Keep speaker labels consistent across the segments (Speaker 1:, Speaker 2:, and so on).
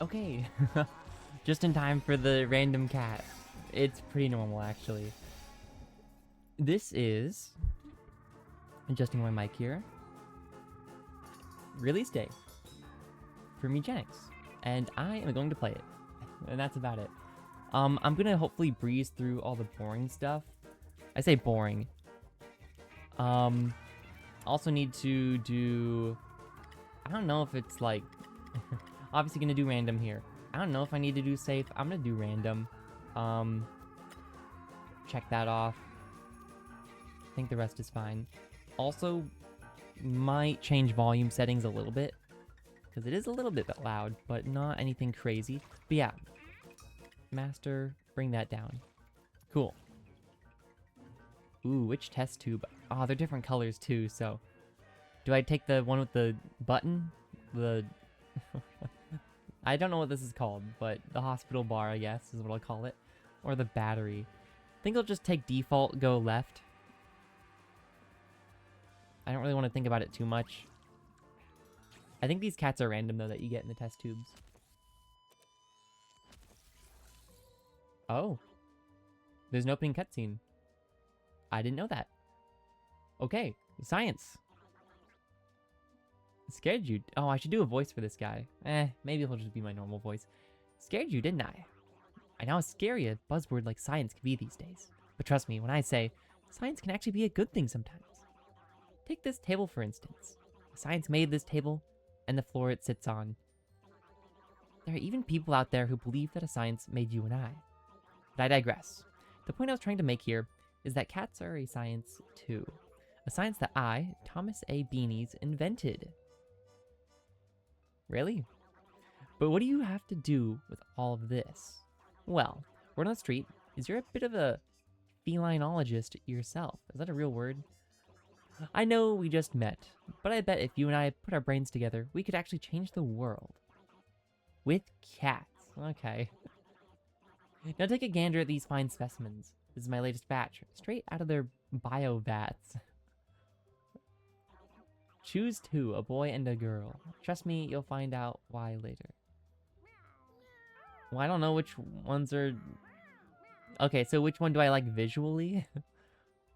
Speaker 1: Okay. Just in time for the random cat. It's pretty normal, actually. This is... adjusting my mic here. Release day for Mewgenics. And I am going to play it. And that's about it. I'm gonna hopefully breeze through all the boring stuff. I say boring. Also need to do... I don't know if it's like... obviously gonna do random here. I don't know if I need to do safe. I'm gonna do random. Check that off. I think the rest is fine. Also, might change volume settings a little bit. Because it is a little bit loud, but not anything crazy. But yeah. Master, bring that down. Cool. Ooh, which test tube? Oh, they're different colors too, so... do I take the one with the button? The... I don't know what this is called, but the hospital bar, I guess, is what I'll call it. Or the battery. I think I'll just take default, go left. I don't really want to think about it too much. I think these cats are random, though, that you get in the test tubes. Oh. There's an opening cutscene. I didn't know that. Okay, science. Scared you? Oh, I should do a voice for this guy. Maybe it'll just be my normal voice. Scared you, didn't I? I know how scary a buzzword like science can be these days. But trust me when I say, science can actually be a good thing sometimes. Take this table for instance. Science made this table, and the floor it sits on. There are even people out there who believe that a science made you and I. But I digress. The point I was trying to make here is that cats are a science too. A science that I, Thomas A. Beanies, invented. Really? But what do you have to do with all of this? Well, word on the street is you're a bit of a felinologist yourself. Is that a real word? I know we just met, but I bet if you and I put our brains together, we could actually change the world. With cats. Okay. Now take a gander at these fine specimens. This is my latest batch, straight out of their bio vats. Choose two, a boy and a girl. Trust me, you'll find out why later. Well, I don't know which ones are... okay, so which one do I like visually?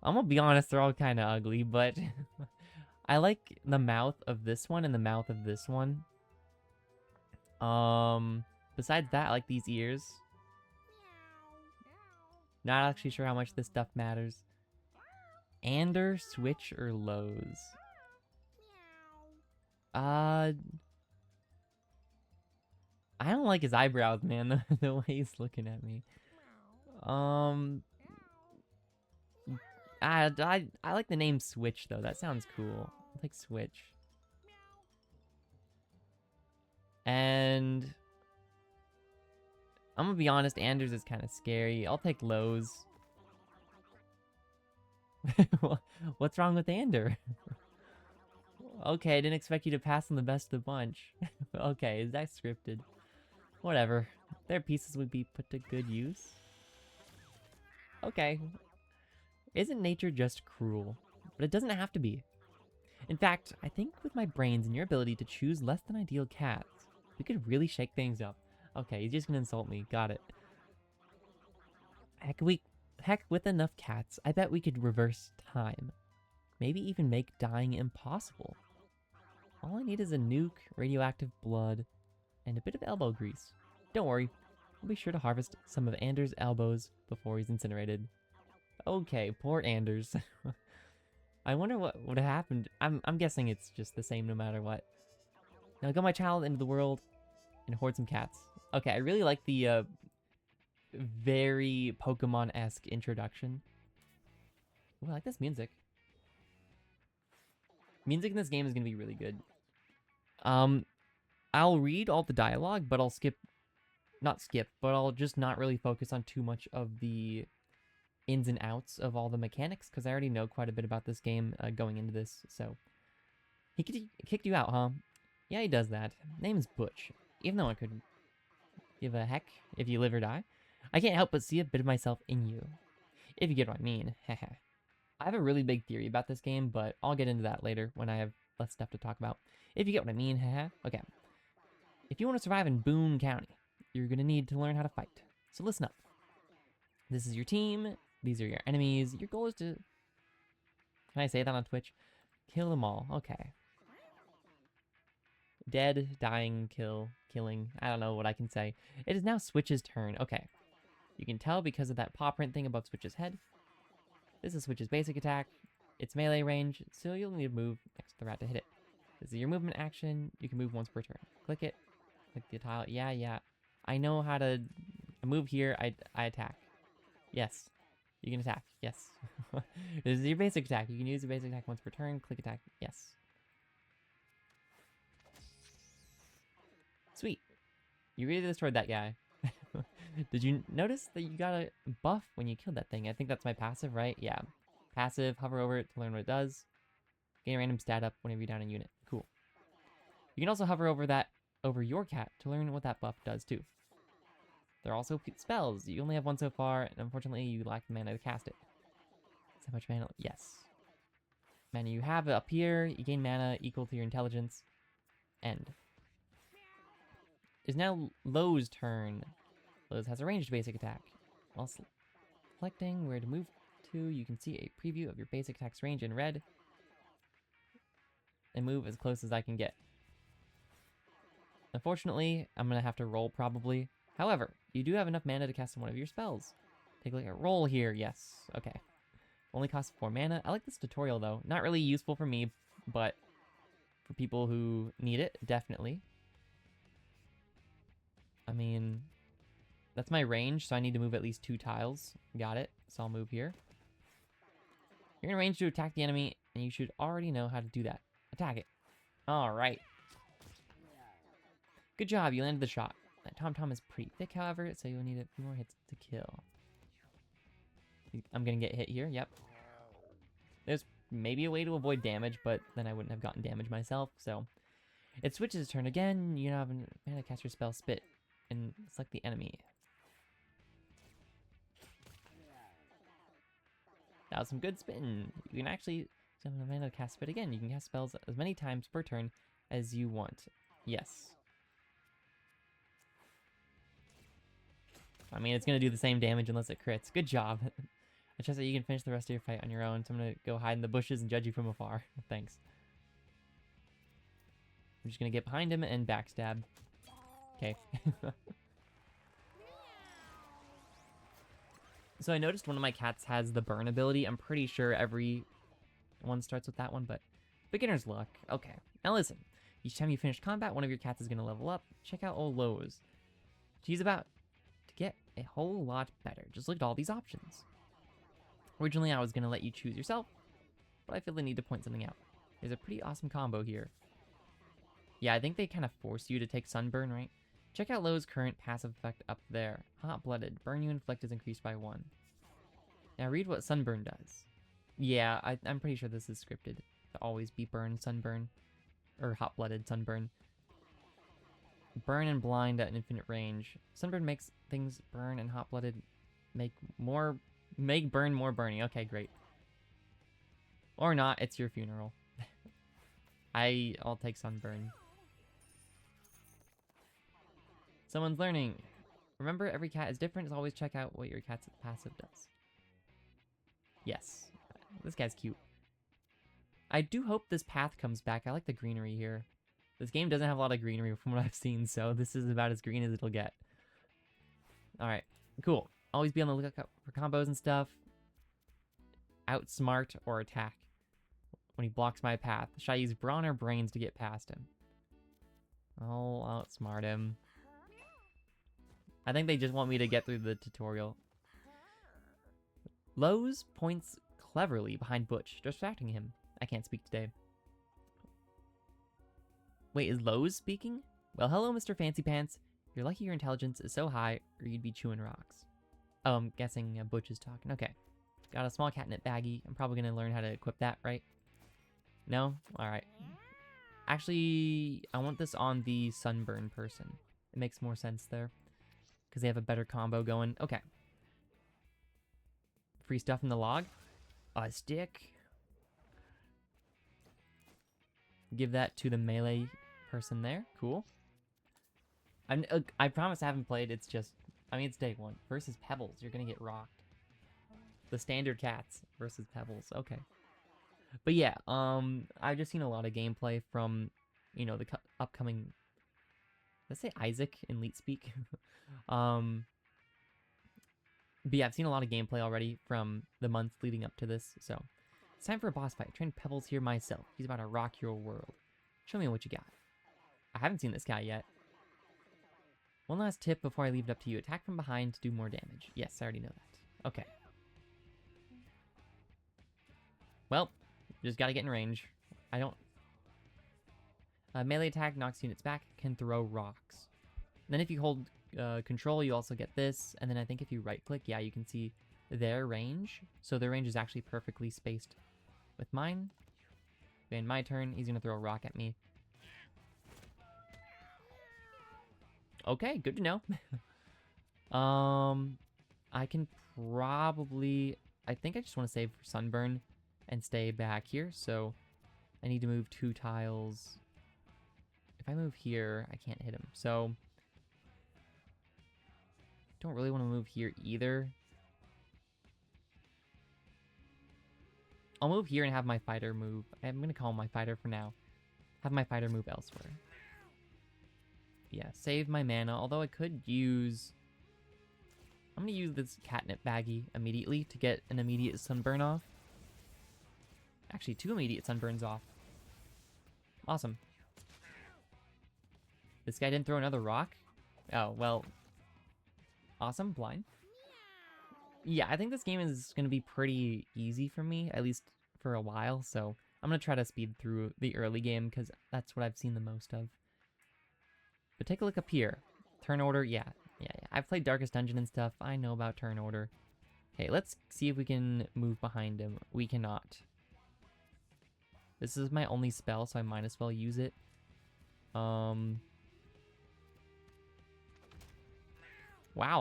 Speaker 1: I'm gonna be honest, they're all kind of ugly, but... I like the mouth of this one and the mouth of this one. Besides that, I like these ears. Not actually sure how much this stuff matters. Ander, switch, or Lowe's? I don't like his eyebrows, man, the way he's looking at me. I like the name Switch, though. That sounds cool. I like Switch. And... I'm gonna be honest, Anders is kind of scary. I'll take Lowe's. What's wrong with Ander? Okay, I didn't expect you to pass on the best of the bunch. Okay, is that scripted? Whatever. Their pieces would be put to good use. Okay. Isn't nature just cruel? But it doesn't have to be. In fact, I think with my brains and your ability to choose less than ideal cats, we could really shake things up. Okay, he's just gonna insult me. Got it. Heck, with enough cats, I bet we could reverse time. Maybe even make dying impossible. All I need is a nuke, radioactive blood, and a bit of elbow grease. Don't worry, I'll be sure to harvest some of Anders' elbows before he's incinerated. Okay, poor Anders. I wonder what would have happened. I'm guessing it's just the same no matter what. Now go my child into the world and hoard some cats. Okay, I really like the very Pokemon-esque introduction. Ooh, I like this music. Music in this game is going to be really good. I'll read all the dialogue, but I'll but I'll just not really focus on too much of the ins and outs of all the mechanics, because I already know quite a bit about this game going into this, so. He kicked you out, huh? Yeah, he does that. Name's Butch. Even though I could give a heck if you live or die, I can't help but see a bit of myself in you. If you get what I mean. Haha. I have a really big theory about this game, but I'll get into that later when I have less stuff to talk about. If you get what I mean, haha. Okay. If you want to survive in Boone County, you're going to need to learn how to fight. So listen up. This is your team. These are your enemies. Your goal is to... Can I say that on Twitch? Kill them all. Okay. Dead, dying, killing. I don't know what I can say. It is now Switch's turn. Okay. You can tell because of that paw print thing above Switch's head. This is Switch's basic attack. It's melee range, so you'll need to move next to the rat to hit it. This is your movement action. You can move once per turn. Click it. Click the tile. Yeah. I know how to move here. I attack. Yes. You can attack. Yes. This is your basic attack. You can use the basic attack once per turn. Click attack. Yes. Sweet. You really destroyed that guy. Did you notice that you got a buff when you killed that thing? I think that's my passive, right? Yeah. Passive, hover over it to learn what it does. Gain a random stat up whenever you down a unit. Cool. You can also hover over your cat to learn what that buff does too. There are also spells. You only have one so far, and unfortunately you lack the mana to cast it. Is that much mana? Yes. Mana you have up here, you gain mana equal to your intelligence. End. It's now Lowe's turn. Lowe's has a ranged basic attack. While selecting where to move to, you can see a preview of your basic attack's range in red. And move as close as I can get. Unfortunately, I'm going to have to roll probably. However, you do have enough mana to cast one of your spells. Take a look at roll here. Yes. Okay. Only costs 4 mana. I like this tutorial though. Not really useful for me, but for people who need it, definitely. I mean, that's my range, so I need to move at least 2 tiles. Got it. So I'll move here. You're in range to attack the enemy, and you should already know how to do that. Attack it. All right. Good job. You landed the shot. That Tom is pretty thick, however, so you'll need a few more hits to kill. I'm going to get hit here. Yep. There's maybe a way to avoid damage, but then I wouldn't have gotten damage myself, so... It switches turn again. You now have mana to cast your spell Spit and select the enemy. That was some good spitting. You can actually have mana to cast Spit again. You can cast spells as many times per turn as you want. Yes. I mean, it's going to do the same damage unless it crits. Good job. I trust that you can finish the rest of your fight on your own, so I'm going to go hide in the bushes and judge you from afar. Thanks. I'm just going to get behind him and backstab. Okay. So I noticed one of my cats has the burn ability. I'm pretty sure every one starts with that one, but beginner's luck. Okay. Now listen. Each time you finish combat, one of your cats is going to level up. Check out old Lowe's. She's about to get a whole lot better. Just look at all these options. Originally, I was going to let you choose yourself, but I feel the need to point something out. There's a pretty awesome combo here. Yeah, I think they kind of force you to take Sunburn, right? Check out Lowe's current passive effect up there. Hot-blooded. Burn you inflict is increased by 1. Now read what Sunburn does. Yeah, I'm pretty sure this is scripted. To always be burn, Sunburn. Or hot-blooded Sunburn. Burn and blind at an infinite range. Sunburn makes things burn, and hot-blooded make burn more burning. Okay, great. Or not, it's your funeral. I'll take Sunburn. Someone's learning. Remember, every cat is different, so always check out what your cat's passive does. Yes. This guy's cute. I do hope this path comes back. I like the greenery here. This game doesn't have a lot of greenery from what I've seen, so this is about as green as it'll get. Alright, cool. Always be on the lookout for combos and stuff. Outsmart or attack. When he blocks my path. Should I use brawn or brains to get past him? I'll outsmart him. I think they just want me to get through the tutorial. Lowe's points cleverly behind Butch, distracting him. I can't speak today. Wait, is Lowe's speaking? Well, hello, Mr. Fancy Pants. You're lucky your intelligence is so high, or you'd be chewing rocks. Oh, I'm guessing Butch is talking. Okay. Got a small catnip baggie. I'm probably going to learn how to equip that, right? No? Alright. Actually, I want this on the Sunburn person. It makes more sense there. Because they have a better combo going. Okay. Free stuff in the log. A stick. Give that to the melee person there. Cool. I promise I haven't played. It's just, I mean, it's day one. Versus Pebbles, you're gonna get rocked. The standard cats versus Pebbles. Okay. But yeah, I've just seen a lot of gameplay from, you know, the upcoming. Let's say Isaac in Leet Speak. But yeah, I've seen a lot of gameplay already from the months leading up to this. So it's time for a boss fight. I trained Pebbles here myself. He's about to rock your world. Show me what you got. I haven't seen this guy yet. One last tip before I leave it up to you. Attack from behind to do more damage. Yes, I already know that. Okay. Well, just gotta get in range. I don't... melee attack knocks units back, can throw rocks. Then if you hold control, you also get this. And then I think if you right-click, yeah, you can see their range. So their range is actually perfectly spaced with mine. Okay, in my turn, he's gonna throw a rock at me. Okay, good to know. I can probably... I think I just want to save for Sunburn and stay back here. So I need to move 2 tiles. If I move here, I can't hit him. So don't really want to move here either. I'll move here and have my fighter move. I'm going to call my fighter for now. Have my fighter move elsewhere. Yeah, save my mana. Although I could use... I'm going to use this catnip baggie immediately to get an immediate sunburn off. Actually, 2 immediate sunburns off. Awesome. This guy didn't throw another rock? Oh, well. Awesome, blind. Yeah, I think this game is going to be pretty easy for me, at least for a while. So I'm going to try to speed through the early game because that's what I've seen the most of. But take a look up here. Turn order, yeah. I've played Darkest Dungeon and stuff. I know about turn order. Okay, let's see if we can move behind him. We cannot. This is my only spell, so I might as well use it. Wow,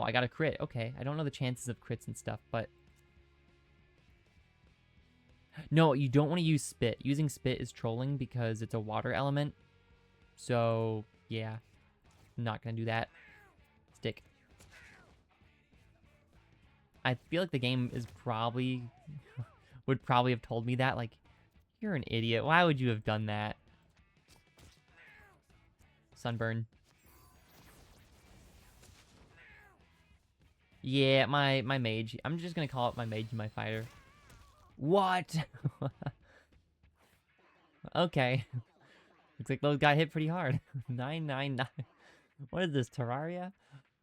Speaker 1: I got a crit. Okay, I don't know the chances of crits and stuff, but... No, you don't want to use Spit. Using Spit is trolling because it's a water element. So, yeah. I'm not going to do that. Stick. I feel like the game is probably... would probably have told me that. Like, you're an idiot. Why would you have done that? Sunburn. Yeah, my mage. I'm just gonna call it my mage and my fighter. What? Okay. Looks like those got hit pretty hard. 999. What is this, Terraria?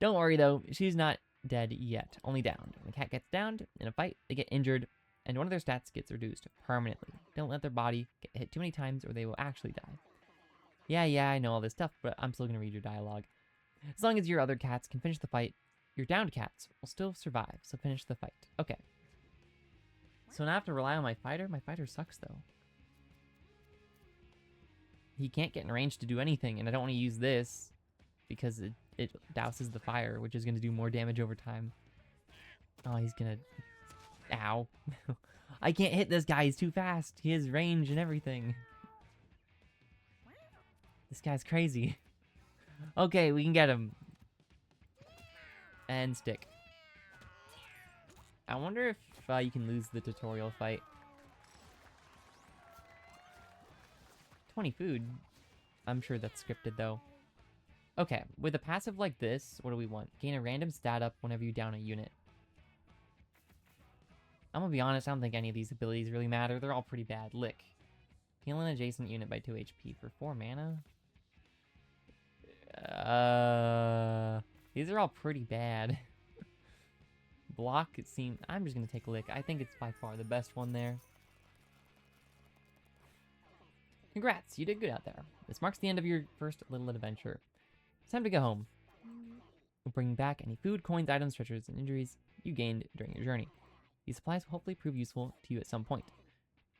Speaker 1: Don't worry though, she's not dead yet. Only downed. When a cat gets downed in a fight, they get injured, and one of their stats gets reduced permanently. Don't let their body get hit too many times or they will actually die. Yeah, I know all this stuff, but I'm still gonna read your dialogue. As long as your other cats can finish the fight, your downed cats will still survive, so finish the fight. Okay. So now I have to rely on my fighter? My fighter sucks, though. He can't get in range to do anything, and I don't want to use this because it douses the fire, which is going to do more damage over time. Oh, he's going to... Ow. I can't hit this guy. He's too fast. He has range and everything. This guy's crazy. Okay, we can get him. And stick. I wonder if you can lose the tutorial fight. 20 food. I'm sure that's scripted though. Okay, with a passive like this, what do we want? Gain a random stat up whenever you down a unit. I'm gonna be honest, I don't think any of these abilities really matter. They're all pretty bad. Lick. Heal an adjacent unit by 2 HP for 4 mana. These are all pretty bad. Block, it seems... I'm just going to take Lick. I think it's by far the best one there. Congrats, you did good out there. This marks the end of your first little adventure. It's time to go home. We'll bring back any food, coins, items, treasures, and injuries you gained during your journey. These supplies will hopefully prove useful to you at some point.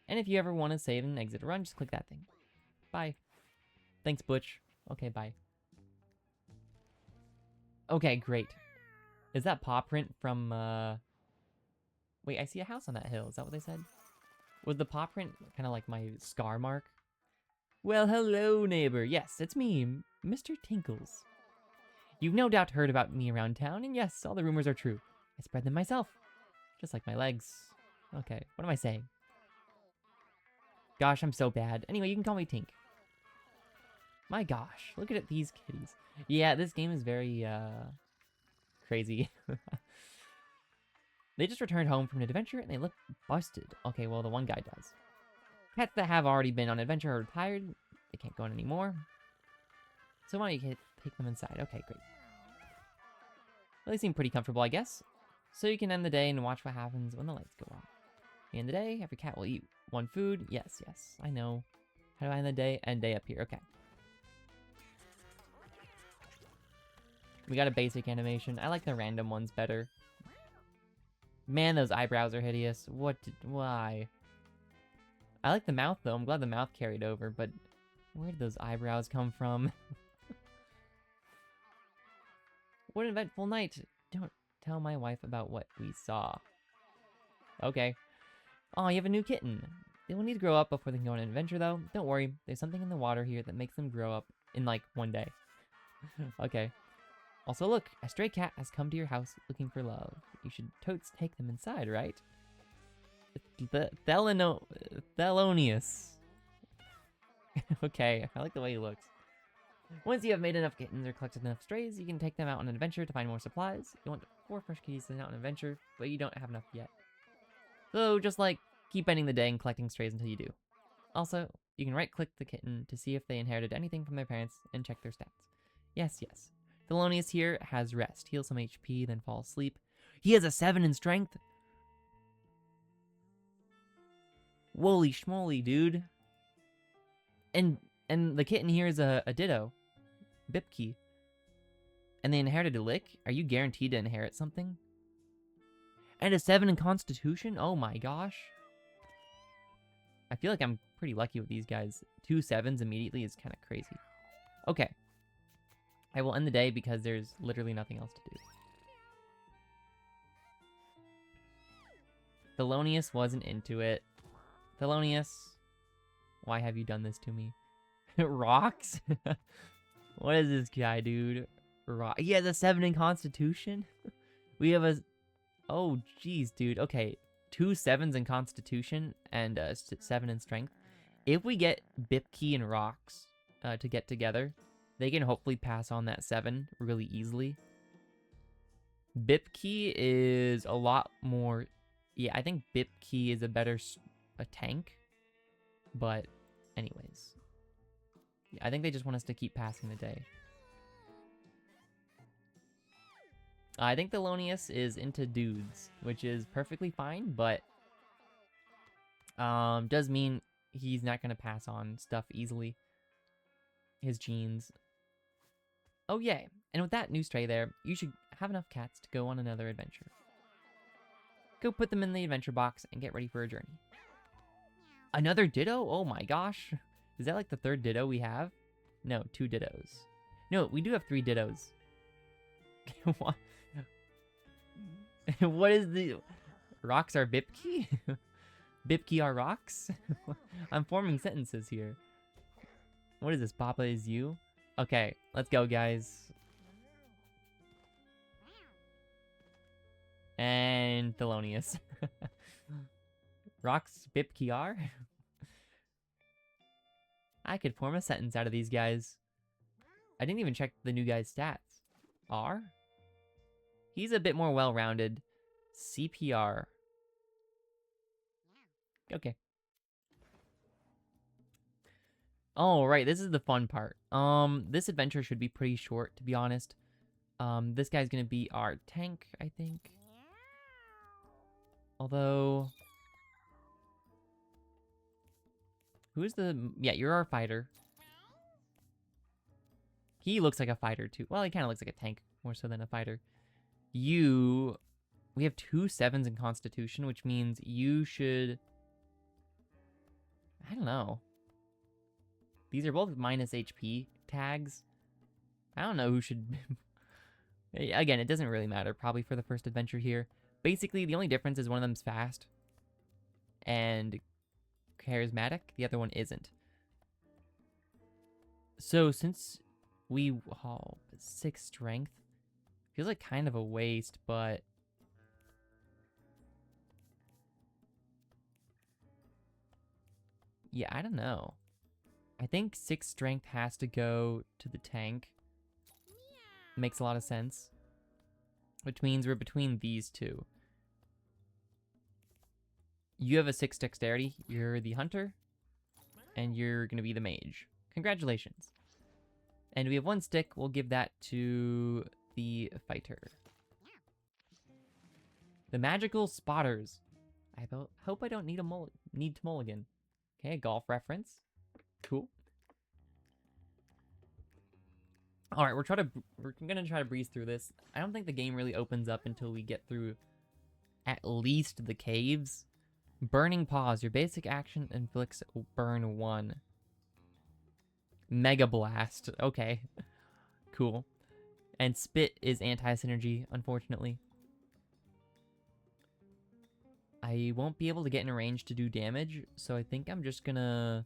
Speaker 1: And if you ever want to save and exit a run, just click that thing. Bye. Thanks, Butch. Okay, bye. Okay, great. Is that paw print from, Wait, I see a house on that hill. Is that what they said? Was the paw print kind of like my scar mark? Well, hello, neighbor. Yes, it's me, Mr. Tinkles. You've no doubt heard about me around town, and yes, all the rumors are true. I spread them myself. Just like my legs. Okay, what am I saying? Gosh, I'm so bad. Anyway, you can call me Tink. My gosh, look at these kitties. Yeah, this game is very, crazy. They just returned home from an adventure, and they look busted. Okay, well, the one guy does. Cats that have already been on an adventure are retired. They can't go on anymore. So why don't you take them inside? Okay, great. Well, they seem pretty comfortable, I guess. So you can end the day and watch what happens when the lights go off. At the end of the day, every cat will eat one food. Yes, yes, I know. How do I end the day? End day up here, okay. We got a basic animation. I like the random ones better. Man, those eyebrows are hideous. Why? I like the mouth, though. I'm glad the mouth carried over, but where did those eyebrows come from? What an eventful night. Don't tell my wife about what we saw. Okay. Oh, you have a new kitten. They will need to grow up before they can go on an adventure, though. Don't worry. There's something in the water here that makes them grow up in, like, one day. Okay. Also, look. A stray cat has come to your house looking for love. You should totes take them inside, right? Thelonious. Okay, I like the way he looks. Once you have made enough kittens or collected enough strays, you can take them out on an adventure to find more supplies. You want 4 fresh kitties to out on an adventure, but you don't have enough yet. So just like, keep ending the day and collecting strays until you do. Also, you can right-click the kitten to see if they inherited anything from their parents and check their stats. Yes, yes. Thelonious here has rest. Heal some HP, then fall asleep. He has a 7 in strength. Holy schmoly, dude. And the kitten here is a ditto. Bipkey. And they inherited a lick? Are you guaranteed to inherit something? And a 7 in constitution? Oh my gosh. I feel like I'm pretty lucky with these guys. 2 7s immediately is kind of crazy. Okay. I will end the day because there's literally nothing else to do. Thelonious wasn't into it. Thelonious, why have you done this to me? Rocks? What is this guy, dude? He has a 7 in constitution? We have a... Oh, jeez, dude. Okay, 2 7s in constitution and 7 in strength. If we get Bipkey and Rocks to get together, they can hopefully pass on that 7 really easily. Bipkey is a lot more... Yeah, I think Bipkey is a better tank. But anyways. Yeah, I think they just want us to keep passing the day. I think Thelonious is into dudes, which is perfectly fine, but does mean he's not going to pass on stuff easily. His genes. Oh, yay. And with that new stray there, you should have enough cats to go on another adventure. Go put them in the adventure box and get ready for a journey. Another ditto? Oh my gosh. Is that like the 3rd ditto we have? No, 2 dittos. No, we do have 3 dittos. What? What is the... Rocks are Bipkey? Bipkey are rocks? I'm forming sentences here. What is this? Papa is you? Okay, let's go, guys. And Thelonious. Rocks Bipkey are? I could form a sentence out of these guys. I didn't even check the new guy's stats. R? He's a bit more well-rounded. CPR. Okay. Oh, right, this is the fun part. This adventure should be pretty short, to be honest. This guy's gonna be our tank, I think. Although... Who's the... Yeah, you're our fighter. He looks like a fighter, too. Well, he kind of looks like a tank, more so than a fighter. You... We have 2 7s in Constitution, which means you should... I don't know. These are both minus HP tags. I don't know who should... Again, it doesn't really matter, probably for the first adventure here. Basically, the only difference is one of them's fast and charismatic. The other one isn't. So, since Oh, 6 strength. Feels like kind of a waste, but... Yeah, I don't know. I think 6 strength has to go to the tank. Makes a lot of sense. Which means we're between these two. You have a 6 dexterity. You're the hunter. And you're going to be the mage. Congratulations. And we have 1 stick. We'll give that to the fighter. The magical spotters. I hope I don't need need to mulligan. Okay, golf reference. Cool. All right, we're gonna try to breeze through this. I don't think the game really opens up until we get through at least the caves. Burning Paws. Your basic action inflicts burn 1. Mega Blast. Okay. Cool. And Spit is anti-synergy, unfortunately. I won't be able to get in range to do damage, so I think I'm just gonna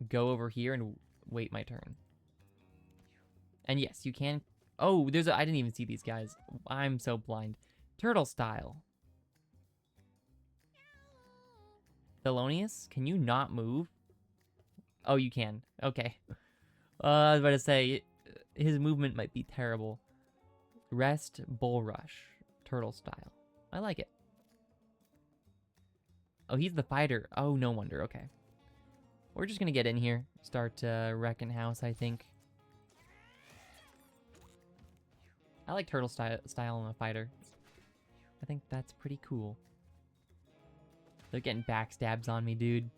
Speaker 1: go over here and wait my turn. And yes, you can... Oh, I didn't even see these guys. I'm so blind. Turtle style. Thelonious, can you not move? Oh, you can. Okay. I was about to say, his movement might be terrible. Rest, Bull Rush. Turtle style. I like it. Oh, he's the fighter. Oh, no wonder. Okay. We're just gonna get in here. Start wrecking house, I think. I like turtle style in a fighter. I think that's pretty cool. They're getting backstabs on me, dude.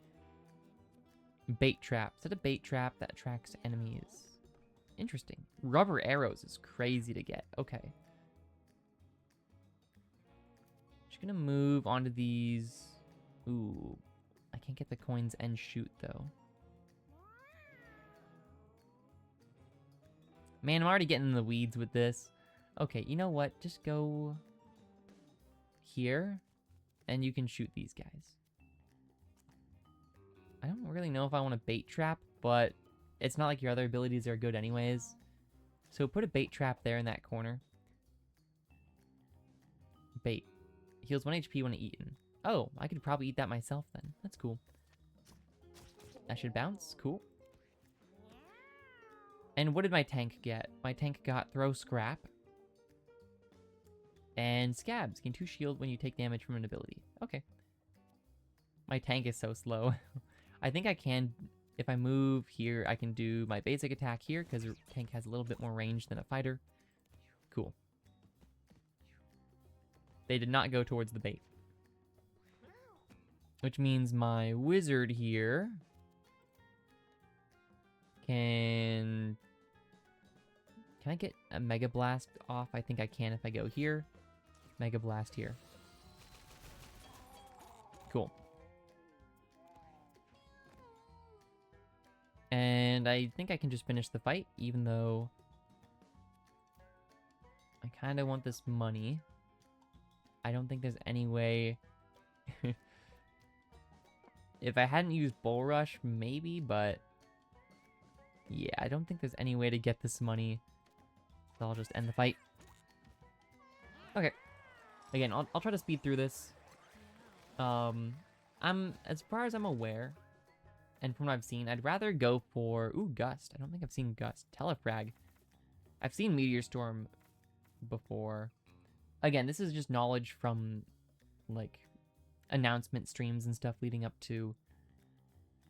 Speaker 1: Bait trap. Is that a bait trap that attracts enemies? Interesting. Rubber arrows is crazy to get. Okay. Just gonna move onto these. Ooh. I can't get the coins and shoot, though. Man, I'm already getting in the weeds with this. Okay, you know what? Just go here, and you can shoot these guys. I don't really know if I want a bait trap, but it's not like your other abilities are good anyways. So put a bait trap there in that corner. Bait. Heals 1 HP when eaten. Oh, I could probably eat that myself then. That's cool. That should bounce. Cool. And what did my tank get? My tank got throw scrap. And scabs. Gain 2 shield when you take damage from an ability. Okay. My tank is so slow. I think I can, if I move here, I can do my basic attack here because the tank has a little bit more range than a fighter. Cool. They did not go towards the bait. Which means my wizard here can I get a Mega Blast off? I think I can if I go here. Mega Blast here. Cool. And I think I can just finish the fight, even though I kind of want this money. I don't think there's any way... If I hadn't used Bull Rush, maybe, but... Yeah, I don't think there's any way to get this money. So I'll just end the fight. Okay. Again, I'll try to speed through this. As far as I'm aware, and from what I've seen, I'd rather go for... Ooh, Gust. I don't think I've seen Gust. Telefrag. I've seen Meteor Storm before. Again, this is just knowledge from, like, announcement streams and stuff leading up to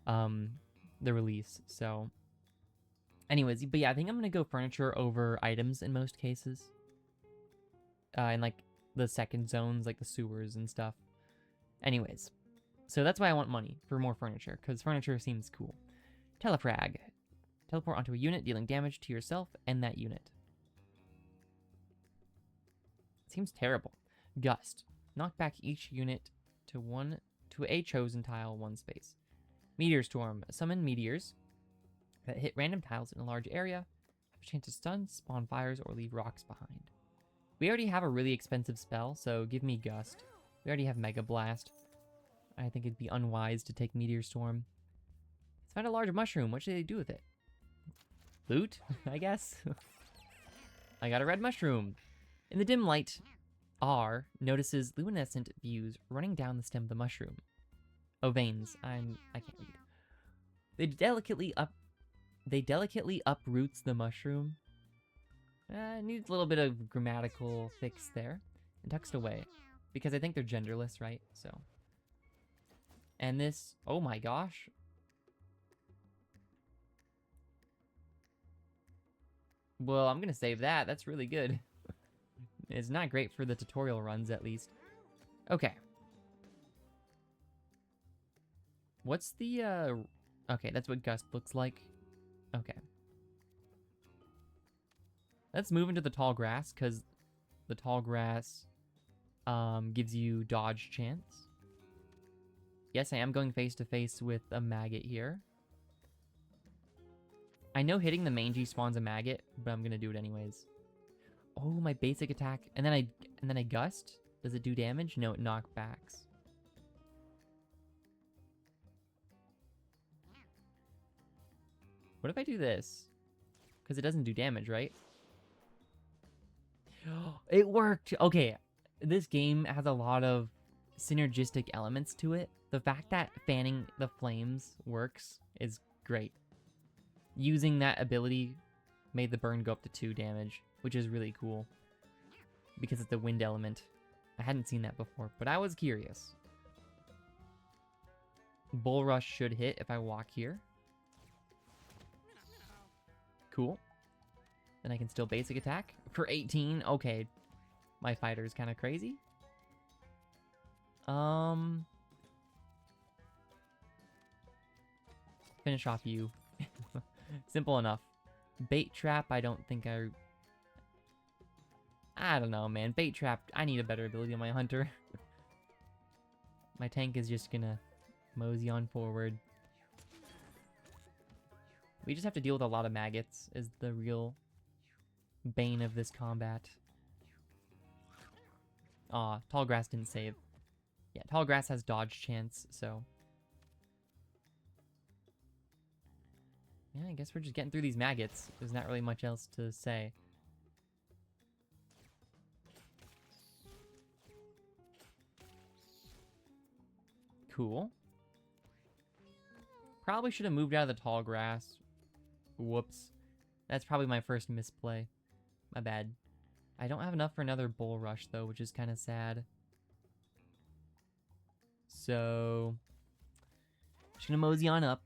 Speaker 1: the release. So, anyways, but yeah, I think I'm going to go furniture over items in most cases. And, like, the second zones, like the sewers and stuff. Anyways. So that's why I want money for more furniture, because furniture seems cool. Telefrag. Teleport onto a unit, dealing damage to yourself and that unit. Seems terrible. Gust. Knock back each unit to a chosen tile 1 space. Meteor Storm. Summon meteors that hit random tiles in a large area, have a chance to stun, spawn fires, or leave rocks behind. We already have a really expensive spell, so give me Gust. We already have Mega Blast. I think it'd be unwise to take Meteor Storm. Let's find a large mushroom. What should they do with it? loot, I guess. I got a red mushroom. In the dim light, R notices luminescent views running down the stem of the mushroom. Oh, veins. I can't read. They delicately uproots the mushroom. Needs a little bit of grammatical fix there. And tucks it away. Because I think they're genderless, right? So. And this, oh my gosh. Well, I'm gonna save that. That's really good. It's not great for the tutorial runs, at least. Okay. What's the, okay, that's what Gust looks like. Okay. Let's move into the tall grass, because the tall grass, gives you dodge chance. Yes, I am going face to face with a maggot here. I know hitting the mangy spawns a maggot, but I'm gonna do it anyways. Oh, my basic attack, and then I gust. Does it do damage? No, it knockbacks. What if I do this? Because it doesn't do damage, right? It worked! Okay, this game has a lot of synergistic elements to it. The fact that fanning the flames works is great. Using that ability made the burn go up to 2 damage, which is really cool. Because it's the wind element. I hadn't seen that before, but I was curious. Bull Rush should hit if I walk here. Cool. Then I can still basic attack for 18. Okay. My fighter's kind of crazy. Finish off you. Simple enough. Bait trap, I don't think I don't know, man. Bait trap, I need a better ability on my hunter. My tank is just gonna mosey on forward. We just have to deal with a lot of maggots, is the real bane of this combat. Aw, tall grass didn't save. Yeah, tall grass has dodge chance, so. Yeah, I guess we're just getting through these maggots. There's not really much else to say. Cool. Probably should have moved out of the tall grass. Whoops. That's probably my first misplay. My bad. I don't have enough for another bull rush, though, which is kind of sad. So, just gonna mosey on up.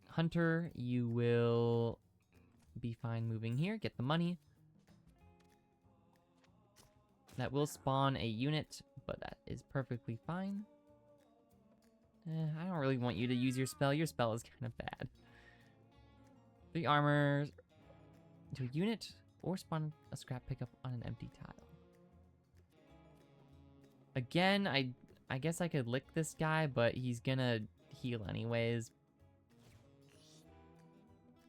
Speaker 1: Hunter, you will be fine moving here. Get the money. That will spawn a unit, but that is perfectly fine. I don't really want you to use your spell. Your spell is kind of bad. 3 armor to a unit, or spawn a scrap pickup on an empty tile. Again, I guess I could lick this guy, but he's gonna heal anyways.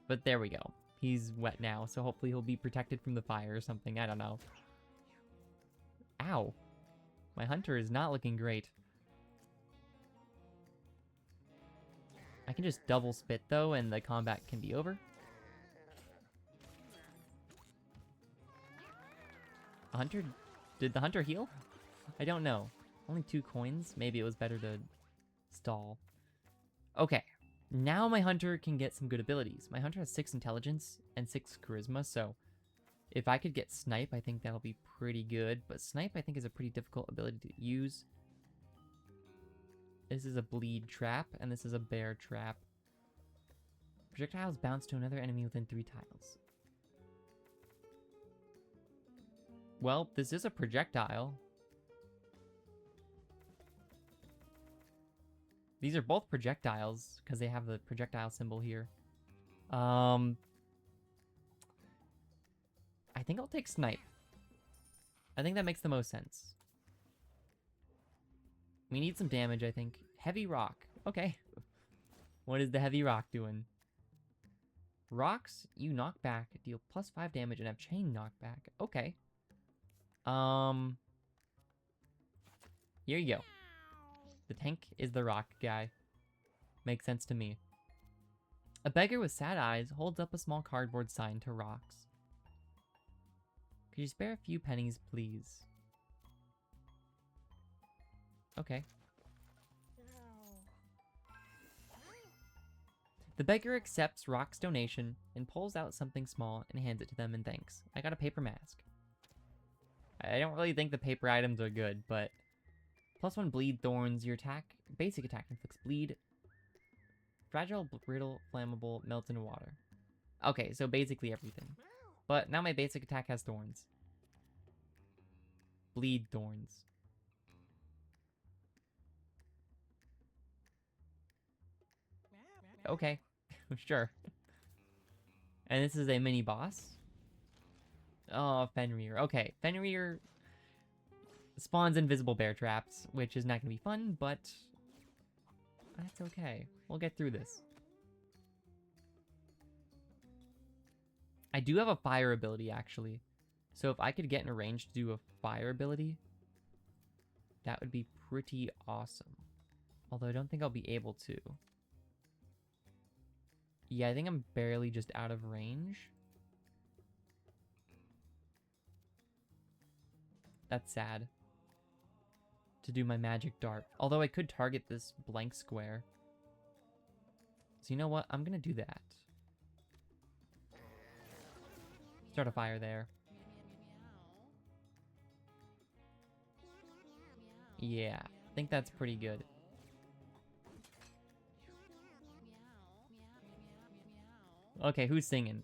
Speaker 1: But there we go. He's wet now, so hopefully he'll be protected from the fire or something. I don't know. Ow. My hunter is not looking great. I can just double spit, though, and the combat can be over. Hunter? Did the hunter heal? I don't know. Only 2 coins? Maybe it was better to stall. Okay. Now my hunter can get some good abilities. My hunter has 6 intelligence and 6 charisma, so if I could get snipe, I think that'll be pretty good. But snipe, I think, is a pretty difficult ability to use. This is a bleed trap, and this is a bear trap. Projectiles bounce to another enemy within 3 tiles. Well, this is a projectile. These are both projectiles, because they have the projectile symbol here. I think I'll take snipe. I think that makes the most sense. We need some damage, I think. Heavy rock. Okay. What is the heavy rock doing? Rocks, you knock back, deal +5 damage, and have chain knockback. Okay. Here you go. The tank is the rock guy. Makes sense to me. A beggar with sad eyes holds up a small cardboard sign to Rocks. Could you spare a few pennies, please? Okay. The beggar accepts Rock's donation and pulls out something small and hands it to them in thanks. I got a paper mask. I don't really think the paper items are good, but... +1 bleed thorns. Your basic attack inflicts bleed. Fragile, brittle, flammable, melts in water. Okay, so basically everything. But now my basic attack has thorns. Bleed thorns. Okay, sure. And this is a mini boss. Oh, Fenrir. Okay, Fenrir spawns invisible bear traps, which is not going to be fun, but that's okay. We'll get through this. I do have a fire ability, actually. So if I could get in range to do a fire ability, that would be pretty awesome. Although I don't think I'll be able to. Yeah, I think I'm barely just out of range. That's sad. To do my magic dart. Although I could target this blank square. So you know what? I'm gonna do that. Start a fire there. Yeah, I think that's pretty good. Okay, who's singing?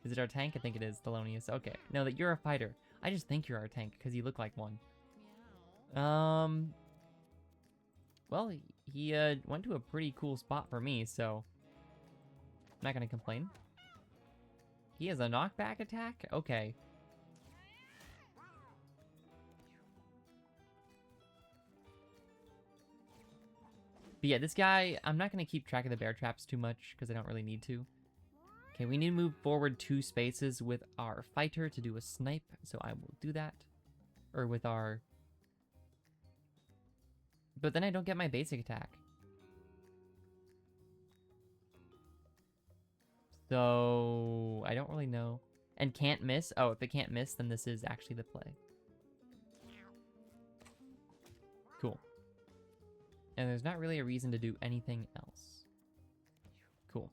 Speaker 1: Is it our tank? I think it is, Thelonious. Okay. No, that you're a fighter. I just think you're our tank, because you look like one. Well, he went to a pretty cool spot for me, so... I'm not gonna complain. He has a knockback attack? Okay. But yeah, this guy, I'm not going to keep track of the bear traps too much because I don't really need to. Okay, we need to move forward 2 spaces with our fighter to do a snipe, so I will do that. Or with our... But then I don't get my basic attack. So, I don't really know. And can't miss? Oh, if it can't miss, then this is actually the play. Cool. And there's not really a reason to do anything else. Cool.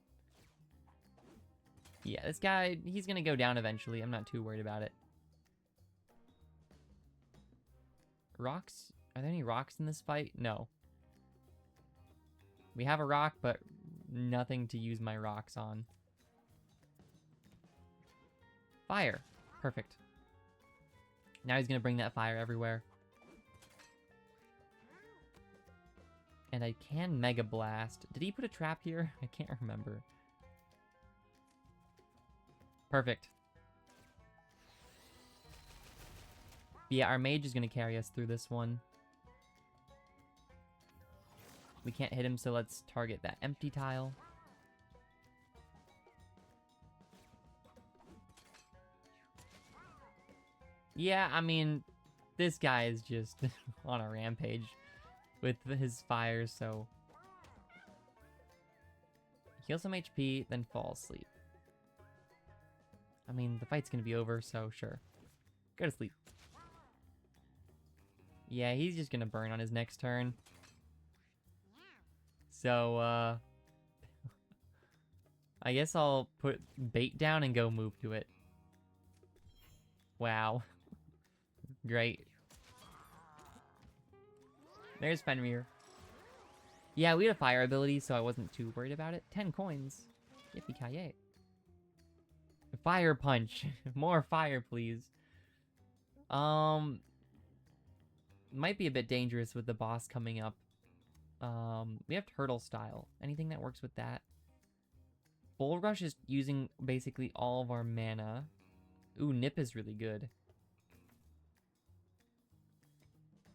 Speaker 1: Yeah, this guy, he's gonna go down eventually. I'm not too worried about it. Rocks? Are there any rocks in this fight? No. We have a rock, but nothing to use my rocks on. Fire. Perfect. Now he's gonna bring that fire everywhere. And I can Mega Blast. Did he put a trap here? I can't remember. Perfect. Yeah, our mage is going to carry us through this one. We can't hit him, so let's target that empty tile. Yeah, I mean, this guy is just on a rampage with his fires, so... Heal some HP, then fall asleep. I mean, the fight's gonna be over, so sure. Go to sleep. Yeah, he's just gonna burn on his next turn. So, I guess I'll put bait down and go move to it. Wow. Great. There's Fenrir. Yeah, we had a fire ability, so I wasn't too worried about it. 10 coins. Yippee-ki-yay. Fire punch. More fire, please. Might be a bit dangerous with the boss coming up. We have turtle style. Anything that works with that? Bull Rush is using basically all of our mana. Ooh, Nip is really good.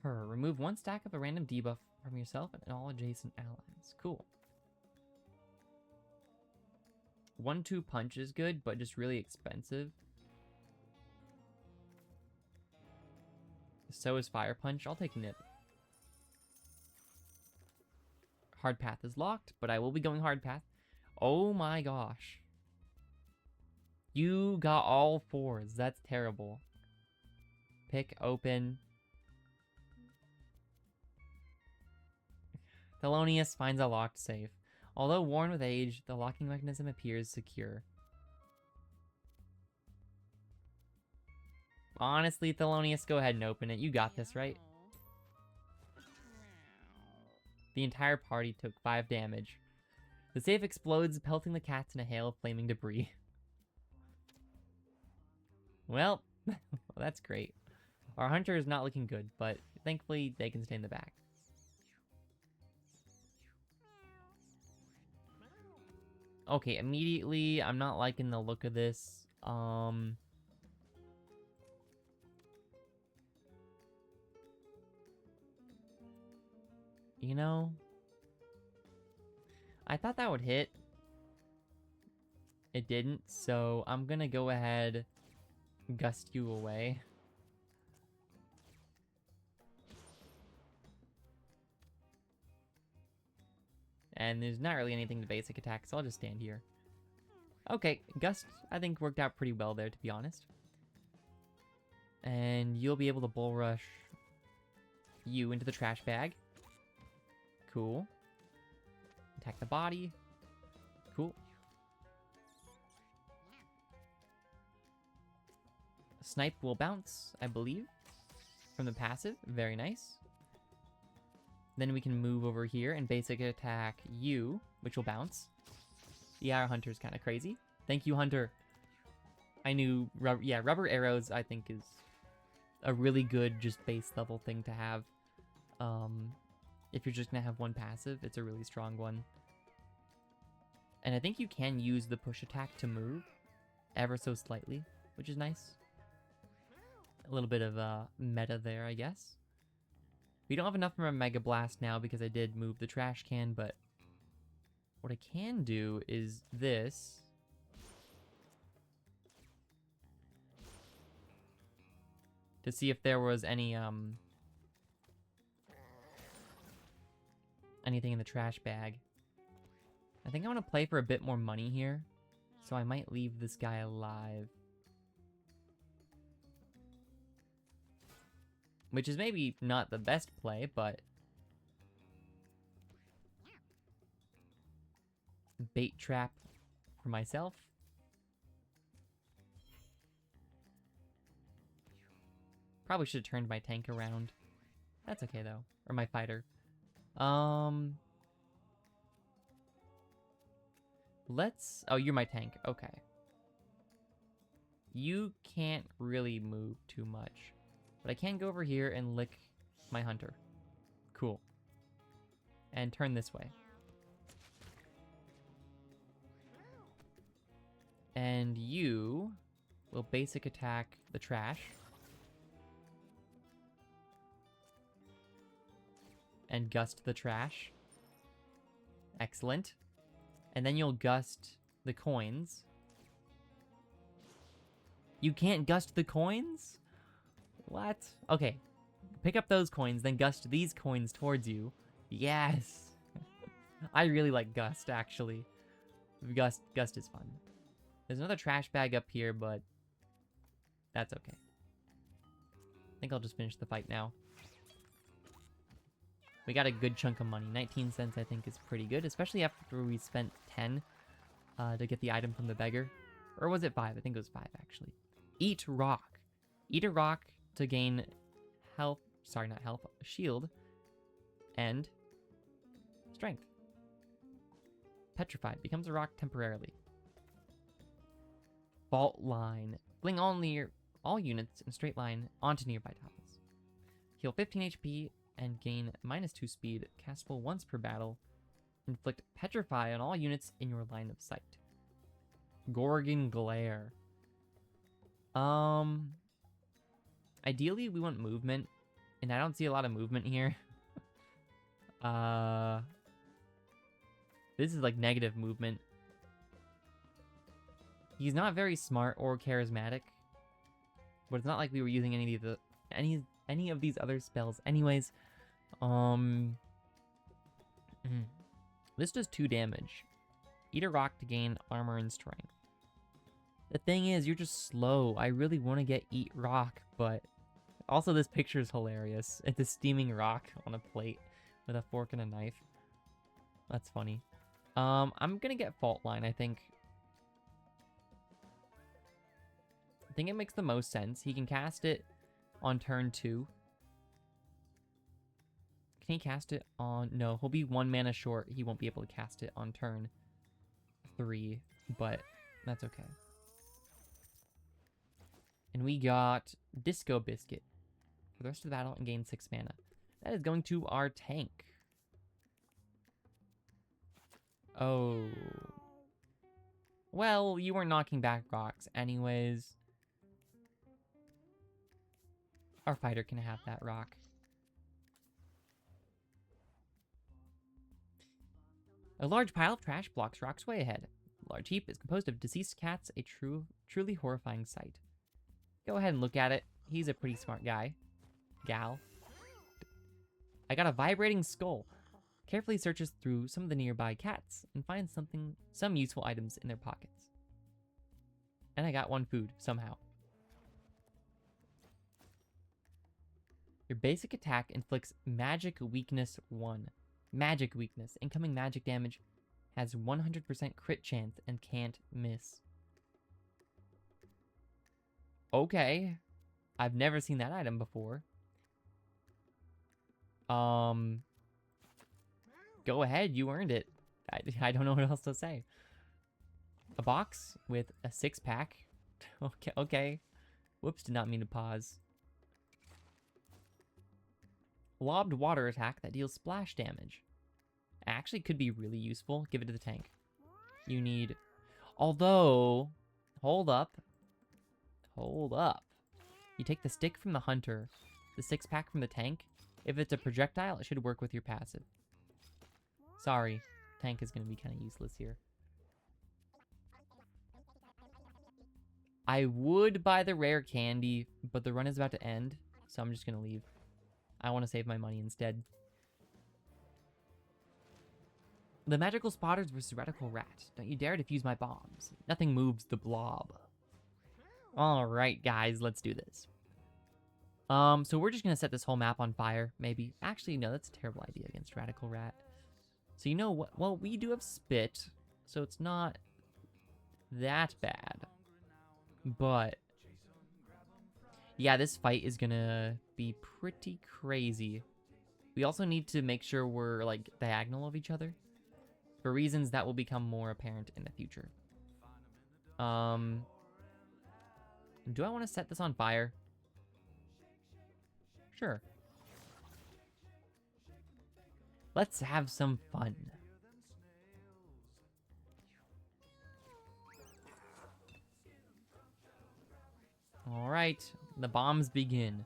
Speaker 1: Remove 1 stack of a random debuff from yourself and all adjacent allies. Cool. 1-2 punch is good, but just really expensive. So is fire punch. I'll take Nip. Hard path is locked, but I will be going hard path. Oh my gosh. You got all 4s. That's terrible. Pick, open. Thelonious finds a locked safe. Although worn with age, the locking mechanism appears secure. Honestly, Thelonious, go ahead and open it. You got this, right? The entire party took 5 damage. The safe explodes, pelting the cats in a hail of flaming debris. Well, that's great. Our hunter is not looking good, but thankfully they can stay in the back. Okay, immediately, I'm not liking the look of this. You know, I thought that would hit. It didn't, so I'm gonna go ahead, gust you away. And there's not really anything to basic attack, so I'll just stand here. Okay, Gust, I think, worked out pretty well there, to be honest. And you'll be able to bull rush you into the trash bag. Cool. Attack the body. Cool. Snipe will bounce, I believe, from the passive. Very nice. Then we can move over here and basic attack you, which will bounce. Yeah, our hunter's kind of crazy. Thank you, hunter. I knew, rubber arrows, I think, is a really good just base level thing to have. If you're just gonna have one passive, it's a really strong one. And I think you can use the push attack to move ever so slightly, which is nice. A little bit of meta there, I guess. We don't have enough from a Mega Blast now because I did move the trash can, but what I can do is this. To see if there was any, anything in the trash bag. I think I want to play for a bit more money here, so I might leave this guy alive. Which is maybe not the best play, but bait trap for myself. Probably should have turned my tank around. That's okay though, or my fighter. Let's, oh, you're my tank, okay. You can't really move too much. But I can go over here and lick my hunter. Cool. And turn this way. And you will basic attack the trash. And gust the trash. Excellent. And then you'll gust the coins. You can't gust the coins? What? Okay. Pick up those coins, then gust these coins towards you. Yes! I really like Gust, actually. Gust is fun. There's another trash bag up here, but that's okay. I think I'll just finish the fight now. We got a good chunk of money. 19 cents, I think, is pretty good, especially after we spent 10 to get the item from the beggar. Or was it 5? I think it was 5, actually. Eat rock. Eat a rock to gain health, sorry, not health, shield, and strength. Petrified. Becomes a rock temporarily. Fault line. Fling all units in a straight line onto nearby tiles. Heal 15 HP and gain -2 speed. Castable once per battle. Inflict Petrify on all units in your line of sight. Gorgon Glare. Ideally, we want movement, and I don't see a lot of movement here. This is like negative movement. He's not very smart or charismatic, but it's not like we were using any of these other spells anyways. This does 2 damage. Eat a rock to gain armor and strength. The thing is, you're just slow. I really want to get eat rock, but also this picture is hilarious. It's a steaming rock on a plate with a fork and a knife. That's funny. I'm gonna get fault line, I think. I think it makes the most sense. He can cast it on turn 2. Can he cast it on... No, he'll be 1 mana short. He won't be able to cast it on turn 3, but that's okay. And we got Disco Biscuit for the rest of the battle and gain 6 mana. That is going to our tank. Oh. Well, you weren't knocking back rocks anyways. Our fighter can have that rock. A large pile of trash blocks rocks way ahead. A large heap is composed of deceased cats, a truly horrifying sight. Go ahead and look at it. He's a pretty smart guy. Gal. I got a vibrating skull. Carefully searches through some of the nearby cats and finds some useful items in their pockets. And I got 1 food, somehow. Your basic attack inflicts magic weakness 1. Magic weakness. Incoming magic damage has 100% crit chance and can't miss. Okay. I've never seen that item before. Go ahead, you earned it. I don't know what else to say. A box with a 6-pack. Okay. Whoops, did not mean to pause. Lobbed water attack that deals splash damage. Actually could be really useful. Give it to the tank. You need... Although... Hold up. You take the stick from the hunter, the 6-pack from the tank. If it's a projectile, it should work with your passive. Sorry, tank is going to be kind of useless here. I would buy the rare candy, but the run is about to end, so I'm just going to leave. I want to save my money instead. The magical spotters versus radical rat. Don't you dare defuse my bombs. Nothing moves the blob. Alright, guys, let's do this. So we're just going to set this whole map on fire, maybe. Actually, no, that's a terrible idea against radical rat. So you know what? Well, we do have spit, so it's not that bad. But yeah, this fight is gonna be pretty crazy. We also need to make sure we're like diagonal of each other for reasons that will become more apparent in the future. Do I want to set this on fire? Sure. Let's have some fun. Alright, the bombs begin.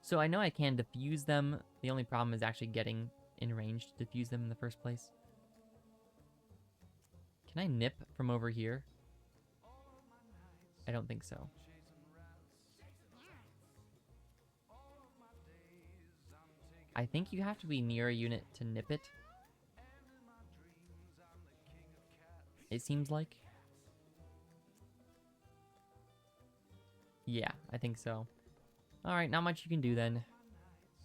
Speaker 1: So I know I can defuse them. The only problem is actually getting in range to defuse them in the first place. Can I nip from over here? I don't think so. I think you have to be near a unit to nip it. It seems like. Yeah, I think so. Alright, not much you can do then.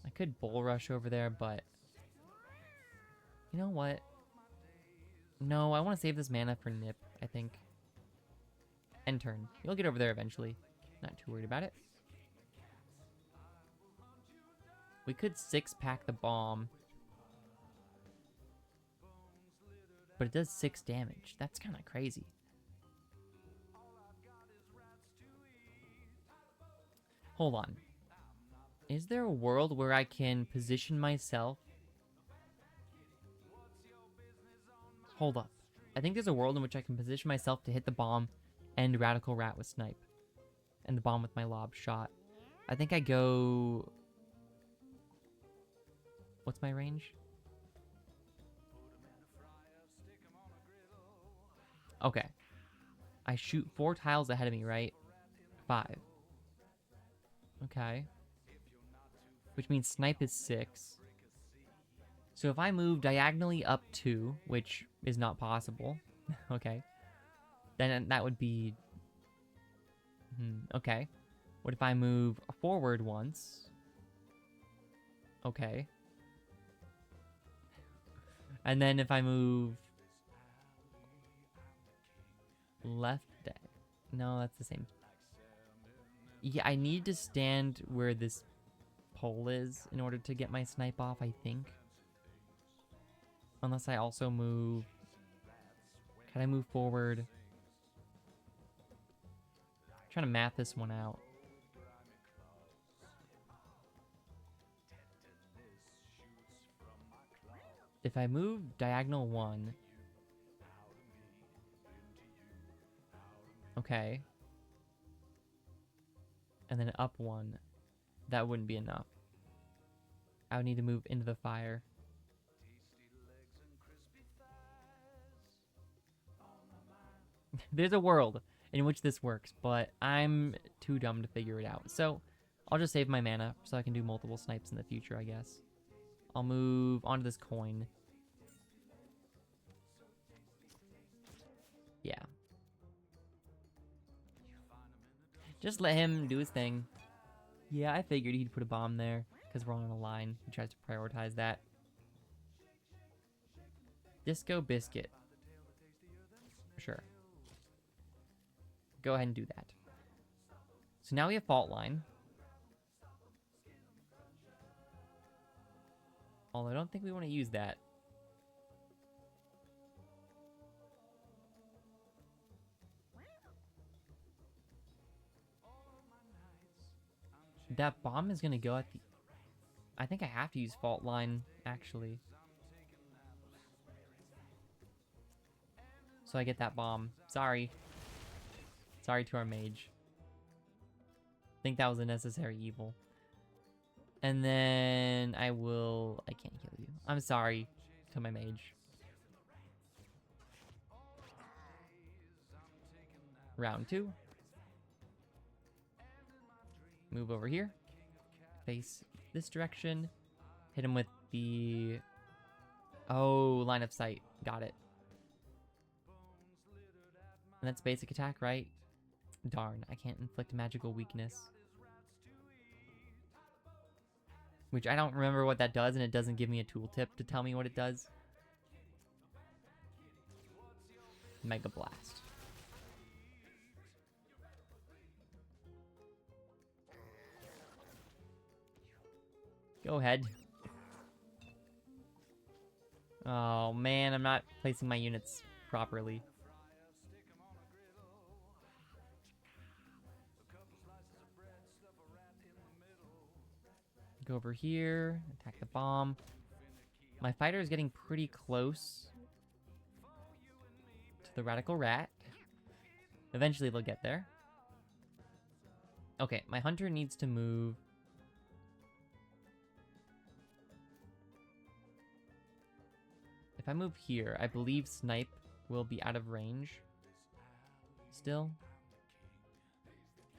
Speaker 1: I could bull rush over there, but... You know what? No, I want to save this mana for nip, I think. End turn. You'll get over there eventually. Not too worried about it. We could 6-pack the bomb. But it does 6 damage. That's kind of crazy. Hold on. Is there a world where I can position myself? Hold up. I think there's a world in which I can position myself to hit the bomb and Radical Rat with Snipe. And the bomb with my lob shot. I think I go... What's my range? Okay. I shoot 4 tiles ahead of me, right? 5. Okay. Which means Snipe is 6. So if I move diagonally up 2, which is not possible, Okay. Then that would be... okay. What if I move forward once? Okay. And then if I move... left... No, that's the same. Yeah, I need to stand where this pole is in order to get my snipe off, I think. Unless I also move... Can I move forward? I'm trying to map this one out. If I move diagonal 1... Okay. And then up 1. That wouldn't be enough. I would need to move into the fire. There's a world in which this works, but I'm too dumb to figure it out. So I'll just save my mana so I can do multiple snipes in the future, I guess. I'll move onto this coin. Yeah. Just let him do his thing. Yeah, I figured he'd put a bomb there because we're on a line. He tries to prioritize that. Disco Biscuit. Sure. Go ahead and do that. So now we have Fault Line. Although I don't think we want to use that. That bomb is going to go at the... I think I have to use Fault Line, actually. So I get that bomb. Sorry. Sorry to our mage. I think that was a necessary evil. And then I will... I can't kill you. I'm sorry to my mage. Round 2. Move over here. Face this direction. Hit him with the... Oh, line of sight. Got it. And that's basic attack, right? Darn, I can't inflict magical weakness. Which I don't remember what that does, and it doesn't give me a tooltip to tell me what it does. Mega Blast. Go ahead. Oh man, I'm not placing my units properly. Go over here, attack the bomb. My fighter is getting pretty close to the Radical Rat. Eventually they'll get there. Okay, my hunter needs to move. If I move here, I believe snipe will be out of range. Still.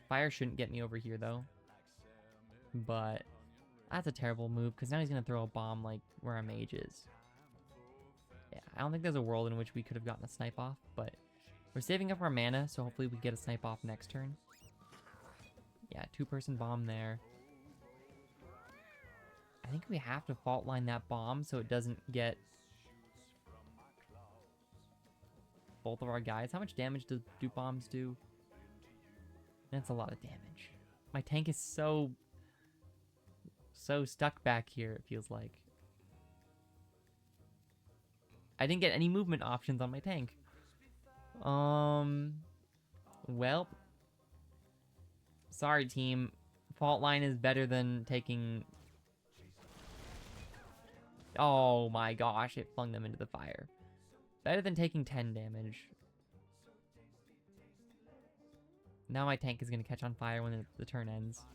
Speaker 1: Fire shouldn't get me over here though. But that's a terrible move because now he's going to throw a bomb like where our mage is. Yeah, I don't think there's a world in which we could have gotten a snipe off, but we're saving up our mana, so hopefully we get a snipe off next turn. Yeah, 2-person bomb there. I think we have to fault line that bomb so it doesn't get both of our guys. How much damage do bombs do? That's a lot of damage. My tank is so stuck back here, it feels like. I didn't get any movement options on my tank. Well, sorry team. Fault line is better than taking... Oh my gosh, it flung them into the fire. Better than taking 10 damage. Now my tank is going to catch on fire when the turn ends.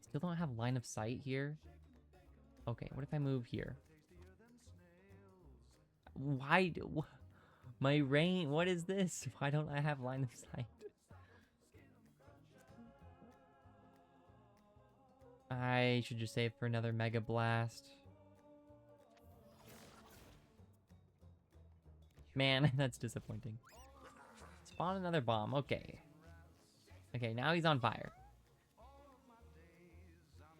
Speaker 1: Still don't have line of sight here. Okay, what if I move here? Why do... My rain... What is this? Why don't I have line of sight? I should just save for another Mega Blast. Man, that's disappointing. Spawn another bomb. Okay. Okay, now he's on fire.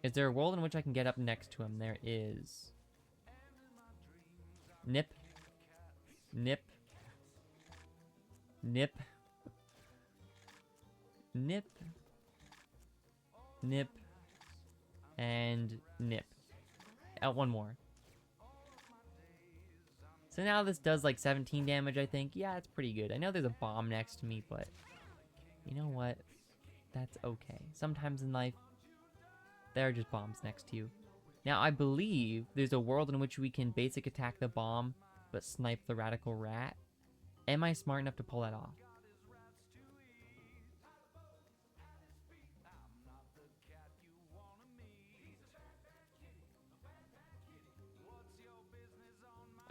Speaker 1: Is there a world in which I can get up next to him? There is. Nip. Nip. Nip. Nip. Nip. And nip. Out one more. So now this does like 17 damage, I think. Yeah, it's pretty good. I know there's a bomb next to me, but you know what? That's okay. Sometimes in life, there are just bombs next to you. Now, I believe there's a world in which we can basic attack the bomb, but snipe the radical rat. Am I smart enough to pull that off?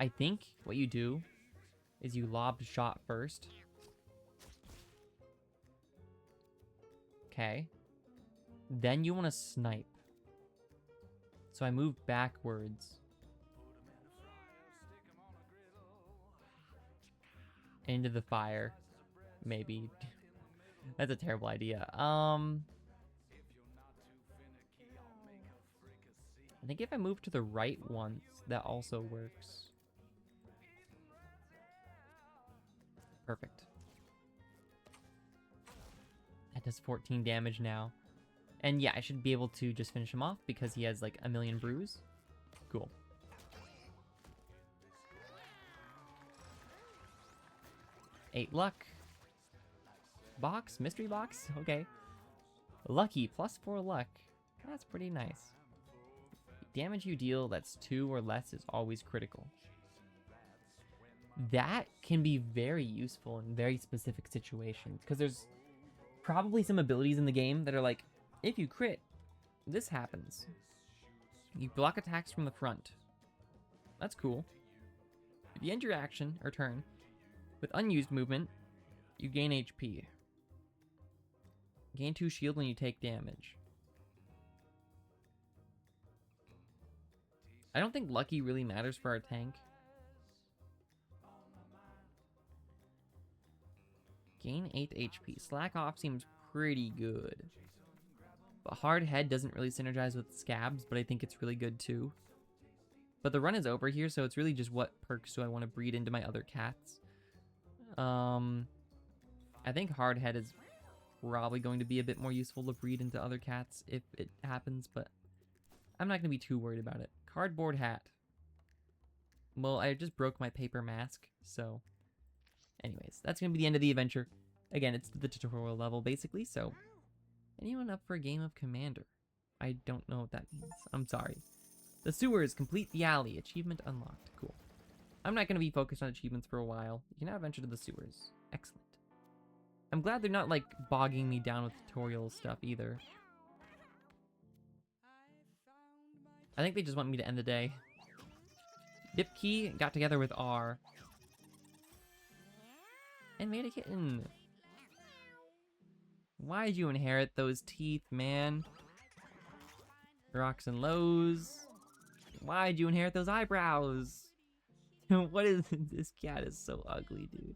Speaker 1: I think what you do is you lob shot first. Okay. Then you want to snipe. So I move backwards. Into the fire. Maybe. That's a terrible idea. I think if I move to the right once, that also works. Perfect. That does 14 damage now. And yeah, I should be able to just finish him off because he has like a million brews. Cool. Eight luck. Box? Mystery box? Okay. Lucky. +4 luck. That's pretty nice. Damage you deal that's 2 or less is always critical. That can be very useful in very specific situations. Because there's probably some abilities in the game that are like, if you crit, this happens. You block attacks from the front. That's cool. If you end your action, or turn, with unused movement, you gain HP. Gain 2 shield when you take damage. I don't think lucky really matters for our tank. Gain 8 HP. Slack off seems pretty good. But hard head doesn't really synergize with scabs, but I think it's really good too. But the run is over here, so it's really just what perks do I want to breed into my other cats. I think hard head is probably going to be a bit more useful to breed into other cats if it happens, but I'm not going to be too worried about it. Cardboard hat. Well, I just broke my paper mask, so anyways, that's going to be the end of the adventure. Again, it's the tutorial level, basically, so anyone up for a game of Commander? I don't know what that means. I'm sorry. The sewers, complete the alley. Achievement unlocked. Cool. I'm not going to be focused on achievements for a while. You can now venture to the sewers. Excellent. I'm glad they're not, like, bogging me down with tutorial stuff, either. I think they just want me to end the day. Dip key got together with R. And made a kitten. Why'd you inherit those teeth, man? Rocks and lows. Why'd you inherit those eyebrows? What is this cat is so ugly, dude.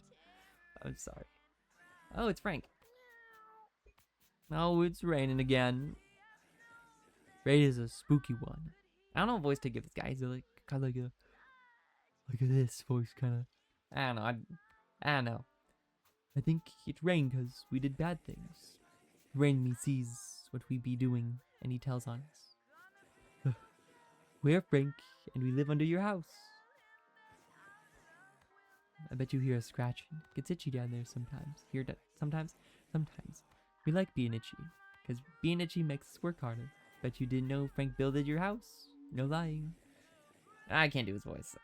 Speaker 1: I'm sorry. Oh, it's Frank. Oh, it's raining again. Rain is a spooky one. I don't know what voice to give this guy. He's like kind of like a look at this voice, kind of. I don't know. I don't know. I think it rained because we did bad things. Rain me sees what we be doing, and he tells on us. We're Frank, and we live under your house. I bet you hear us scratching. Gets itchy down there sometimes. Hear that sometimes? Sometimes. We like being itchy, because being itchy makes us work harder. Bet you didn't know Frank builded your house. No lying. I can't do his voice.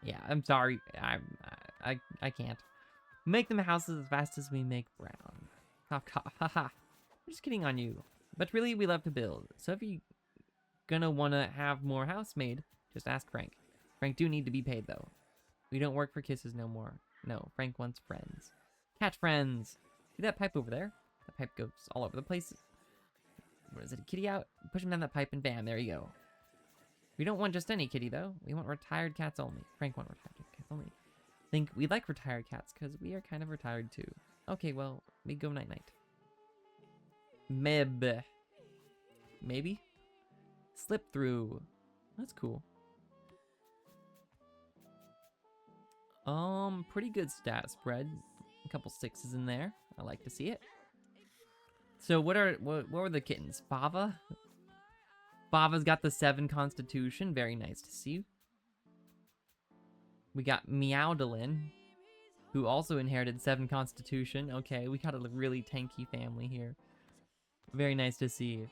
Speaker 1: Yeah, I'm sorry. I can't. Make them houses as fast as we make brown. Ha ha ha ha. I'm just kidding on you. But really, we love to build. So if you gonna wanna have more house made, just ask Frank. Frank do need to be paid though. We don't work for kisses no more. No, Frank wants friends. Cat friends. See that pipe over there? That pipe goes all over the place. what is it, a kitty out? Push him down that pipe and bam, there you go. We don't want just any kitty though. We want retired cats only. Frank want retired cats only. Think we like retired cats because we are kind of retired too. Okay, well, we go night night. Meb. Maybe? Slip through. That's cool. Pretty good stat spread. A couple sixes in there. I like to see it. So what were the kittens? Fava? Fava's got the 7 constitution. Very nice to see. We got Meowdalin, who also inherited 7 constitution. Okay, we got a really tanky family here. Very nice to see.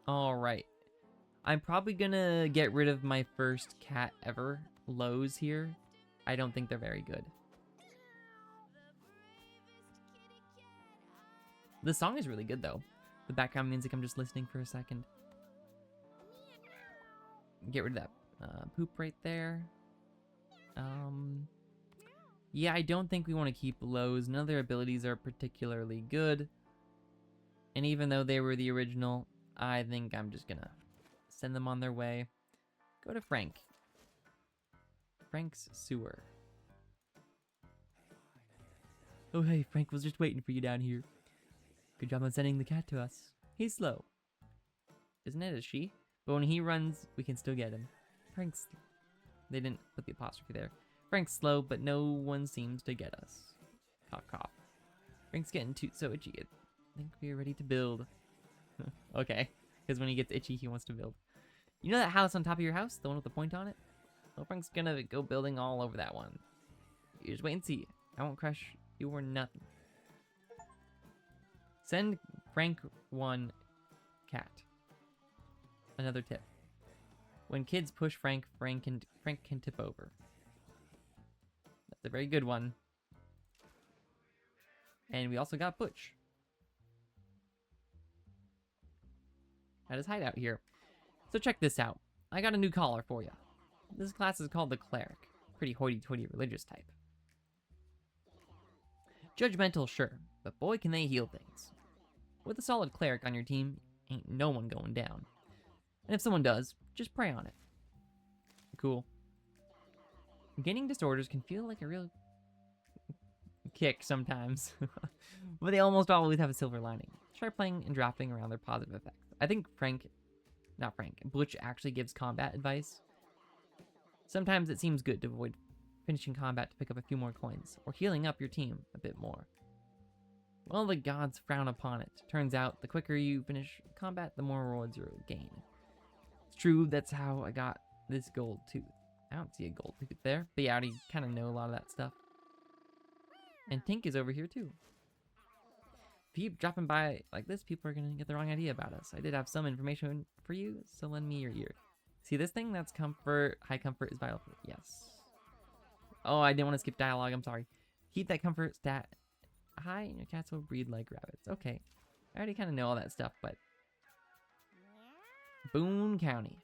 Speaker 1: Alright. I'm probably gonna get rid of my first cat ever, Lowe's here. I don't think they're very good. The song is really good though. The background music, I'm just listening for a second. Get rid of that poop right there. Yeah, I don't think we want to keep Lowe's. None of their abilities are particularly good. And even though they were the original, I think I'm just gonna send them on their way. Go to Frank. Frank's sewer. Oh hey, Frank was just waiting for you down here. Good job on sending the cat to us. He's slow. Isn't it a she? But when he runs, we can still get him. Frank's... They didn't put the apostrophe there. Frank's slow, but no one seems to get us. Cough, cough. Frank's getting so itchy. I think we are ready to build. Okay. Because when he gets itchy, he wants to build. You know that house on top of your house? The one with the point on it? Well, Frank's gonna go building all over that one. You just wait and see. I won't crush you or nothing. Send Frank 1 cat. Another tip. When kids push Frank, Frank can tip over. That's a very good one. And we also got Butch. At his hideout here. So check this out. I got a new collar for you. This class is called the Cleric. Pretty hoity-toity religious type. Judgmental, sure, but boy can they heal things. With a solid Cleric on your team, ain't no one going down. And if someone does, just pray on it. Cool. Gaining disorders can feel like a real kick sometimes. But they almost always have a silver lining. Try playing and drafting around their positive effects. I think Butch actually gives combat advice. Sometimes it seems good to avoid finishing combat to pick up a few more coins, or healing up your team a bit more. Well, the gods frown upon it. Turns out, the quicker you finish combat, the more rewards you'll gain. It's true, that's how I got this gold tooth. I don't see a gold tooth there, but yeah, I already kind of know a lot of that stuff. And Tink is over here too. If you keep dropping by like this, people are going to get the wrong idea about us. I did have some information for you, so lend me your ear. See this thing? That's comfort. High comfort is vital for... Yes. Oh, I didn't want to skip dialogue. I'm sorry. Keep that comfort stat high, and your cats will breed like rabbits. Okay. I already kind of know all that stuff, but... Boone County.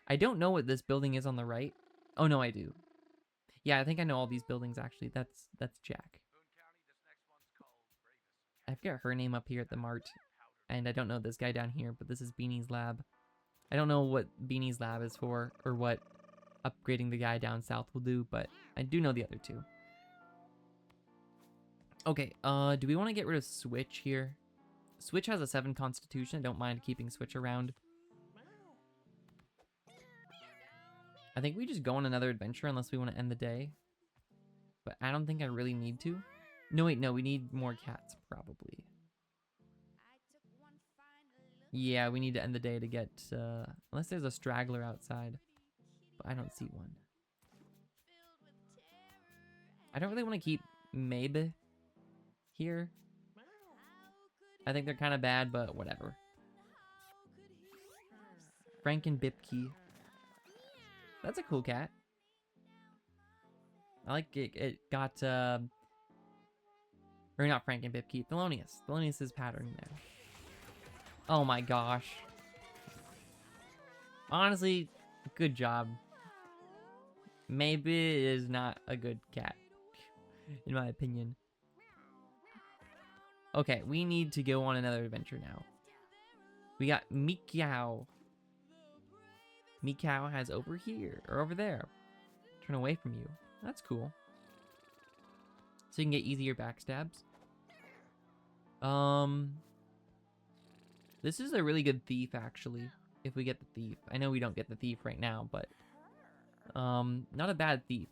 Speaker 1: I don't know what this building is on the right. Oh, no, I do. Yeah, I think I know all these buildings, actually. That's Jack. I forget her name up here at the mart. And I don't know this guy down here, but this is Beanie's lab. I don't know what Beanie's lab is for, or what upgrading the guy down south will do, but I do know the other two. Okay, do we want to get rid of Switch here? Switch has a 7 constitution. I don't mind keeping Switch around. I think we just go on another adventure unless we want to end the day. But I don't think I really need to. No, wait, no, we need more cats, probably. Yeah, we need to end the day to get, unless there's a straggler outside. But I don't see one. I don't really want to keep Mabe here. I think they're kind of bad, but whatever. Frank and Bipkey. That's a cool cat. I like it. It got, or not Frank and Bipkey. Thelonious. Thelonious' pattern there. Oh my gosh. Honestly, good job. Maybe it is not a good cat, in my opinion. Okay, we need to go on another adventure now. We got Meow. Meow has over here, or over there. Turn away from you. That's cool. So you can get easier backstabs. This is a really good thief, actually, if we get the thief. I know we don't get the thief right now, but not a bad thief.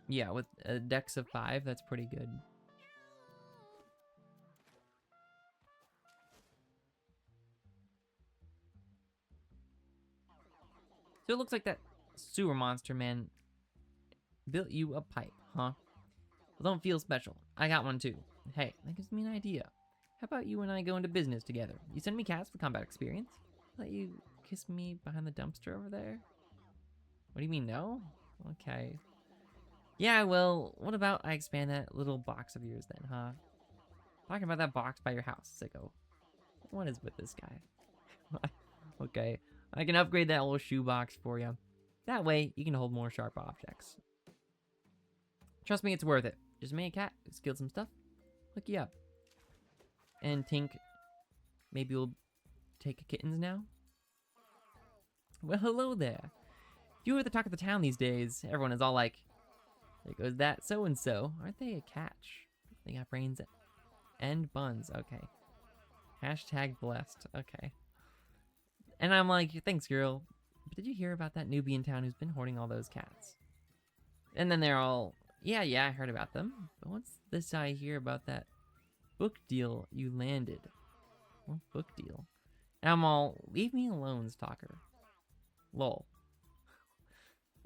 Speaker 1: Yeah, with a dex of 5, that's pretty good. So it looks like that sewer monster man built you a pipe, huh? Well, don't feel special. I got one too. Hey, that gives me an idea. How about you and I go into business together? You send me cats for combat experience? Let you kiss me behind the dumpster over there? What do you mean, no? Okay. Yeah, well, what about I expand that little box of yours then, huh? Talking about that box by your house, sicko. What is with this guy? Okay, I can upgrade that little shoebox for you. That way, you can hold more sharp objects. Trust me, it's worth it. Just me a cat who skilled some stuff. Hook you up. And Tink, maybe we'll take kittens now? Well, hello there. If you were the talk of the town these days, everyone is all like, there goes that so-and-so. Aren't they a catch? They got brains and buns. Okay. Hashtag blessed. Okay. And I'm like, thanks, girl. But did you hear about that newbie in town who's been hoarding all those cats? And then they're all, yeah, I heard about them. But what's this I hear about that book deal you landed? What book deal? And I'm all, leave me alone, stalker. Lol.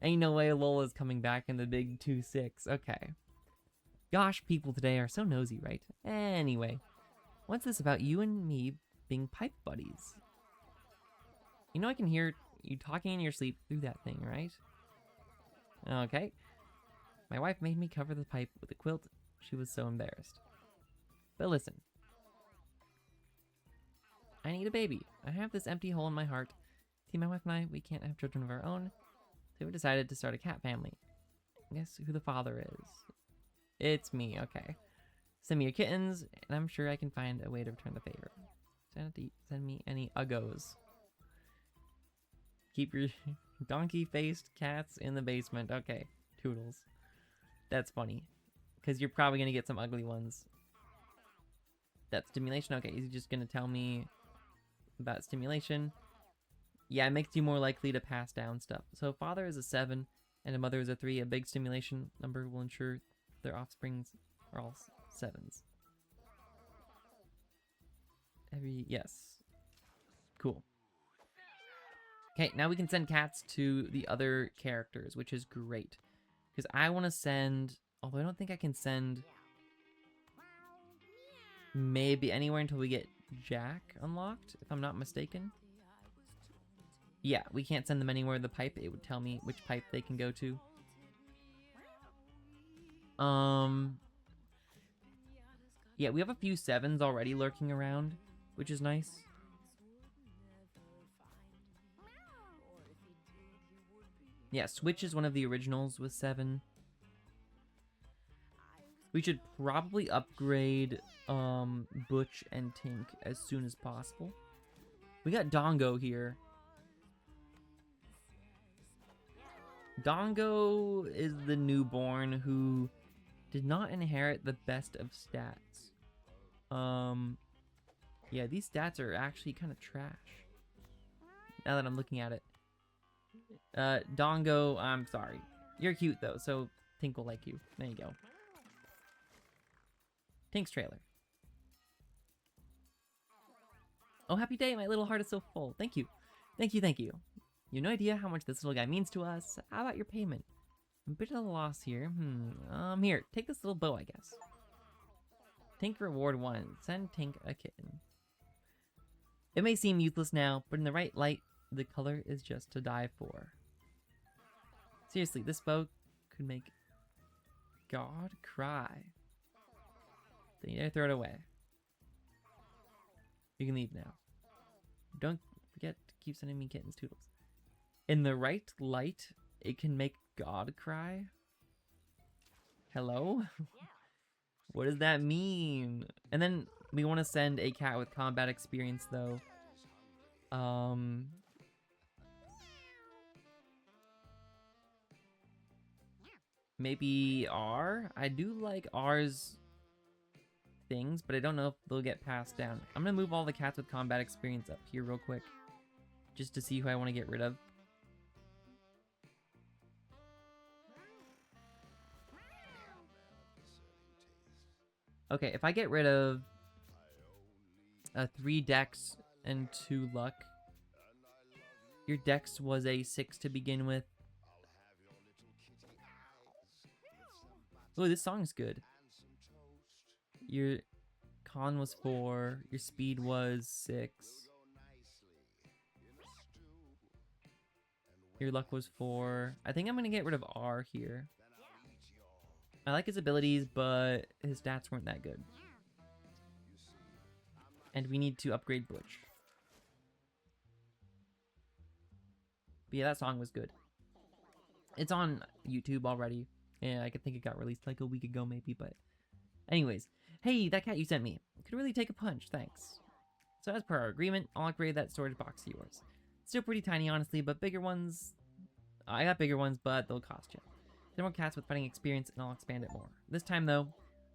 Speaker 1: Ain't no way lol is coming back in the big 2-6. Okay. Gosh, people today are so nosy, right? Anyway, what's this about you and me being pipe buddies? You know I can hear you talking in your sleep through that thing, right? Okay. My wife made me cover the pipe with a quilt. She was so embarrassed. But listen. I need a baby. I have this empty hole in my heart. See, my wife and I, we can't have children of our own. So we decided to start a cat family. Guess who the father is? It's me, okay. Send me your kittens, and I'm sure I can find a way to return the favor. Send me any uggos. Keep your donkey-faced cats in the basement. Okay, toodles. That's funny. Because you're probably going to get some ugly ones. That stimulation? Okay, is he just going to tell me about stimulation? Yeah, it makes you more likely to pass down stuff. So if father is a 7 and a mother is a 3, a big stimulation number will ensure their offsprings are all 7s. Yes. Cool. Okay, now we can send cats to the other characters, which is great. Because I want to send, although I don't think I can send maybe anywhere until we get Jack unlocked, if I'm not mistaken. Yeah, we can't send them anywhere in the pipe. It would tell me which pipe they can go to. Yeah, we have a few 7s already lurking around, which is nice. Yeah, Switch is one of the originals with 7. We should probably upgrade Butch and Tink as soon as possible. We got Dongo here. Dongo is the newborn who did not inherit the best of stats. Yeah, these stats are actually kind of trash. Now that I'm looking at it. Dongo, I'm sorry. You're cute though, so Tink will like you. There you go. Tink's trailer. Oh, happy day, my little heart is so full. Thank you. Thank you, thank you. You have no idea how much this little guy means to us. How about your payment? I'm a bit at a loss here. Here, take this little bow, I guess. Tink reward 1. Send Tink a kitten. It may seem useless now, but in the right light, the color is just to die for. Seriously, this bow could make God cry. Then you dare throw it away. You can leave now. Don't forget to keep sending me kittens, toodles. In the right light, it can make God cry? Hello? What does that mean? And then we want to send a cat with combat experience, though. Maybe R? I do like R's things, but I don't know if they'll get passed down. I'm gonna move all the cats with combat experience up here real quick, just to see who I want to get rid of. Okay, if I get rid of 3 dex and 2 luck. Your dex was a 6 to begin with. Oh, this song's good. Your con was 4. Your speed was 6. Your luck was 4. I think I'm going to get rid of R here. I like his abilities, but his stats weren't that good. And we need to upgrade Butch. But yeah, that song was good. It's on YouTube already. Yeah, I think it got released like a week ago maybe, but... Anyways. Hey, that cat you sent me. Could really take a punch, thanks. So as per our agreement, I'll upgrade that storage box of yours. Still pretty tiny, honestly, but bigger ones... I got bigger ones, but they'll cost you. 10 more cats with fighting experience, and I'll expand it more. This time, though,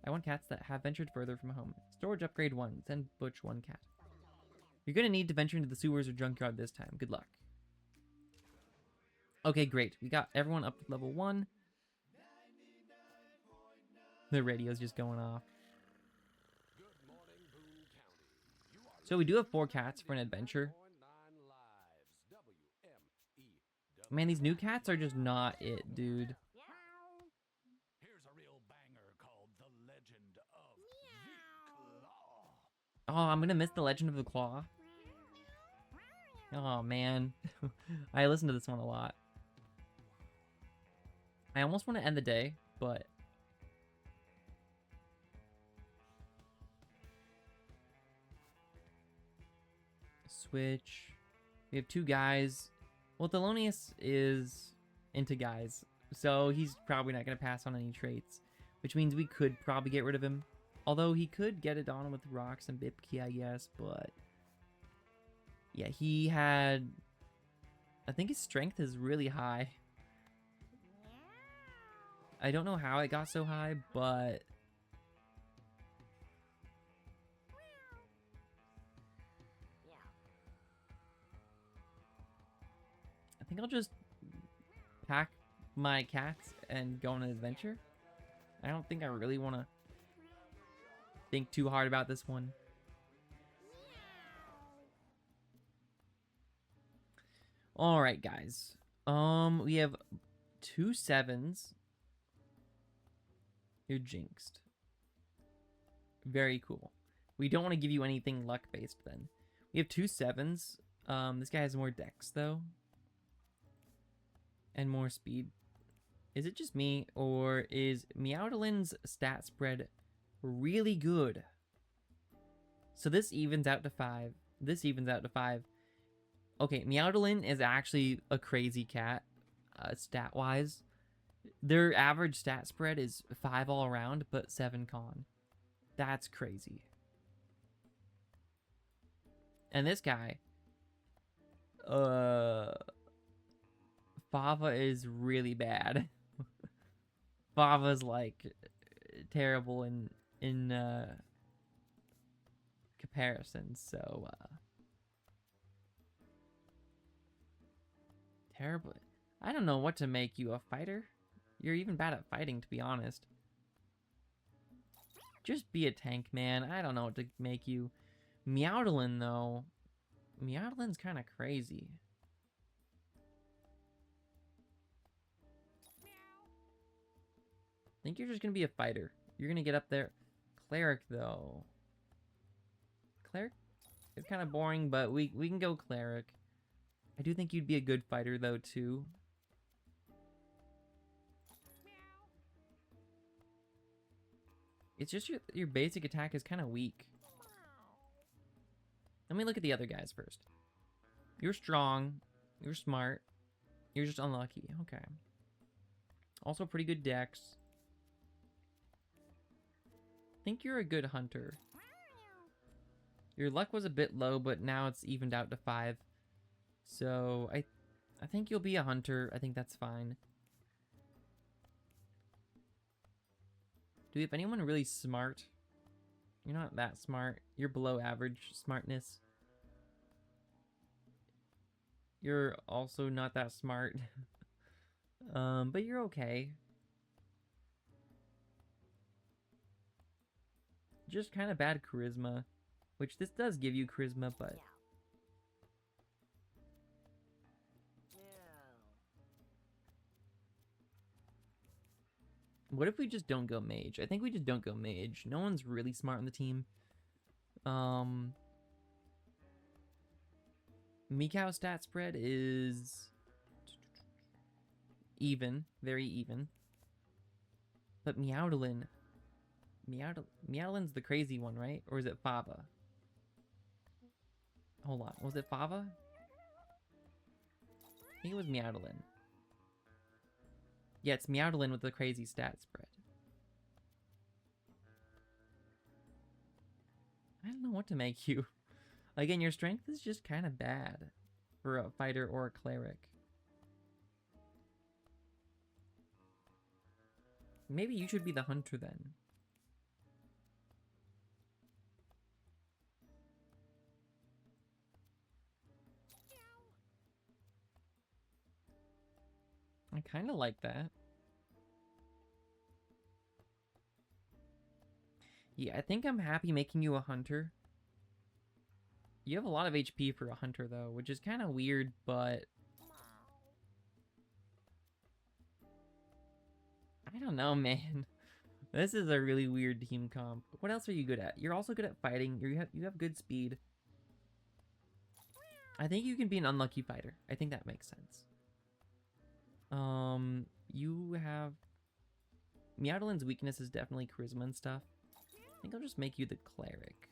Speaker 1: I want cats that have ventured further from home. Storage upgrade 1, send Butch 1 cat. You're gonna need to venture into the sewers or junkyard this time. Good luck. Okay, great. We got everyone up to level 1. The radio's just going off. So we do have 4 cats for an adventure. Man, these new cats are just not it, dude.
Speaker 2: Here's a real banger called The Legend of the Claw.
Speaker 1: Oh, I'm gonna miss The Legend of the Claw. Oh, man. I listen to this one a lot. I almost want to end the day, but... Switch. We have 2 guys. Well, Thelonious is into guys, so he's probably not going to pass on any traits, which means we could probably get rid of him. Although he could get it on with rocks and Bipki, I guess, but... Yeah, he had... I think his strength is really high. I don't know how it got so high, but... I think I'll just pack my cats and go on an adventure. I don't think I really want to think too hard about this one. Alright, guys. We have 2 7s. You're jinxed. Very cool. We don't want to give you anything luck-based then. We have 2 7s. This guy has more dex, though. And more speed. Is it just me, or is Meowdalin's stat spread really good? So this evens out to 5. This evens out to 5. Okay, Meowdalin is actually a crazy cat, stat-wise. Their average stat spread is 5 all around, but 7 con. That's crazy. And this guy, Fava is really bad. Fava's like terrible in comparison, so terrible. I don't know what to make you, a fighter. You're even bad at fighting, to be honest. Just be a tank, man. I don't know what to make you. Meowdalin, though. Meowdalin's kind of crazy. I think you're just going to be a fighter. You're going to get up there. Cleric, though. Cleric is kind of boring, but we can go Cleric. I do think you'd be a good fighter, though, too. It's just your basic attack is kind of weak. Let me look at the other guys first. You're strong. You're smart. You're just unlucky. Okay. Also pretty good dex. think you're a good hunter. Your luck was a bit low, but now it's evened out to 5. So I think you'll be a hunter. I think that's fine. Do we have anyone really smart? You're not that smart. You're below average smartness. You're also not that smart. But you're okay. Just kind of bad charisma, which this does give you charisma, but what if we just don't go mage? I think we just don't go mage. No one's really smart on the team. Meow stat spread is even, very even. But Meowdlin, Meowdlin's the crazy one, right? Or is it Fava? Hold on, was it Fava? I think it was Meowdlin. Yeah, it's Meowdlin with the crazy stat spread. I don't know what to make you. Again, your strength is just kind of bad for a fighter or a cleric. Maybe you should be the hunter then. I kind of like that. Yeah, I think I'm happy making you a hunter. You have a lot of HP for a hunter, though, which is kind of weird, but I don't know, man. This is a really weird team comp. What else are you good at? You're also good at fighting. You have good speed. I think you can be an unlucky fighter. I think that makes sense. You have... Meowdlin's weakness is definitely charisma and stuff. I think I'll just make you the cleric.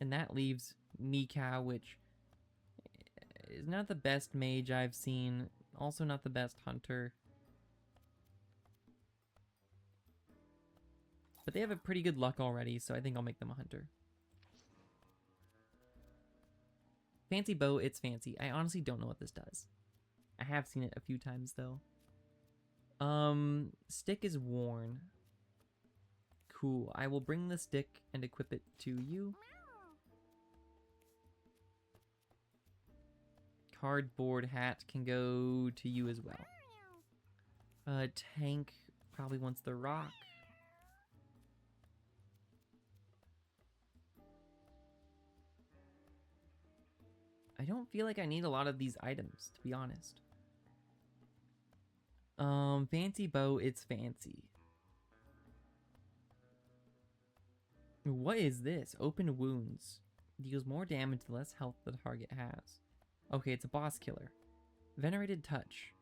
Speaker 1: And that leaves Meow, which is not the best mage I've seen. Also not the best hunter. But they have a pretty good luck already, so I think I'll make them a hunter. Fancy bow, it's fancy. I honestly don't know what this does. I have seen it a few times, though. Stick is worn. Cool. I will bring the stick and equip it to you. Cardboard hat can go to you as well. Tank probably wants the rock. I don't feel like I need a lot of these items, to be honest. Fancy bow, it's fancy. What is this? Open wounds. Deals more damage the less health the target has. Okay, it's a boss killer. Venerated touch.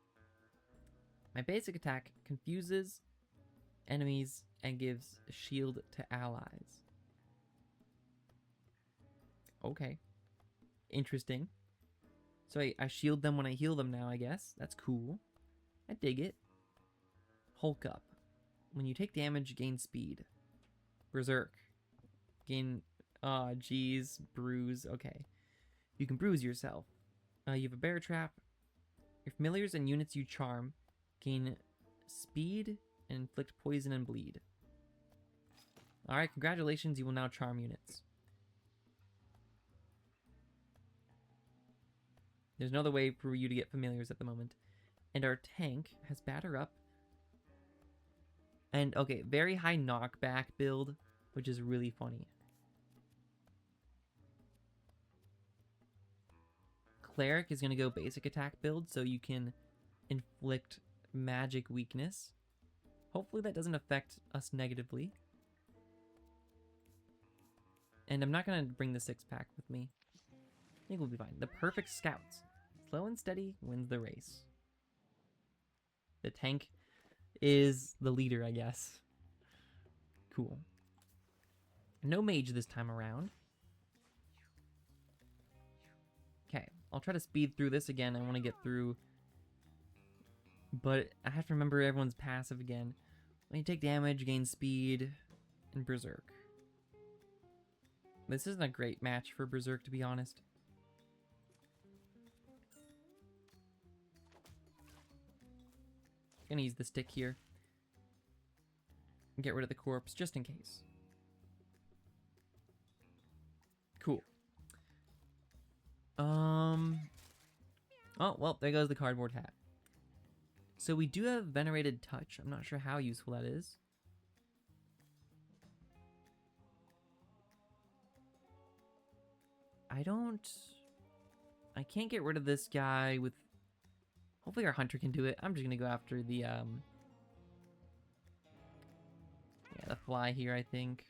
Speaker 1: My basic attack confuses enemies and gives a shield to allies. Okay. Interesting. So I shield them when I heal them now, I guess. That's cool. I dig it. Hulk up. When you take damage, gain speed. Berserk. Gain... geez. Bruise. Okay. You can bruise yourself. You have a bear trap. Your familiars and units you charm gain speed and inflict poison and bleed. Alright, congratulations. You will now charm units. There's no other way for you to get familiars at the moment. And our tank has batter up. And, okay, very high knockback build, which is really funny. Cleric is going to go basic attack build, so you can inflict magic weakness. Hopefully that doesn't affect us negatively. And I'm not going to bring the 6-pack with me. I think we'll be fine. The perfect scouts. Slow and steady wins the race. The tank is the leader, I guess. Cool. No mage this time around. Okay, I'll try to speed through this again. I want to get through, but I have to remember everyone's passive again. When you take damage, gain speed, and Berserk. This isn't a great match for Berserk, to be honest. Gonna use the stick here. And get rid of the corpse, just in case. Cool. Oh, well, there goes the cardboard hat. So we do have Venerated Touch. I'm not sure how useful that is. I can't get rid of this guy with... Hopefully our hunter can do it. I'm just gonna go after the, yeah, the fly here, I think.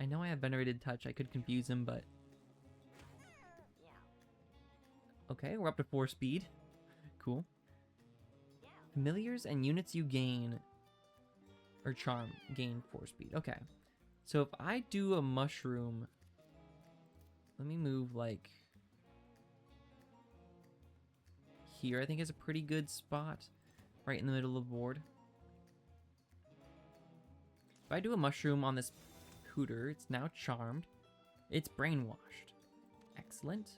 Speaker 1: I know I have Venerated Touch. I could confuse him, but... Okay, we're up to 4 speed. Cool. Familiars and units you gain, or charm, gain 4 speed. Okay. So if I do a mushroom, let me move like here. I think is a pretty good spot, right in the middle of the board. If I do a mushroom on this Hooter, it's now charmed. It's brainwashed. Excellent.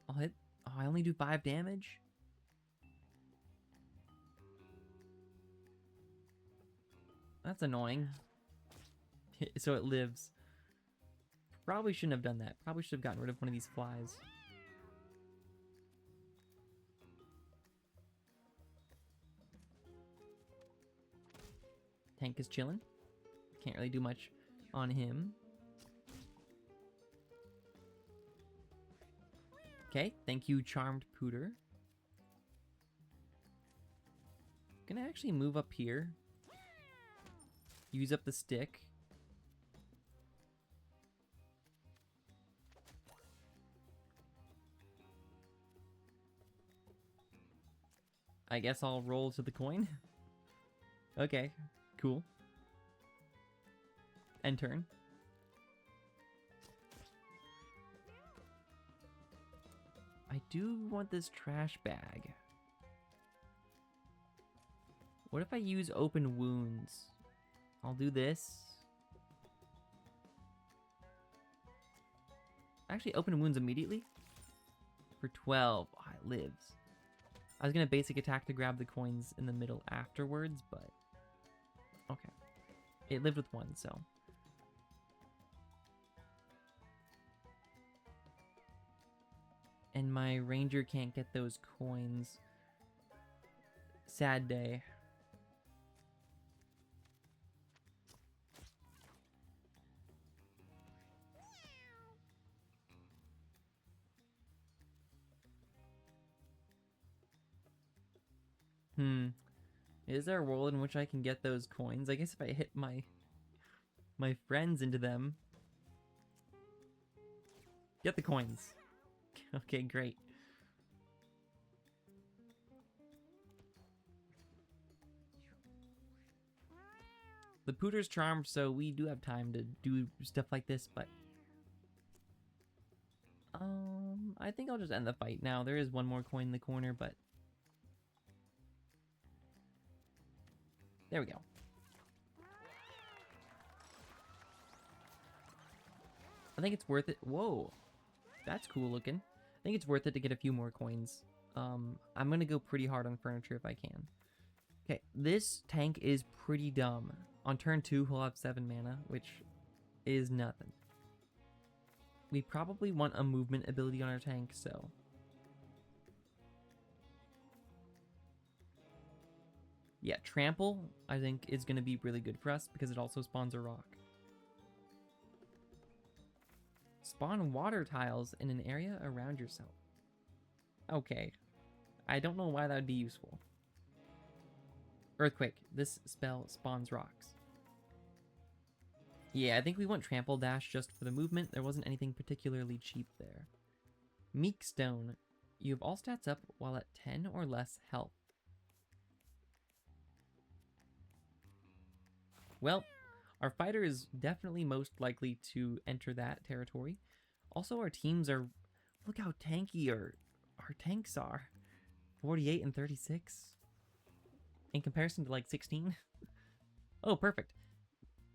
Speaker 1: I'll hit. Oh, I only do 5 damage. That's annoying. So it lives. Probably shouldn't have done that. Probably should have gotten rid of one of these flies. Tank is chilling. Can't really do much on him. Okay, thank you, Charmed Pooter. Gonna actually move up here. Use up the stick. I guess I'll roll to the coin. Okay, cool. End turn. I do want this trash bag. What if I use open wounds? I'll do this. Actually, open wounds immediately. For 12. Oh, it lives. I was going to basic attack to grab the coins in the middle afterwards, but... Okay. It lived with 1, so... And my ranger can't get those coins. Sad day. Is there a world in which I can get those coins? I guess if I hit my friends into them. Get the coins. Okay, great. The Pooter's charmed, so we do have time to do stuff like this, but... I think I'll just end the fight now. There is one more coin in the corner, but... There we go. I think it's worth it. Whoa. That's cool looking. I think it's worth it to get a few more coins. I'm going to go pretty hard on furniture if I can. Okay, this tank is pretty dumb. On turn 2, he'll have 7 mana, which is nothing. We probably want a movement ability on our tank, so... Yeah, Trample, I think, is going to be really good for us because it also spawns a rock. Spawn water tiles in an area around yourself. Okay. I don't know why that would be useful. Earthquake. This spell spawns rocks. Yeah, I think we want Trample Dash just for the movement. There wasn't anything particularly cheap there. Meek Stone. You have all stats up while at 10 or less health. Well, our fighter is definitely most likely to enter that territory. Also, our teams are... Look how tanky our tanks are. 48 and 36. In comparison to like 16. Oh, perfect.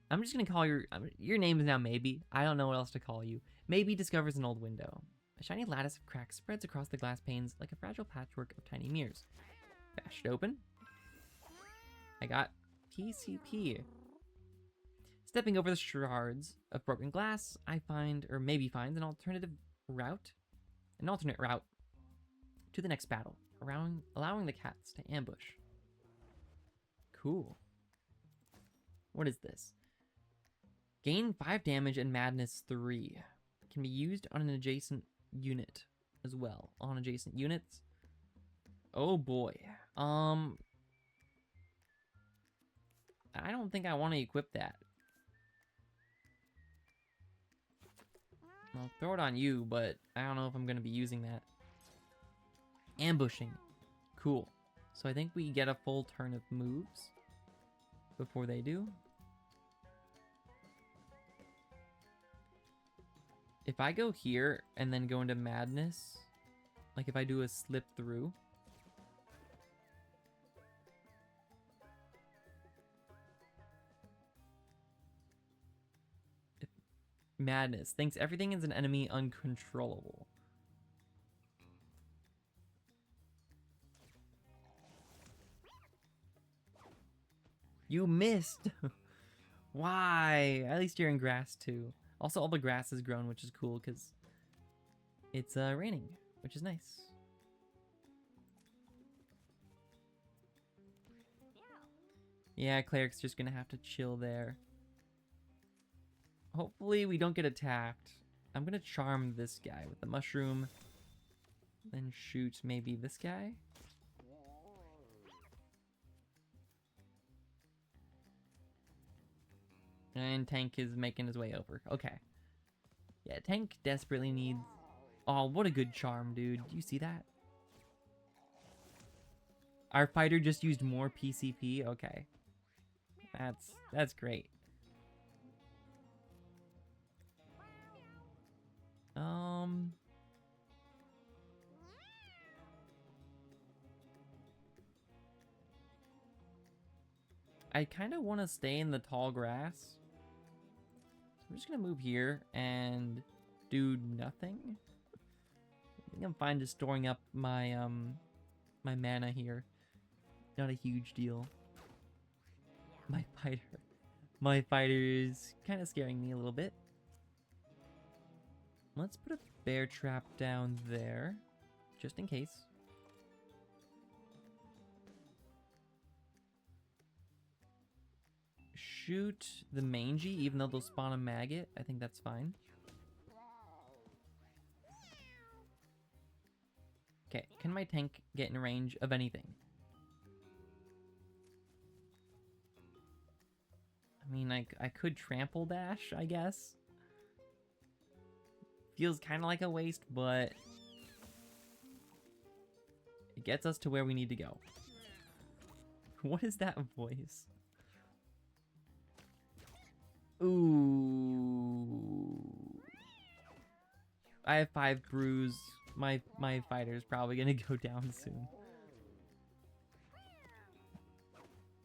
Speaker 1: I'm just gonna call your name is now Maybe. I don't know what else to call you. Maybe discovers an old window. A shiny lattice of cracks spreads across the glass panes like a fragile patchwork of tiny mirrors. Bash it open. I got PCP. Stepping over the shards of broken glass, I find, or maybe find, an alternate route to the next battle, allowing the cats to ambush. Cool. What is this? Gain 5 damage and Madness 3. Can be used on an adjacent unit as well. On adjacent units. Oh boy. I don't think I want to equip that. I'll throw it on you, but I don't know if I'm going to be using that. Ambushing. Cool. So I think we get a full turn of moves before they do. If I go here and then go into Madness, like if I do a slip through, Madness thinks everything is an enemy uncontrollable. You missed! Why? At least you're in grass too. Also, all the grass has grown, which is cool because it's raining, which is nice. Yeah, Cleric's just gonna have to chill there. Hopefully we don't get attacked. I'm gonna charm this guy with the mushroom. Then shoot maybe this guy. And Tank is making his way over. Okay. Yeah, Tank desperately needs... Oh, what a good charm, dude. Do you see that? Our fighter just used more PCP? Okay. That's great. I kind of want to stay in the tall grass. So I'm just going to move here and do nothing. I think I'm fine just storing up my my mana here. Not a huge deal. My fighter is kind of scaring me a little bit. Let's put a bear trap down there, just in case. Shoot the mangy, even though they'll spawn a maggot. I think that's fine. Okay, can my tank get in range of anything? I mean, I could trample dash, I guess. Feels kind of like a waste, but it gets us to where we need to go. What is that voice? Ooh. I have 5 brews. My fighter's probably gonna go down soon.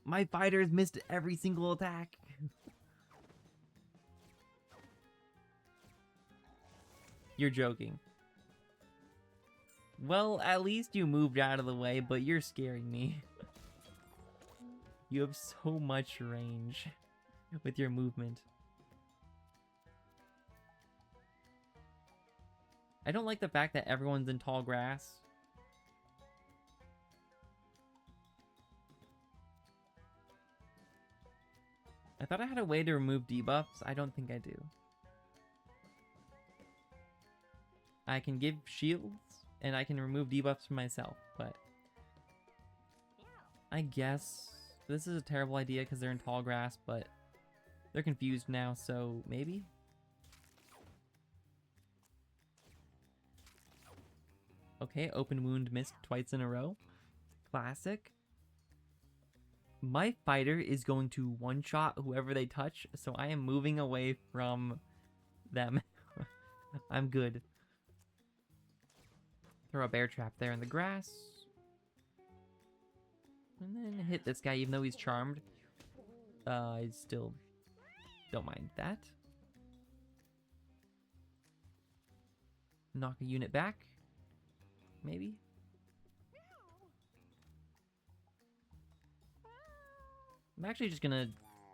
Speaker 1: My fighter's missed every single attack. You're joking. Well, at least you moved out of the way, but you're scaring me. You have so much range with your movement. I don't like the fact that everyone's in tall grass. I thought I had a way to remove debuffs. I don't think I do. I can give shields, and I can remove debuffs for myself, but I guess this is a terrible idea because they're in tall grass, but they're confused now, so maybe? Okay, open wound missed twice in a row. Classic. My fighter is going to one-shot whoever they touch, so I am moving away from them. I'm good. Throw a bear trap there in the grass. And then hit this guy even though he's charmed. I still don't mind that. Knock a unit back, maybe. I'm actually just gonna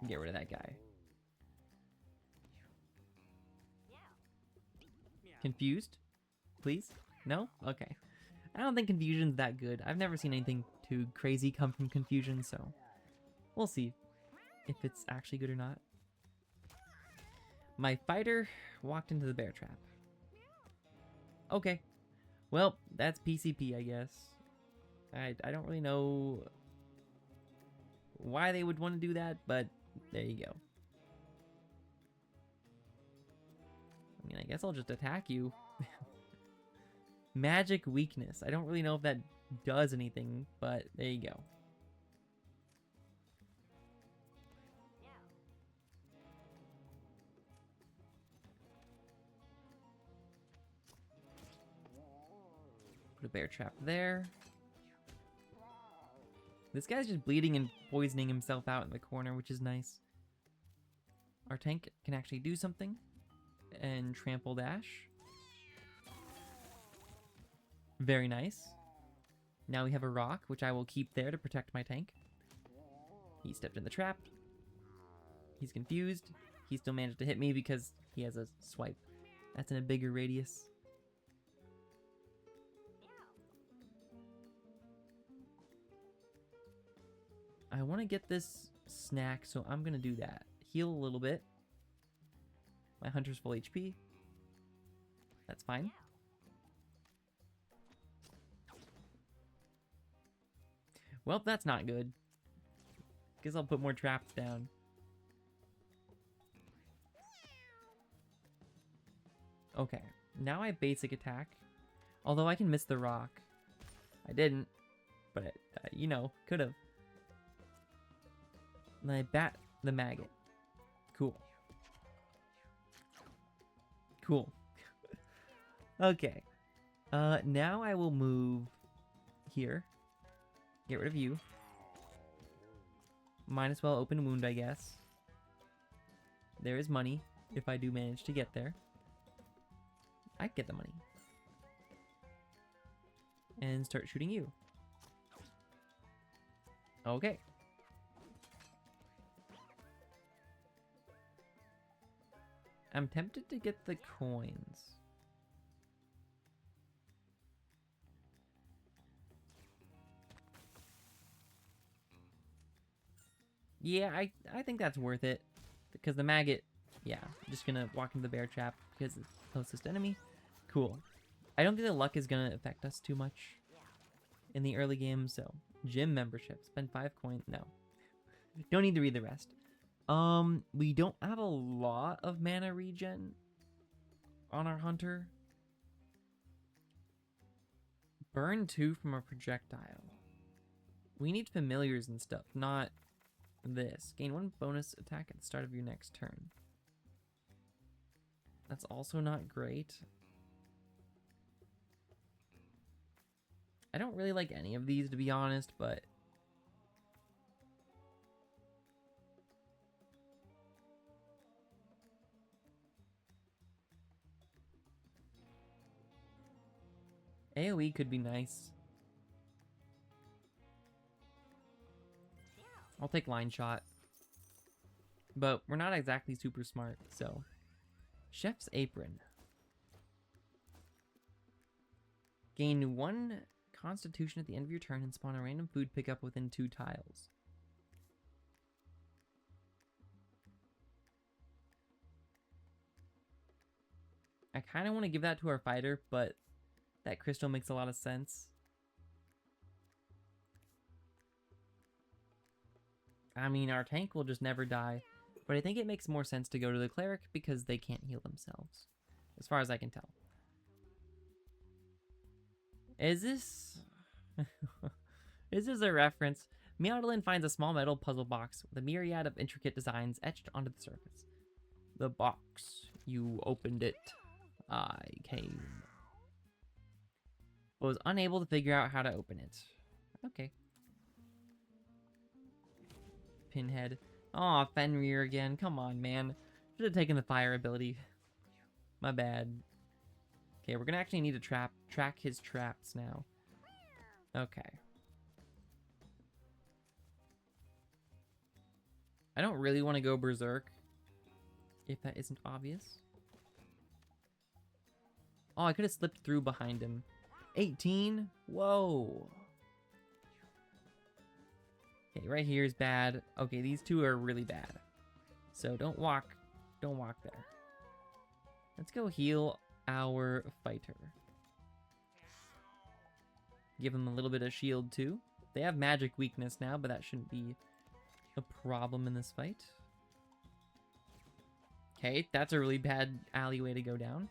Speaker 1: get rid of that guy. Confused? Please? No? Okay. I don't think confusion's that good. I've never seen anything too crazy come from confusion, so we'll see if it's actually good or not. My fighter walked into the bear trap. Okay. Well, that's PCP, I guess. I don't really know why they would want to do that, but there you go. I mean, I guess I'll just attack you. Magic weakness. I don't really know if that does anything, but there you go. Put a bear trap there. This guy's just bleeding and poisoning himself out in the corner, which is nice. Our tank can actually do something. And trample dash. Very nice. Now we have a rock, which I will keep there to protect my tank. He stepped in the trap. He's confused. He still managed to hit me because he has a swipe. That's in a bigger radius. I want to get this snack, so I'm going to do that. Heal a little bit. My hunter's full HP. That's fine. Well, that's not good. Guess I'll put more traps down. Okay, now I basic attack. Although I can miss the rock. I didn't, but you know, could have. And I bat the maggot. Cool. Cool. Okay. Now I will move here. Get rid of you. Might as well open wound, I guess. There is money, if I do manage to get there. I get the money. And start shooting you. Okay. I'm tempted to get the coins. Yeah, I think that's worth it. Because the maggot, yeah, I'm just gonna walk into the bear trap because it's the closest enemy. Cool. I don't think the luck is gonna affect us too much in the early game, so gym membership. Spend 5 coins. No. Don't need to read the rest. We don't have a lot of mana regen on our hunter. Burn 2 from a projectile. We need familiars and stuff, not this. Gain 1 bonus attack at the start of your next turn. That's also not great. I don't really like any of these, to be honest, but AoE could be nice. I'll take line shot. But we're not exactly super smart, so. Chef's apron. Gain 1 constitution at the end of your turn and spawn a random food pickup within 2 tiles. I kind of want to give that to our fighter, but that crystal makes a lot of sense. I mean, our tank will just never die, but I think it makes more sense to go to the cleric because they can't heal themselves, as far as I can tell. Is this... Is this a reference? Meowdlin finds a small metal puzzle box with a myriad of intricate designs etched onto the surface. The box. You opened it. I came. But was unable to figure out how to open it. Okay. Pinhead. Aw, Fenrir again. Come on, man. Should have taken the fire ability. My bad. Okay, we're gonna actually need to track his traps now. Okay. I don't really want to go berserk, if that isn't obvious. Oh, I could have slipped through behind him. 18? Whoa. Okay, right here is bad. Okay, these two are really bad. So don't walk there. Let's go heal our fighter. Give him a little bit of shield too. They have magic weakness now, but that shouldn't be a problem in this fight. Okay, that's a really bad alleyway to go down.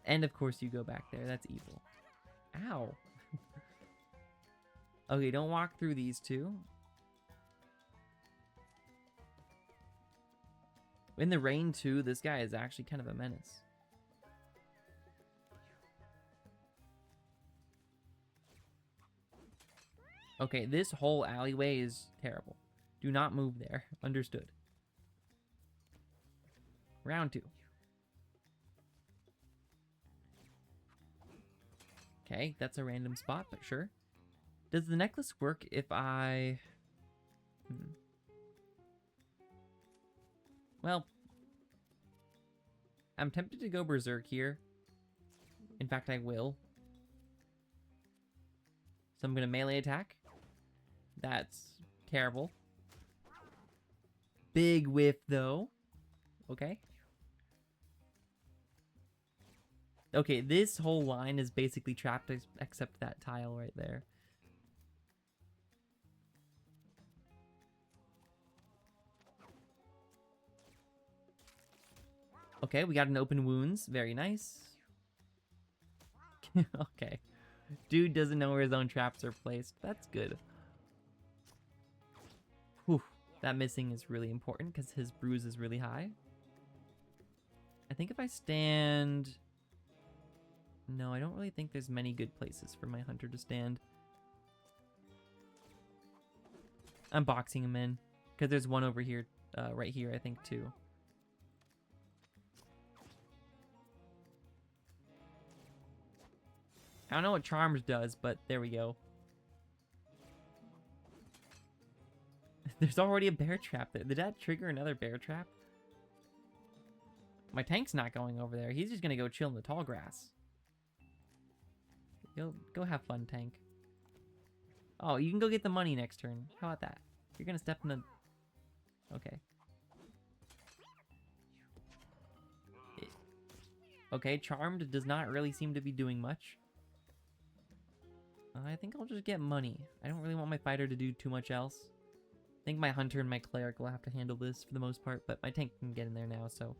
Speaker 1: And of course you go back there. That's evil. Ow. Okay, don't walk through these two. In the rain too, this guy is actually kind of a menace. Okay, this whole alleyway is terrible. Do not move there. Understood. Round 2. Okay, that's a random spot, but sure. Does the necklace work if I... Well, I'm tempted to go berserk here. In fact, I will. So I'm going to melee attack. That's terrible. Big whiff, though. Okay. Okay, this whole line is basically trapped except that tile right there. Okay, we got an open wounds. Very nice. Okay. Dude doesn't know where his own traps are placed. That's good. Whew. That missing is really important because his bruise is really high. I think if I stand... No, I don't really think there's many good places for my hunter to stand. I'm boxing him in. Because there's one over here, right here, I think, too. I don't know what Charms does, but there we go. There's already a bear trap there. Did that trigger another bear trap? My tank's not going over there. He's just gonna go chill in the tall grass. Go have fun, tank. Oh, you can go get the money next turn. How about that? You're gonna step in the... Okay. Okay, Charmed does not really seem to be doing much. I think I'll just get money. I don't really want my fighter to do too much else. I think my hunter and my cleric will have to handle this for the most part, but my tank can get in there now, so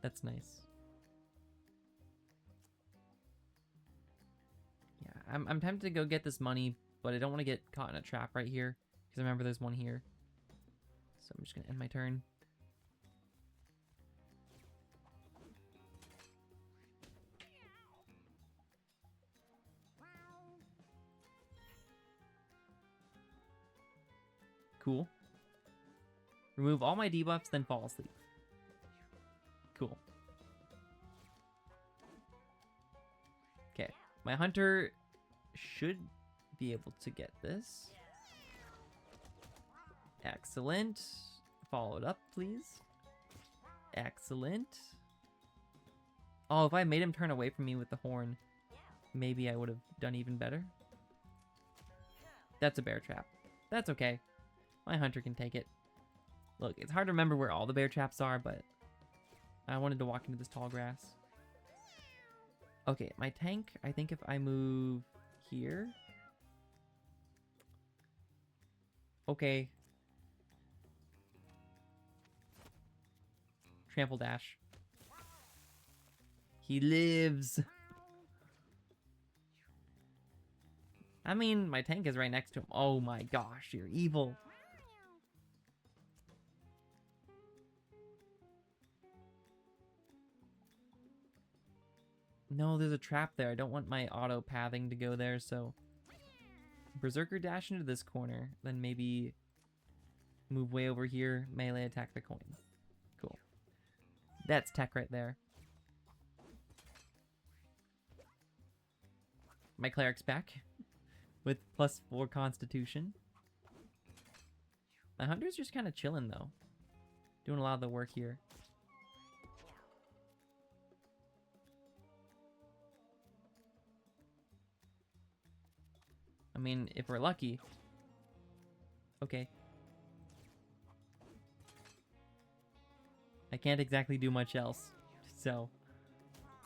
Speaker 1: that's nice. Yeah, I'm tempted to go get this money, but I don't want to get caught in a trap right here, because remember there's one here. So I'm just going to end my turn. Cool. Remove all my debuffs, then fall asleep. Cool. Okay, my hunter should be able to get this. Excellent. Follow it up, please. Excellent. Oh, if I made him turn away from me with the horn, maybe I would have done even better. That's a bear trap. That's okay. My hunter can take it. Look, it's hard to remember where all the bear traps are, but I wanted to walk into this tall grass. Okay, my tank, I think if I move here. Okay. Trample dash. He lives. I mean, my tank is right next to him. Oh my gosh, you're evil. No, there's a trap there. I don't want my auto pathing to go there, so... Berserker dash into this corner, then maybe... Move way over here, melee attack the coin. Cool. That's tech right there. My cleric's back with +4 constitution. My hunter's just kind of chilling though. Doing a lot of the work here. I mean, if we're lucky. Okay. I can't exactly do much else, so.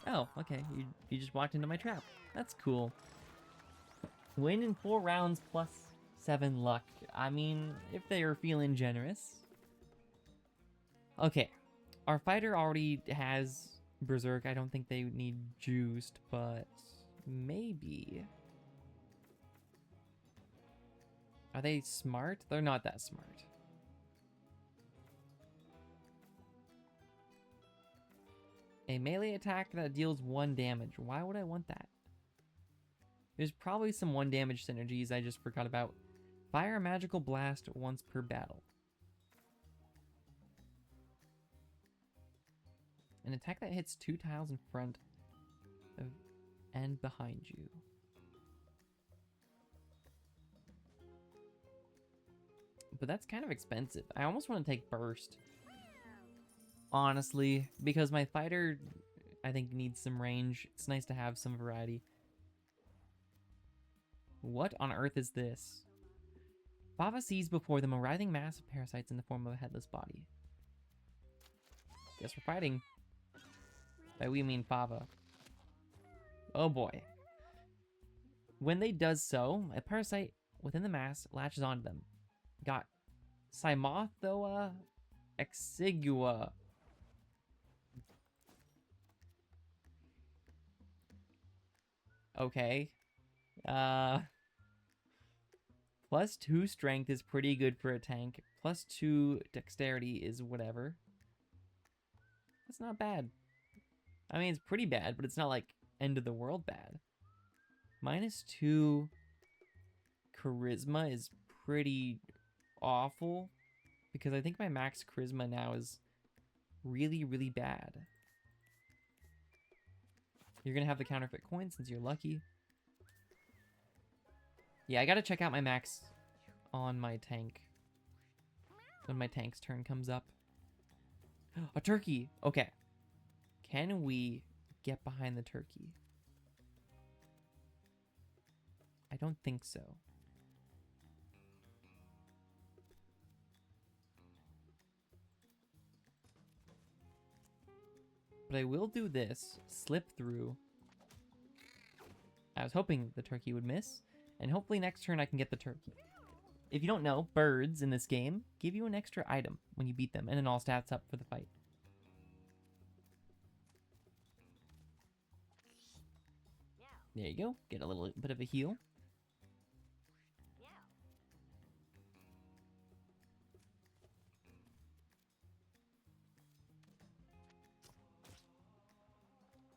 Speaker 1: Oh, okay, you just walked into my trap. That's cool. Win in 4 rounds +7 luck. I mean, if they are feeling generous. Okay, our fighter already has Berserk. I don't think they need Juiced, but maybe. Are they smart? They're not that smart. A melee attack that deals 1 damage. Why would I want that? There's probably some 1 damage synergies I just forgot about. Fire a magical blast once per battle. An attack that hits 2 tiles in front of and behind you. But that's kind of expensive. I almost want to take Burst. Honestly, because my fighter, I think, needs some range. It's nice to have some variety. What on earth is this? Fava sees before them a writhing mass of parasites in the form of a headless body. Guess we're fighting. By we mean Fava. Oh boy. When they does so, a parasite within the mass latches onto them. Got Cymothoa exigua. Okay. +2 strength is pretty good for a tank. +2 dexterity is whatever. That's not bad. I mean, it's pretty bad, but it's not like end of the world bad. -2 charisma is pretty awful because I think my max charisma now is really, really bad. You're gonna have the counterfeit coin since you're lucky. Yeah, I gotta check out my max on my tank when my tank's turn comes up. A turkey! Okay. Can we get behind the turkey? I don't think so. But I will do this. Slip through. I was hoping the turkey would miss. And hopefully next turn I can get the turkey. If you don't know, birds in this game give you an extra item when you beat them. And it all stats up for the fight. There you go. Get a little bit of a heal.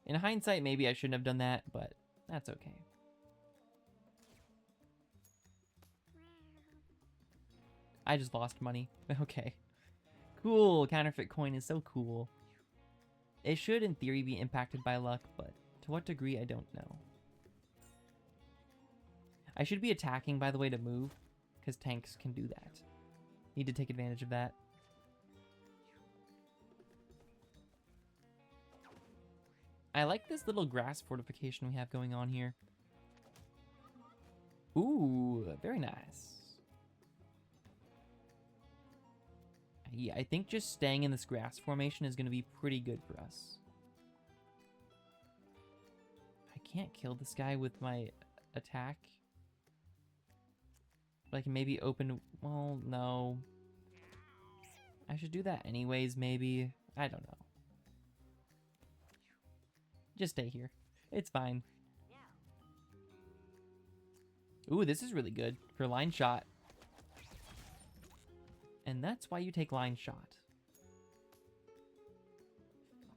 Speaker 1: In hindsight, maybe I shouldn't have done that, but that's okay. I just lost money. Okay. Cool. Counterfeit coin is so cool. It should, in theory, be impacted by luck, but to what degree, I don't know. I should be attacking, by the way, to move, because tanks can do that. Need to take advantage of that. I like this little grass fortification we have going on here. Ooh, very nice. Yeah, I think just staying in this grass formation is going to be pretty good for us. I can't kill this guy with my attack. But I can maybe open... Well, no. I should do that anyways, maybe. I don't know. Just stay here. It's fine. Ooh, this is really good for line shot. And that's why you take line shot.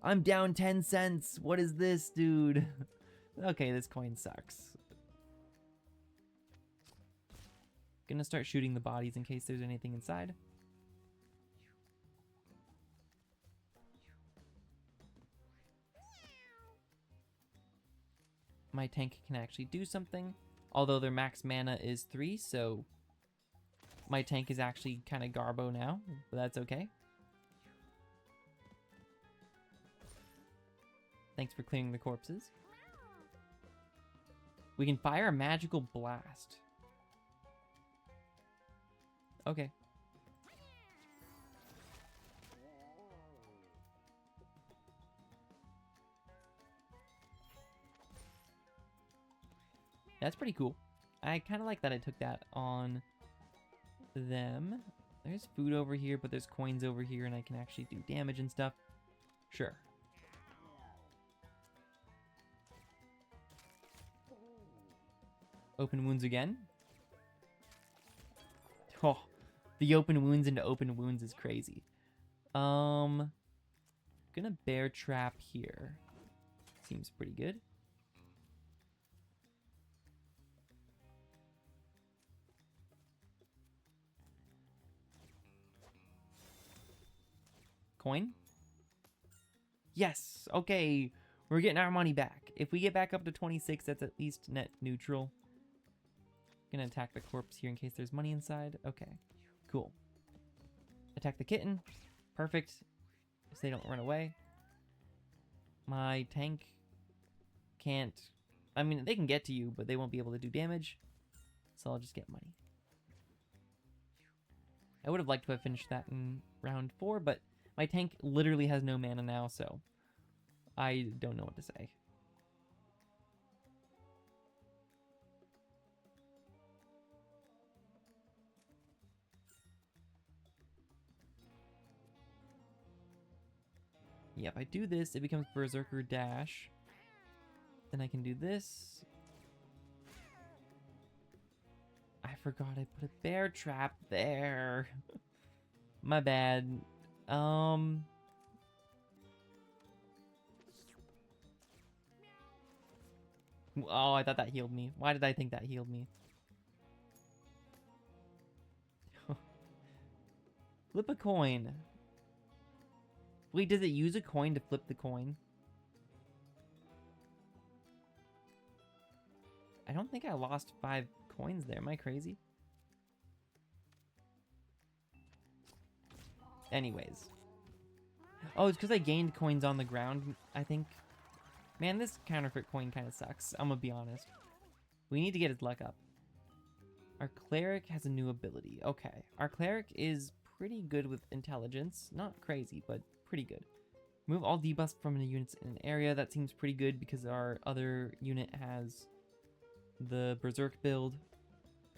Speaker 1: I'm down 10 cents. What is this, dude? Okay, this coin sucks. Gonna start shooting the bodies in case there's anything inside. my tank can actually do something. Although their max mana is 3, so my tank is actually kind of garbo now, but that's okay. Thanks for clearing the corpses. We can fire a magical blast. Okay. That's pretty cool. I kind of like that I took that on them. There's food over here, but there's coins over here, and I can actually do damage and stuff. Sure. Open wounds again. Oh, the open wounds into open wounds is crazy. Gonna bear trap here. Seems pretty good. Coin? Yes! Okay, we're getting our money back. If we get back up to 26, that's at least net neutral. Gonna attack the corpse here in case there's money inside. Okay, cool. Attack the kitten. Perfect. So they don't run away. My tank can't... I mean, they can get to you, but they won't be able to do damage. So I'll just get money. I would have liked to have finished that in round 4, but my tank literally has no mana now, so I don't know what to say. Yeah, if I do this, it becomes Berserker Dash. Then I can do this. I forgot I put a bear trap there. My bad. Oh, I thought that healed me. Why did I think that healed me? Flip a coin. Wait, does it use a coin to flip the coin? I don't think I lost 5 coins there. Am I crazy? Anyways. Oh, it's because I gained coins on the ground, I think. Man, this counterfeit coin kind of sucks. I'm gonna be honest. We need to get his luck up. Our cleric has a new ability. Okay. Our cleric is pretty good with intelligence. Not crazy, but pretty good. Move all debuffs from the units in an area. That seems pretty good because our other unit has the Berserk build.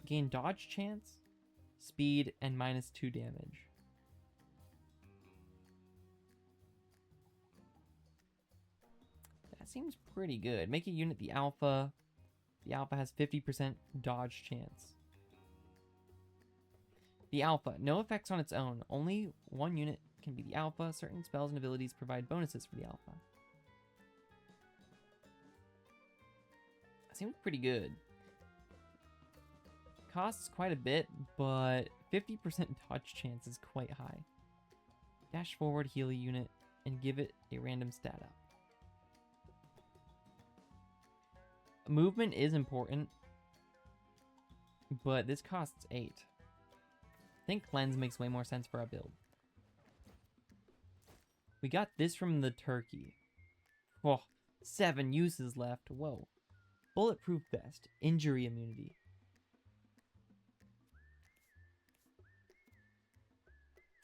Speaker 1: Gain dodge chance, speed, and -2 damage. That seems pretty good. Make a unit the alpha. The alpha has 50% dodge chance. The alpha, no effects on its own. Only one unit can be the alpha. Certain spells and abilities provide bonuses for the alpha. That seems pretty good. Costs quite a bit, but 50% dodge chance is quite high. Dash forward, heal a unit, and give it a random stat up. Movement is important, but this costs 8. I think Cleanse makes way more sense for our build. We got this from the turkey. Oh, 7 uses left. Whoa. Bulletproof vest. Injury immunity.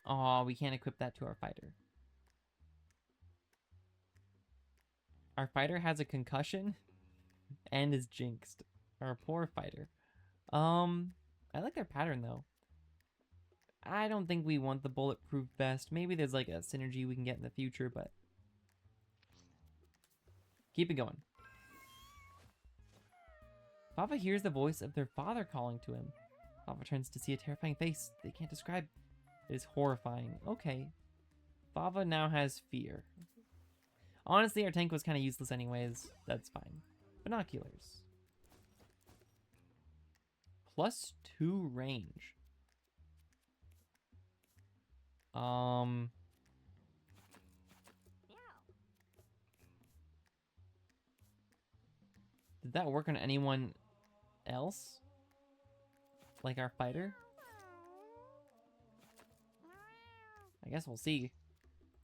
Speaker 1: Oh, we can't equip that to our fighter. Our fighter has a concussion and is jinxed. Our poor fighter. I like their pattern though. I don't think we want the bulletproof vest. Maybe there's like a synergy we can get in the future, but keep it going. Fava hears the voice of their father calling to him. Fava turns to see a terrifying face they can't describe. It is horrifying. Okay. Fava now has fear. Honestly, our tank was kind of useless anyways. That's fine. Binoculars. +2 range. Did that work on anyone else? Like our fighter? I guess we'll see.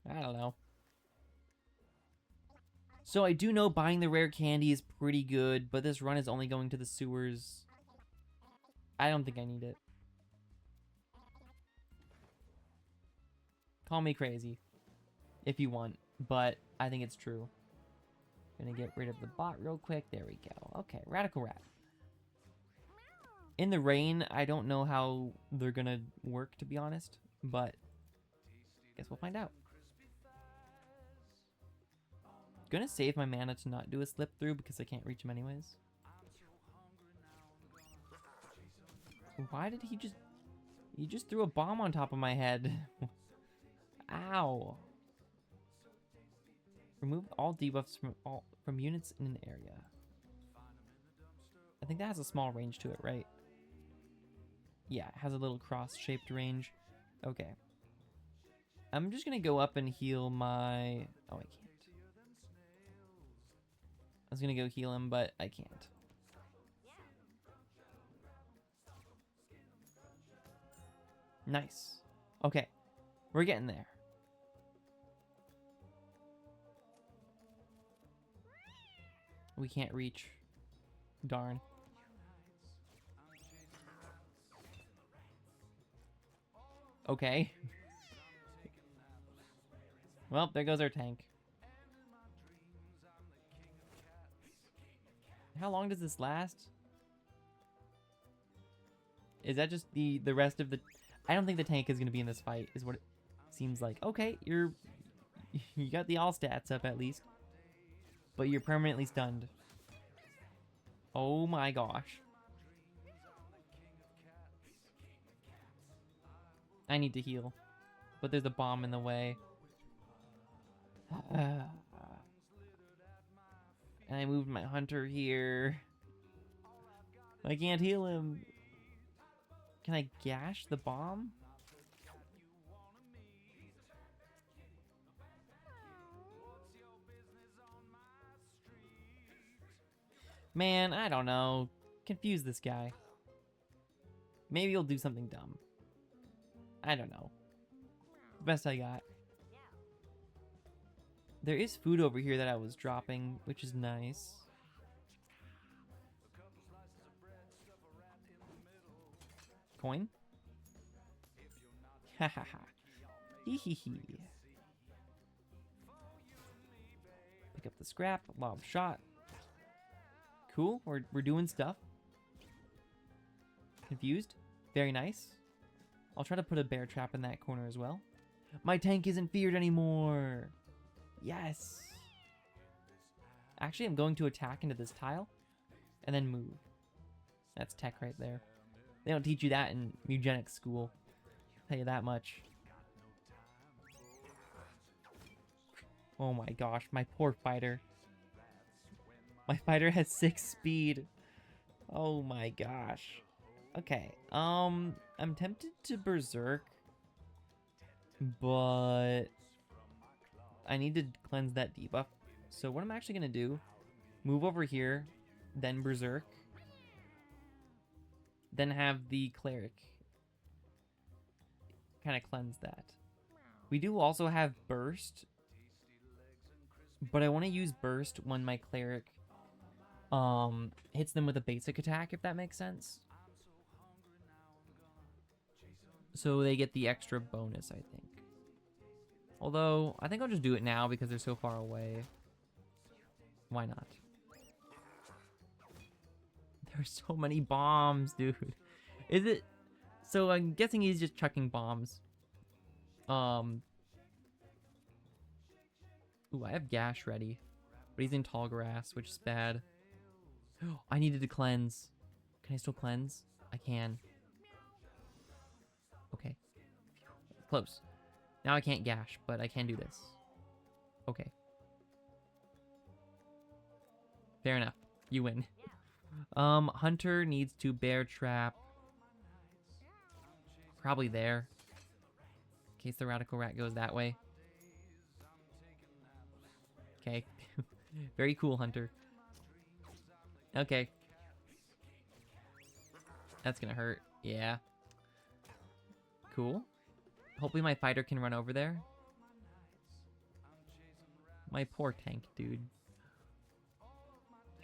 Speaker 1: I don't know. So I do know buying the rare candy is pretty good, but this run is only going to the sewers. I don't think I need it. Call me crazy if you want, but I think it's true. Gonna get rid of the bot real quick. There we go. Okay, Radical Rat. In the rain, I don't know how they're gonna work, to be honest, but guess we'll find out. Gonna save my mana to not do a slip through because I can't reach him anyways. Why did he just threw a bomb on top of my head? Ow. Remove all debuffs from units in an area. I think that has a small range to it, right? Yeah, it has a little cross-shaped range. Okay. I'm just gonna go up and heal my... Oh, I can't. I was gonna go heal him, but I can't. Nice. Okay. We're getting there. We can't reach. Darn. Okay. Well, there goes our tank. How long does this last? Is that just the rest of the... I don't think the tank is going to be in this fight, is what it seems like. Okay, you got the all stats up at least. But you're permanently stunned. Oh my gosh. I need to heal. But there's a bomb in the way. And I moved my hunter here. I can't heal him. Can I gash the bomb? Man, I don't know. Confuse this guy. Maybe he'll do something dumb. I don't know. The best I got. There is food over here that I was dropping, which is nice. Coin? Ha ha ha. Hee hee hee. Pick up the scrap, lob shot. Cool, we're doing stuff. Confused? Very nice. I'll try to put a bear trap in that corner as well. My tank isn't feared anymore. Yes. Actually, I'm going to attack into this tile and then move. That's tech right there. They don't teach you that in Mewgenics school. I'll tell you that much. Oh my gosh, my poor fighter. My fighter has 6 speed. Oh my gosh. Okay, I'm tempted to berserk, but I need to cleanse that debuff. So what I'm actually gonna do, move over here, then berserk, then have the cleric kind of cleanse that. We do also have burst, but I want to use burst when my cleric hits them with a basic attack, if that makes sense. So they get the extra bonus, I think. Although, I think I'll just do it now because they're so far away. Why not? There's so many bombs, dude. Is it... So I'm guessing he's just chucking bombs. Ooh, I have Gash ready. But he's in tall grass, which is bad. I needed to cleanse. Can I still cleanse? I can. Okay. Close. Now I can't gash, but I can do this. Okay. Fair enough. You win. Hunter needs to bear trap. Probably there. In case the Radical Rat goes that way. Okay. Very cool, Hunter. Okay. That's gonna hurt. Yeah. Cool. Hopefully my fighter can run over there. My poor tank, dude.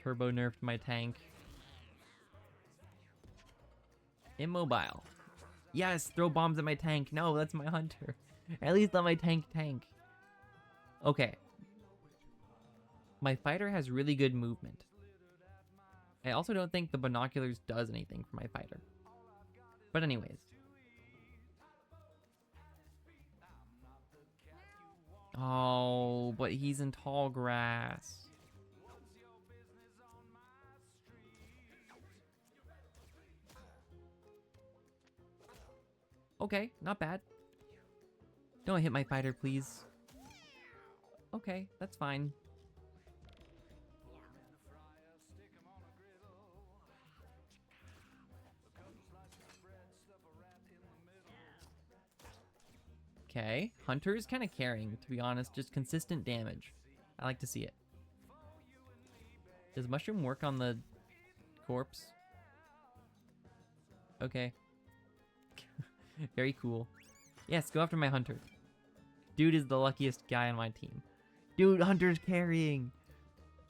Speaker 1: Turbo nerfed my tank. Immobile. Yes, throw bombs at my tank. No, that's my hunter. At least let my tank tank. Okay. My fighter has really good movement. I also don't think the binoculars does anything for my fighter. But anyways. Oh, but he's in tall grass. Okay, not bad. Don't hit my fighter, please. Okay, that's fine. Okay, Hunter is kind of carrying, to be honest. Just consistent damage. I like to see it. Does Mushroom work on the corpse? Okay. Very cool. Yes, go after my Hunter. Dude is the luckiest guy on my team. Dude, Hunter's carrying.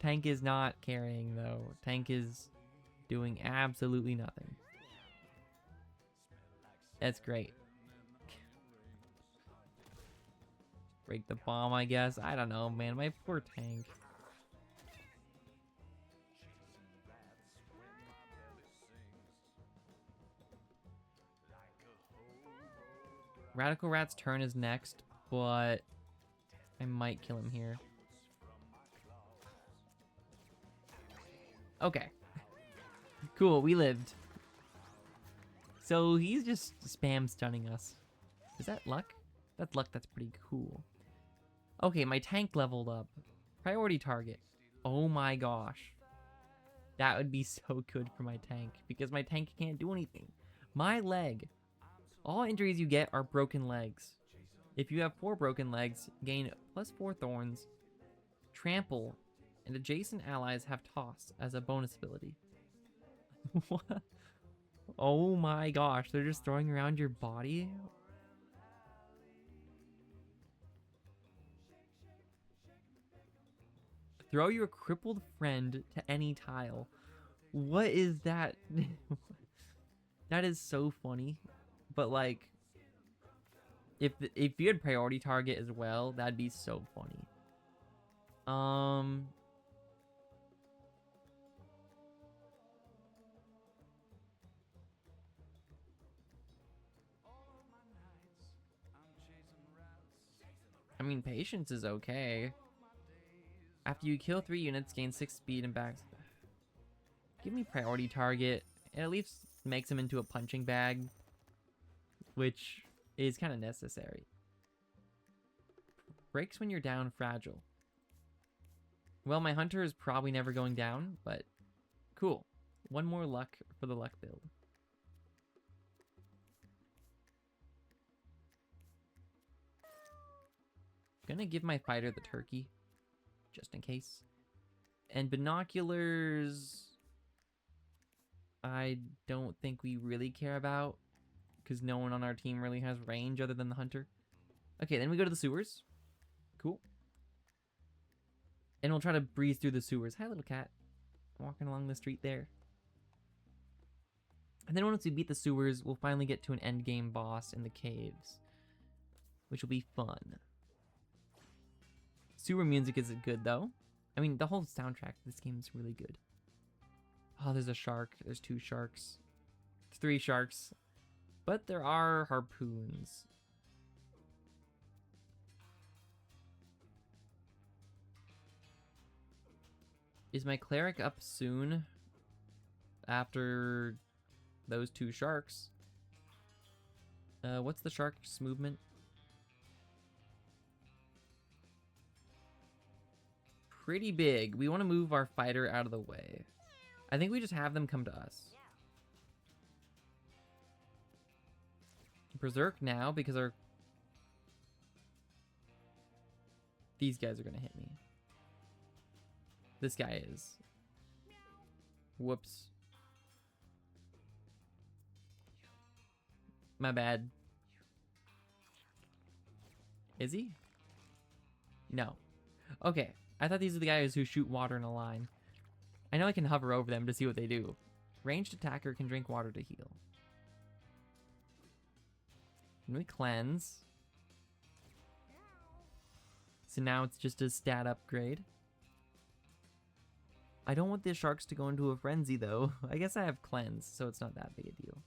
Speaker 1: Tank is not carrying, though. Tank is doing absolutely nothing. That's great. Break the bomb, I guess. I don't know, man. My poor tank. Radical Rat's turn is next, but I might kill him here. Okay. Cool, we lived. So he's just spam stunning us. Is that luck? That's luck, that's pretty cool. Okay, my tank leveled up. Priority target. Oh my gosh. That would be so good for my tank, because my tank can't do anything. My leg. All injuries you get are broken legs. If you have 4 broken legs, gain +4 thorns, trample, and adjacent allies have toss as a bonus ability. What? Oh my gosh, they're just throwing around your body? Throw your crippled friend to any tile. What is that? That is so funny. But like, if you had priority target as well, that'd be so funny. I mean, patience is okay. After you kill 3 units, gain 6 speed and back. Give me priority target. It at least makes him into a punching bag, which is kind of necessary. Breaks when you're down, fragile. Well, my hunter is probably never going down, but cool. 1 more luck for the luck build. Gonna give my fighter the turkey, just in case. And binoculars, I don't think we really care about, because no one on our team really has range other than the hunter. Okay, then we go to the sewers. Cool. And we'll try to breeze through the sewers. Hi, little cat. Walking along the street there. And then once we beat the sewers, we'll finally get to an end game boss in the caves, which will be fun. Sewer music is good, though. I mean, the whole soundtrack of this game is really good. Oh, there's a shark. There's 2 sharks. 3 sharks. But there are harpoons. Is my cleric up soon after those 2 sharks? What's the shark's movement? Pretty big. We want to move our fighter out of the way. I think we just have them come to us. Berserk now because these guys are gonna hit me. This guy is. Whoops. My bad. Is he? No. Okay. I thought these are the guys who shoot water in a line. I know I can hover over them to see what they do. Ranged attacker can drink water to heal. Can we cleanse? So now it's just a stat upgrade. I don't want the sharks to go into a frenzy though. I guess I have cleanse, so it's not that big a deal.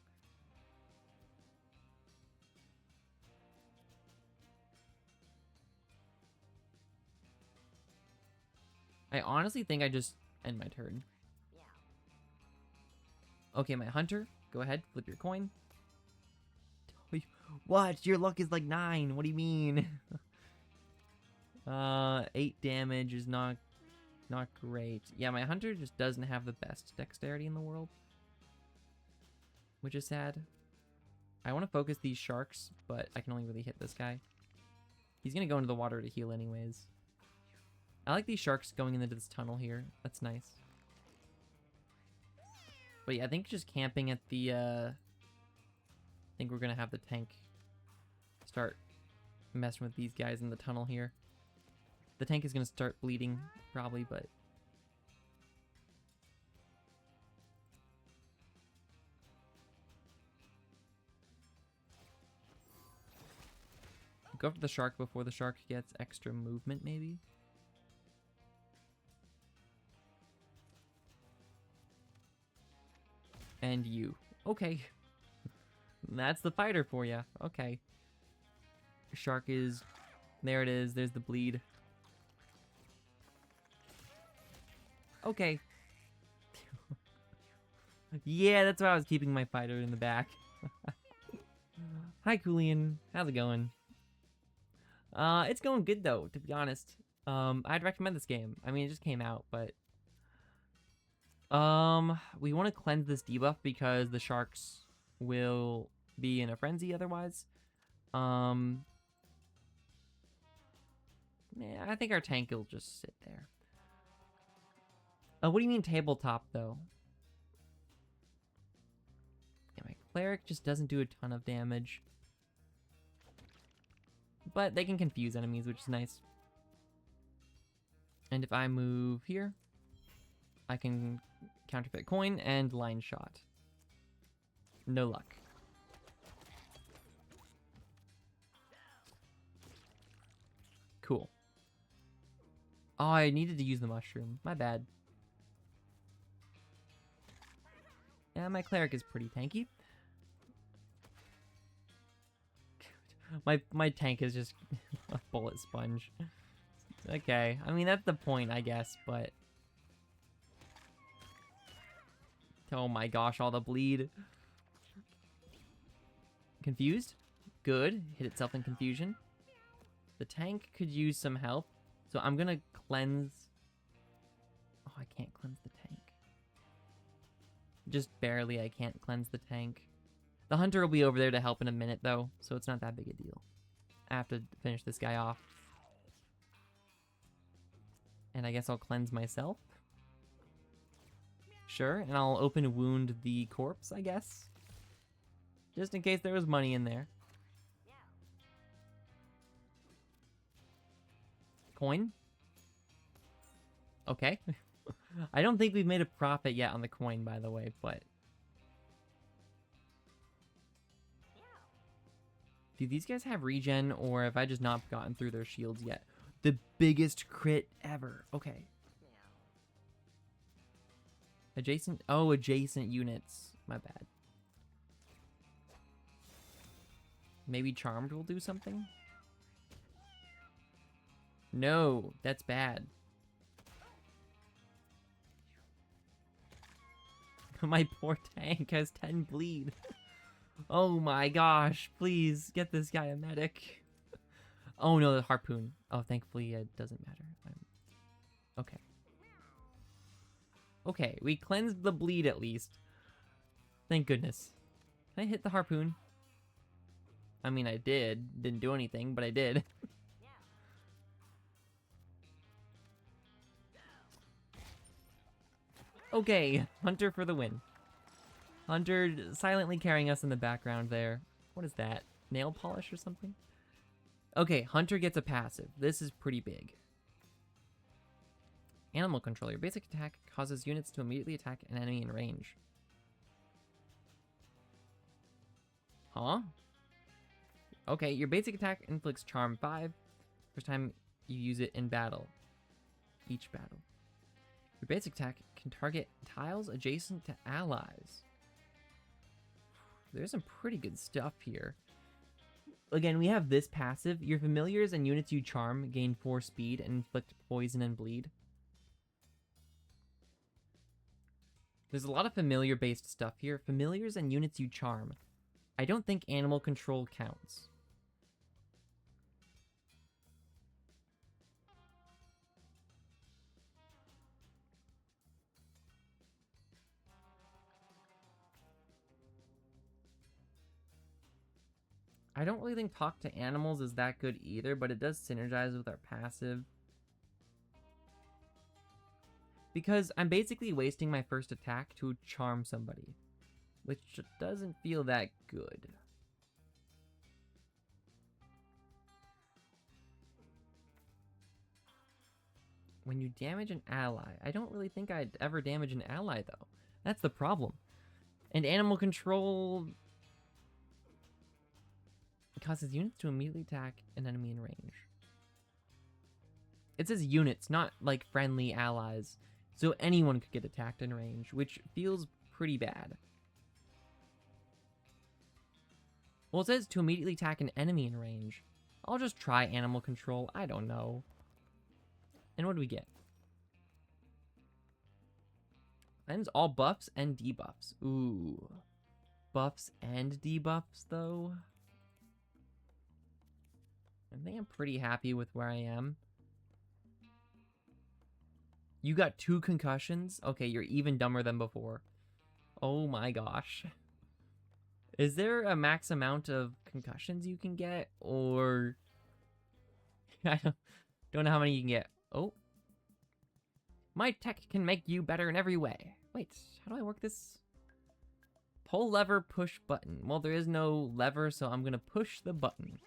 Speaker 1: I honestly think I just end my turn. Okay, my hunter, go ahead, flip your coin. What? Your luck is like 9. What do you mean? 8 damage is not great. Yeah, my hunter just doesn't have the best dexterity in the world, which is sad. I want to focus these sharks, but I can only really hit this guy. He's gonna go into the water to heal anyways. I like these sharks going into this tunnel here. That's nice. But yeah, I think just camping at the, I think we're gonna have the tank start messing with these guys in the tunnel here. The tank is gonna start bleeding, probably, but... Go for the shark before the shark gets extra movement, maybe? And you. Okay. That's the fighter for you. Okay. Shark is... There it is. There's the bleed. Okay. Yeah, that's why I was keeping my fighter in the back. Hi, Coolian. How's it going? It's going good, though, to be honest. I'd recommend this game. I mean, it just came out, but... we want to cleanse this debuff because the sharks will be in a frenzy otherwise. Yeah, I think our tank will just sit there. What do you mean tabletop, though? Yeah, my cleric just doesn't do a ton of damage. But they can confuse enemies, which is nice. And if I move here, I can counterfeit coin and line shot. No luck. Cool. Oh, I needed to use the mushroom. My bad. Yeah, my cleric is pretty tanky. My tank is just a bullet sponge. Okay, I mean, that's the point, I guess, but... Oh my gosh, all the bleed. Confused? Good. Hit itself in confusion. The tank could use some help, so I'm gonna cleanse... Oh, I can't cleanse the tank. Just barely, I can't cleanse the tank. The hunter will be over there to help in a minute, though, so it's not that big a deal. I have to finish this guy off. And I guess I'll cleanse myself. Sure, and I'll open wound the corpse, I guess. Just in case there was money in there. Coin? Okay. I don't think we've made a profit yet on the coin, by the way, but... Do these guys have regen, or have I just not gotten through their shields yet? The biggest crit ever. Okay. Adjacent... Oh, adjacent units. My bad. Maybe Charmed will do something? No, that's bad. My poor tank has 10 bleed. Oh my gosh, please get this guy a medic. Oh no, the harpoon. Oh, thankfully it doesn't matter. Okay. Okay, we cleansed the bleed at least. Thank goodness. Can I hit the harpoon? I mean, I did. Didn't do anything, but I did. Okay, Hunter for the win. Hunter silently carrying us in the background there. What is that? Nail polish or something? Okay, Hunter gets a passive. This is pretty big. Animal control. Your basic attack causes units to immediately attack an enemy in range. Huh? Okay, your basic attack inflicts charm 5. First time you use it in battle. Each battle. Your basic attack can target tiles adjacent to allies. There's some pretty good stuff here. Again, we have this passive. Your familiars and units you charm gain 4 speed and inflict poison and bleed. There's a lot of familiar-based stuff here. Familiars and units you charm. I don't think animal control counts. I don't really think talk to animals is that good either, but it does synergize with our passive. Because I'm basically wasting my first attack to charm somebody, which doesn't feel that good. When you damage an ally, I don't really think I'd ever damage an ally though. That's the problem. And animal control causes units to immediately attack an enemy in range. It says units, not like friendly allies. So anyone could get attacked in range, which feels pretty bad. Well, it says to immediately attack an enemy in range. I'll just try animal control. I don't know. And what do we get? Items all buffs and debuffs. Ooh. Buffs and debuffs, though? I think I'm pretty happy with where I am. You got 2 concussions? Okay, you're even dumber than before. Oh my gosh. Is there a max amount of concussions you can get? Or... I don't know how many you can get. Oh. My tech can make you better in every way. Wait, how do I work this? Pull lever, push button. Well, there is no lever, so I'm gonna push the button.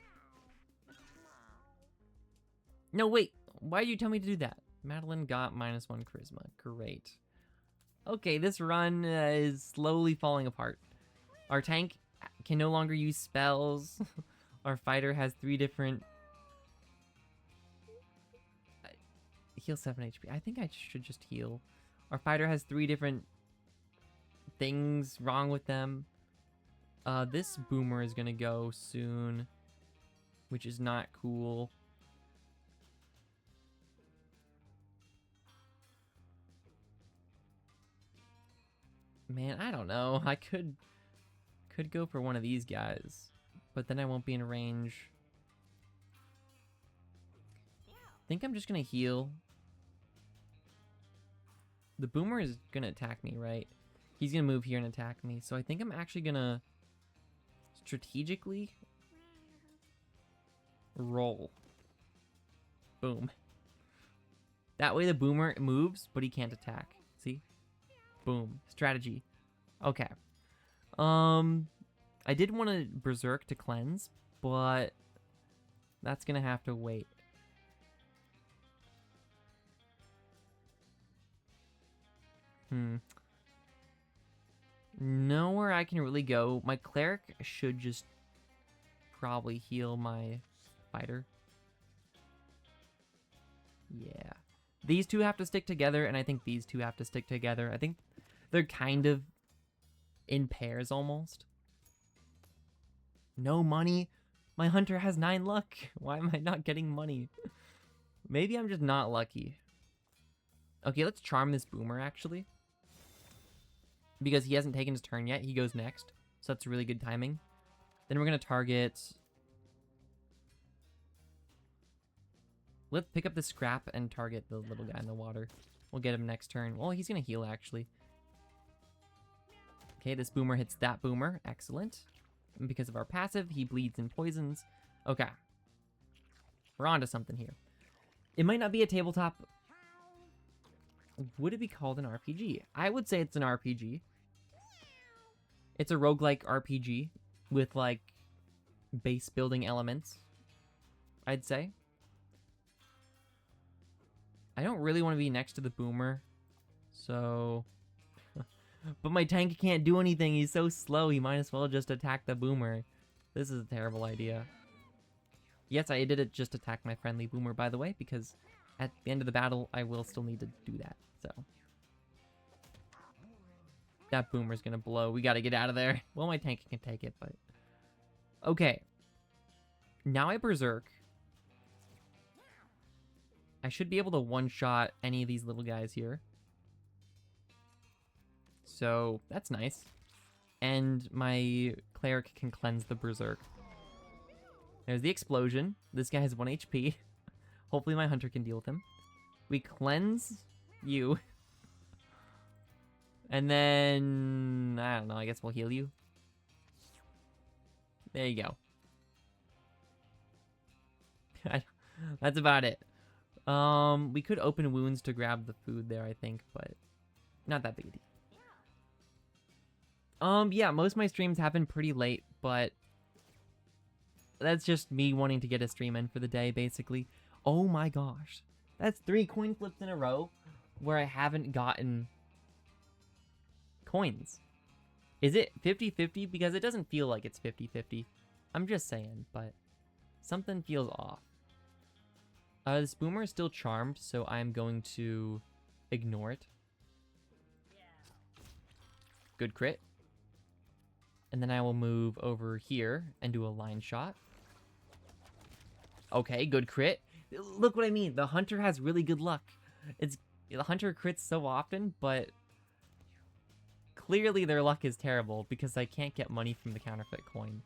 Speaker 1: No, wait. Why did you tell me to do that? Madeline got -1 charisma. Great. Okay, this run is slowly falling apart. Our tank can no longer use spells. Our fighter has 3 different... Heal 7 HP. I think I should just heal. Our fighter has 3 different things wrong with them. This boomer is gonna go soon, which is not cool. Man, I don't know. I could go for one of these guys, but then I won't be in range. I think I'm just gonna heal. The boomer is gonna attack me, right? He's gonna move here and attack me, so I think I'm actually gonna strategically roll. Boom. That way the boomer moves, but he can't attack. See? Boom. Strategy. Okay. I did want to berserk to cleanse, but that's gonna have to wait. Nowhere I can really go. My cleric should just probably heal my fighter. Yeah. These two have to stick together, and I think these two have to stick together. I think they're kind of in pairs almost. No money? My hunter has 9 luck. Why am I not getting money? Maybe I'm just not lucky. Okay, let's charm this boomer, actually. Because he hasn't taken his turn yet. He goes next. So that's really good timing. Then we're going to target... Let's pick up the scrap and target the little guy in the water. We'll get him next turn. Well, he's going to heal, actually. Okay, this boomer hits that boomer. Excellent. And because of our passive, he bleeds and poisons. Okay. We're on to something here. It might not be a tabletop Would it be called an RPG? I would say it's an RPG. It's a roguelike RPG with, like, base building elements, I'd say. I don't really want to be next to the boomer, so... But my tank can't do anything. He's so slow, he might as well just attack the boomer. This is a terrible idea. Yes, I did it just attack my friendly boomer, by the way, because at the end of the battle, I will still need to do that, so... That boomer's gonna blow. We gotta get out of there. Well, my tank can take it, but... Okay. Now I berserk. I should be able to one-shot any of these little guys here. So, that's nice. And my cleric can cleanse the berserk. There's the explosion. This guy has 1 HP. Hopefully my hunter can deal with him. We cleanse you. And then... I don't know, I guess we'll heal you. There you go. That's about it. We could open wounds to grab the food there, I think, but not that big a deal. Yeah, most of my streams happen pretty late, but that's just me wanting to get a stream in for the day, basically. Oh my gosh. That's 3 coin flips in a row where I haven't gotten coins. Is it 50-50? Because it doesn't feel like it's 50-50. I'm just saying, but something feels off. This boomer is still charmed, so I'm going to ignore it. Good crit. And then I will move over here and do a line shot. Okay, good crit. Look what I mean. The hunter has really good luck. The hunter crits so often, but clearly their luck is terrible because I can't get money from the counterfeit coin.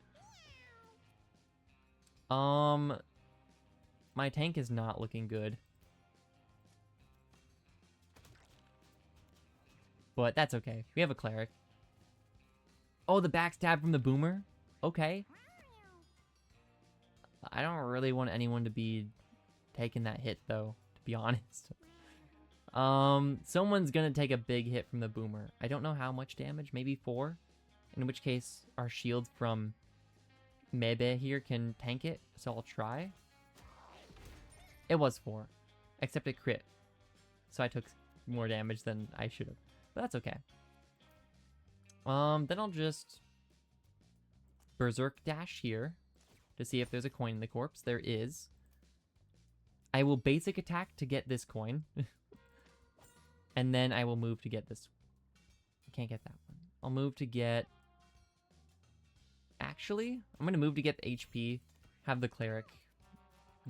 Speaker 1: My tank is not looking good. But that's okay. We have a cleric. Oh, the backstab from the boomer? Okay. I don't really want anyone to be taking that hit, though, to be honest. Someone's gonna take a big hit from the boomer. I don't know how much damage, maybe 4? In which case, our shield from Mebe here can tank it, so I'll try. It was 4, except it crit. So I took more damage than I should have. But that's okay. Then I'll just berserk dash here to see if there's a coin in the corpse. There is. I will basic attack to get this coin. And then I will move to get this. I can't get that one. I'll move to get... Actually, I'm going to move to get the HP, have the cleric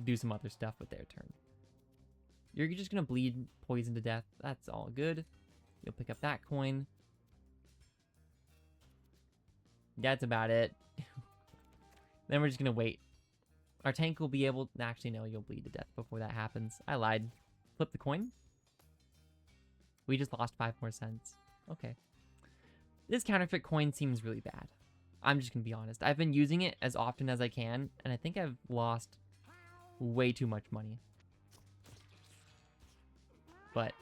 Speaker 1: do some other stuff with their turn. You're just going to bleed poison to death. That's all good. You'll pick up that coin. That's about it. Then we're just going to wait. Our tank will be able... Actually, no, you'll bleed to death before that happens. I lied. Flip the coin. We just lost 5 more cents. Okay. This counterfeit coin seems really bad. I'm just going to be honest. I've been using it as often as I can, and I think I've lost way too much money. But,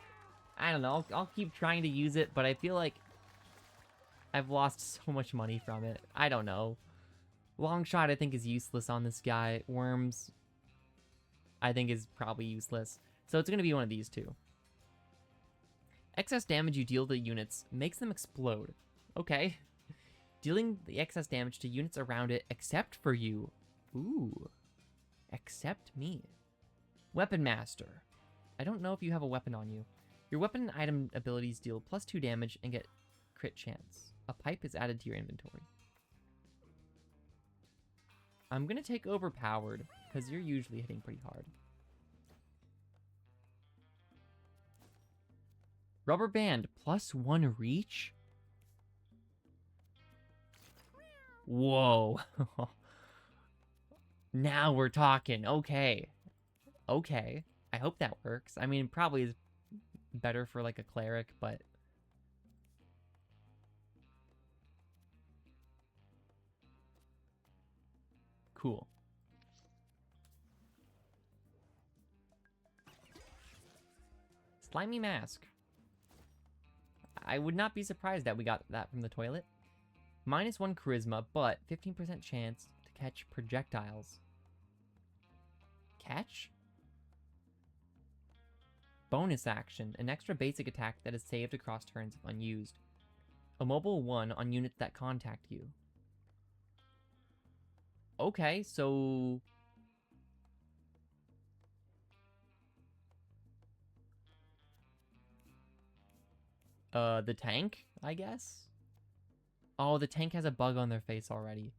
Speaker 1: I don't know. I'll keep trying to use it, but I feel like I've lost so much money from it. I don't know. Long shot, I think, is useless on this guy. Worms, I think, is probably useless. So it's going to be one of these two. Excess damage you deal to units makes them explode. Okay. Dealing the excess damage to units around it except for you. Ooh. Except me. Weapon Master. I don't know if you have a weapon on you. Your weapon and item abilities deal +2 damage and get crit chance. A pipe is added to your inventory. I'm going to take Overpowered, because you're usually hitting pretty hard. Rubber Band, +1 reach? Whoa. Now we're talking. Okay. Okay. I hope that works. I mean, probably is better for, like, a cleric, but... Cool. Slimy Mask. I would not be surprised that we got that from the toilet. -1 charisma, but 15% chance to catch projectiles. Catch? Bonus action, an extra basic attack that is saved across turns if unused. A mobile 1 on units that contact you. Okay, so... the tank, I guess? Oh, the tank has a bug on their face already.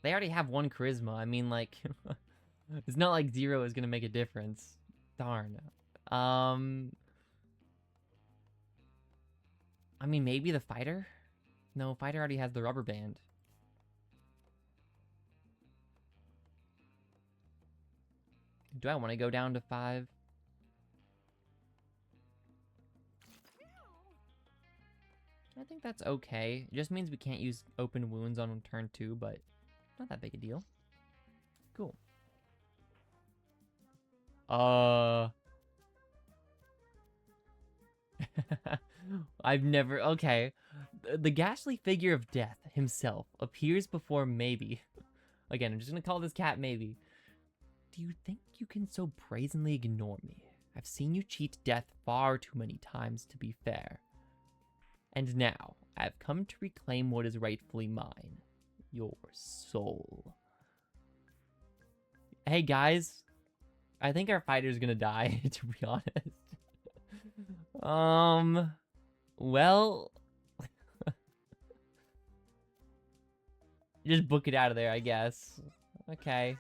Speaker 1: They already have 1 charisma. I mean, like... it's not like 0 is gonna make a difference. Darn. I mean, maybe the fighter? No, fighter already has the rubber band. Do I want to go down to 5? I think that's okay. It just means we can't use open wounds on turn 2, but not that big a deal. Cool. I've never... Okay. The ghastly figure of death himself appears before Maybe. Again, I'm just gonna call this cat Maybe. Do you think you can so brazenly ignore me? I've seen you cheat death far too many times to be fair. And now, I've come to reclaim what is rightfully mine. Your soul. Hey guys, I think our fighter's gonna die, to be honest. Well... just book it out of there, I guess. Okay.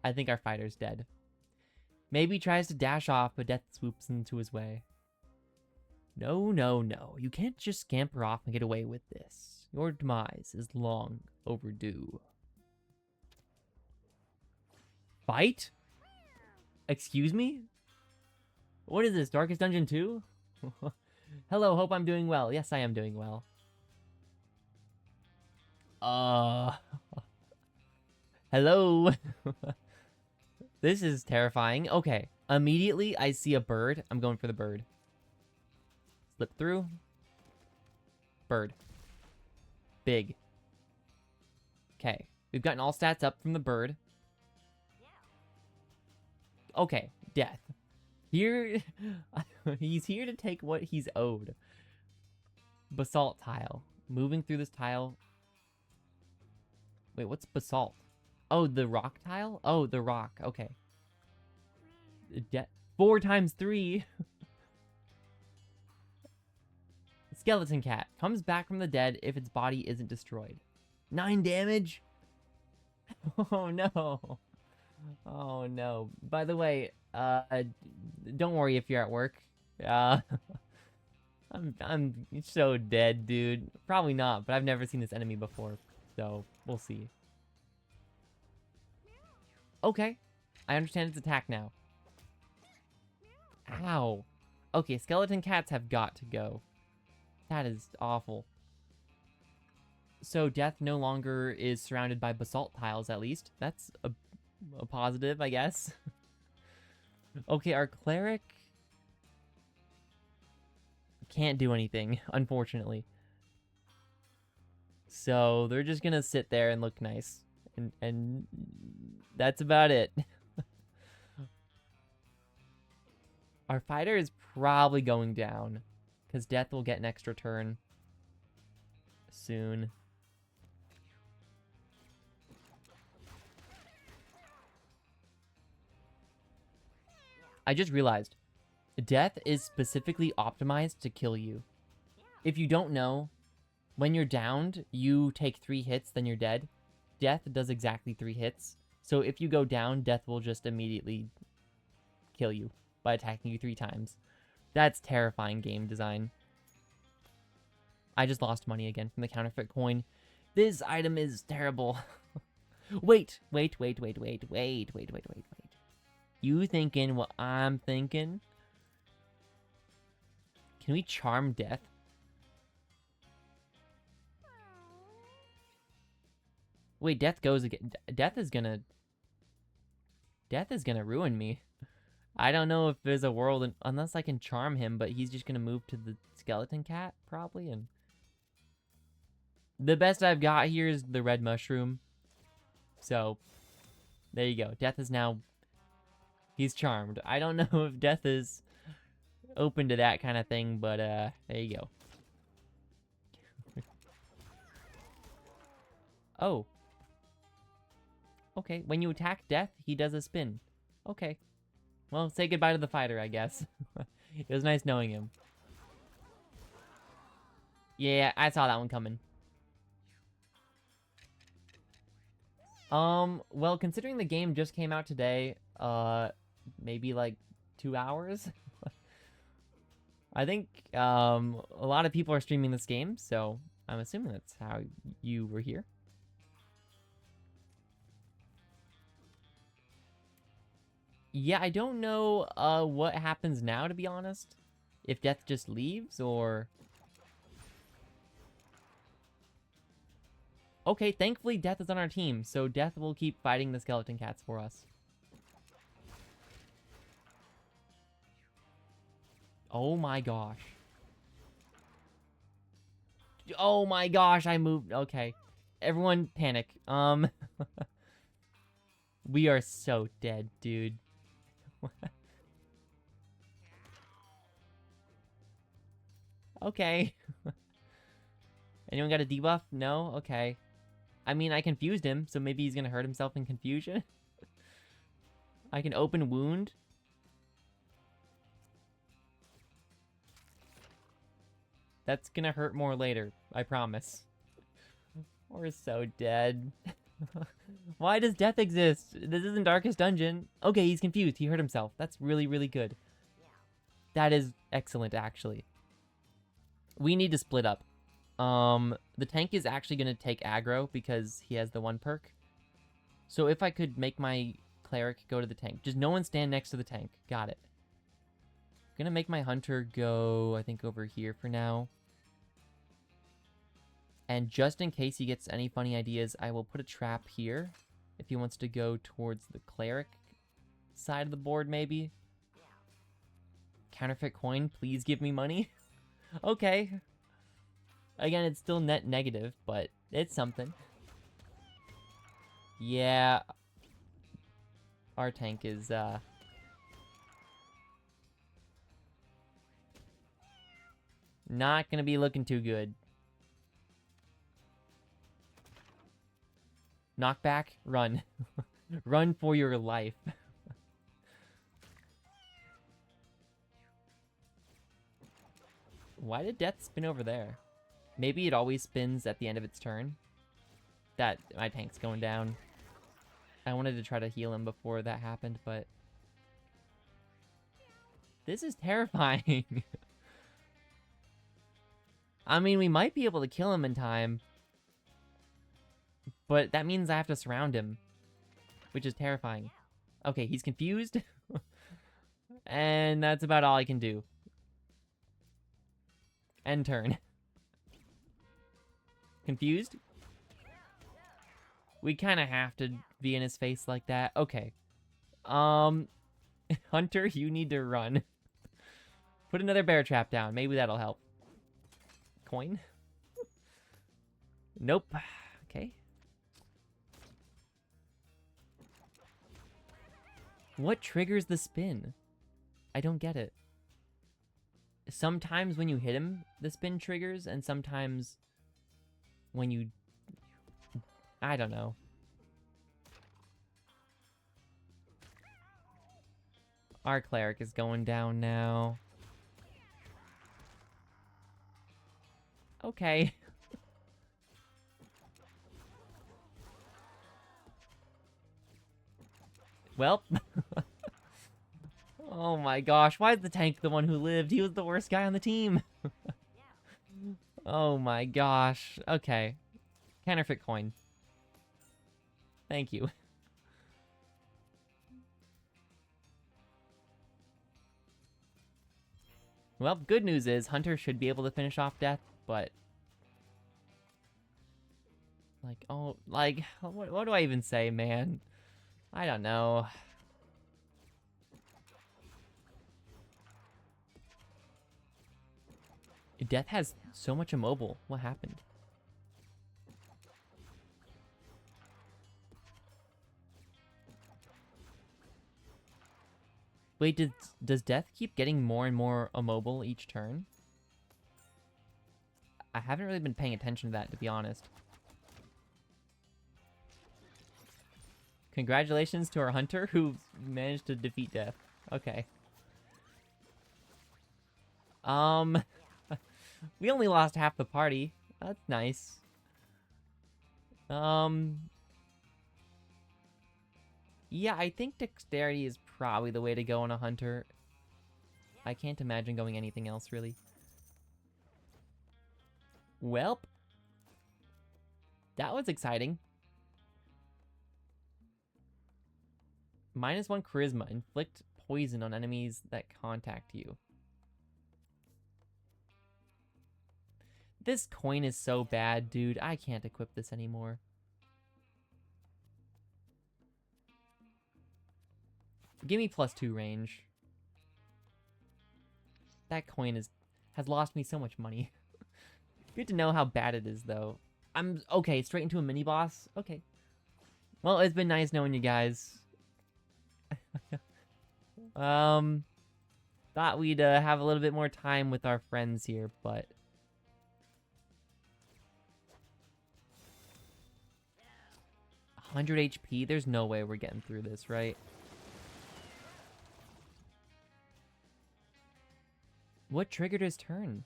Speaker 1: I think our fighter's dead. Maybe tries to dash off, but death swoops into his way. No, no, no. You can't just scamper off and get away with this. Your demise is long overdue. Fight? Excuse me? What is this, Darkest Dungeon 2? Hello, hope I'm doing well. Yes, I am doing well. Hello? This is terrifying. Okay, immediately I see a bird. I'm going for the bird. Slip through. Bird. Big. Okay, we've gotten all stats up from the bird. Okay, death. Here, he's here to take what he's owed. Basalt tile. Moving through this tile. Wait, what's basalt? Oh, the rock tile? Oh, the rock. Okay. 4 times 3. Skeleton cat. Comes back from the dead if its body isn't destroyed. 9 damage? Oh, no. Oh, no. By the way, don't worry if you're at work. I'm so dead, dude. Probably not, but I've never seen this enemy before, so we'll see. Okay, I understand its attack now. Ow. Okay, skeleton cats have got to go. That is awful. So death no longer is surrounded by basalt tiles, at least. That's a positive, I guess. Okay, our cleric can't do anything, unfortunately. So they're just gonna sit there and look nice. And that's about it. Our fighter is probably going down, because death will get an extra turn soon. I just realized, death is specifically optimized to kill you. If you don't know, when you're downed, you take 3 hits, then you're dead. Death does exactly 3 hits. So if you go down, death will just immediately kill you by attacking you 3 times. That's terrifying game design. I just lost money again from the counterfeit coin. This item is terrible. Wait. You thinking what I'm thinking? Can we charm death? Wait, death goes again. Death is gonna... Death is gonna ruin me. I don't know if there's a world unless I can charm him, but he's just gonna move to the skeleton cat probably, and the best I've got here is the red mushroom. So there you go. Death is now, he's charmed. I don't know if Death is open to that kind of thing, but there you go. Oh. Okay, when you attack Death, he does a spin. Okay. Well, say goodbye to the fighter, I guess. It was nice knowing him. Yeah, I saw that one coming. Well, considering the game just came out today, maybe like 2 hours? I think, a lot of people are streaming this game, so I'm assuming that's how you were here. Yeah, I don't know, what happens now, to be honest. If Death just leaves, or... Okay, thankfully Death is on our team, so Death will keep fighting the skeleton cats for us. Oh my gosh. Oh my gosh, I moved. Okay. Everyone panic. We are so dead, dude. Okay. Anyone got a debuff? No? Okay. I mean, I confused him, so maybe he's gonna hurt himself in confusion. I can open wound. That's gonna hurt more later, I promise. We're so dead. Why does Death exist? This isn't Darkest Dungeon. Okay, he's confused. He hurt himself. That's really, really good. That is excellent, actually. We need to split up. The tank is actually going to take aggro because he has the one perk. So if I could make my cleric go to the tank. Just no one stand next to the tank. Got it. I'm going to make my hunter go, I think, over here for now. And just in case he gets any funny ideas, I will put a trap here. If he wants to go towards the cleric side of the board, maybe. Counterfeit coin, please give me money. Okay. Again, it's still net negative, but it's something. Yeah. Our tank is, not gonna be looking too good. Knockback, run. Run for your life. Why did Death spin over there? Maybe it always spins at the end of its turn. That, my tank's going down. I wanted to try to heal him before that happened, but... This is terrifying. I mean, we might be able to kill him in time. But that means I have to surround him. Which is terrifying. Okay, he's confused. And that's about all I can do. End turn. Confused? We kind of have to be in his face like that. Okay. Hunter, you need to run. Put another bear trap down. Maybe that'll help. Coin? Nope. Okay. What triggers the spin? I don't get it. Sometimes when you hit him, the spin triggers, and sometimes when you... I don't know. Our cleric is going down now. Okay. Well. Oh my gosh, why is the tank the one who lived? He was the worst guy on the team. Oh my gosh. Okay. Counterfeit coin. Thank you. Well, good news is Hunter should be able to finish off Death, but... Like, oh, like, what do I even say, man? I don't know. Death has so much immobile. What happened? Wait, does Death keep getting more and more immobile each turn? I haven't really been paying attention to that, to be honest. Congratulations to our hunter who managed to defeat Death. Okay. We only lost half the party. That's nice. Yeah, I think dexterity is probably the way to go on a hunter. I can't imagine going anything else, really. Welp. That was exciting. -1 charisma. Inflict poison on enemies that contact you. This coin is so bad, dude. I can't equip this anymore. Give me +2 range. That coin has lost me so much money. Good to know how bad it is, though. I'm okay. Straight into a mini boss. Okay. Well, it's been nice knowing you guys. Thought we'd have a little bit more time with our friends here, but 100 HP. There's no way we're getting through this, right? What triggered his turn?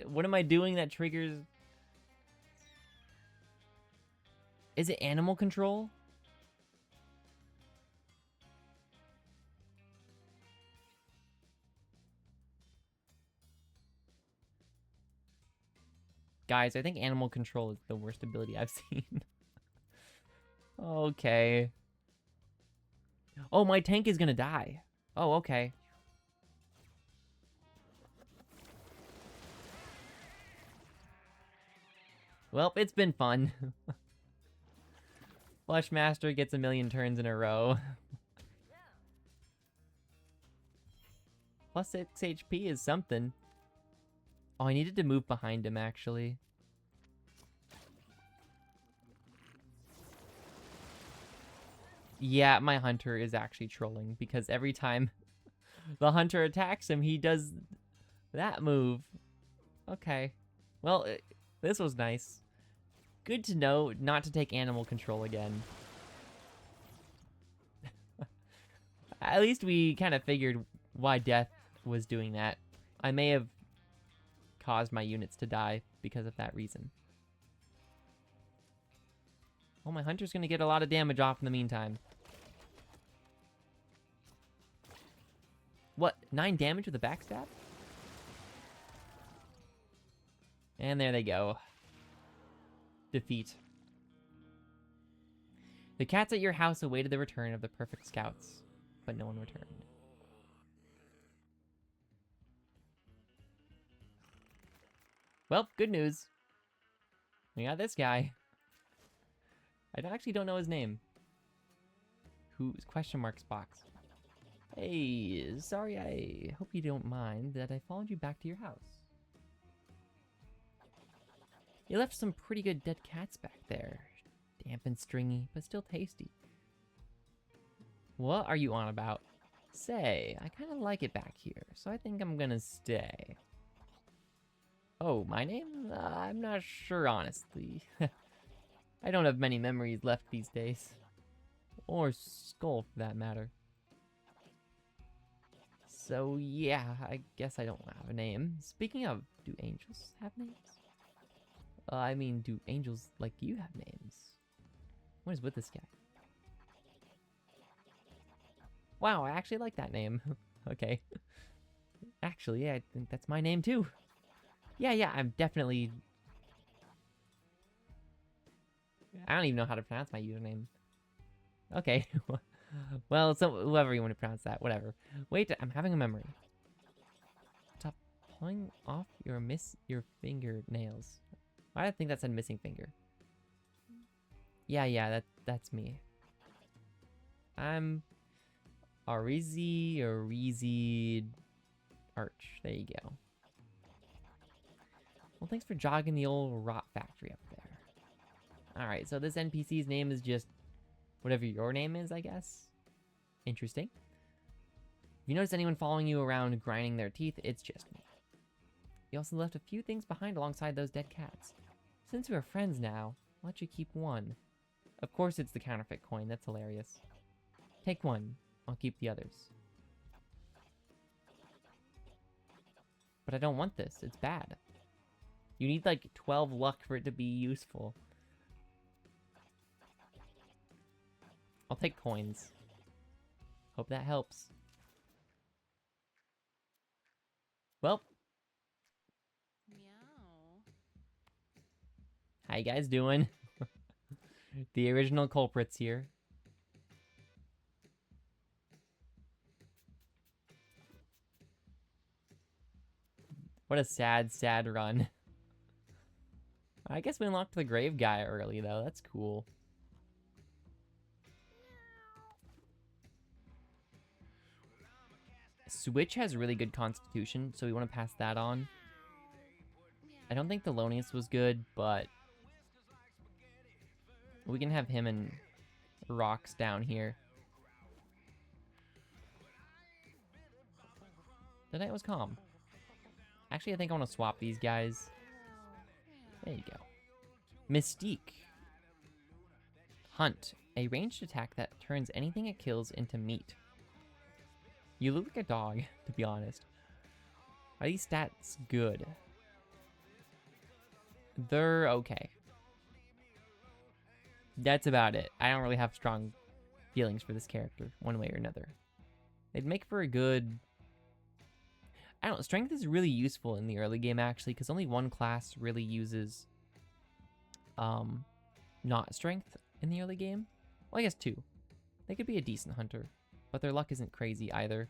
Speaker 1: What am I doing that triggers? Is it animal control? Guys, I think animal control is the worst ability I've seen. Okay. Oh, my tank is gonna die. Oh, okay. Well, it's been fun. Flushmaster gets 1,000,000 turns in a row. +6 HP is something. Oh, I needed to move behind him, actually. Yeah, my hunter is actually trolling, because every time the hunter attacks him, he does that move. Okay. Well, this was nice. Good to know not to take animal control again. At least we kind of figured why Death was doing that. I may have caused my units to die because of that reason. Oh, my hunter's gonna get a lot of damage off in the meantime. What? 9 damage with a backstab? And there they go. Defeat. The cats at your house awaited the return of the perfect scouts, but no one returned. Well, good news. We got this guy. I actually don't know his name. Who's question marks box? Hey, sorry, I hope you don't mind that I followed you back to your house. You left some pretty good dead cats back there. Damp and stringy, but still tasty. What are you on about? Say, I kind of like it back here, so I think I'm gonna stay. Oh, my name? I'm not sure, honestly. I don't have many memories left these days. Or Skull, for that matter. So, yeah, I guess I don't have a name. Speaking of, do angels have names? I mean, do angels like you have names? What is with this guy? Wow, I actually like that name. Okay. Actually, I think that's my name too. Yeah, I'm definitely... I don't even know how to pronounce my username. Okay. Well, so whoever you want to pronounce that, whatever. Wait, I'm having a memory. Stop pulling off your fingernails. Why do I think that said missing finger? Yeah, that's me. I'm Arizi Arch. There you go. Well, thanks for jogging the old rot factory up there. Alright, so this NPC's name is just whatever your name is, I guess. Interesting. If you notice anyone following you around grinding their teeth, it's just me. You also left a few things behind alongside those dead cats. Since we're friends now, I'll let you keep one. Of course it's the counterfeit coin, that's hilarious. Take one, I'll keep the others. But I don't want this, it's bad. You need like 12 luck for it to be useful. I'll take coins. Hope that helps. Well.
Speaker 3: Meow.
Speaker 1: How you guys doing? The original culprits here. What a sad, sad run. I guess we unlocked the grave guy early, though. That's cool. Switch has really good constitution, so we want to pass that on. I don't think Thelonious was good, but we can have him and Rocks down here. The night was calm. Actually, I think I want to swap these guys. There you go. Mystique. Hunt. A ranged attack that turns anything it kills into meat. You look like a dog, to be honest. Are these stats good? They're okay. That's about it. I don't really have strong feelings for this character, one way or another. They'd make for a good... I don't know, strength is really useful in the early game, actually, because only one class really uses not strength in the early game. Well, I guess two. They could be a decent hunter, but their luck isn't crazy either.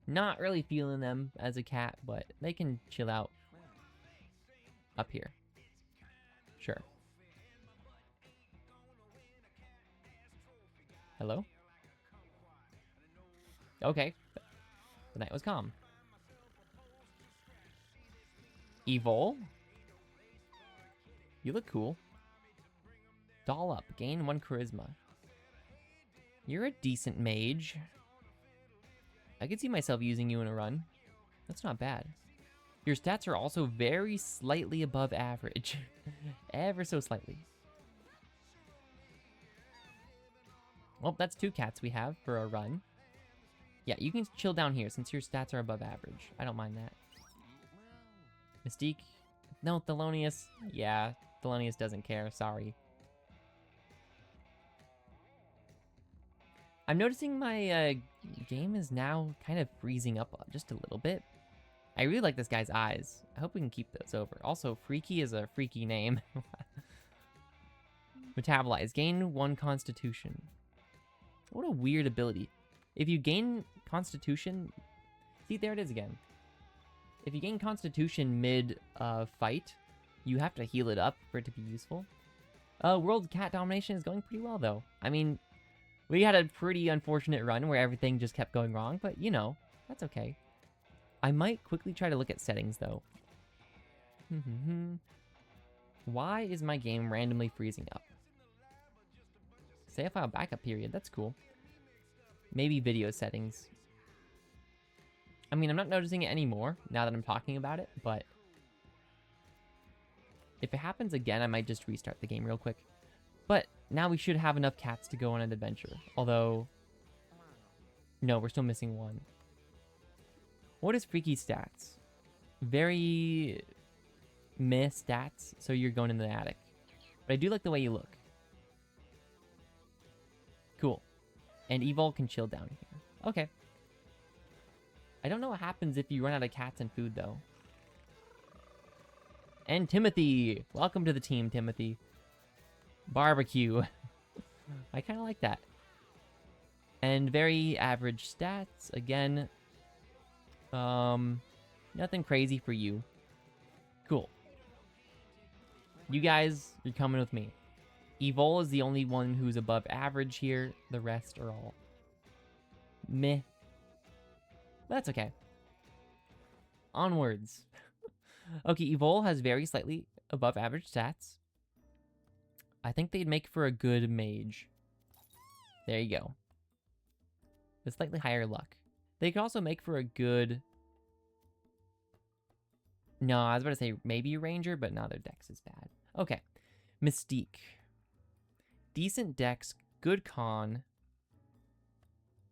Speaker 1: Not really feeling them as a cat, but they can chill out up here. Sure. Hello? Okay. The night was calm. Evol? You look cool. Doll up. Gain 1 charisma. You're a decent mage. I could see myself using you in a run. That's not bad. Your stats are also very slightly above average. Ever so slightly. Well, that's 2 cats we have for a run. Yeah, you can chill down here since your stats are above average. I don't mind that. Mystique. No, Thelonious. Yeah, Thelonious doesn't care. Sorry. I'm noticing my game is now kind of freezing up just a little bit. I really like this guy's eyes. I hope we can keep those over. Also, Freaky is a freaky name. Metabolize. Gain 1 constitution. What a weird ability. If you gain constitution... See, there it is again. If you gain constitution mid-fight, you have to heal it up for it to be useful. World Cat Domination is going pretty well, though. I mean, we had a pretty unfortunate run where everything just kept going wrong, but, you know, that's okay. I might quickly try to look at settings, though. Why is my game randomly freezing up? Save file backup period, that's cool. Maybe video settings. I mean, I'm not noticing it anymore now that I'm talking about it, but if it happens again, I might just restart the game real quick. But now we should have enough cats to go on an adventure. Although, no, we're still missing 1. What is Freaky stats? Very meh stats, so you're going in the attic. But I do like the way you look. Cool. And Evol can chill down here. Okay. I don't know what happens if you run out of cats and food, though. And Timothy! Welcome to the team, Timothy. Barbecue. I kind of like that. And very average stats. Again, nothing crazy for you. Cool. You guys, you're coming with me. Evol is the only one who's above average here. The rest are all meh. That's okay. Onwards. Okay, Evol has very slightly above average stats. I think they'd make for a good mage. There you go. With slightly higher luck. They could also make for a good... No, I was about to say maybe ranger, but now their dex is bad. Okay. Mystique. Decent dex, good con,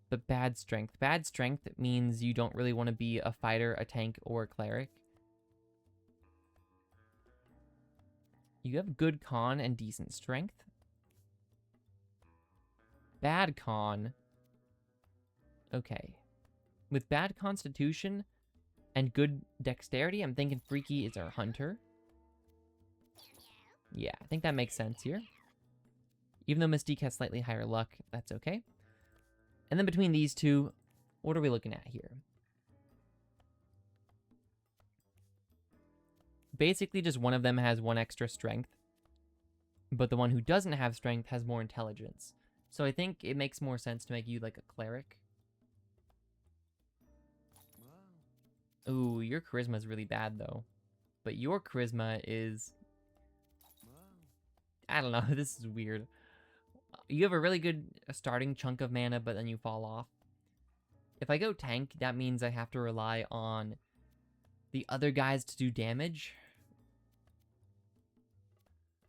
Speaker 1: but bad strength. Bad strength means you don't really want to be a fighter, a tank, or a cleric. You have good con and decent strength. Bad con. Okay. With bad constitution and good dexterity, I'm thinking Freaky is our hunter. Yeah, I think that makes sense here. Even though Mystique has slightly higher luck, that's okay. And then between these two, what are we looking at here? Basically, just one of them has one extra strength, but the one who doesn't have strength has more intelligence. So I think it makes more sense to make you like a cleric. Ooh, your charisma is really bad though. But your charisma is... I don't know, this is weird. You have a really good starting chunk of mana, but then you fall off. If I go tank, that means I have to rely on the other guys to do damage.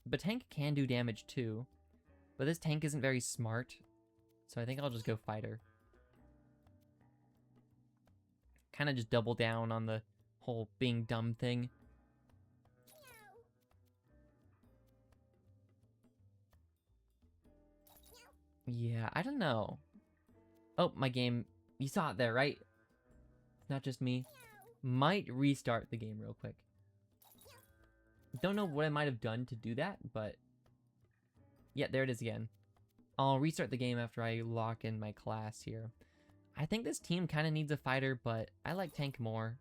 Speaker 1: But tank can do damage too. But this tank isn't very smart, so I think I'll just go fighter. Kind of just double down on the whole being dumb thing. Yeah, I don't know. Oh, my game. You saw it there, right? Not just me. Might restart the game real quick. Don't know what I might have done to do that, but... Yeah, there it is again. I'll restart the game after I lock in my class here. I think this team kind of needs a fighter, but I like tank more.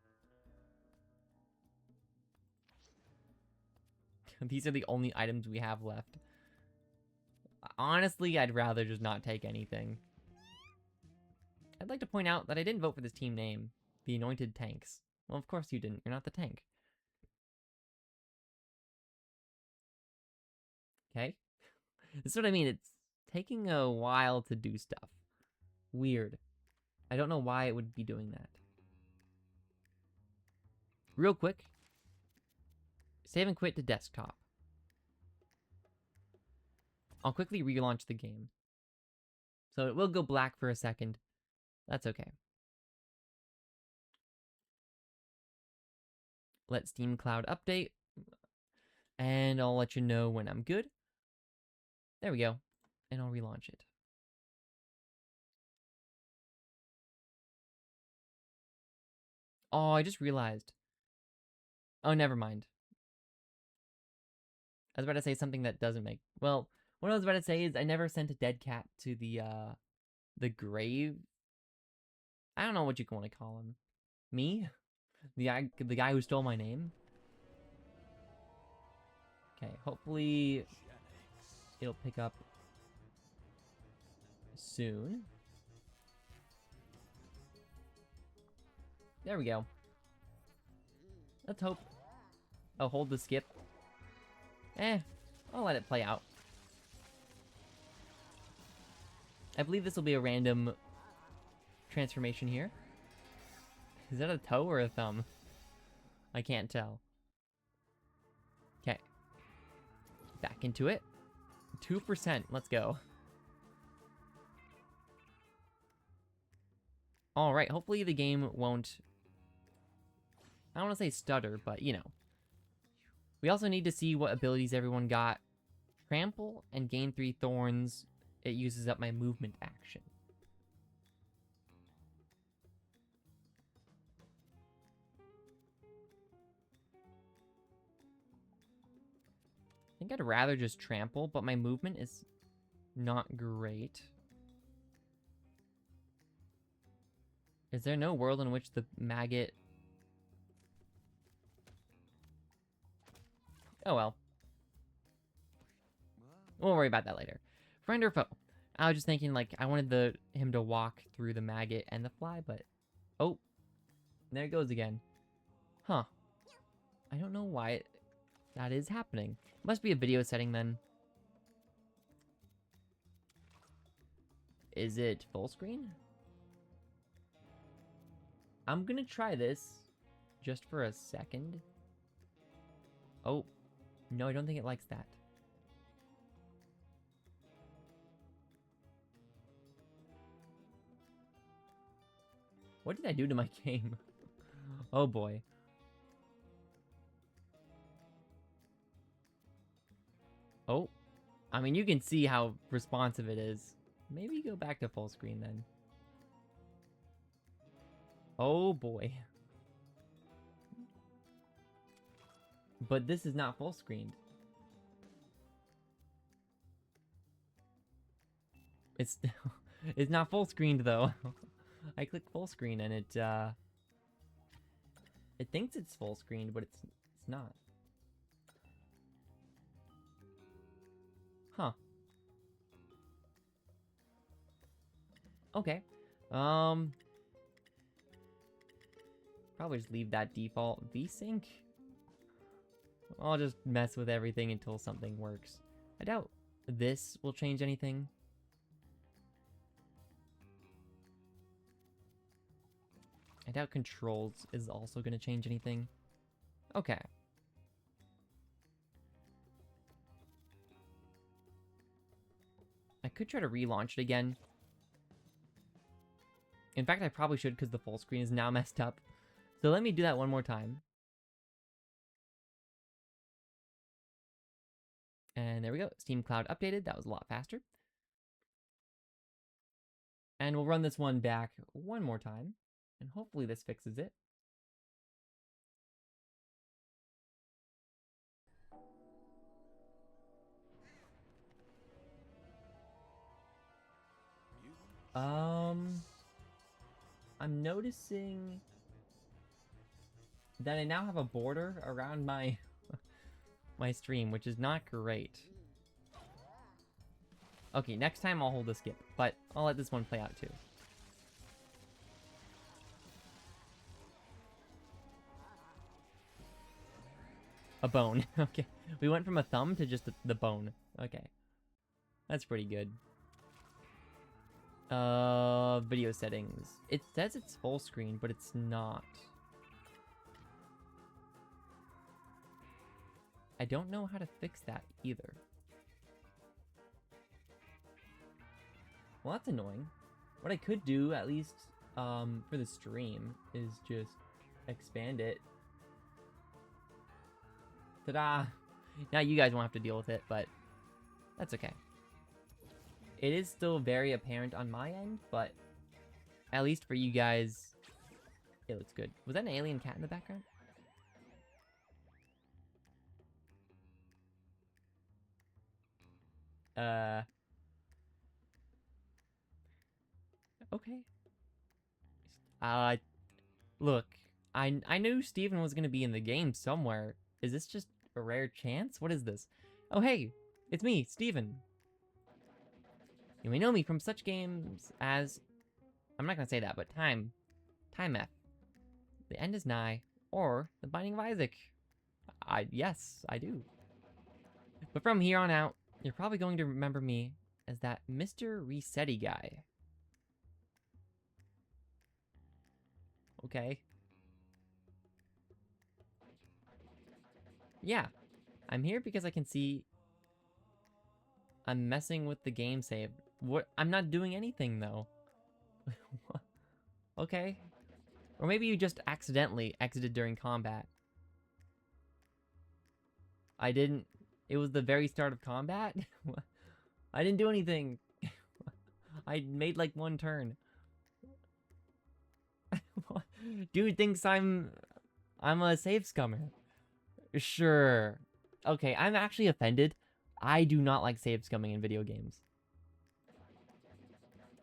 Speaker 1: These are the only items we have left. Honestly, I'd rather just not take anything. I'd like to point out that I didn't vote for this team name, the Anointed Tanks. Well, of course you didn't. You're not the tank. Okay? This is what I mean. It's taking a while to do stuff. Weird. I don't know why it would be doing that. Real quick. Save and quit to desktop. I'll quickly relaunch the game. So it will go black for a second. That's okay. Let Steam Cloud update. And I'll let you know when I'm good. There we go. And I'll relaunch it. Oh, I just realized. Oh, never mind. I was about to say something that doesn't make... Well, what I was about to say is I never sent a dead cat to the grave. I don't know what you want to call him. Me? The guy who stole my name? Okay, hopefully it'll pick up soon. There we go. Let's hope. Oh, hold the skip. I'll let it play out. I believe this will be a random transformation here. Is that a toe or a thumb? I can't tell. Okay. Back into it. 2%. Let's go. Alright, hopefully the game won't... I don't want to say stutter, but you know. We also need to see what abilities everyone got. Trample and gain 3 thorns. It uses up my movement action. I think I'd rather just trample, but my movement is not great. Is there no world in which the maggot... Oh well. We'll worry about that later. Friend or foe? I was just thinking, like, I wanted him to walk through the maggot and the fly, but... Oh. There it goes again. Huh. I don't know why that is happening. Must be a video setting then. Is it full screen? I'm gonna try this just for a second. Oh, no, I don't think it likes that. What did I do to my game? Oh boy. Oh, I mean, you can see how responsive it is. Maybe go back to full screen then. Oh boy. But this is not full screened. It's it's not full screened though. I click full screen and it thinks it's full screened, but it's not. Huh. Okay. Probably just leave that default VSync. I'll just mess with everything until something works. I doubt this will change anything. I doubt controls is also going to change anything. Okay. I could try to relaunch it again. In fact, I probably should because the full screen is now messed up. So let me do that one more time. And there we go. Steam Cloud updated. That was a lot faster. And we'll run this one back one more time. And hopefully this fixes it. I'm noticing that I now have a border around my my stream, which is not great. Okay, next time I'll hold a skip, but I'll let this one play out too. A bone. Okay, we went from a thumb to just the bone. Okay, that's pretty good. Video settings. It says it's full screen, but it's not. I don't know how to fix that either. Well, that's annoying. What I could do, at least, for the stream, is just expand it. Ta-da! Now you guys won't have to deal with it, but that's okay. It is still very apparent on my end, but at least for you guys, it looks good. Was that an alien cat in the background? Okay. Look, I knew Steven was gonna be in the game somewhere. Is this just a rare chance? What is this? Oh hey, it's me, Steven. You may know me from such games as... I'm not gonna say that, but Time F, The End is Nigh, or The Binding of Isaac. Yes, I do. But from here on out, you're probably going to remember me as that Mr. Resetti guy. Okay. Yeah, I'm here because I can see I'm messing with the game save. What? I'm not doing anything though. Okay. Or maybe you just accidentally exited during combat. I didn't... It was the very start of combat? I didn't do anything. I made like one turn. Dude thinks I'm a save scummer. Sure. Okay, I'm actually offended. I do not like save scumming in video games.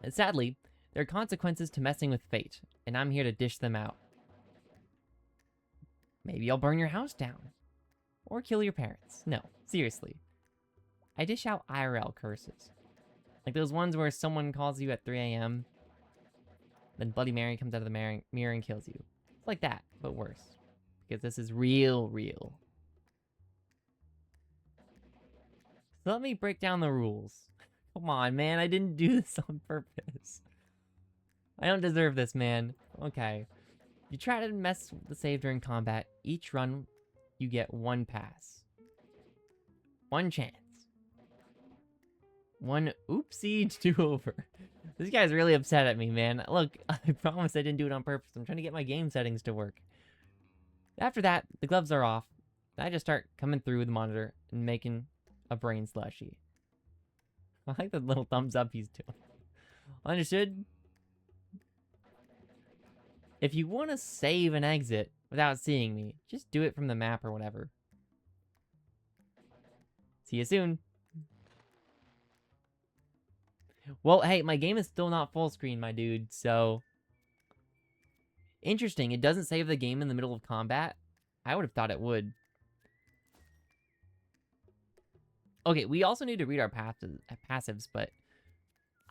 Speaker 1: And sadly, there are consequences to messing with fate, and I'm here to dish them out. Maybe I'll burn your house down. Or kill your parents. No, seriously. I dish out IRL curses. Like those ones where someone calls you at 3 a.m., then Bloody Mary comes out of the mirror and kills you. It's like that, but worse. because this is real. So let me break down the rules. Come on, man. I didn't do this on purpose. I don't deserve this, man. Okay. You try to mess with the save during combat. Each run, you get 1 pass. 1 chance. 1 oopsie do-over. This guy's really upset at me, man. Look, I promise I didn't do it on purpose. I'm trying to get my game settings to work. After that, the gloves are off. I just start coming through the monitor and making a brain slushy. I like the little thumbs up he's doing. Understood? If you want to save and exit without seeing me, just do it from the map or whatever. See you soon. Well, hey, my game is still not full screen, my dude, so... Interesting, it doesn't save the game in the middle of combat. I would have thought it would. Okay, we also need to read our passives, but...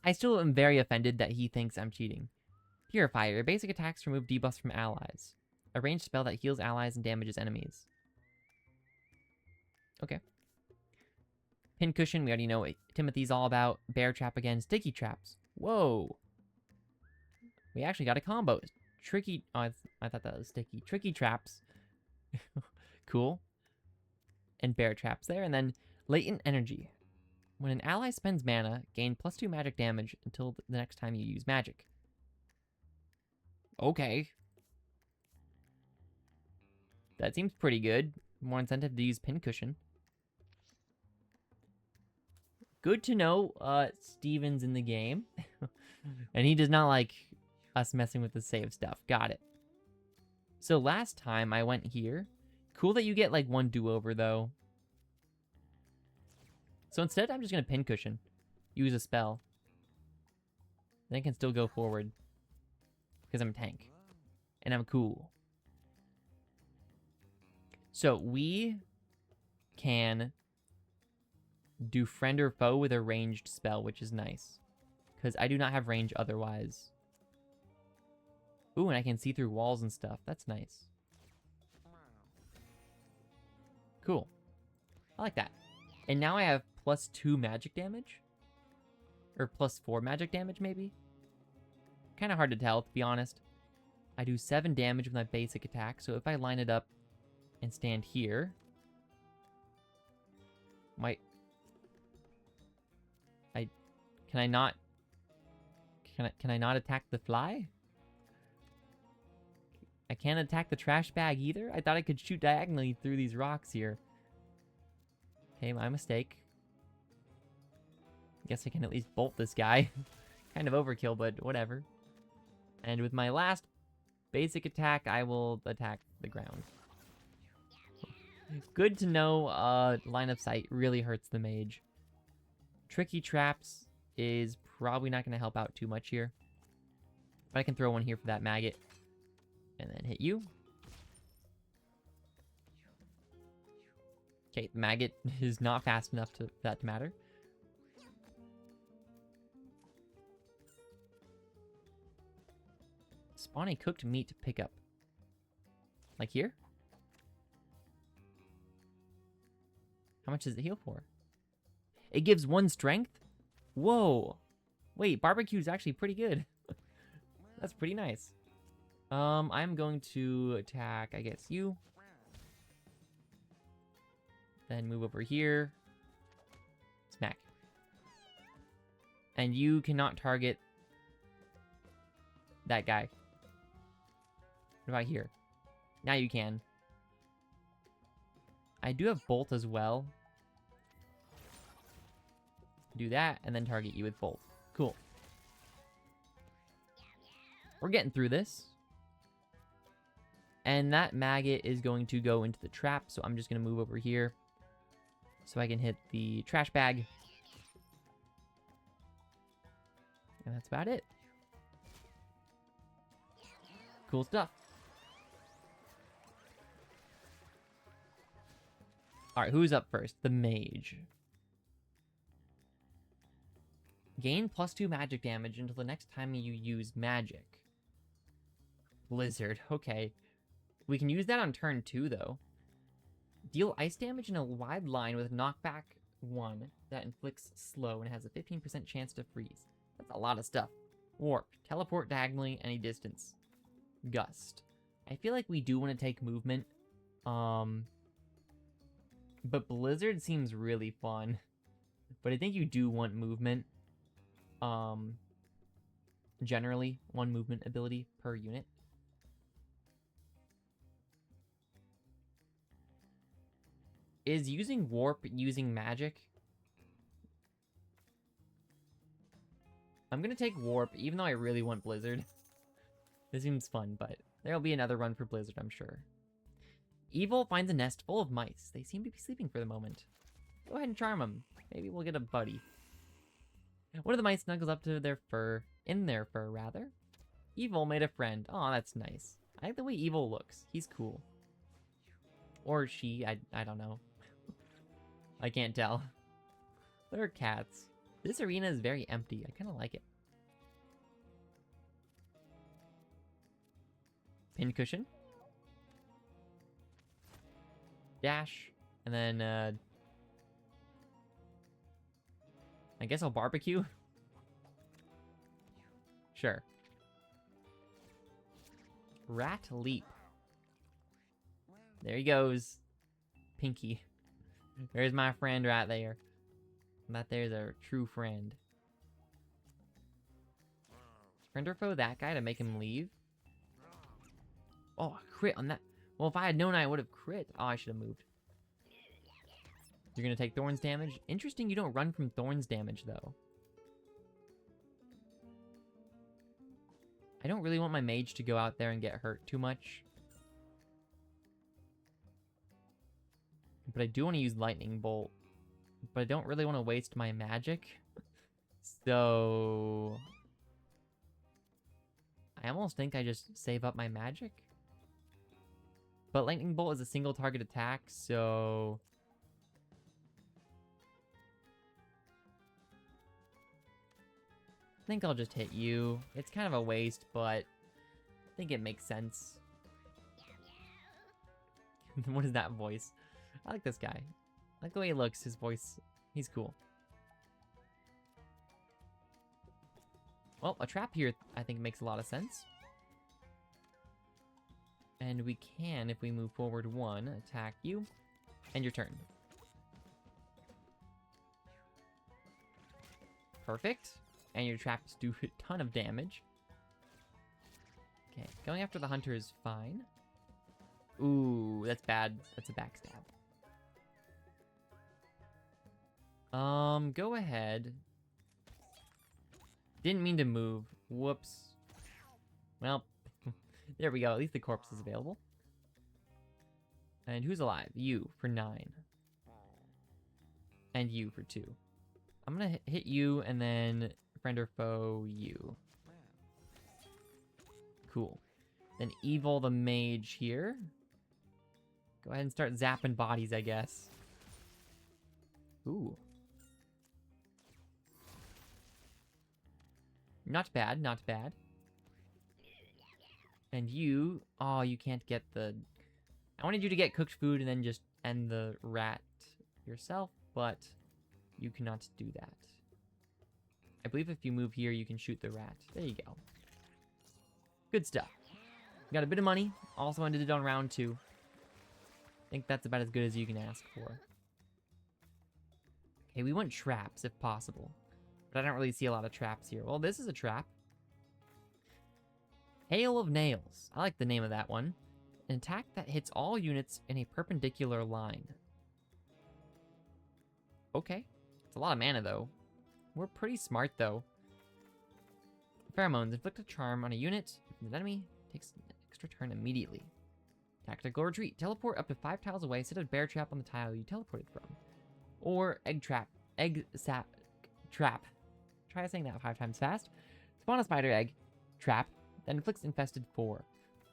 Speaker 1: I still am very offended that he thinks I'm cheating. Purifier. Your basic attacks remove debuffs from allies. A ranged spell that heals allies and damages enemies. Okay. Pincushion, we already know what Timothy's all about. Bear trap again. Sticky traps. Whoa. We actually got a combo. Tricky... Oh, I thought that was sticky. Tricky traps. Cool. And bear traps there. And then latent energy. When an ally spends mana, gain +2 magic damage until the next time you use magic. Okay. That seems pretty good. More incentive to use Pincushion. Good to know Steven's in the game. And he does not like us messing with the save stuff. Got it. So last time I went here. Cool that you get like 1 do-over though. So instead I'm just going to Pincushion. Use a spell. Then I can still go forward. Because I'm a tank. And I'm cool. So we can do friend or foe with a ranged spell, which is nice. Because I do not have range otherwise. Ooh, and I can see through walls and stuff. That's nice. Cool. I like that. And now I have +2 magic damage? Or +4 magic damage, maybe? Kind of hard to tell, to be honest. I do 7 damage with my basic attack, so if I line it up and stand here... Can I not attack the fly? I can't attack the trash bag either? I thought I could shoot diagonally through these rocks here. Okay, my mistake. Guess I can at least bolt this guy. Kind of overkill, but whatever. And with my last basic attack, I will attack the ground. Good to know line of sight really hurts the mage. Tricky traps is probably not going to help out too much here. But I can throw one here for that maggot. And then hit you. Okay, the maggot is not fast enough for that to matter. Spawn a cooked meat pickup. Like here? How much does it heal for? It gives 1 strength? Whoa. Wait, barbecue is actually pretty good. That's pretty nice. I'm going to attack, I guess, you. Then move over here. Smack. And you cannot target that guy. What about here? Now you can. I do have Bolt as well. Do that, and then target you with Bolt. Cool. We're getting through this. And that maggot is going to go into the trap, so I'm just going to move over here. So I can hit the trash bag. And that's about it. Cool stuff. Alright, who's up first? The mage. Gain +2 magic damage until the next time you use magic. Blizzard, okay. We can use that on turn 2, though. Deal ice damage in a wide line with knockback 1 that inflicts slow and has a 15% chance to freeze. That's a lot of stuff. Warp. Teleport diagonally any distance. Gust. I feel like we do want to take movement. But Blizzard seems really fun. But I think you do want movement. Generally, 1 movement ability per unit. Is using Warp using magic? I'm gonna take Warp, even though I really want Blizzard. This seems fun, but there'll be another run for Blizzard, I'm sure. Evil finds a nest full of mice. They seem to be sleeping for the moment. Go ahead and charm them. Maybe we'll get a buddy. One of the mice snuggles up to their fur. In their fur, rather. Evil made a friend. Aw, that's nice. I like the way Evil looks. He's cool. Or she, I don't know. I can't tell. There are cats. This arena is very empty. I kind of like it. Pincushion. Dash. And then, I guess I'll barbecue. Sure. Rat leap. There he goes. Pinky. There's my friend right there. That there's a true friend. Friend or foe that guy to make him leave? Oh, crit on that. Well, if I had known I would have crit. Oh, I should have moved. You're gonna take Thorns damage? Interesting you don't run from Thorns damage, though. I don't really want my mage to go out there and get hurt too much. But I do want to use Lightning Bolt. But I don't really want to waste my magic. So... I almost think I just save up my magic. But Lightning Bolt is a single target attack, so... I think I'll just hit you. It's kind of a waste, but I think it makes sense. What is that voice? I like this guy. I like the way he looks, his voice. He's cool. Well, a trap here I think makes a lot of sense. And we can, if we move forward 1, attack you. End your turn. Perfect. And your traps do a ton of damage. Okay, going after the hunter is fine. Ooh, that's bad. That's a backstab. Go ahead. Didn't mean to move. Whoops. Well, there we go. At least the corpse is available. And who's alive? You for 9. And you for 2. I'm gonna hit you and then friend or foe you. Cool. Then Evil the mage here. Go ahead and start zapping bodies, I guess. Ooh. Not bad, not bad. And you... Oh, you can't get the... I wanted you to get cooked food and then just end the rat yourself, but you cannot do that. I believe if you move here, you can shoot the rat. There you go. Good stuff. Got a bit of money. Also ended it on round 2. I think that's about as good as you can ask for. Okay, we want traps if possible. But I don't really see a lot of traps here. Well, this is a trap. Hail of Nails. I like the name of that one. An attack that hits all units in a perpendicular line. Okay. It's a lot of mana, though. We're pretty smart, though. Pheromones. Inflict a charm on a unit. If an enemy takes an extra turn immediately. Tactical retreat. Teleport up to 5 tiles away. Set a bear trap on the tile you teleported from. Or egg trap. Egg sap trap. Try saying that 5 times fast. Spawn a spider egg. Trap. Then inflicts infested 4.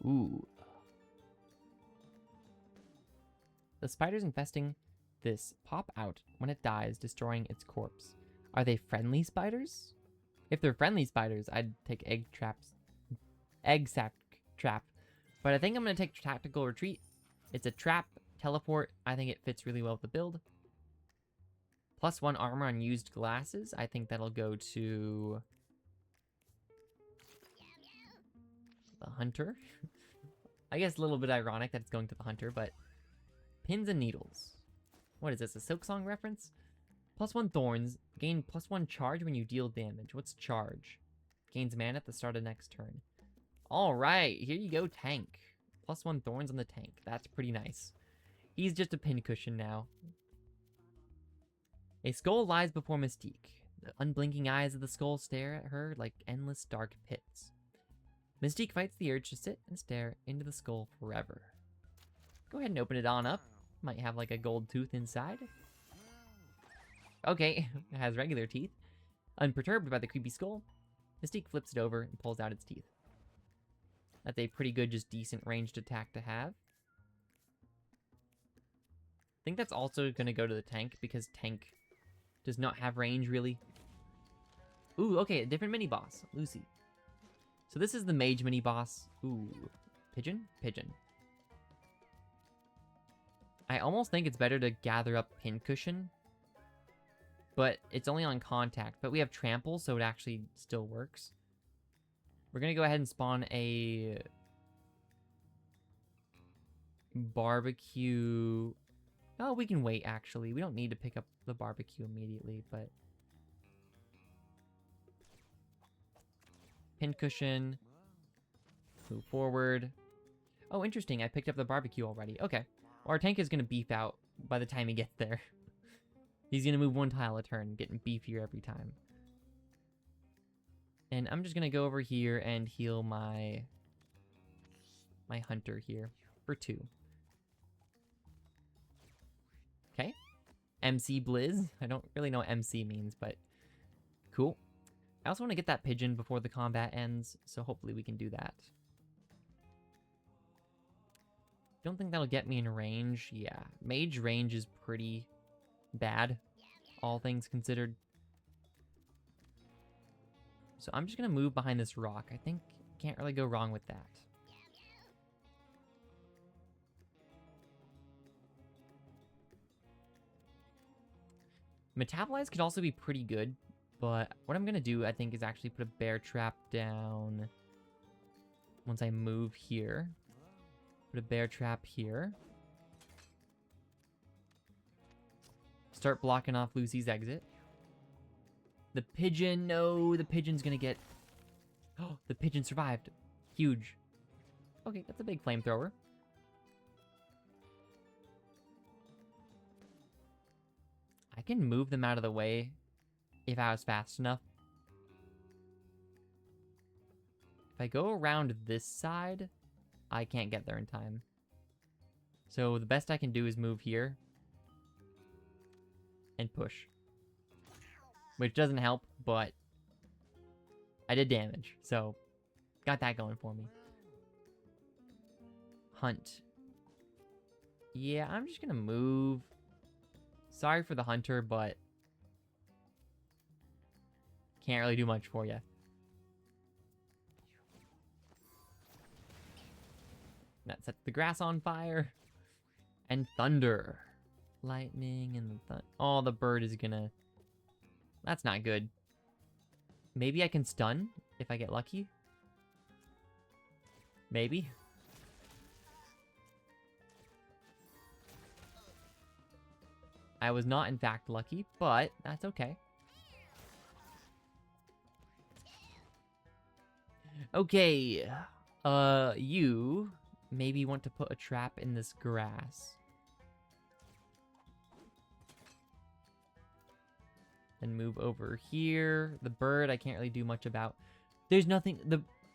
Speaker 1: Ooh. The spiders infesting this pop out when it dies, destroying its corpse. Are they friendly spiders? If they're friendly spiders, I'd take egg traps. Egg sac trap. But I think I'm going to take Tactical Retreat. It's a trap, teleport. I think it fits really well with the build. +1 armor on used glasses. I think that'll go to the Hunter. I guess a little bit ironic that it's going to the Hunter, but pins and needles. What is this, a Silk Song reference? +1 thorns. Gain +1 charge when you deal damage. What's charge? Gains mana at the start of next turn. Alright, here you go, tank. +1 thorns on the tank. That's pretty nice. He's just a pincushion now. A skull lies before Mystique. The unblinking eyes of the skull stare at her like endless dark pits. Mystique fights the urge to sit and stare into the skull forever. Go ahead and open it on up. Might have like a gold tooth inside. Okay, it has regular teeth. Unperturbed by the creepy skull, Mystique flips it over and pulls out its teeth. That's a pretty good, just decent ranged attack to have. I think that's also going to go to the tank because tank does not have range, really. Ooh, okay, a different mini-boss. Lucy. So this is the mage mini-boss. Ooh. Pigeon? Pigeon. I almost think it's better to gather up Pincushion. But it's only on contact. But we have Trample, so it actually still works. We're going to go ahead and spawn a barbecue. Oh, we can wait, actually. We don't need to pick up the barbecue immediately, but... Pincushion. Move forward. Oh, interesting. I picked up the barbecue already. Okay. Well, our tank is going to beef out by the time he gets there. He's going to move one tile a turn, getting beefier every time. And I'm just going to go over here and heal my hunter here for 2. Okay. MC Blizz. I don't really know what MC means, but cool. I also want to get that pigeon before the combat ends, so hopefully we can do that. Don't think that'll get me in range. Yeah, mage range is pretty bad, all things considered. So I'm just going to move behind this rock. I think can't really go wrong with that. Metabolize could also be pretty good, but what I'm going to do, I think, is actually put a bear trap down once I move here. Put a bear trap here. Start blocking off Lucy's exit. The pigeon, no, the pigeon's going to get... Oh, the pigeon survived. Huge. Okay, that's a big flamethrower. I can move them out of the way if I was fast enough. If I go around this side, I can't get there in time. So the best I can do is move here and push. Which doesn't help, but I did damage, so got that going for me. Hunt. Yeah, I'm just gonna move. Sorry for the hunter, but can't really do much for you. That sets the grass on fire. And thunder. Lightning and the oh, the bird is gonna... That's not good. Maybe I can stun if I get lucky. Maybe. I was not, in fact, lucky, but that's okay. Okay. You maybe want to put a trap in this grass. And move over here. The bird, I can't really do much about. There's nothing...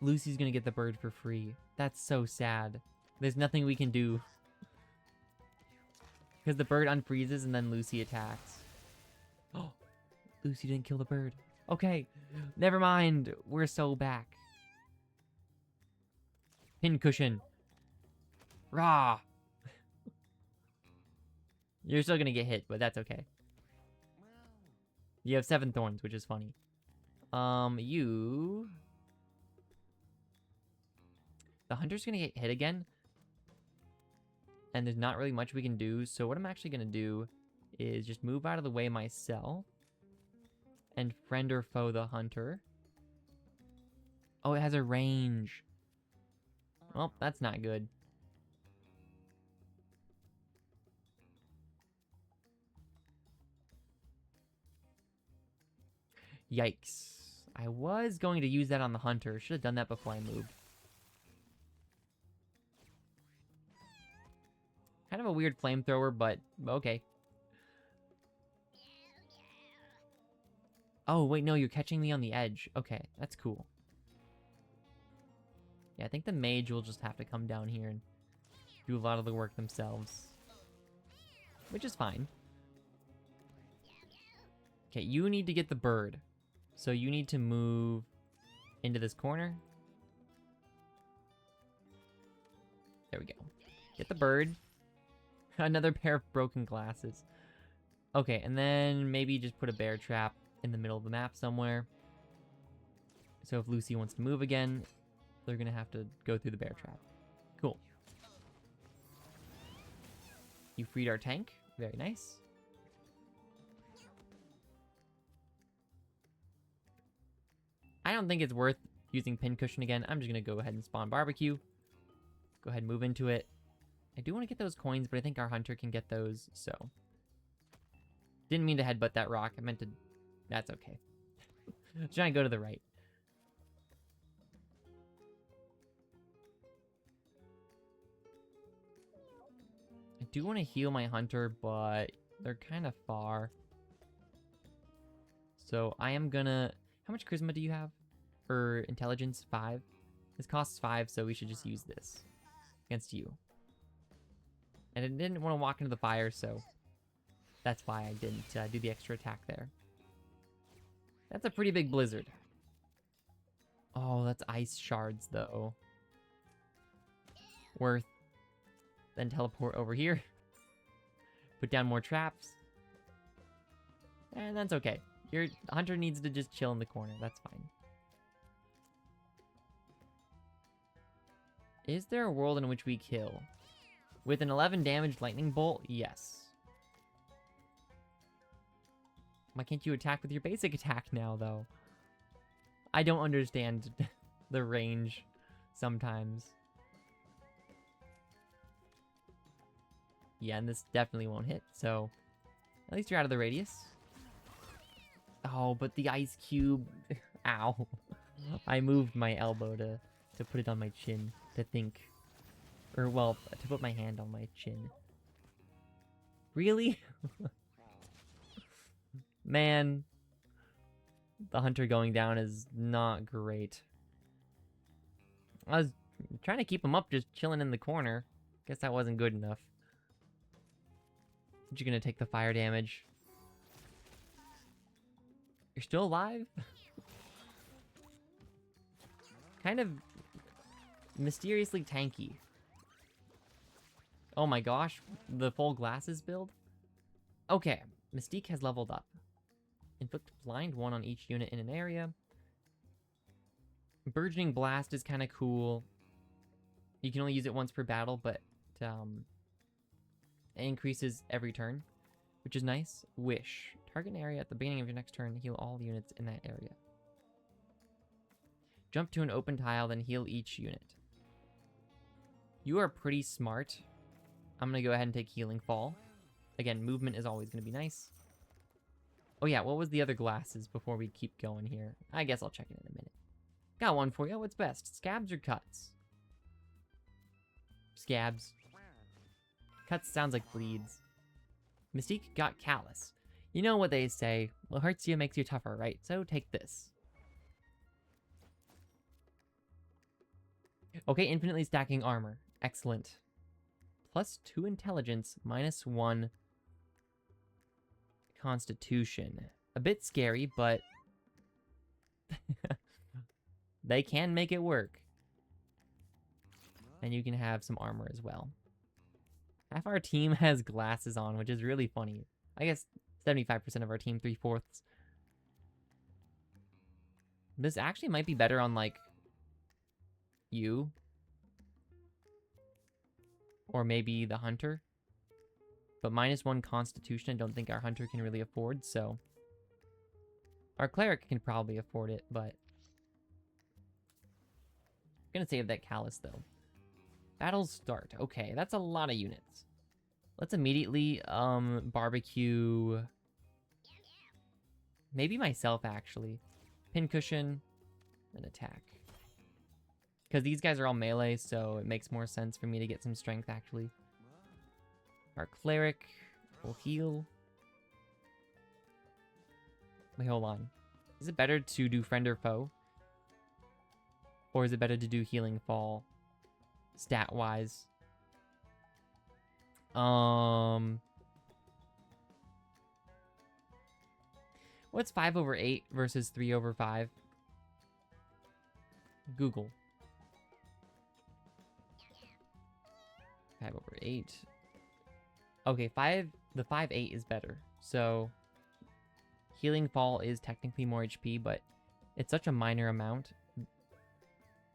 Speaker 1: Lucy's gonna get the bird for free. That's so sad. There's nothing we can do. Because the bird unfreezes and then Lucy attacks. Oh, Lucy didn't kill the bird. Okay, never mind. We're so back. Pincushion. Rah! You're still gonna get hit, but that's okay. You have 7 thorns, which is funny. You... The hunter's gonna get hit again. And there's not really much we can do. So what I'm actually gonna do is just move out of the way myself. And friend or foe the hunter. Oh, it has a range. Well, that's not good. Yikes. I was going to use that on the hunter. Should have done that before I moved. Kind of a weird flamethrower, but okay. Oh, wait, no, you're catching me on the edge. Okay, that's cool. Yeah, I think the mage will just have to come down here and do a lot of the work themselves. Which is fine. Okay, you need to get the bird. So you need to move into this corner. There we go. Get the bird. Another pair of broken glasses. Okay, and then maybe just put a bear trap in the middle of the map somewhere. So if Lucy wants to move again, they're gonna have to go through the bear trap. Cool. You freed our tank. Very nice. I don't think it's worth using pincushion again. I'm just gonna go ahead and spawn barbecue. Go ahead and move into it. I do want to get those coins, but I think our hunter can get those, so. Didn't mean to headbutt that rock. I meant to... That's okay. Just trying to go to the right. I do want to heal my hunter, but they're kind of far. So I am gonna... How much charisma do you have? Or intelligence? 5? This costs 5, so we should just use this against you. And I didn't want to walk into the fire, so that's why I didn't do the extra attack there. That's a pretty big blizzard. Oh, that's ice shards, though. Worth. Then teleport over here. Put down more traps. And that's okay. Your hunter needs to just chill in the corner. That's fine. Is there a world in which we kill? With an 11 damage lightning bolt? Yes. Why can't you attack with your basic attack now, though? I don't understand the range sometimes. Yeah, and this definitely won't hit, so at least you're out of the radius. Oh, but the ice cube... Ow. I moved my elbow to put it on my chin, to think. Or, well, to put my hand on my chin. Really? Man. The hunter going down is not great. I was trying to keep him up, just chilling in the corner. Guess that wasn't good enough. You're gonna take the fire damage. You're still alive? Kind of mysteriously tanky. Oh my gosh, the full glasses build? Okay, Mystique has leveled up. Inflict blind 1 on each unit in an area. Burgeoning Blast is kind of cool. You can only use it once per battle, but it increases every turn, which is nice. Wish. Target an area at the beginning of your next turn, heal all units in that area. Jump to an open tile, then heal each unit. You are pretty smart. I'm going to go ahead and take Healing Fall. Again, movement is always going to be nice. Oh yeah, what was the other glasses before we keep going here? I guess I'll check it in a minute. Got one for you. What's best? Scabs or cuts? Scabs. Cuts sounds like bleeds. Mystique got Callus. You know what they say. What hurts you makes you tougher, right? So take this. Okay, infinitely stacking armor. Excellent. +2 intelligence, -1 constitution. A bit scary, but they can make it work. And you can have some armor as well. Half our team has glasses on, which is really funny. I guess 75% of our team, 3/4. This actually might be better on, like, you. Or maybe the hunter. But -1 constitution, I don't think our hunter can really afford, so... Our cleric can probably afford it, but... I'm gonna save that callus, though. Battles start. Okay, that's a lot of units. Let's immediately, barbecue... Maybe myself, actually. Pincushion, and attack. Because these guys are all melee, so it makes more sense for me to get some strength, actually. Our cleric will heal. Wait, hold on. Is it better to do friend or foe? Or is it better to do healing fall? Stat-wise. What's 5/8 versus 3/5? Google. 5/8. Okay, the 5/8 is better. So healing fall is technically more HP, but it's such a minor amount.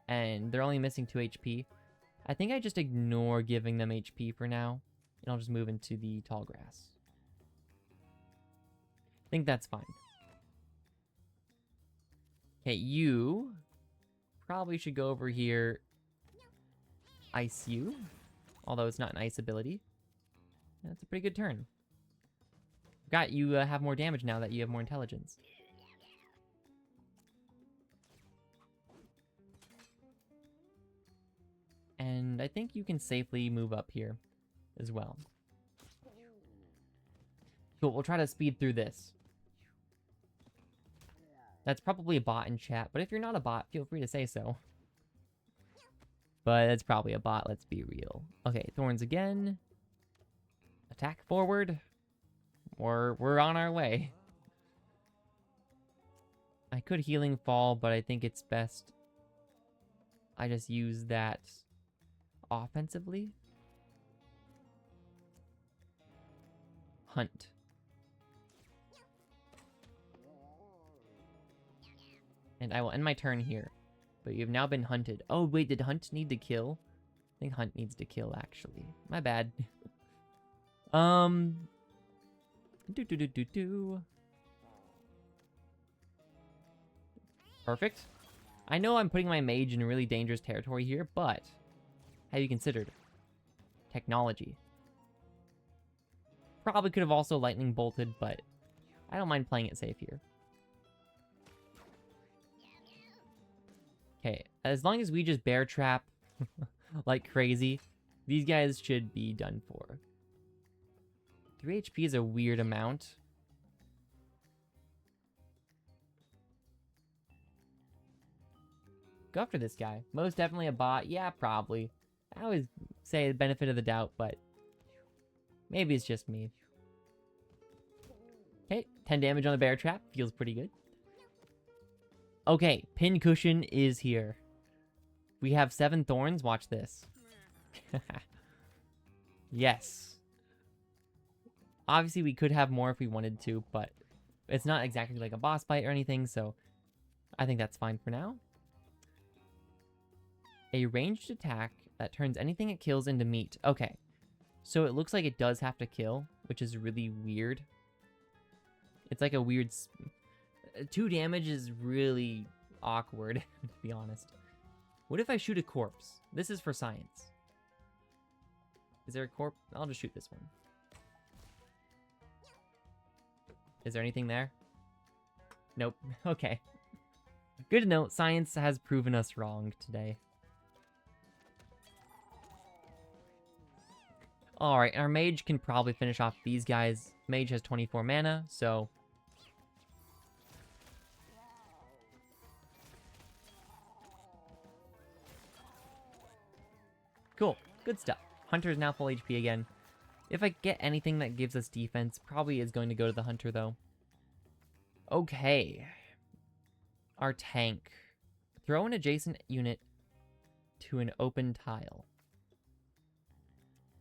Speaker 1: And they're only missing 2 HP. I think I just ignore giving them HP for now. And I'll just move into the tall grass. I think that's fine. Okay, you probably should go over here. Ice you. Although it's not an ice ability. That's a pretty good turn. Got you have more damage now that you have more intelligence. And I think you can safely move up here as well. Cool, we'll try to speed through this. That's probably a bot in chat, but if you're not a bot, feel free to say so. But it's probably a bot, let's be real. Okay, thorns again. Attack forward. We're on our way. I could healing fall, but I think it's best I just use that offensively. Hunt. And I will end my turn here. But you've now been hunted. Oh, wait, did Hunt need to kill? I think Hunt needs to kill, actually. My bad. Perfect. I know I'm putting my mage in really dangerous territory here, but have you considered technology? Probably could have also lightning bolted, but I don't mind playing it safe here. Okay, as long as we just bear trap like crazy, these guys should be done for. 3 HP is a weird amount. Go after this guy. Most definitely a bot. Yeah, probably. I always say the benefit of the doubt, but maybe it's just me. Okay, 10 damage on the bear trap. Feels pretty good. Okay, pincushion is here. We have 7 thorns. Watch this. Yes. Obviously, we could have more if we wanted to, but it's not exactly like a boss fight or anything, so I think that's fine for now. A ranged attack that turns anything it kills into meat. Okay, so it looks like it does have to kill, which is really weird. It's like a weird... 2 damage is really awkward, to be honest. What if I shoot a corpse? This is for science. Is there a corpse? I'll just shoot this one. Is there anything there? Nope. Okay. Good to know. Science has proven us wrong today. Alright, our mage can probably finish off these guys. Mage has 24 mana, so... Cool. Good stuff. Hunter is now full HP again. If I get anything that gives us defense, probably is going to go to the hunter, though. Okay. Our tank. Throw an adjacent unit to an open tile.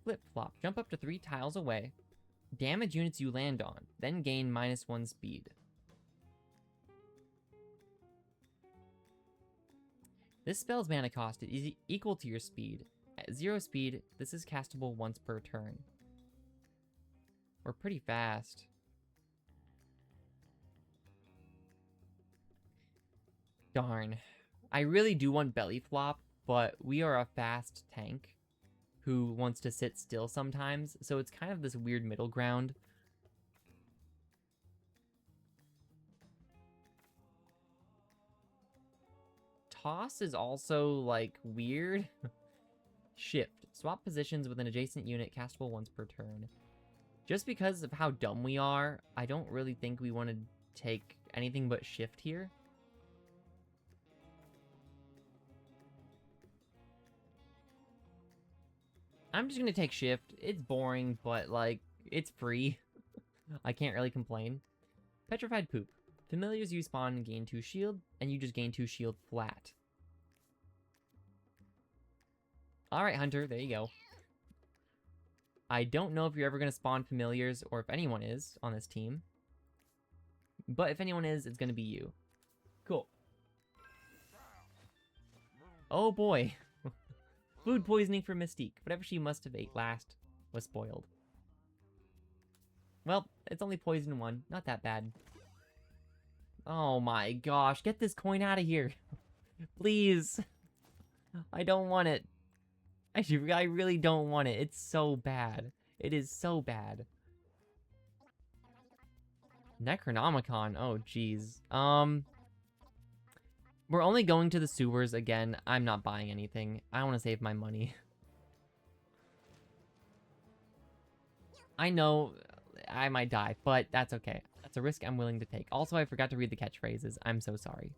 Speaker 1: Flip-flop. Jump up to 3 tiles away. Damage units you land on. Then gain -1 speed. This spell's mana cost is equal to your speed. At 0 speed, this is castable once per turn. We're pretty fast. Darn. I really do want belly flop, but we are a fast tank who wants to sit still sometimes, so it's kind of this weird middle ground. Toss is also, like, weird. Shift. Swap positions with an adjacent unit castable once per turn. Just because of how dumb we are, I don't really think we want to take anything but shift here. I'm just going to take shift. It's boring, but, like, it's free. I can't really complain. Petrified Poop. Familiars you spawn and gain 2 shield, and you just gain 2 shield flat. Alright, Hunter, there you go. I don't know if you're ever going to spawn familiars, or if anyone is on this team. But if anyone is, it's going to be you. Cool. Oh boy. Food poisoning for Mystique. Whatever she must have ate last was spoiled. Well, it's only poison 1. Not that bad. Oh my gosh. Get this coin out of here. Please. I don't want it. Actually, I really don't want it. It's so bad. It is so bad. Necronomicon. Oh, jeez. We're only going to the sewers again. I'm not buying anything. I want to save my money. I know I might die, but that's okay. That's a risk I'm willing to take. Also, I forgot to read the catchphrases. I'm so sorry.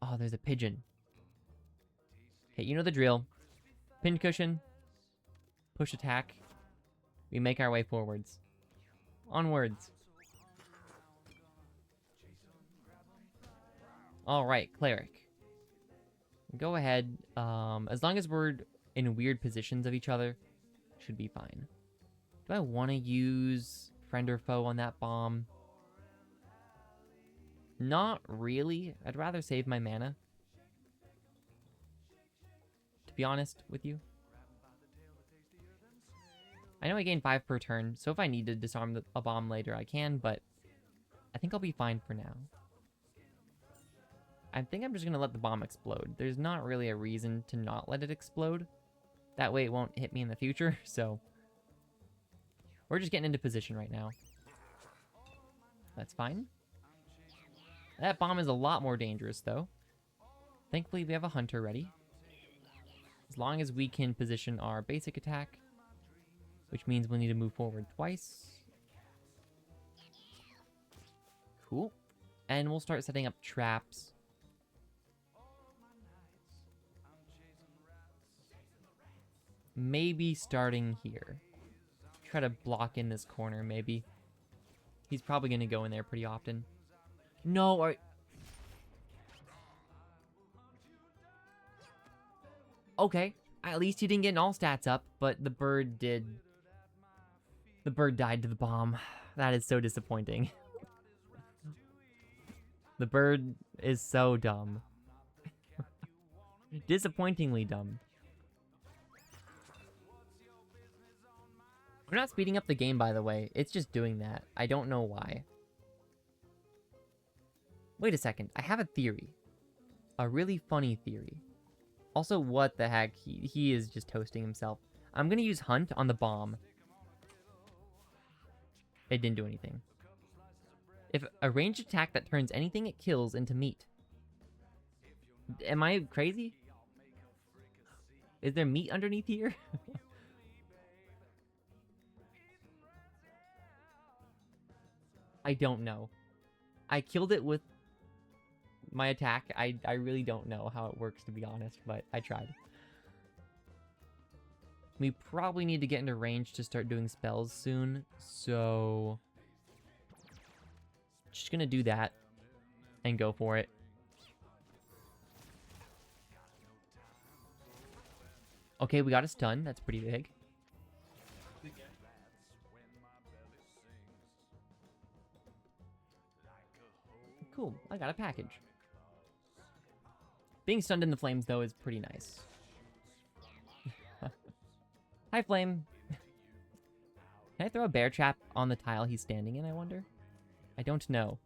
Speaker 1: Oh, there's a pigeon. Okay, you know the drill. Pincushion. Push attack. We make our way forwards. Onwards. Alright, Cleric. Go ahead. As long as we're in weird positions of each other, should be fine. Do I want to use friend or foe on that bomb? Not really. I'd rather save my mana. To be honest with you. I know I gain 5 per turn, so if I need to disarm a bomb later, I can, but I think I'll be fine for now. I think I'm just going to let the bomb explode. There's not really a reason to not let it explode. That way it won't hit me in the future, so... We're just getting into position right now. That's fine. That bomb is a lot more dangerous, though. Thankfully, we have a hunter ready. As long as we can position our basic attack, which means we'll need to move forward twice. Cool. And we'll start setting up traps. Maybe starting here. Try to block in this corner, maybe. He's probably going to go in there pretty often. No, or... Okay, at least he didn't get all stats up, but the bird did. The bird died to the bomb. That is so disappointing. The bird is so dumb. Disappointingly dumb. We're not speeding up the game, by the way. It's just doing that. I don't know why. Wait a second. I have a theory. A really funny theory. Also, what the heck? He is just toasting himself. I'm going to use Hunt on the bomb. It didn't do anything. If a ranged attack that turns anything it kills into meat. Am I crazy? Is there meat underneath here? I don't know. I killed it with my attack. I really don't know how it works, to be honest, but I tried. We probably need to get into range to start doing spells soon, so... Just gonna do that and go for it. Okay, we got a stun. That's pretty big. Cool, I got a package. Being stunned in the flames, though, is pretty nice. Hi, Flame. Can I throw a bear trap on the tile he's standing in, I wonder? I don't know.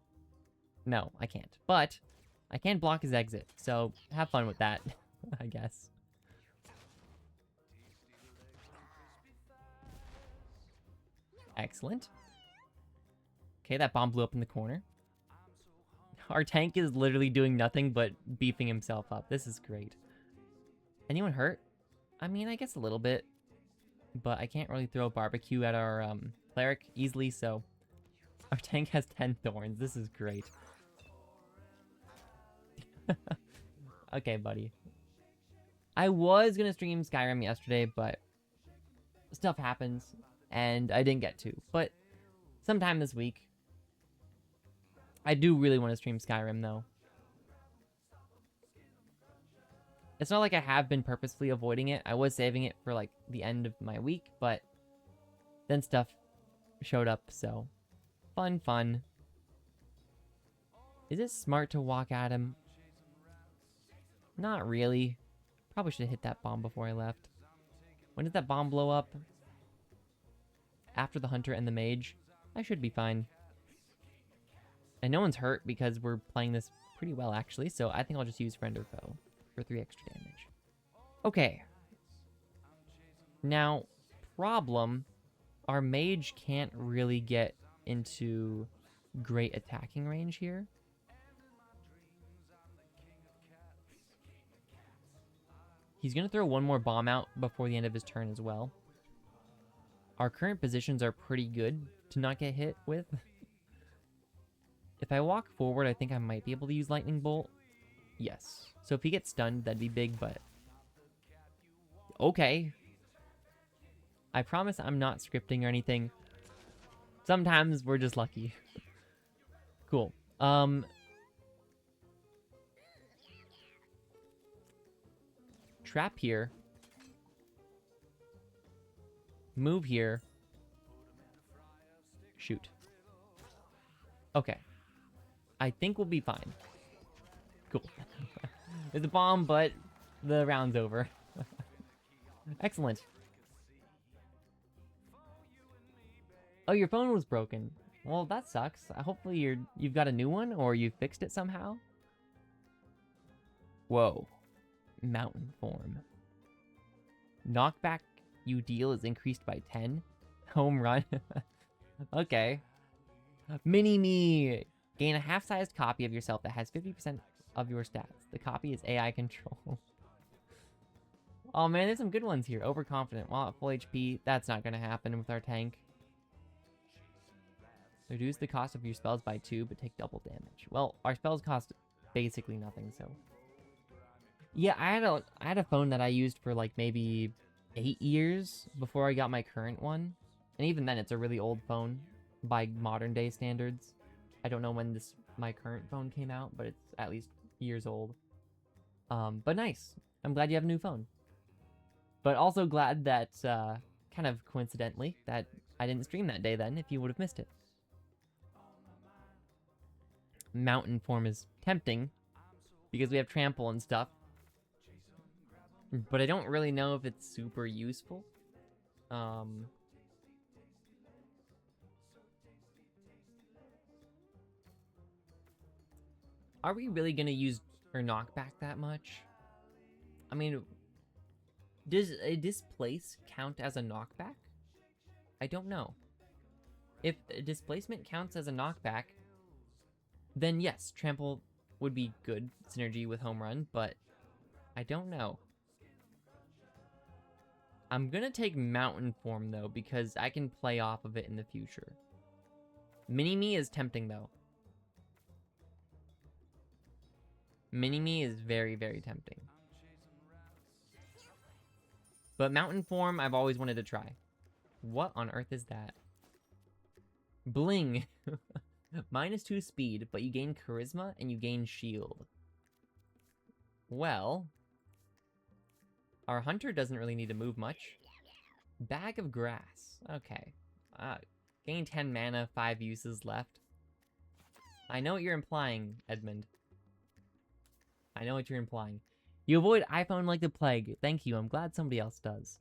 Speaker 1: No, I can't. But I can block his exit, so have fun with that, I guess. Excellent. Okay, that bomb blew up in the corner. Our tank is literally doing nothing but beefing himself up. This is great. Anyone hurt? I mean, I guess a little bit. But I can't really throw barbecue at our cleric easily, so... Our tank has 10 thorns. This is great. Okay, buddy. I was gonna stream Skyrim yesterday, but... stuff happens, and I didn't get to. But sometime this week... I do really want to stream Skyrim, though. It's not like I have been purposefully avoiding it. I was saving it for, like, the end of my week, but then stuff showed up, so... Fun, fun. Is it smart to walk at him? Not really. Probably should have hit that bomb before I left. When did that bomb blow up? After the hunter and the mage? I should be fine. And no one's hurt because we're playing this pretty well, actually. So I think I'll just use Friend or Foe for 3 extra damage. Okay. Now, problem. Our mage can't really get into great attacking range here. He's going to throw one more bomb out before the end of his turn as well. Our current positions are pretty good to not get hit with. If I walk forward, I think I might be able to use Lightning Bolt. Yes. So if he gets stunned, that'd be big, but... Okay. I promise I'm not scripting or anything. Sometimes we're just lucky. Cool. Trap here. Move here. Shoot. Okay. I think we'll be fine. Cool. It's a bomb, but the round's over. Excellent. Oh, your phone was broken. Well, that sucks. Hopefully you've got a new one, or you fixed it somehow. Whoa. Mountain form. Knockback you deal is increased by 10. Home run. Okay. Mini-me. Gain a half-sized copy of yourself that has 50% of your stats. The copy is AI control. Oh man, there's some good ones here. Overconfident. While at full HP, that's not going to happen with our tank. Reduce the cost of your spells by 2, but take double damage. Well, our spells cost basically nothing, so... Yeah, I had a phone that I used for like maybe 8 years before I got my current one. And even then, it's a really old phone by modern day standards. I don't know when my current phone came out, but it's at least years old. But nice. I'm glad you have a new phone. But also glad that, kind of coincidentally, that I didn't stream that day then, if you would have missed it. Mountain form is tempting, because we have trample and stuff. But I don't really know if it's super useful. Are we really going to use our knockback that much? I mean, does a displace count as a knockback? I don't know. If a displacement counts as a knockback, then yes, trample would be good synergy with home run, but I don't know. I'm gonna take mountain form though, because I can play off of it in the future. Mini-me is tempting though. Mini-me is very, very tempting. But mountain form, I've always wanted to try. What on earth is that? Bling! -2 speed, but you gain charisma and you gain shield. Well, our hunter doesn't really need to move much. Bag of grass. Okay. Gain 10 mana, 5 uses left. I know what you're implying, Edmund. I know what you're implying. You avoid iPhone like the plague. Thank you. I'm glad somebody else does.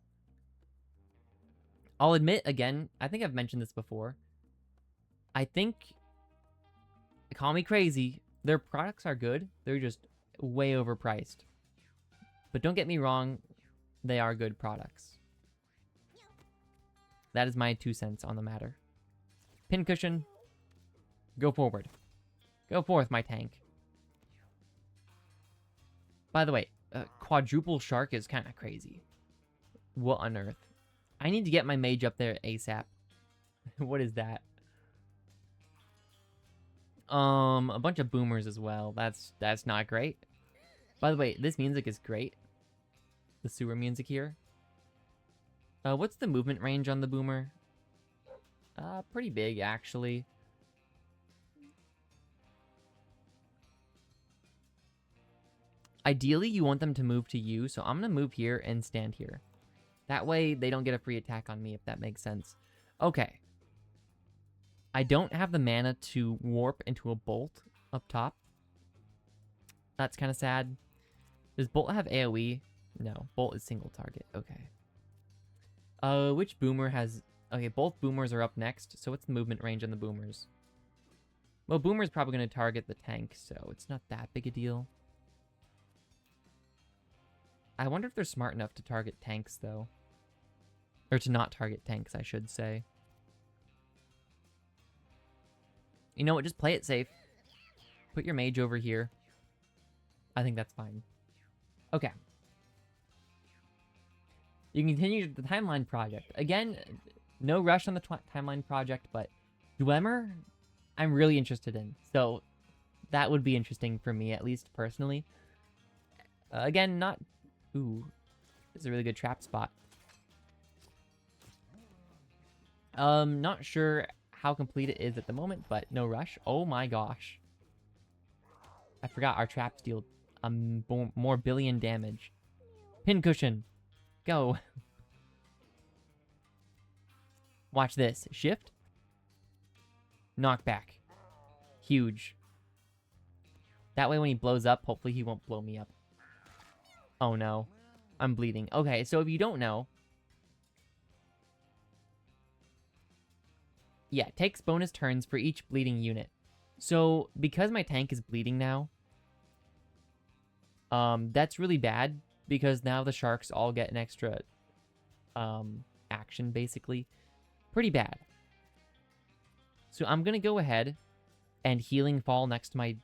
Speaker 1: I'll admit, again, I think I've mentioned this before. I think, call me crazy, their products are good. They're just way overpriced. But don't get me wrong, they are good products. That is my 2 cents on the matter. Pincushion, go forward. Go forth, my tank. By the way, quadruple shark is kind of crazy. What on earth? I need to get my mage up there ASAP. What is that? A bunch of boomers as well. That's not great. By the way, this music is great. The sewer music here. What's the movement range on the boomer? Pretty big, actually. Ideally, you want them to move to you, so I'm going to move here and stand here. That way, they don't get a free attack on me, if that makes sense. Okay. I don't have the mana to warp into a bolt up top. That's kind of sad. Does bolt have AoE? No, bolt is single target. Okay. Which boomer has... Okay, both boomers are up next, so what's the movement range on the boomers? Well, boomer's probably going to target the tank, so it's not that big a deal. I wonder if they're smart enough to target tanks, though. Or to not target tanks, I should say. You know what? Just play it safe. Put your mage over here. I think that's fine. Okay. You can continue the timeline project. Again, no rush on the timeline project, but Dwemer, I'm really interested in. So that would be interesting for me, at least personally. Again, not... Ooh, this is a really good trap spot. Not sure how complete it is at the moment, but no rush. Oh my gosh. I forgot our traps deal more billion damage. Pincushion. Go. Watch this. Shift. Knockback. Huge. That way when he blows up, hopefully he won't blow me up. Oh no. I'm bleeding. Okay, so if you don't know... Yeah, takes bonus turns for each bleeding unit. So, because my tank is bleeding now, that's really bad, because now the sharks all get an extra action, basically. Pretty bad. So I'm going to go ahead and Healing Fall next to my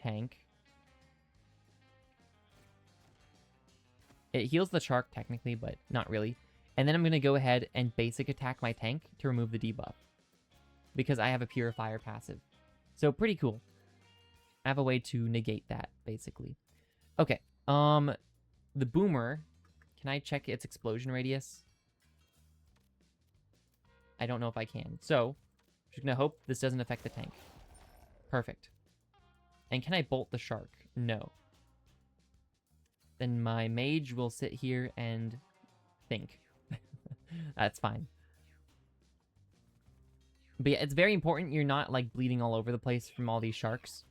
Speaker 1: tank. It heals the shark, technically, but not really. And then I'm going to go ahead and basic attack my tank to remove the debuff, because I have a Purifier passive. So pretty cool. I have a way to negate that, basically. Okay, the boomer, can I check its explosion radius? I don't know if I can. So, just gonna hope this doesn't affect the tank. Perfect. And can I bolt the shark? No. Then my mage will sit here and think. That's fine. But yeah, it's very important you're not, like, bleeding all over the place from all these sharks.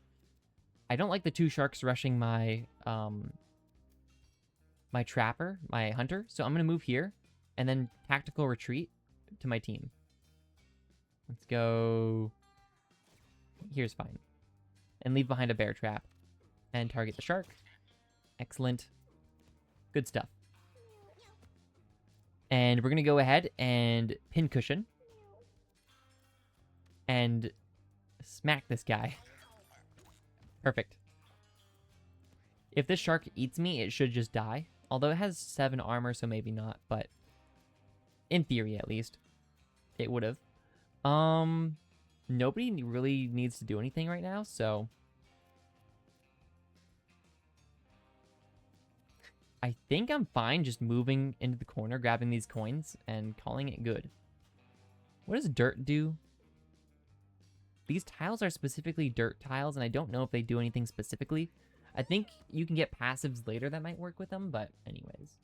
Speaker 1: I don't like the 2 sharks rushing my, my trapper, my hunter. So I'm going to move here and then tactical retreat to my team. Let's go... Here's fine. And leave behind a bear trap. And target the shark. Excellent. Good stuff. And we're going to go ahead and Pincushion. And smack this guy. Perfect. If this shark eats me, it should just die. Although it has 7 armor, so maybe not. But in theory, at least, it would have. Nobody really needs to do anything right now, so... I think I'm fine just moving into the corner, grabbing these coins, and calling it good. What does dirt do? These tiles are specifically dirt tiles, and I don't know if they do anything specifically. I think you can get passives later that might work with them, but anyways.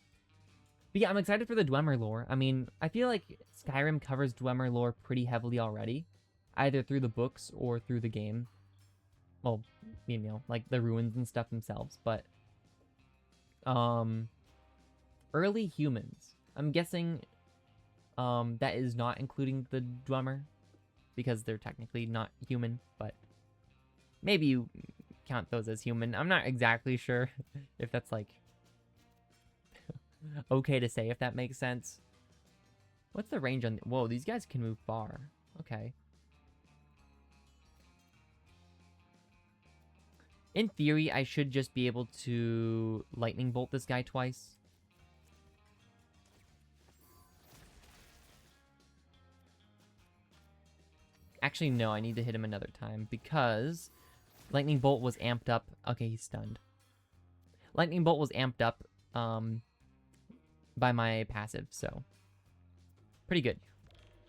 Speaker 1: But yeah, I'm excited for the Dwemer lore. I mean, I feel like Skyrim covers Dwemer lore pretty heavily already, either through the books or through the game. Well, you know, like the ruins and stuff themselves, but... early humans. I'm guessing, That is not including the drummer, because they're technically not human, but maybe you count those as human. I'm not exactly sure if that's, like, okay to say, if that makes sense. What's the range on... Whoa, these guys can move far. Okay. In theory, I should just be able to lightning bolt this guy twice. Actually, no, I need to hit him another time because lightning bolt was amped up. Okay, he's stunned. Lightning bolt was amped up by my passive, so pretty good.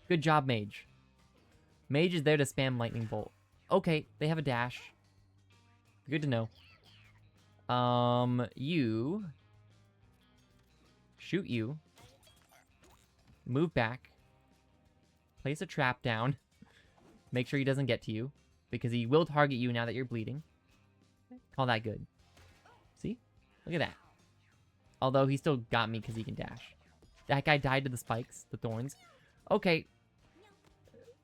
Speaker 1: Good job, Mage. Mage is there to spam lightning bolt. Okay, they have a dash. Good to know. You shoot you. Move back. Place a trap down. Make sure he doesn't get to you, because he will target you now that you're bleeding. Call that good. See? Look at that. Although he still got me because he can dash. That guy died to the spikes, the thorns. Okay.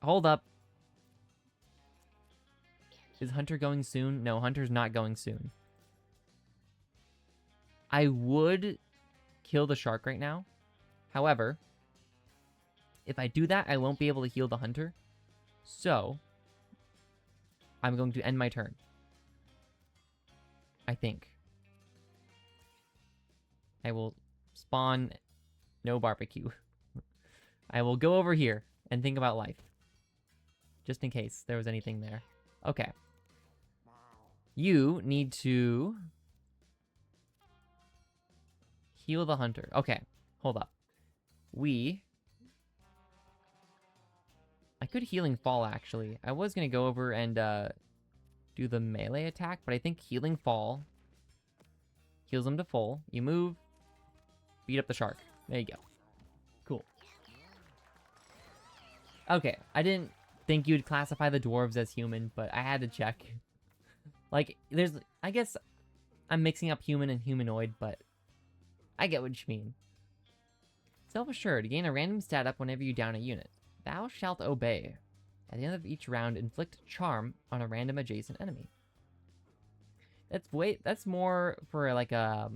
Speaker 1: Hold up. Is Hunter going soon? No, Hunter's not going soon. I would kill the shark right now. However, if I do that, I won't be able to heal the Hunter. So, I'm going to end my turn. I think. I will spawn no barbecue. I will go over here and think about life. Just in case there was anything there. Okay. You need to heal the Hunter. Okay, hold up. I could healing fall, actually. I was going to go over and do the melee attack, but I think healing fall heals him to full. You move, beat up the shark. There you go. Cool. Okay, I didn't think you'd classify the dwarves as human, but I had to check. Like, I guess I'm mixing up human and humanoid, but I get what you mean. Self-assured, gain a random stat up whenever you down a unit. Thou shalt obey. At the end of each round, inflict charm on a random adjacent enemy. That's more for like a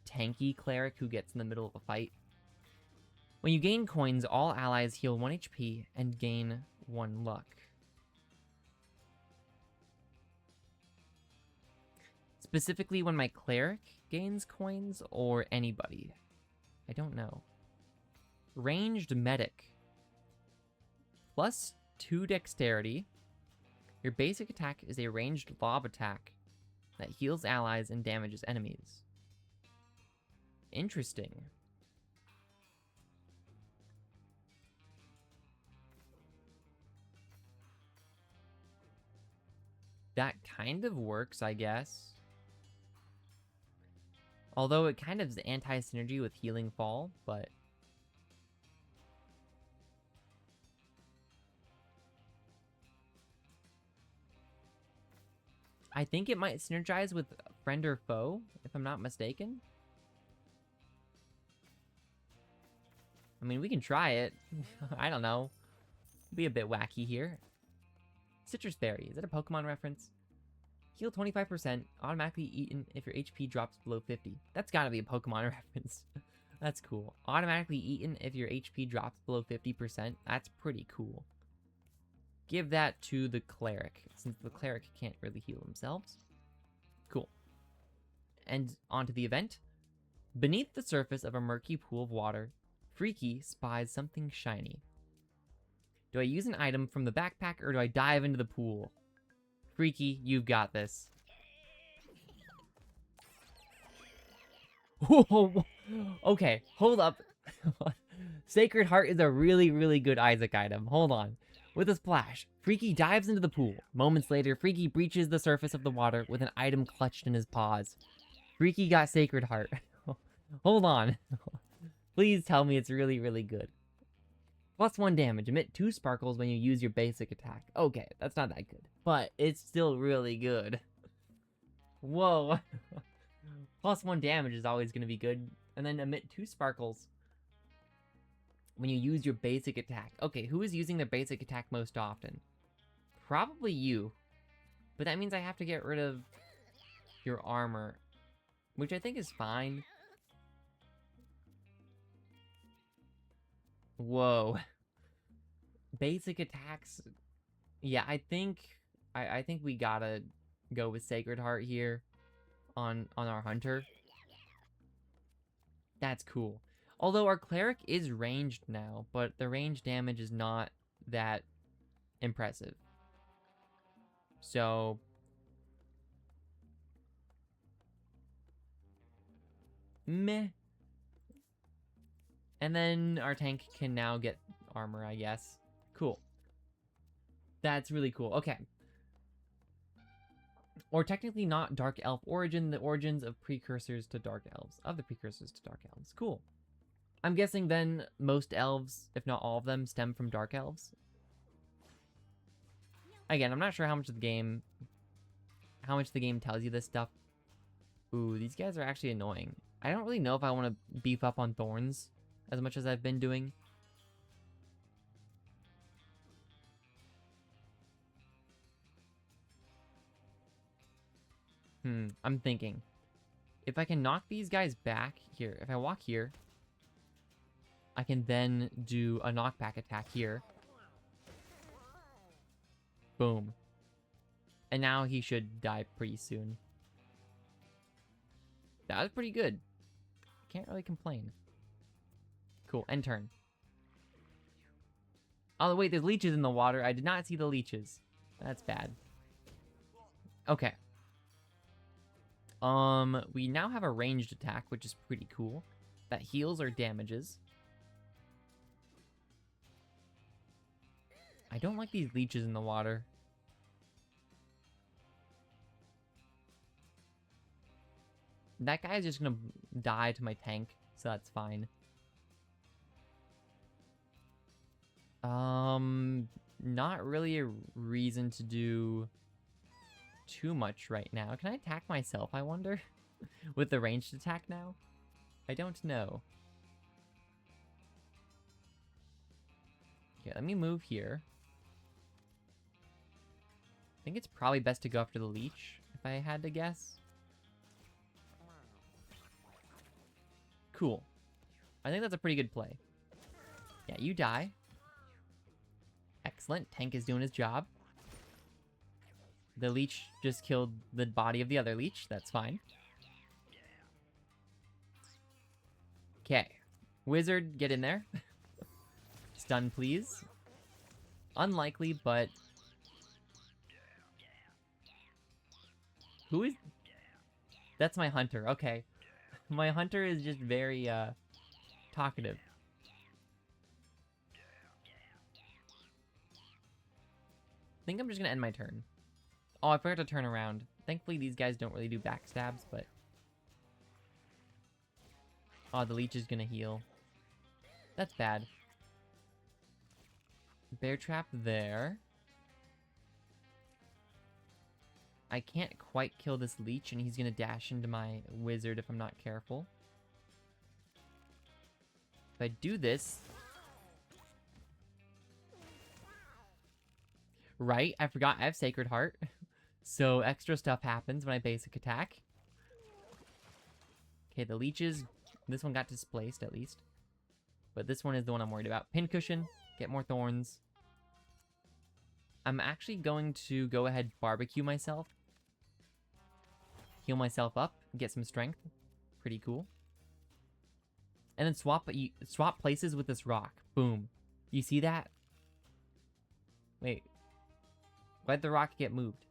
Speaker 1: tanky cleric who gets in the middle of a fight. When you gain coins, all allies heal 1 HP and gain 1 luck. Specifically when my cleric gains coins, or anybody? I don't know. Ranged medic. +2 dexterity. Your basic attack is a ranged lob attack that heals allies and damages enemies. Interesting. That kind of works, I guess. Although it kind of is anti-synergy with healing fall, but... I think it might synergize with friend or foe, if I'm not mistaken. I mean, we can try it. I don't know. Be a bit wacky here. Citrus Berry. Is that a Pokemon reference? Heal 25%, automatically eaten if your HP drops below 50. That's gotta be a Pokemon reference. That's cool. Automatically eaten if your HP drops below 50%. That's pretty cool. Give that to the cleric, since the cleric can't really heal themselves. Cool. And onto the event. Beneath the surface of a murky pool of water, Freaky spies something shiny. Do I use an item from the backpack, or do I dive into the pool? Freaky, you've got this. Whoa. Okay, hold up. Sacred Heart is a really, really good Isaac item. Hold on. With a splash, Freaky dives into the pool. Moments later, Freaky breaches the surface of the water with an item clutched in his paws. Freaky got Sacred Heart. Hold on. Please tell me it's really, really good. +1 damage. Emit 2 sparkles when you use your basic attack. Okay, that's not that good. But it's still really good. Whoa. +1 damage is always going to be good. And then emit 2 sparkles. when you use your basic attack. Okay, who is using their basic attack most often? Probably you. But that means I have to get rid of your armor, which I think is fine. Whoa. Basic attacks. Yeah, I think we gotta go with Sacred Heart here on our hunter. That's cool. Although our cleric is ranged now, but the range damage is not that impressive. So meh. And then our tank can now get armor, I guess. Cool. That's really cool. Okay. Or technically not Dark Elf origin, the origins of precursors to Dark Elves. Of the precursors to Dark Elves. Cool. I'm guessing then most elves, if not all of them, stem from Dark Elves. Again, I'm not sure how much the game tells you this stuff. Ooh, these guys are actually annoying. I don't really know if I want to beef up on Thorns as much as I've been doing. I'm thinking. If I can knock these guys back here, if I walk here, I can then do a knockback attack here. Boom. And now he should die pretty soon. That was pretty good. Can't really complain. Cool, end turn. Oh, wait, there's leeches in the water. I did not see the leeches. That's bad. Okay. We now have a ranged attack, which is pretty cool. That heals or damages. I don't like these leeches in the water. That guy is just gonna die to my tank, so that's fine. Not really a reason to do too much right now. Can I attack myself, I wonder? With the ranged attack now? I don't know. Okay, let me move here. I think it's probably best to go after the leech, if I had to guess. Cool. I think that's a pretty good play. Yeah, you die. Excellent. Tank is doing his job. The leech just killed the body of the other leech. That's fine. Okay. Wizard, get in there. Stun, please. Unlikely, but... Who is... That's my hunter. Okay. My hunter is just very, talkative. I think I'm just gonna end my turn. Oh, I forgot to turn around. Thankfully, these guys don't really do backstabs, but... Oh, the leech is gonna heal. That's bad. Bear trap there. I can't quite kill this leech, and he's gonna dash into my wizard if I'm not careful. If I do this... Right, I forgot I have Sacred Heart. So extra stuff happens when I basic attack. Okay, the leeches... This one got displaced, at least. But this one is the one I'm worried about. Pincushion. Get more thorns. I'm actually going to go ahead barbecue myself. Heal myself up. Get some strength. Pretty cool. And then swap places with this rock. Boom. You see that? Wait. Why'd the rock get moved?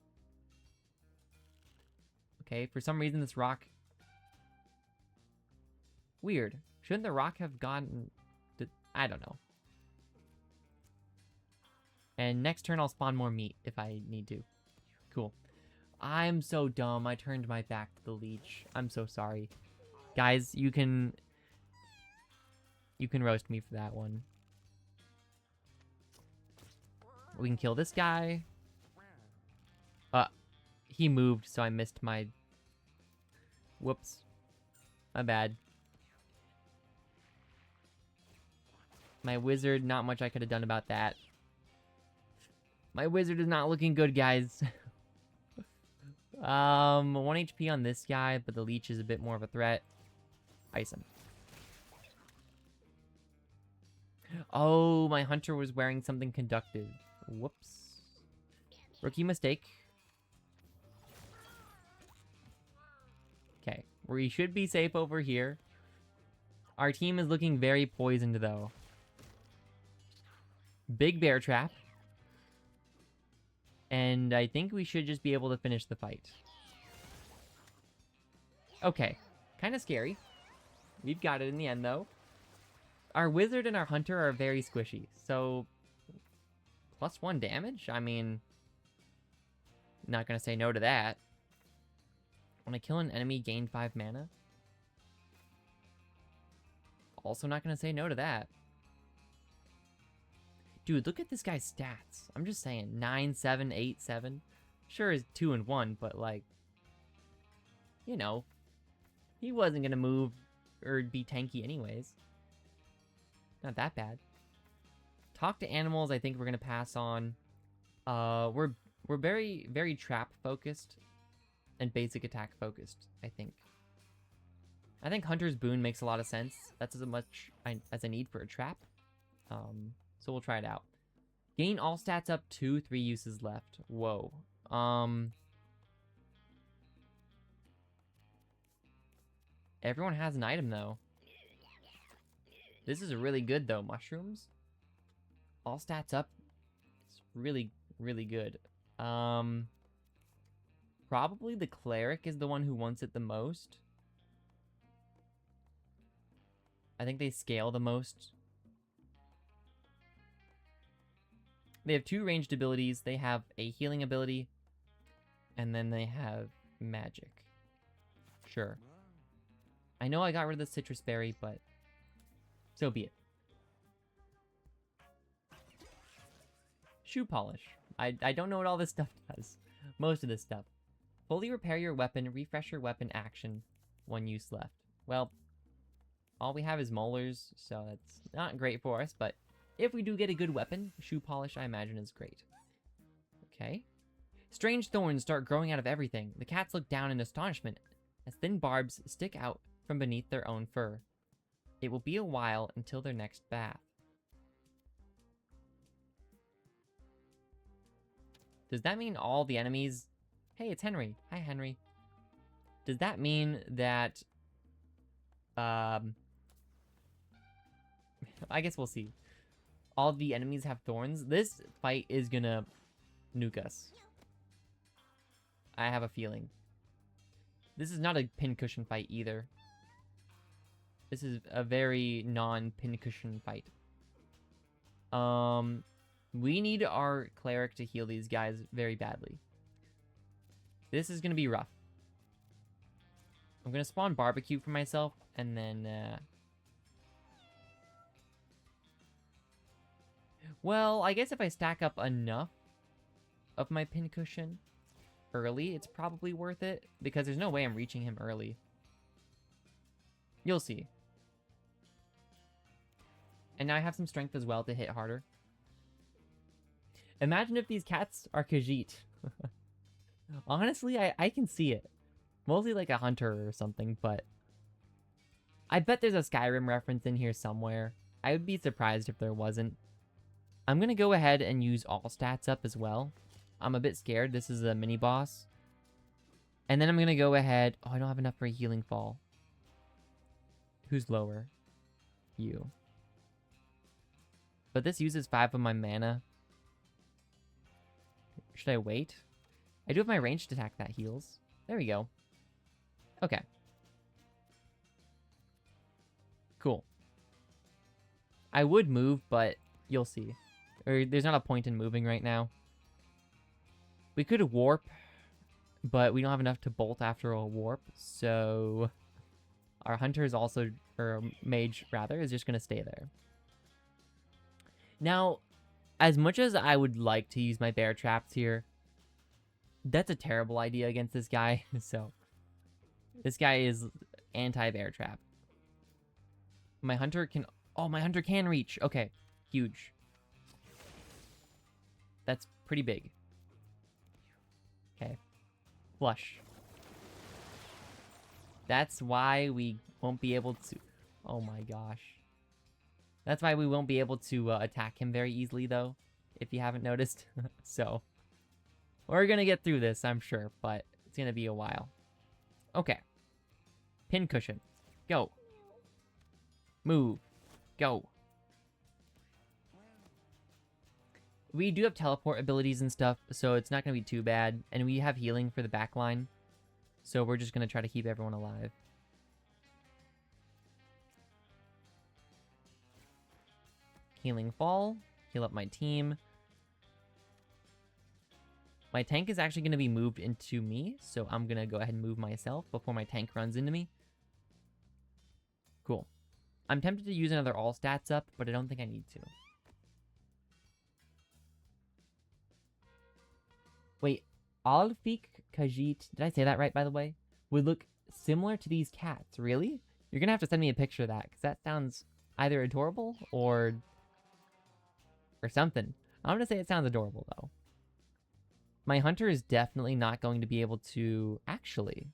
Speaker 1: Okay, for some reason this rock... Weird. Shouldn't the rock have gone... I don't know. And next turn I'll spawn more meat if I need to. Cool. I'm so dumb. I turned my back to the leech. I'm so sorry. Guys, you can roast me for that one. We can kill this guy. He moved, so I missed my... Whoops. My bad. My wizard, not much I could have done about that. My wizard is not looking good, guys. 1 HP on this guy, but the leech is a bit more of a threat. Ice him. Oh, my hunter was wearing something conductive. Whoops. Rookie mistake. Okay, we should be safe over here. Our team is looking very poisoned, though. Big bear trap. And I think we should just be able to finish the fight. Okay, kind of scary. We've got it in the end, though. Our wizard and our hunter are very squishy, so +1 damage? I mean, not gonna say no to that. When I kill an enemy, gain 5 mana. Also not gonna say no to that. Dude, look at this guy's stats. I'm just saying, 9, 7, 8, 7. Sure is 2 and 1, but like, you know, he wasn't gonna move or be tanky anyways. Not that bad. Talk to animals, I think we're gonna pass on. We're very, very trap focused and basic attack focused, I think. I think Hunter's Boon makes a lot of sense. That's as much as I need for a trap. So we'll try it out. Gain all stats up to 3 uses left. Whoa. Everyone has an item though. This is really good though, mushrooms. All stats up. It's really, really good. Probably the cleric is the one who wants it the most. I think they scale the most. They have 2 ranged abilities. They have a healing ability. And then they have magic. Sure. I know I got rid of the citrus berry, but so be it. Shoe polish. I don't know what all this stuff does. Most of this stuff. Fully repair your weapon. Refresh your weapon action. 1 use left. Well, all we have is molars, so that's not great for us, but if we do get a good weapon, shoe polish I imagine is great. Okay. Strange thorns start growing out of everything. The cats look down in astonishment as thin barbs stick out from beneath their own fur. It will be a while until their next bath. Does that mean all the enemies... Hey, it's Henry. Hi, Henry. Does that mean that... I guess we'll see. All the enemies have thorns. This fight is gonna nuke us. I have a feeling. This is not a pincushion fight either. This is a very non-pincushion fight. We need our cleric to heal these guys very badly. This is gonna be rough. I'm gonna spawn barbecue for myself, and then, well, I guess if I stack up enough of my pincushion early, it's probably worth it, because there's no way I'm reaching him early. You'll see. And now I have some strength as well to hit harder. Imagine if these cats are Khajiit. Honestly, I can see it. Mostly like a hunter or something, but I bet there's a Skyrim reference in here somewhere. I would be surprised if there wasn't. I'm going to go ahead and use all stats up as well. I'm a bit scared. This is a mini boss. And then I'm going to go ahead. Oh, I don't have enough for a healing fall. Who's lower? You. But this uses 5 of my mana. Should I wait? I do have my ranged attack that heals. There we go. Okay. Cool. I would move, but you'll see. Or there's not a point in moving right now. We could warp, but we don't have enough to bolt after a warp, so our hunter is also, or mage rather, is just going to stay there. Now, as much as I would like to use my bear traps here, that's a terrible idea against this guy. So, this guy is anti-bear trap. My hunter can Oh, my hunter can reach. Okay, huge. That's pretty big. Okay, flush. That's why we won't be able to... Oh my gosh. That's why we won't be able to attack him very easily, though, if you haven't noticed. So, we're gonna get through this, I'm sure, but it's gonna be a while. Okay. Pincushion. Go. Move. Go. We do have teleport abilities and stuff, so it's not gonna be too bad. And we have healing for the back line, so we're just gonna try to keep everyone alive. Healing fall. Heal up my team. My tank is actually going to be moved into me, so I'm going to go ahead and move myself before my tank runs into me. Cool. I'm tempted to use another all stats up, but I don't think I need to. Wait, Alfik Khajiit, did I say that right, by the way? Would look similar to these cats. Really? You're going to have to send me a picture of that, because that sounds either adorable or something. I'm going to say it sounds adorable, though. My hunter is definitely not going to be able to... Actually,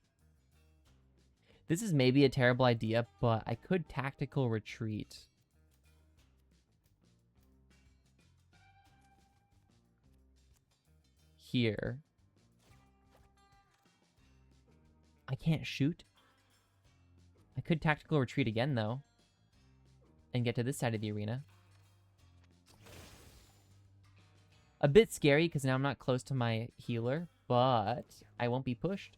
Speaker 1: this is maybe a terrible idea, but I could tactical retreat. Here. I can't shoot. I could tactical retreat again, though, and get to this side of the arena. A bit scary, because now I'm not close to my healer, but I won't be pushed.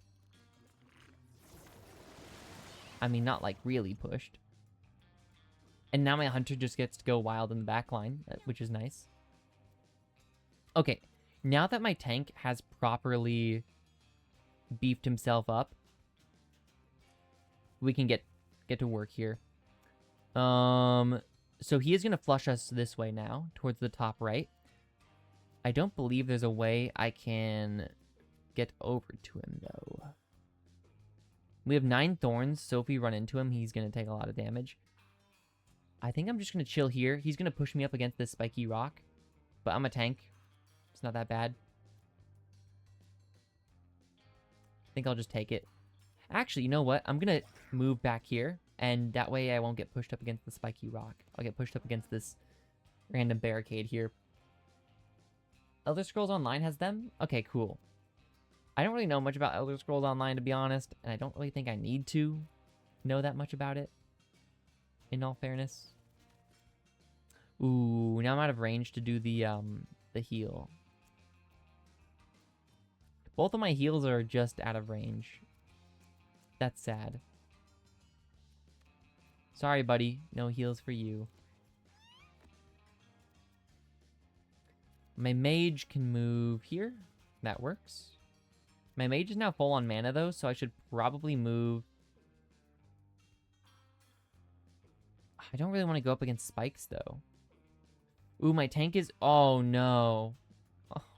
Speaker 1: I mean, not like really pushed. And now my hunter just gets to go wild in the back line, which is nice. Okay, now that my tank has properly beefed himself up, we can get to work here. So he is going to flush us this way now, towards the top right. I don't believe there's a way I can get over to him, though. We have 9 thorns, so if we run into him, he's going to take a lot of damage. I think I'm just going to chill here. He's going to push me up against this spiky rock, but I'm a tank. It's not that bad. I think I'll just take it. Actually, you know what? I'm going to move back here, and that way I won't get pushed up against the spiky rock. I'll get pushed up against this random barricade here. Elder Scrolls Online has them? Okay, cool. I don't really know much about Elder Scrolls Online, to be honest, and I don't really think I need to know that much about it, in all fairness. Ooh, now I'm out of range to do the heal. Both of my heals are just out of range. That's sad. Sorry, buddy. No heals for you. My mage can move here. That works. My mage is now full on mana, though, so I should probably move... I don't really want to go up against spikes, though. Ooh, my tank is... Oh, no.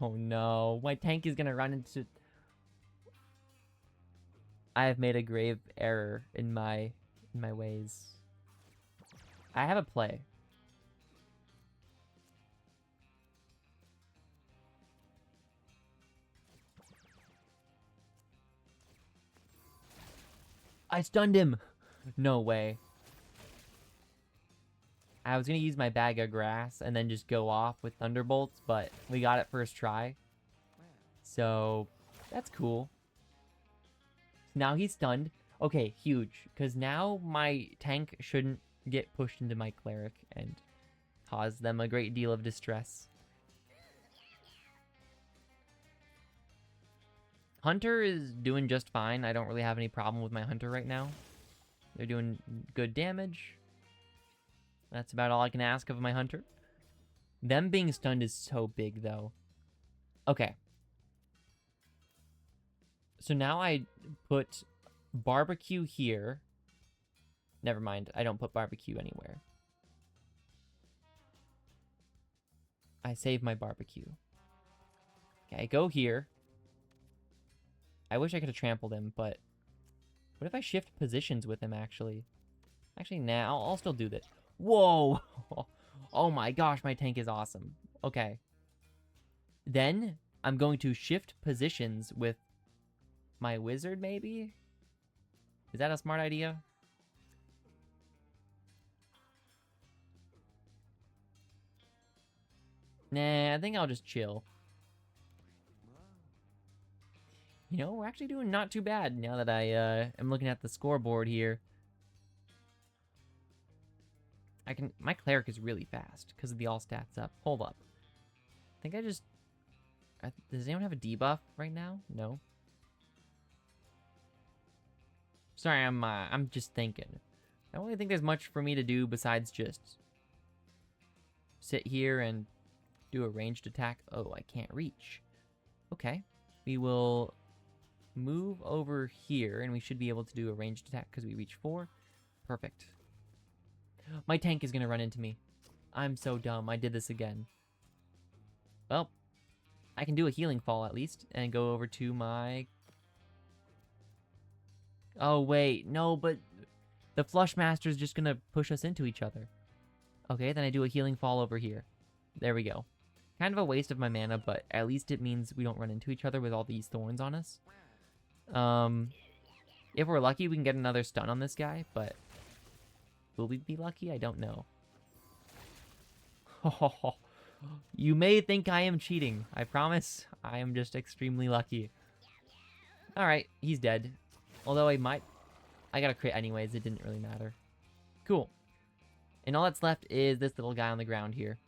Speaker 1: Oh, no. My tank is going to run into... I have made a grave error in my ways. I have a play. I stunned him! No way. I was gonna use my bag of grass and then just go off with thunderbolts, but we got it first try. So, that's cool. Now he's stunned. Okay, huge. Because now my tank shouldn't get pushed into my cleric and cause them a great deal of distress. Hunter is doing just fine. I don't really have any problem with my hunter right now. They're doing good damage. That's about all I can ask of my hunter. Them being stunned is so big, though. Okay. So now I put barbecue here. Never mind. I don't put barbecue anywhere. I save my barbecue. Okay, I go here. I wish I could have trampled him, but... What if I shift positions with him, actually? Actually, nah, I'll still do this. Whoa! Oh my gosh, my tank is awesome. Okay. Then I'm going to shift positions with my wizard, maybe? Is that a smart idea? Nah, I think I'll just chill. You know, we're actually doing not too bad now that I am looking at the scoreboard here. My cleric is really fast because of the all stats up. Hold up. I think does anyone have a debuff right now? No. Sorry, I'm just thinking. I don't really think there's much for me to do besides just sit here and do a ranged attack. Oh, I can't reach. Okay. We will move over here, and we should be able to do a ranged attack because we reach 4. Perfect. My tank is going to run into me. I'm so dumb. I did this again. Well, I can do a healing fall at least, and go over to my... Oh, wait. No, but the Flush Master is just going to push us into each other. Okay, then I do a healing fall over here. There we go. Kind of a waste of my mana, but at least it means we don't run into each other with all these thorns on us. If we're lucky, we can get another stun on this guy, but will we be lucky? I don't know. You may think I am cheating. I promise I am just extremely lucky. Alright, he's dead. Although I got a crit anyways, it didn't really matter. Cool. And all that's left is this little guy on the ground here,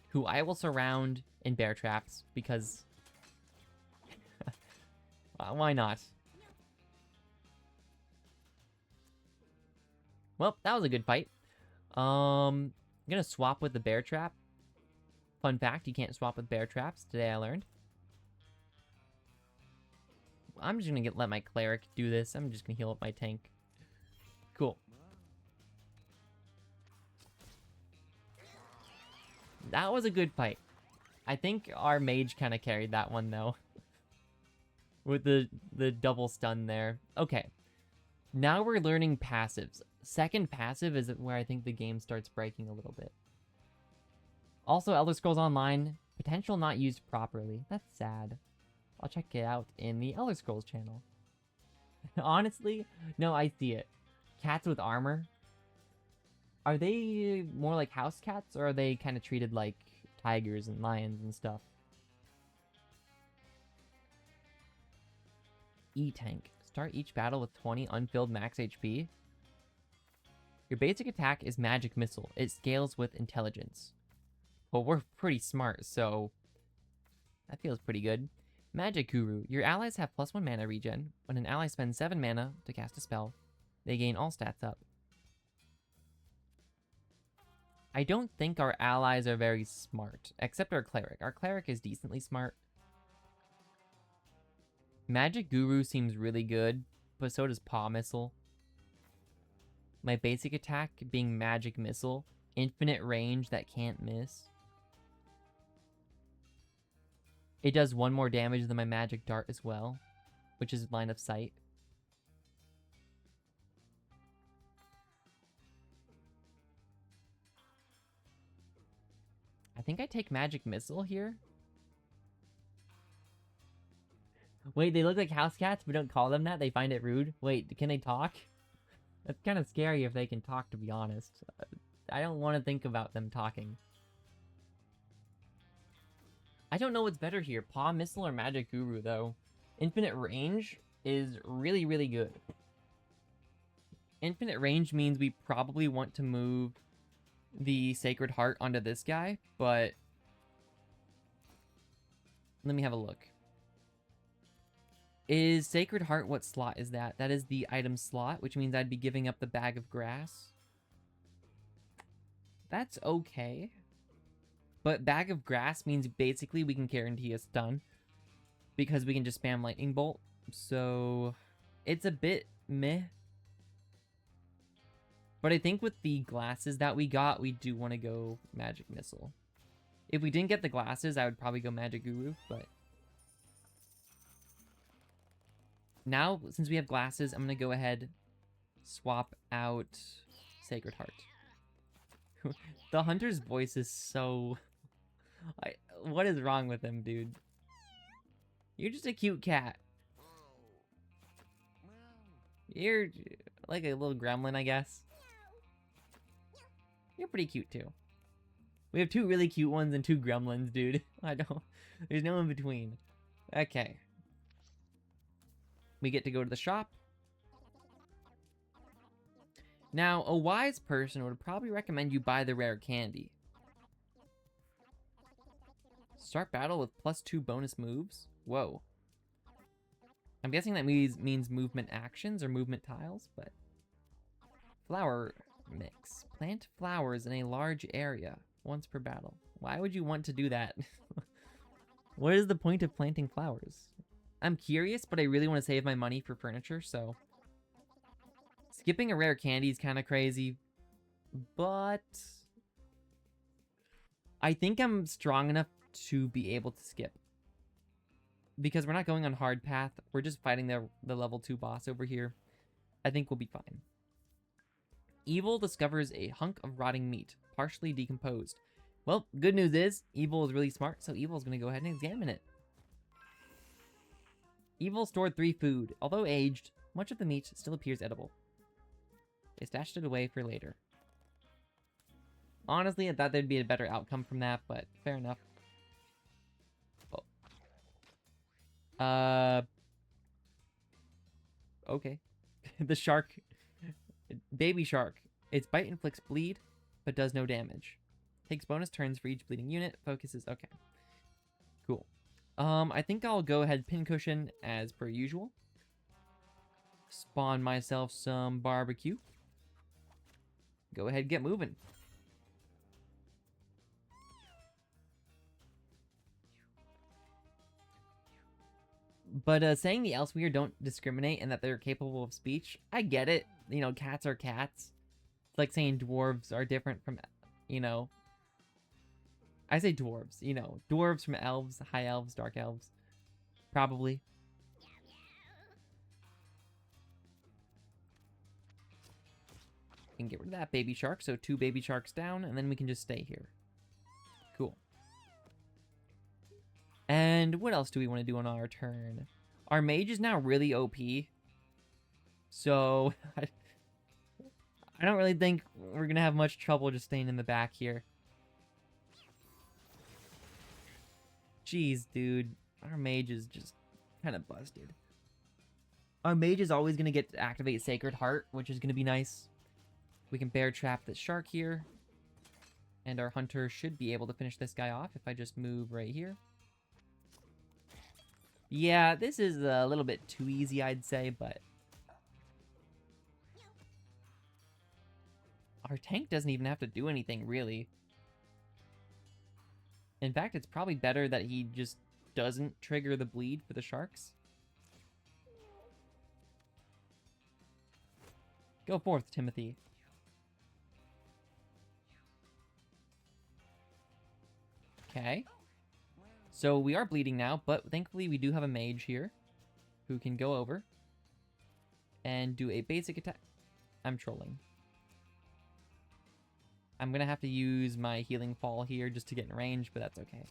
Speaker 1: who I will surround in bear traps because why not? Well, that was a good fight. I'm gonna swap with the bear trap. Fun fact, you can't swap with bear traps. Today I learned. I'm just gonna let my cleric do this. I'm just gonna heal up my tank. Cool. That was a good fight. I think our mage kind of carried that one though. With the double stun there. Okay. Now we're learning passives. Second passive is where I think the game starts breaking a little bit. Also, Elder Scrolls Online, potential not used properly. That's sad. I'll check it out in the Elder Scrolls channel. Honestly, no, I see it. Cats with armor. Are they more like house cats, or are they kind of treated like tigers and lions and stuff? E-Tank. Start each battle with 20 unfilled max HP. Your basic attack is Magic Missile. It scales with intelligence. Well, we're pretty smart, so that feels pretty good. Magic Guru. Your allies have +1 mana regen. When an ally spends 7 mana to cast a spell, they gain all stats up. I don't think our allies are very smart, except our cleric. Our cleric is decently smart. Magic Guru seems really good, but so does Paw Missile. My basic attack being Magic Missile. Infinite range that can't miss. It does 1 more damage than my Magic Dart as well, which is line of sight. I think I take Magic Missile here. Wait, they look like house cats, but don't call them that? They find it rude? Wait, can they talk? That's kind of scary if they can talk, to be honest. I don't want to think about them talking. I don't know what's better here, Paw Missile or Magic Guru, though. Infinite range is really, really good. Infinite range means we probably want to move the Sacred Heart onto this guy, but let me have a look. Is Sacred Heart, what slot is that? That is the item slot, which means I'd be giving up the Bag of Grass. That's okay. But Bag of Grass means basically we can guarantee a stun, because we can just spam Lightning Bolt. So it's a bit meh. But I think with the glasses that we got, we do want to go Magic Missile. If we didn't get the glasses, I would probably go Magic Guru, but now, since we have glasses, I'm going to go ahead, swap out Sacred Heart. The hunter's voice is so... what is wrong with him, dude? You're just a cute cat. You're like a little gremlin, I guess. You're pretty cute, too. We have 2 really cute ones and 2 gremlins, dude. I don't... There's no in between. Okay. We get to go to the shop. Now, a wise person would probably recommend you buy the rare candy. Start battle with +2 bonus moves? Whoa. I'm guessing that means movement actions or movement tiles, but... Flower mix. Plant flowers in a large area once per battle. Why would you want to do that? What is the point of planting flowers? I'm curious, but I really want to save my money for furniture, so... Skipping a rare candy is kind of crazy, but... I think I'm strong enough to be able to skip. Because we're not going on hard path, we're just fighting the level 2 boss over here. I think we'll be fine. Evil discovers a hunk of rotting meat, partially decomposed. Well, good news is, Evil is really smart, so Evil is going to go ahead and examine it. Evil stored 3 food. Although aged, much of the meat still appears edible. They stashed it away for later. Honestly, I thought there'd be a better outcome from that, but fair enough. Oh. Okay. The shark. Baby shark. Its bite inflicts bleed, but does no damage. Takes bonus turns for each bleeding unit. Focuses. Okay. Cool. I think I'll go ahead pincushion as per usual. Spawn myself some barbecue. Go ahead, get moving. But saying the Elsewhere don't discriminate and that they're capable of speech, I get it. You know, cats are cats. It's like saying dwarves are different from, you know... I say dwarves, you know. Dwarves from elves, high elves, dark elves. Probably. We can get rid of that baby shark, so 2 baby sharks down, and then we can just stay here. Cool. And what else do we want to do on our turn? Our mage is now really OP. So, I don't really think we're going to have much trouble just staying in the back here. Jeez, dude. Our mage is just kind of busted. Our mage is always going to get to activate Sacred Heart, which is going to be nice. We can bear trap this shark here. And our hunter should be able to finish this guy off if I just move right here. Yeah, this is a little bit too easy, I'd say, but... Our tank doesn't even have to do anything, really. In fact, it's probably better that he just doesn't trigger the bleed for the sharks. Go forth, Timothy. Okay. So we are bleeding now, but thankfully we do have a mage here who can go over and do a basic attack. I'm trolling. I'm going to have to use my healing fall here just to get in range, but that's okay.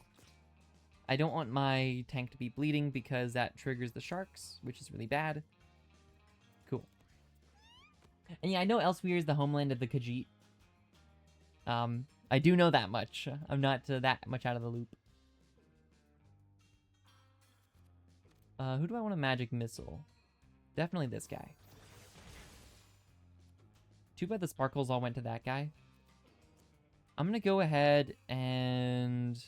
Speaker 1: I don't want my tank to be bleeding because that triggers the sharks, which is really bad. Cool. And yeah, I know Elsewhere is the homeland of the Khajiit. I do know that much. I'm not that much out of the loop. Who do I want a magic missile? Definitely this guy. Too bad the sparkles all went to that guy. I'm gonna go ahead and...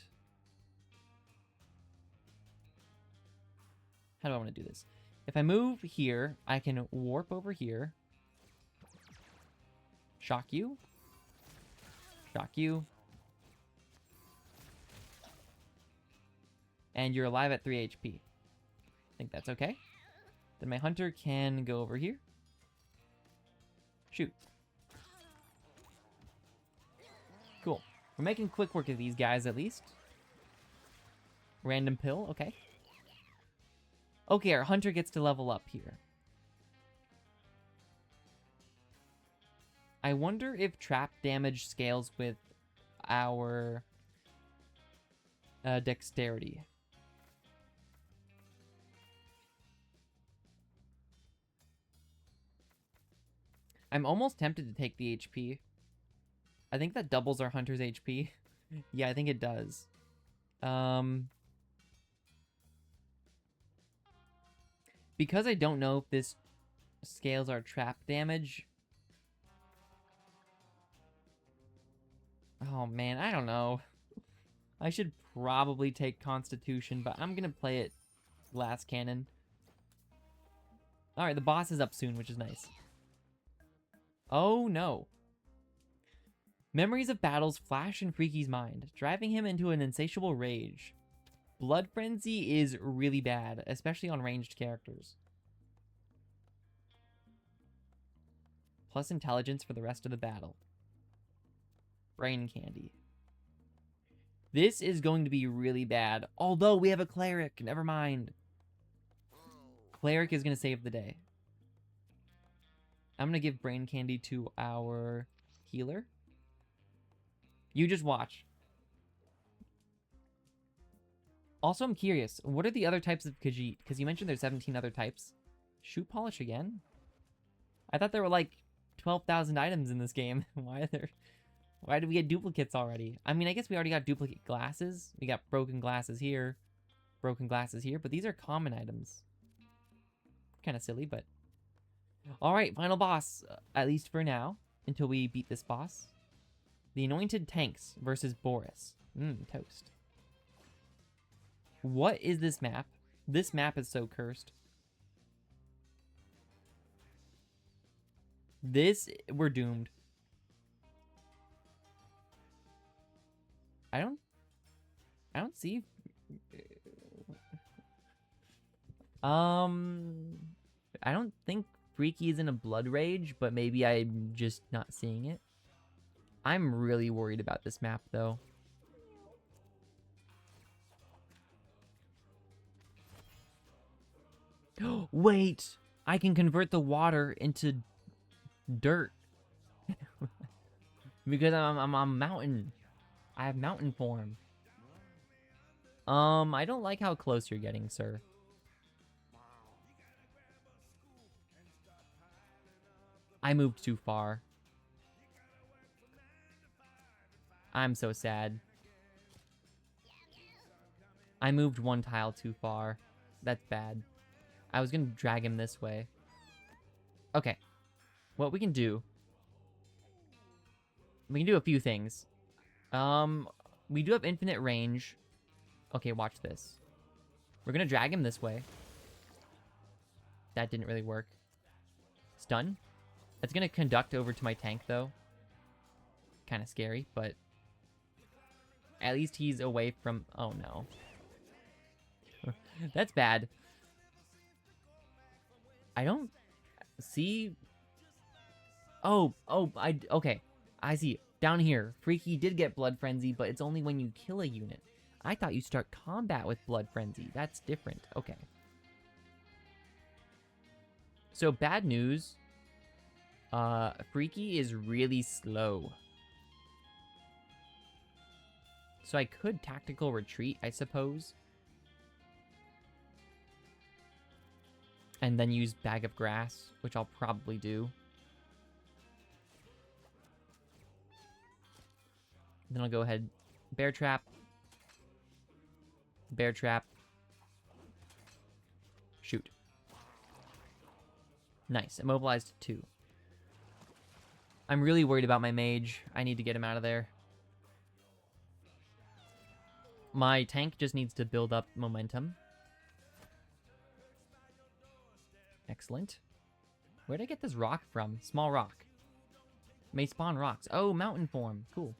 Speaker 1: How do I want to do this? If I move here, I can warp over here. Shock you. Shock you. And you're alive at 3 HP. I think that's okay. Then my hunter can go over here. Shoot. Cool. We're making quick work of these guys, at least. Random pill, okay. Okay, our hunter gets to level up here. I wonder if trap damage scales with our dexterity. I'm almost tempted to take the HP. I think that doubles our hunter's HP. Yeah, I think it does. Because I don't know if this scales our trap damage. Oh man, I don't know. I should probably take Constitution, but I'm gonna play it Glass Cannon. Alright, the boss is up soon, which is nice. Oh no. Memories of battles flash in Freaky's mind, driving him into an insatiable rage. Blood Frenzy is really bad, especially on ranged characters. Plus intelligence for the rest of the battle. Brain Candy. This is going to be really bad, although we have a Cleric. Never mind. Cleric is going to save the day. I'm going to give Brain Candy to our healer. You just watch. Also, I'm curious, what are the other types of Khajiit? Because you mentioned there's 17 other types. Shoe polish again? I thought there were like 12,000 items in this game. Why did we get duplicates already? I mean, I guess we already got duplicate glasses. We got broken glasses here, but these are common items. Kind of silly, but... Alright, final boss, at least for now, until we beat this boss. The Anointed Tanks versus Boris. Toast. What is this map? This map is so cursed. We're doomed. I don't see... I don't think Freaky is in a blood rage, but maybe I'm just not seeing it. I'm really worried about this map, though. Wait! I can convert the water into dirt. Because I'm on mountain. I have mountain form. I don't like how close you're getting, sir. I moved too far. I'm so sad. I moved one tile too far. That's bad. I was gonna drag him this way. Okay. What we can do... We can do a few things. We do have infinite range. Okay, watch this. We're gonna drag him this way. That didn't really work. Stun. That's gonna conduct over to my tank, though. Kind of scary, but... At least he's away from... Oh, no. That's bad. I don't see... Okay. I see. Down here, Freaky did get Blood Frenzy, but it's only when you kill a unit. I thought you start combat with Blood Frenzy. That's different. Okay. So, bad news. Freaky is really slow. So I could tactical retreat, I suppose. And then use Bag of Grass, which I'll probably do. Then I'll go ahead, Bear Trap. Bear Trap. Shoot. Nice, immobilized 2. I'm really worried about my mage. I need to get him out of there. My tank just needs to build up momentum. Excellent. Where'd I get this rock from? Small rock. May spawn rocks. Oh, mountain form. Cool.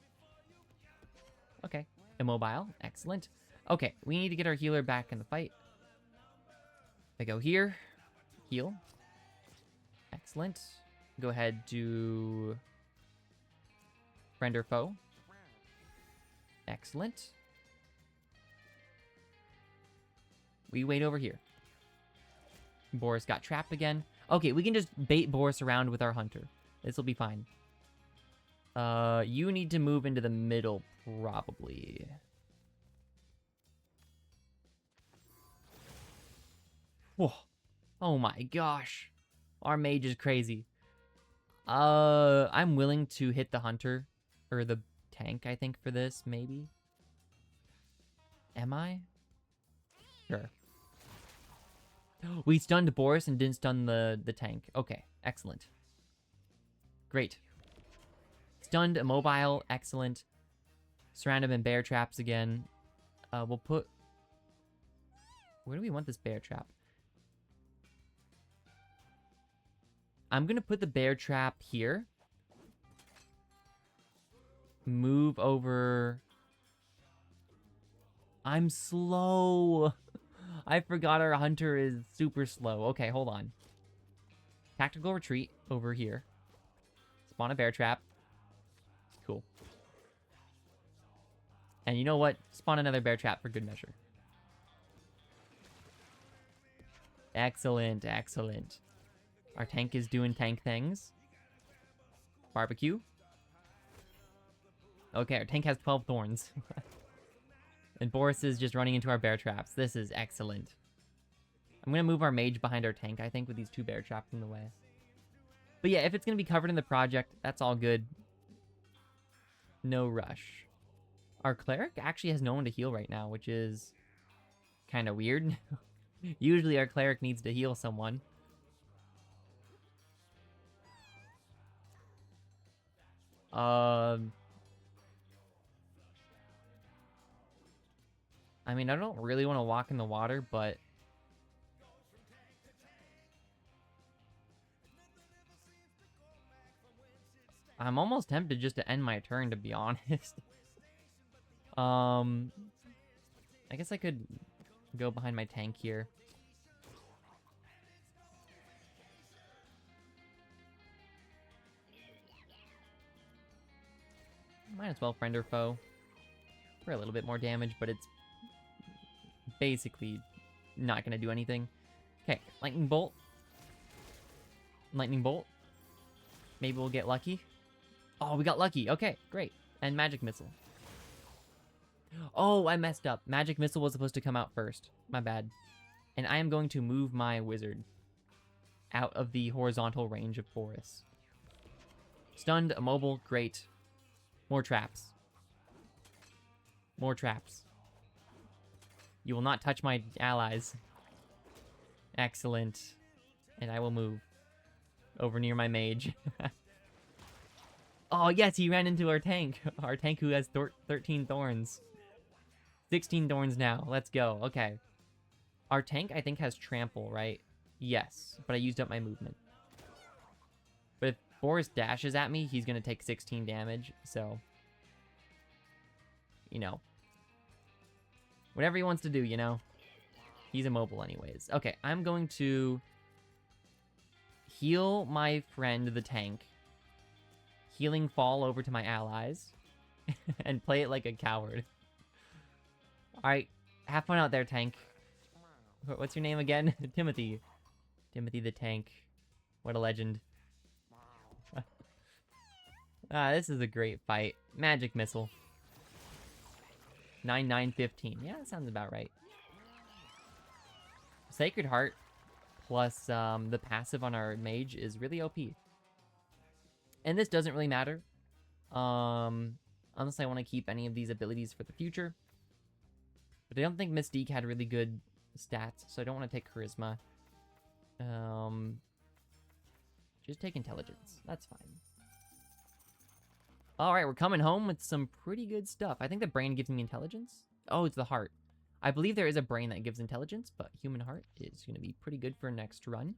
Speaker 1: Okay. Immobile. Excellent. Okay, we need to get our healer back in the fight. I go here. Heal. Excellent. Go ahead, do... Friend or foe. Excellent. We wait over here. Boris got trapped again. Okay, we can just bait Boris around with our hunter. This will be fine. You need to move into the middle, probably. Whoa. Oh my gosh. Our mage is crazy. I'm willing to hit the hunter. Or the tank, I think, for this, maybe. Am I? Sure. We stunned Boris and didn't stun the tank. Okay, excellent. Great. Stunned, immobile, excellent. Surround him in bear traps again. We'll put... Where do we want this bear trap? I'm gonna put the bear trap here. Move over... I'm slow. I forgot our hunter is super slow. Okay, hold on. Tactical retreat over here. Spawn a bear trap. Cool. And you know what? Spawn another bear trap for good measure. Excellent, excellent. Our tank is doing tank things. Barbecue. Okay, our tank has 12 thorns. And Boris is just running into our bear traps. This is excellent. I'm going to move our mage behind our tank, I think, with these two bear traps in the way. But yeah, if it's going to be covered in the project, that's all good. No rush. Our cleric actually has no one to heal right now, which is kind of weird. Usually our cleric needs to heal someone. I mean, I don't really want to walk in the water, but... I'm almost tempted just to end my turn, to be honest. I guess I could go behind my tank here. Might as well friend or foe. For a little bit more damage, but it's basically not going to do anything. Okay, lightning bolt. Lightning bolt. Maybe we'll get lucky. Oh, we got lucky. Okay, great. And magic missile. Oh, I messed up. Magic missile was supposed to come out first. My bad. And I am going to move my wizard out of the horizontal range of Boris. Stunned, immobile, great. More traps. More traps. You will not touch my allies. Excellent. And I will move over near my mage. Oh, yes, he ran into our tank. Our tank who has 13 thorns. 16 thorns now. Let's go. Okay. Our tank, I think, has trample, right? Yes, but I used up my movement. But if Boris dashes at me, he's going to take 16 damage, so... You know. Whatever he wants to do, you know? He's immobile anyways. Okay, I'm going to... heal my friend, the tank. Healing fall over to my allies. And play it like a coward. Alright, have fun out there, tank. What's your name again? Timothy. Timothy the tank. What a legend. This is a great fight. Magic missile. 9/9/15. Yeah, that sounds about right. Sacred Heart plus the passive on our mage is really OP. And this doesn't really matter. Unless I want to keep any of these abilities for the future. But I don't think Mystique had really good stats, so I don't want to take Charisma. Just take Intelligence. That's fine. Alright, we're coming home with some pretty good stuff. I think the brain gives me Intelligence. Oh, it's the heart. I believe there is a brain that gives Intelligence, but Human Heart is going to be pretty good for next run.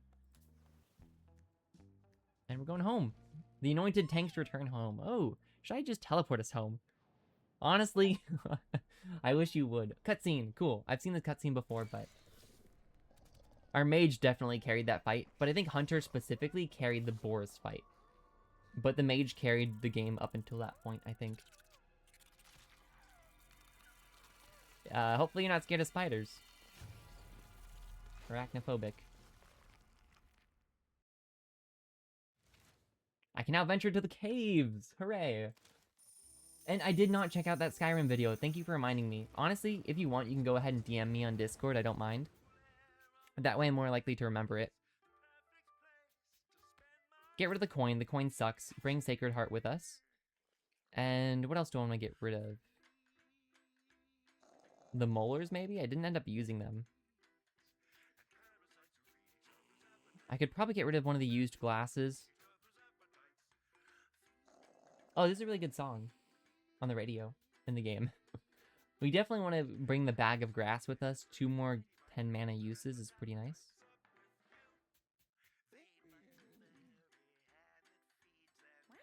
Speaker 1: And we're going home. The anointed tanks return home. Oh, should I just teleport us home? Honestly, I wish you would. Cutscene, cool. I've seen this cutscene before, but... Our mage definitely carried that fight, but I think Hunter specifically carried the Boris fight. But the mage carried the game up until that point, I think. Hopefully you're not scared of spiders. Arachnophobic. I can now venture to the caves. Hooray. And I did not check out that Skyrim video. Thank you for reminding me. Honestly, if you want, you can go ahead and DM me on Discord. I don't mind. That way I'm more likely to remember it. Get rid of the coin. The coin sucks. Bring Sacred Heart with us. And what else do I want to get rid of? The molars, maybe? I didn't end up using them. I could probably get rid of one of the used glasses. Oh, this is a really good song on the radio in the game. We definitely want to bring the Bag of Grass with us. 2 more 10 mana uses is pretty nice.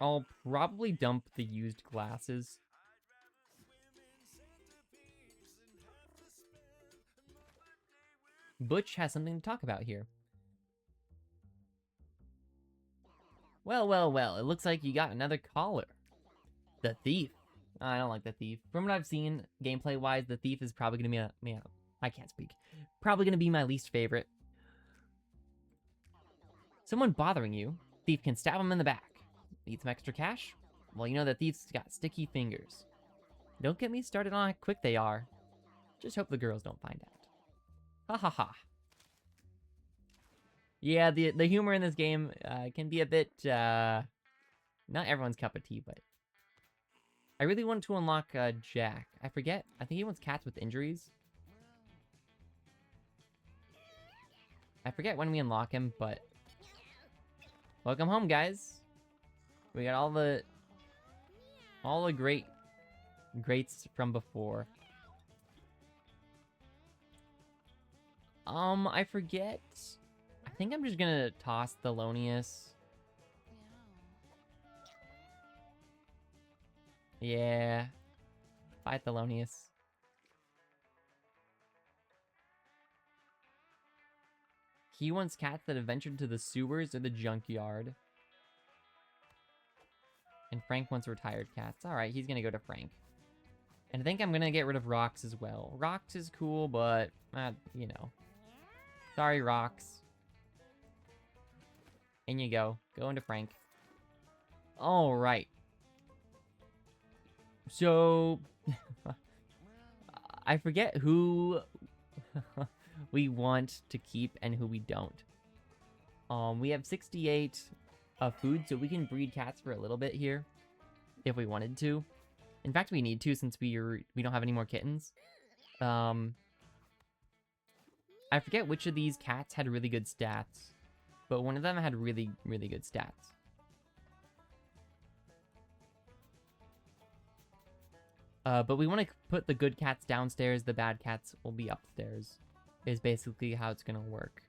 Speaker 1: I'll probably dump the used glasses. Butch has something to talk about here. Well, well, well, it looks like you got another caller. The Thief. I don't like the Thief. From what I've seen, gameplay-wise, the Thief is probably going to be I can't speak. Probably going to be my least favorite. Someone bothering you. Thief can stab him in the back. Need some extra cash? Well, you know the Thief's got sticky fingers. Don't get me started on how quick they are. Just hope the girls don't find out. Ha ha ha. Yeah, the humor in this game can be a bit, not everyone's cup of tea, but... I really want to unlock Jack. I forget. I think he wants cats with injuries. I forget when we unlock him, but... Welcome home, guys. We got all the greats from before. I forget. I think I'm just gonna toss Thelonious. Yeah. Bye, Thelonious. He wants cats that have ventured to the sewers or the junkyard. And Frank wants retired cats. Alright, he's gonna go to Frank. And I think I'm gonna get rid of Rox as well. Rox is cool, but, you know. Sorry, Rox. In you go. Go into Frank. Alright. So... I forget who we want to keep and who we don't. We have 68 food, so we can breed cats for a little bit here. If we wanted to. In fact, we need to since we don't have any more kittens. I forget which of these cats had really good stats. But one of them had really, really good stats. But we want to put the good cats downstairs, the bad cats will be upstairs. Is basically how it's going to work.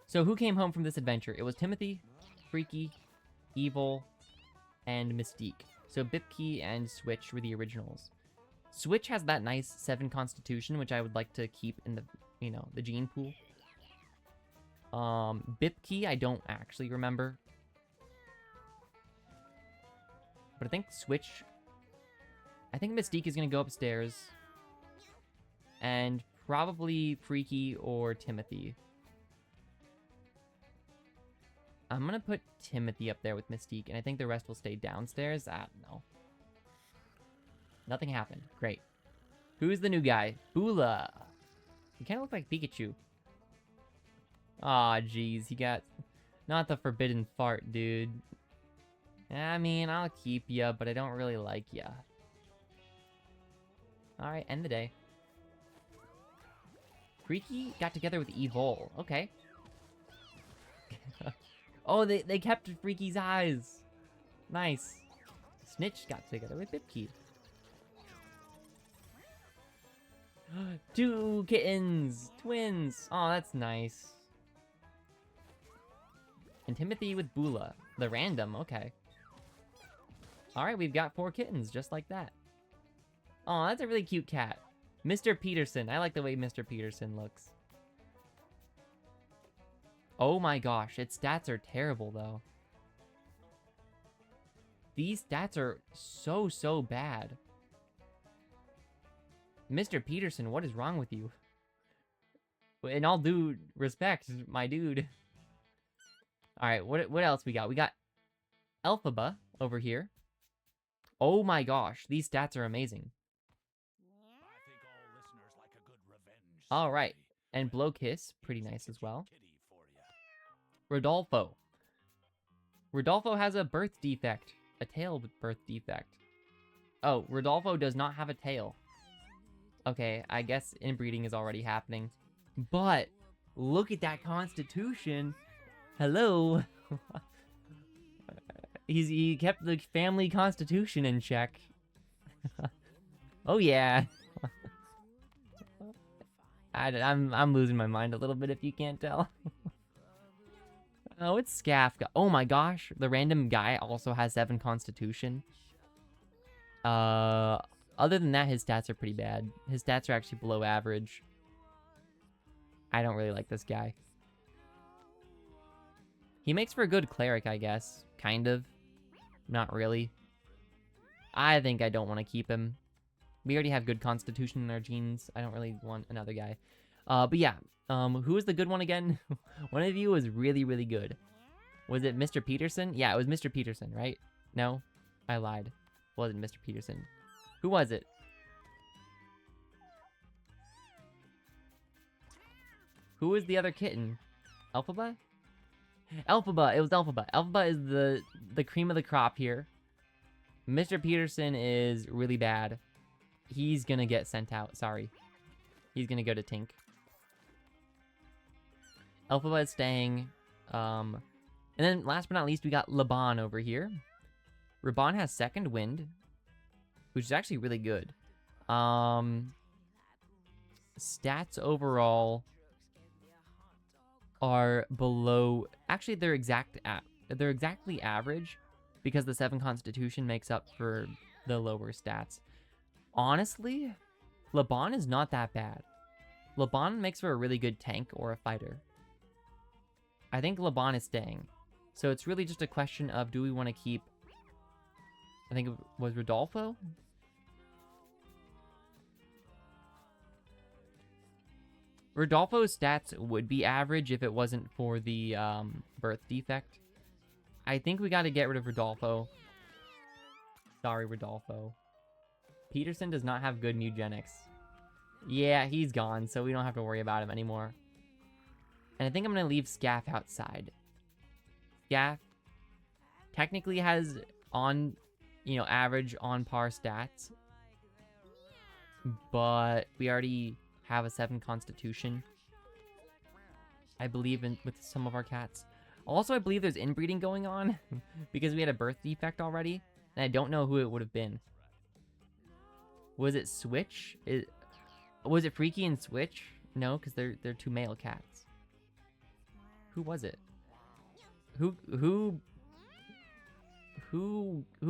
Speaker 1: So who came home from this adventure? It was Timothy, Freaky, Evil, and Mystique. So Bipkey and Switch were the originals. Switch has that nice 7 constitution, which I would like to keep in the, you know, the gene pool. Bipkey, I don't actually remember. But I think Switch... I think Mystique is going to go upstairs. And probably Freaky or Timothy. I'm going to put Timothy up there with Mystique, and I think the rest will stay downstairs. I don't know. Nothing happened. Great. Who's the new guy? Bula. You kind of look like Pikachu. Aw, jeez. You got... Not the forbidden fart, dude. I mean, I'll keep ya, but I don't really like ya. Alright, end the day. Freaky got together with Evil. Okay. Oh, they kept Freaky's eyes. Nice. Snitch got together with Bipkey. 2 kittens! Twins! Oh, that's nice. And Timothy with Bula. The random, okay. Alright, we've got 4 kittens, just like that. Oh, that's a really cute cat. Mr. Peterson. I like the way Mr. Peterson looks. Oh my gosh, its stats are terrible, though. These stats are so bad. Mr. Peterson, what is wrong with you? In all due respect, my dude. Alright, what else we got? We got Elphaba over here. Oh my gosh, these stats are amazing.
Speaker 2: I think all listeners like a good revenge
Speaker 1: All right,
Speaker 2: story.
Speaker 1: and Blowkiss, pretty nice as well.
Speaker 2: Kitty for ya.
Speaker 1: Rodolfo. Rodolfo has a birth defect, a tail birth defect. Oh, Rodolfo does not have a tail. Okay, I guess inbreeding is already happening. But look at that constitution. Hello. He kept the family constitution in check. Oh yeah. I'm losing my mind a little bit if you can't tell. Oh, it's Scaff. Oh my gosh, the random guy also has 7 constitution. Other than that, his stats are pretty bad. His stats are actually below average. I don't really like this guy. He makes for a good cleric, I guess. Kind of. Not really. I think I don't want to keep him. We already have good constitution in our genes. I don't really want another guy. But yeah. Who was the good one again? One of you was really, really good. Was it Mr. Peterson? Yeah, it was Mr. Peterson, right? No? I lied. It wasn't Mr. Peterson. Who was it? Who was the other kitten? Elphaba? Elphaba! It was Elphaba. Elphaba is the cream of the crop here. Mr. Peterson is really bad. He's gonna get sent out. Sorry. He's gonna go to Tink. Elphaba is staying. And then last but not least, we got Laban over here. Raban has second wind, which is actually really good. Stats overall are below. Actually, they're exactly average because the 7 constitution makes up for the lower stats. Honestly, Laban is not that bad. Laban makes for a really good tank or a fighter. I think Laban is staying. So it's really just a question of, do we want to keep, I think it was Rodolfo? Rodolfo's stats would be average if it wasn't for the birth defect. I think we got to get rid of Rodolfo. Sorry, Rodolfo. Peterson does not have good Mewgenics. Yeah, he's gone, so we don't have to worry about him anymore. And I think I'm going to leave Scaff outside. Scaff technically has average on par stats. But we already have a 7 constitution. I believe with some of our cats. Also, I believe there's inbreeding going on because we had a birth defect already. And I don't know who it would have been. Was it Switch? Was it Freaky and Switch? No, because they're 2 male cats. Who was it? Who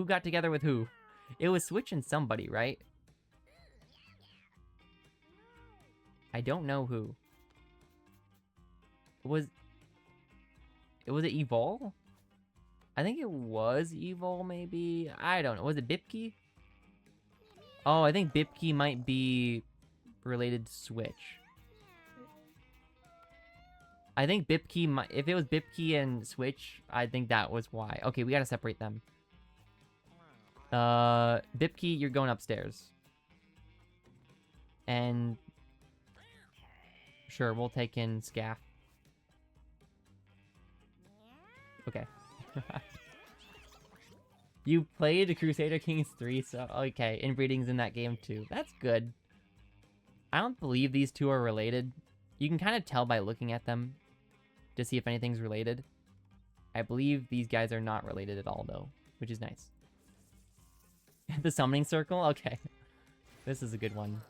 Speaker 1: got together with who? It was Switch and somebody, right? I don't know who. Was it Evol? I think it was Evol, maybe. I don't know. Was it Bipki? Oh, I think Bipki might be related to Switch. I think Bipki might... If it was Bipki and Switch, I think that was why. Okay, we gotta separate them. Bipki, you're going upstairs. And... Sure, we'll take in Scaff. Okay. You played Crusader Kings 3, so okay, inbreeding's in that game too. That's good. I don't believe these two are related. You can kind of tell by looking at them to see if anything's related. I believe these guys are not related at all though, which is nice. The summoning circle? Okay. This is a good one.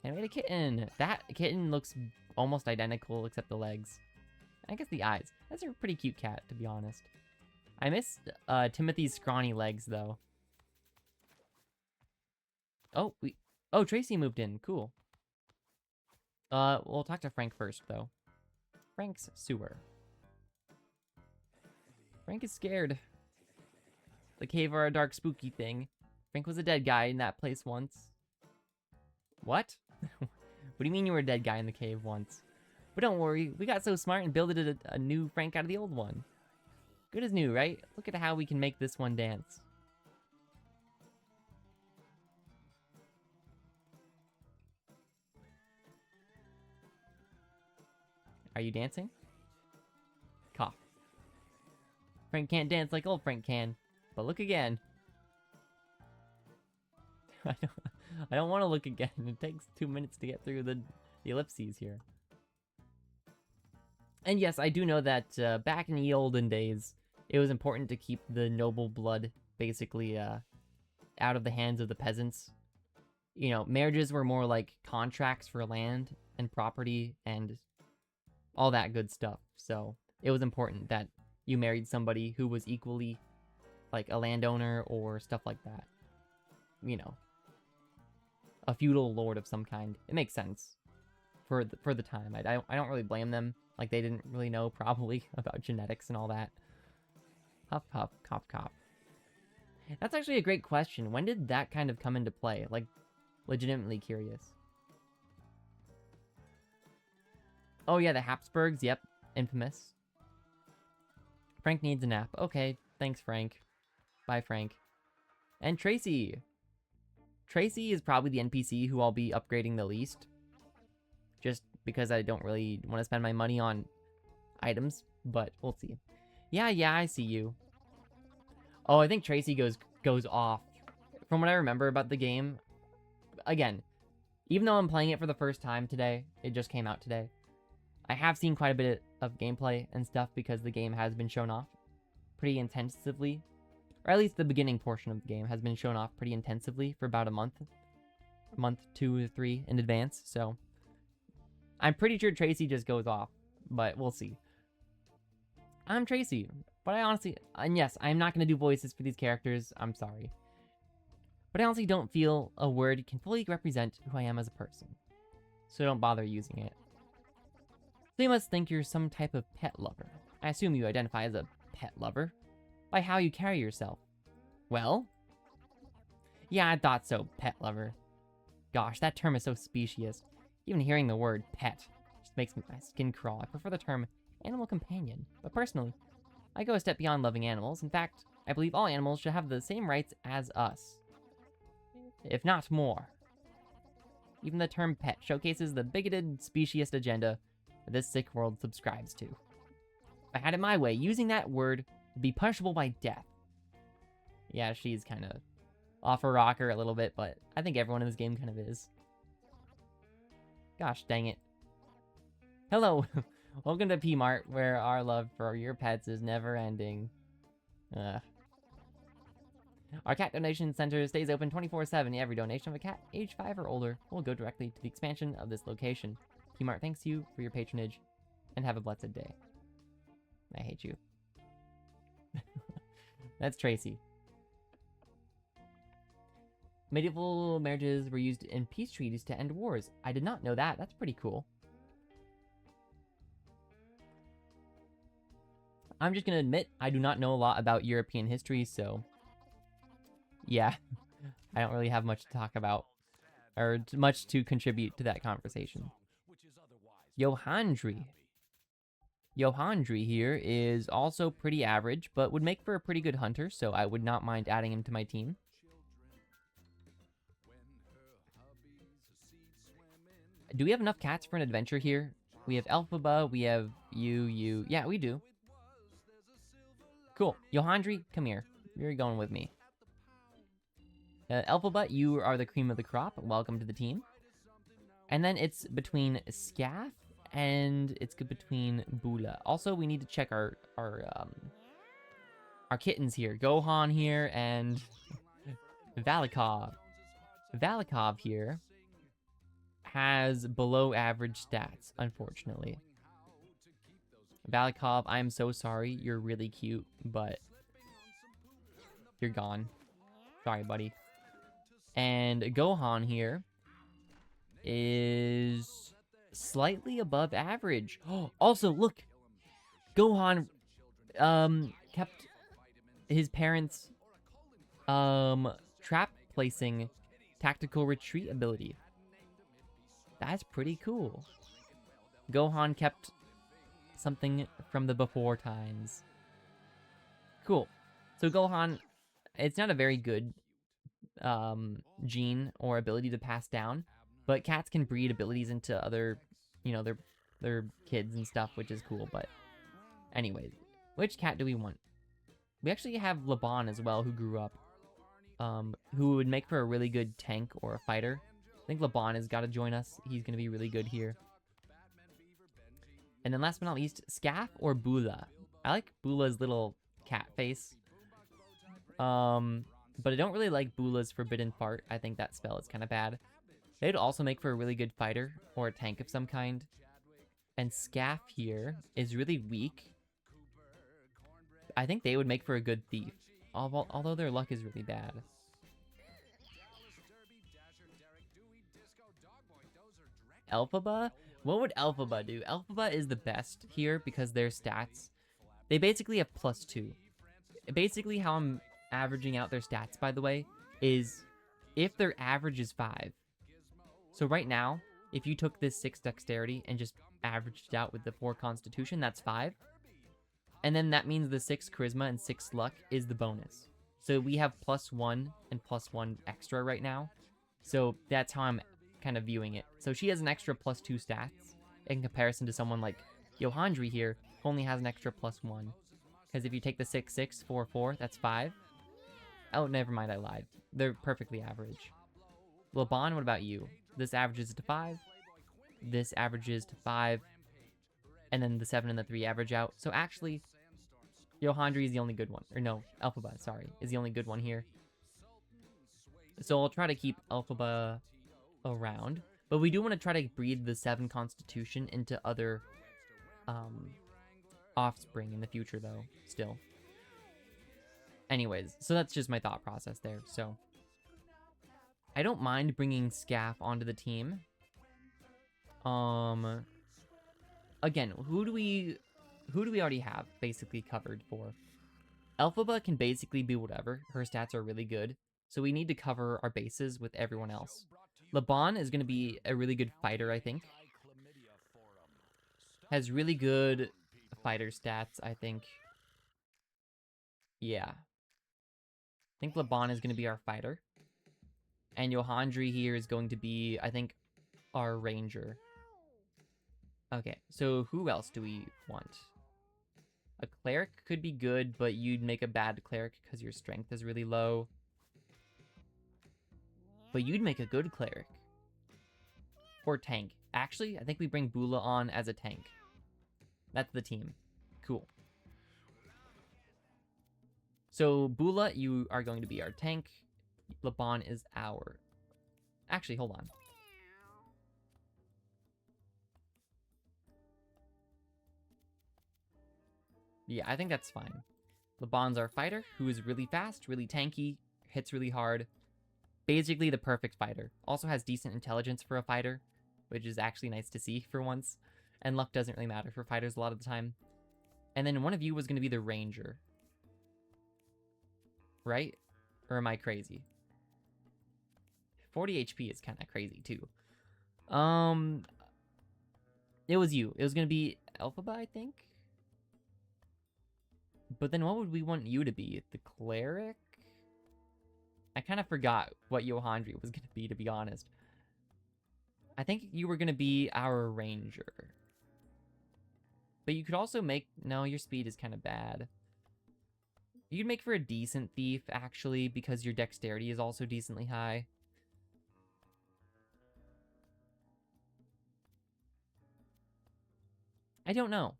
Speaker 1: And we had a kitten. That kitten looks almost identical except the legs. I guess the eyes. That's a pretty cute cat, to be honest. I missed Timothy's scrawny legs, though. Oh, Tracy moved in. Cool. We'll talk to Frank first, though. Frank's sewer. Frank is scared. The cave are a dark, spooky thing. Frank was a dead guy in that place once. What? What do you mean you were a dead guy in the cave once? But don't worry, we got so smart and built a new Frank out of the old one. Good as new, right? Look at how we can make this one dance. Are you dancing? Cough. Frank can't dance like old Frank can. But look again. I don't want to look again. It takes 2 minutes to get through the ellipses here. And yes, I do know that back in the olden days, it was important to keep the noble blood basically out of the hands of the peasants. You know, marriages were more like contracts for land and property and all that good stuff. So it was important that you married somebody who was equally like a landowner or stuff like that. You know, a feudal lord of some kind. It makes sense for the time. I don't really blame them. Like, they didn't really know probably about genetics and all that. Huff huff, cough cough. That's actually a great question. When did that kind of come into play? Like, legitimately curious. Oh yeah, the Habsburgs. Yep, infamous. Frank needs a nap. Okay, thanks, Frank. Bye, Frank. And Tracy. Tracy is probably the NPC who I'll be upgrading the least. Just because I don't really want to spend my money on items, but we'll see. Yeah, I see you. Oh, I think Tracy goes off. From what I remember about the game, again, even though I'm playing it for the first time today, it just came out today, I have seen quite a bit of gameplay and stuff because the game has been shown off pretty intensively. Or at least the beginning portion of the game has been shown off pretty intensively for about a month, 2 or 3 in advance, so I'm pretty sure Tracy just goes off, but we'll see. I'm Tracy, but I honestly, and yes, I'm not going to do voices for these characters, I'm sorry. But I honestly don't feel a word can fully represent who I am as a person, so don't bother using it. So you must think you're some type of pet lover. I assume you identify as a pet lover by how you carry yourself. Well? Yeah, I thought so, pet lover. Gosh, that term is so specious. Even hearing the word pet just makes my skin crawl. I prefer the term animal companion, but personally, I go a step beyond loving animals. In fact, I believe all animals should have the same rights as us, if not more. Even the term pet showcases the bigoted, speciest agenda that this sick world subscribes to. If I had it my way, using that word would be punishable by death. Yeah, she's kind of off her rocker a little bit, but I think everyone in this game kind of is. Gosh dang it. Hello! Welcome to P-Mart, where our love for your pets is never ending. Our cat donation center stays open 24/7. Every donation of a cat age 5 or older will go directly to the expansion of this location. P-Mart thanks you for your patronage, and have a blessed day. I hate you. That's Tracy. Medieval marriages were used in peace treaties to end wars. I did not know that. That's pretty cool. I'm just gonna admit, I do not know a lot about European history, so yeah, I don't really have much to talk about, or much to contribute to that conversation. Johandri. Johandri here is also pretty average, but would make for a pretty good hunter, so I would not mind adding him to my team. Do we have enough cats for an adventure here? We have Elphaba, we have you. Yeah, we do. Cool. Johandri, come here. You're going with me. Elphaba, you are the cream of the crop. Welcome to the team. And then it's between Scaff and it's between Bula. Also, we need to check our kittens here. Gohan here and Valikov. Valikov here has below average stats, unfortunately. Valikov, I'm so sorry. You're really cute, but you're gone. Sorry, buddy. And Gohan here is slightly above average. Also, look! Gohan kept his parents' trap placing tactical retreat ability. That's pretty cool. Gohan kept something from the before times. Cool. So Gohan, it's not a very good gene or ability to pass down, but cats can breed abilities into other, you know, their kids and stuff, which is cool. But anyways, which cat do we want? We actually have Laban as well, who grew up, who would make for a really good tank or a fighter. I think Laban has got to join us. He's going to be really good here. And then last but not least, Scaff or Bula. I like Bula's little cat face. But I don't really like Bula's Forbidden Fart. I think that spell is kind of bad. They'd also make for a really good fighter or a tank of some kind. And Scaff here is really weak. I think they would make for a good thief, although their luck is really bad. Elphaba? What would Elphaba do? Elphaba is the best here because their stats, they basically have +2. Basically how I'm averaging out their stats, by the way, is if their average is 5. So right now, if you took this 6 dexterity and just averaged it out with the 4 constitution, that's 5. And then that means the 6 charisma and 6 luck is the bonus. So we have +1 and +1 extra right now. So that's how I'm kind of viewing it. So she has an extra +2 stats in comparison to someone like Yohandri here, who only has an extra +1. Because if you take the 6, 6, 4, 4, that's 5. Oh, never mind, I lied. They're perfectly average. Laban, what about you? This averages to 5. This averages to 5. And then the 7 and the 3 average out. So actually, Yohandri is the only good one. Or no, Elphaba, sorry, is the only good one here. So I'll try to keep Elphaba around. But we do want to try to breed the 7 constitution into other offspring in the future, though, still. Anyways, so that's just my thought process there. So I don't mind bringing Scaff onto the team. Again, who do we already have basically covered for? Elphaba can basically be whatever. Her stats are really good. So we need to cover our bases with everyone else. Laban is going to be a really good fighter, I think. Has really good fighter stats, I think. Yeah. I think Laban is going to be our fighter. And Yohandri here is going to be, I think, our ranger. Okay, so who else do we want? A cleric could be good, but you'd make a bad cleric because your strength is really low. But you'd make a good cleric. Or tank. Actually, I think we bring Bula on as a tank. That's the team. Cool. So Bula, you are going to be our tank. Laban is our... Actually, hold on. Yeah, I think that's fine. Laban's our fighter, who is really fast, really tanky, hits really hard. Basically the perfect fighter. Also has decent intelligence for a fighter, which is actually nice to see for once. And luck doesn't really matter for fighters a lot of the time. And then one of you was going to be the ranger. Right? Or am I crazy? 40 HP is kind of crazy too. It was you. It was going to be Elphaba, I think? But then what would we want you to be? The cleric? I kind of forgot what Yohandri was going to be honest. I think you were going to be our ranger. But you could also make... No, your speed is kind of bad. You'd make for a decent thief, actually, because your dexterity is also decently high. I don't know.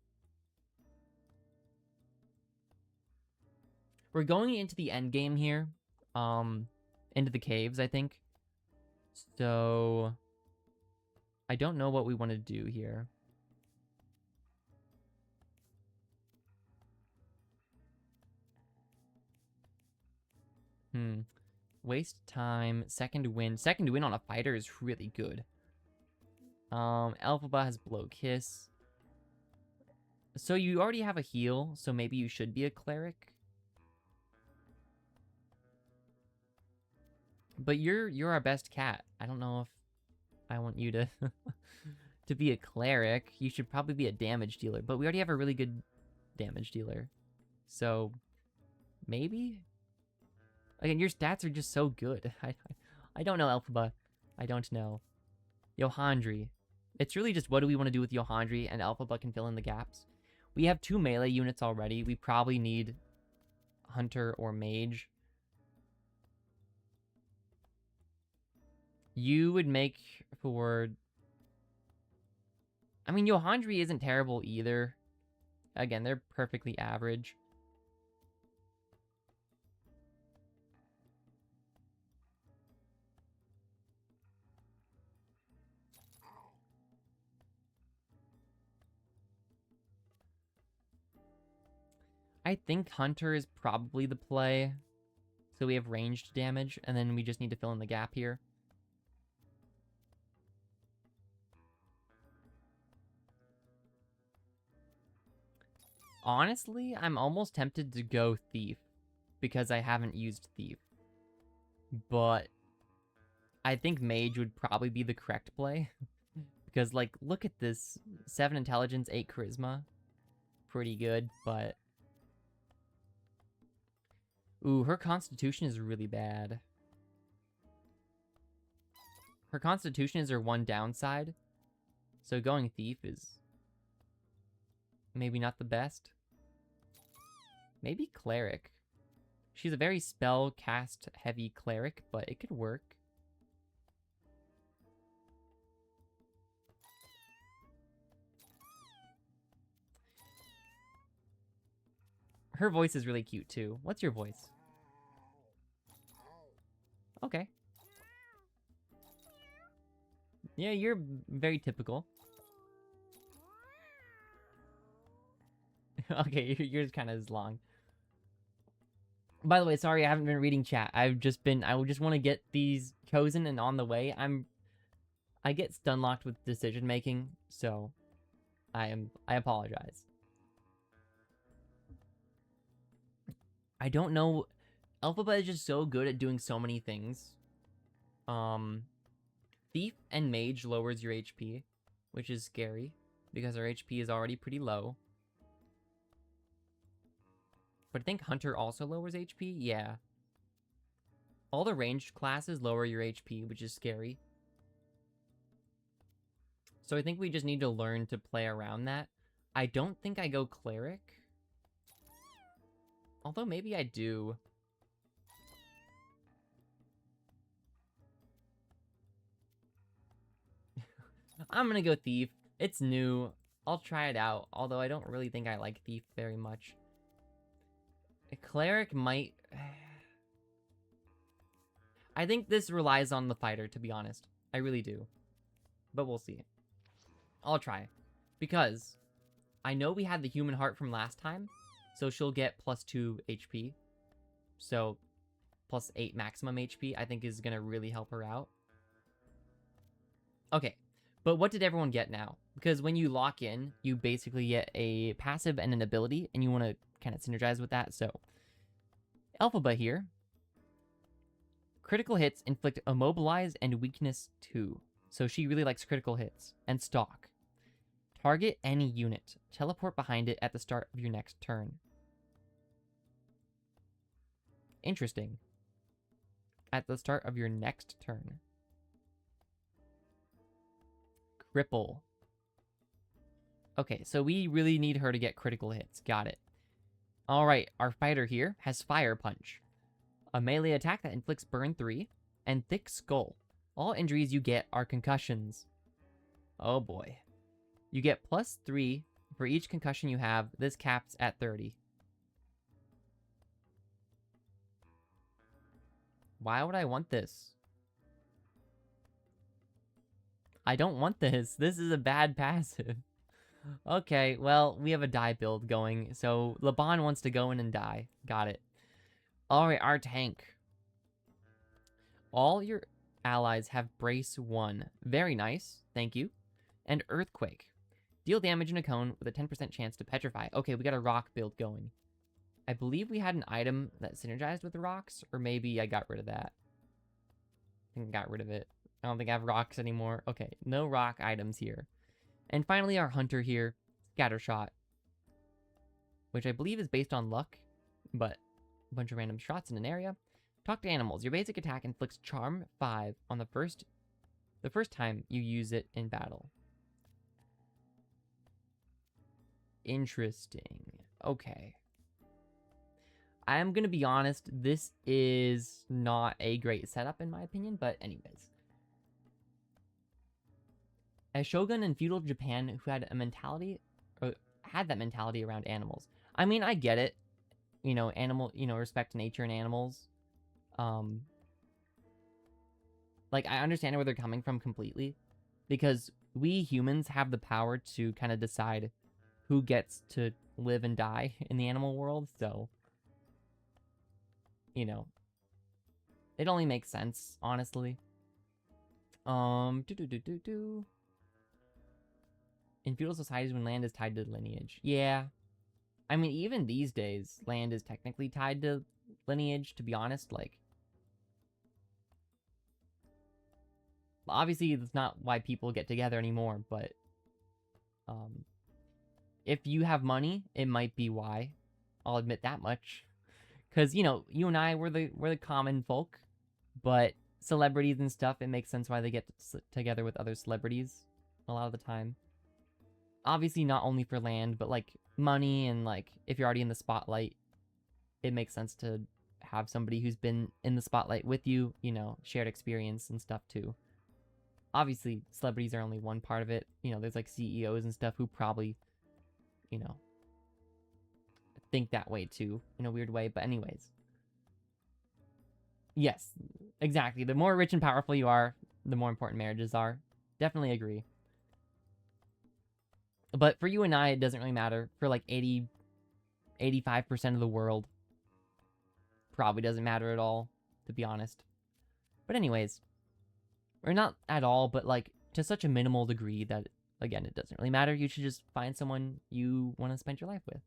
Speaker 1: We're going into the end game here. Into the caves, I think. So... I don't know what we want to do here. Waste time. Second win. Second win on a fighter is really good. Elphaba has Blow Kiss. So you already have a heal, so maybe you should be a cleric. But you're our best cat. I don't know if I want you to to be a cleric. You should probably be a damage dealer, but we already have a really good damage dealer. So Maybe? Again, your stats are just so good. I don't know, Elphaba. I don't know. Yohandri. It's really just what do we want to do with Yohandri, and Elphaba can fill in the gaps. We have 2 melee units already. We probably need Hunter or Mage. You would make for... I mean, Yohandri isn't terrible either. Again, they're perfectly average. I think Hunter is probably the play. So we have ranged damage, and then we just need to fill in the gap here. Honestly, I'm almost tempted to go Thief, because I haven't used Thief. But I think Mage would probably be the correct play. Because, like, look at this. 7 intelligence, 8 charisma. Pretty good, but... Ooh, her constitution is really bad. Her constitution is her one downside. So going Thief is... maybe not the best. Maybe Cleric. She's a very spell cast heavy Cleric, but it could work. Her voice is really cute too. What's your voice? Okay. Yeah, you're very typical. Okay, yours kind of is long. By the way, sorry, I haven't been reading chat. I just want to get these chosen and on the way. I get stun locked with decision making, so I apologize. I don't know. Elphaba is just so good at doing so many things. Thief and Mage lowers your HP, which is scary because our HP is already pretty low. But I think Hunter also lowers HP? Yeah. All the ranged classes lower your HP, which is scary. So I think we just need to learn to play around that. I don't think I go Cleric. Although maybe I do. I'm gonna go Thief. It's new. I'll try it out, although I don't really think I like Thief very much. A Cleric might... I think this relies on the fighter, to be honest. I really do. But we'll see. I'll try. Because I know we had the human heart from last time, so she'll get +2 HP. So +8 maximum HP, I think is going to really help her out. Okay, but what did everyone get now? Because when you lock in, you basically get a passive and an ability, and you want to kind of synergize with that. So Elphaba here. Critical hits inflict immobilize and weakness 2. So she really likes critical hits. And stalk. Target any unit. Teleport behind it at the start of your next turn. Interesting. At the start of your next turn. Cripple. Okay, so we really need her to get critical hits. Got it. Alright, our fighter here has Fire Punch. A melee attack that inflicts burn 3, and Thick Skull. All injuries you get are concussions. Oh boy. You get +3 for each concussion you have. This caps at 30. Why would I want this? I don't want this. This is a bad passive. Okay, well, we have a die build going, so Laban wants to go in and die. Got it. Alright, our tank. All your allies have Brace 1. Very nice, thank you. And Earthquake. Deal damage in a cone with a 10% chance to petrify. Okay, we got a rock build going. I believe we had an item that synergized with the rocks, or maybe I got rid of that. I think I got rid of it. I don't think I have rocks anymore. Okay, no rock items here. And finally, our hunter here, Scattershot. Which I believe is based on luck, but a bunch of random shots in an area. Talk to animals. Your basic attack inflicts Charm 5 on the first time you use it in battle. Interesting. Okay. I am going to be honest, this is not a great setup in my opinion, but anyways. A shogun in feudal Japan who had that mentality around animals. I mean, I get it. Respect nature and animals. Like, I understand where they're coming from completely. Because we humans have the power to kind of decide who gets to live and die in the animal world, so... it only makes sense, honestly. In feudal societies when land is tied to lineage. Yeah. I mean, even these days, land is technically tied to lineage, to be honest. Like, obviously, that's not why people get together anymore, but if you have money, it might be why. I'll admit that much. Because, you and I, we're the common folk, but celebrities and stuff, it makes sense why they get together with other celebrities a lot of the time. Obviously, not only for land, but, like, money and, like, if you're already in the spotlight, it makes sense to have somebody who's been in the spotlight with you, shared experience and stuff, too. Obviously, celebrities are only one part of it. There's, like, CEOs and stuff who probably, think that way, too, in a weird way. But anyways. Yes, exactly. The more rich and powerful you are, the more important marriages are. Definitely agree. But for you and I, it doesn't really matter. For like 85% of the world, probably doesn't matter at all, to be honest. But anyways, or not at all, but like to such a minimal degree that, again, it doesn't really matter. You should just find someone you want to spend your life with.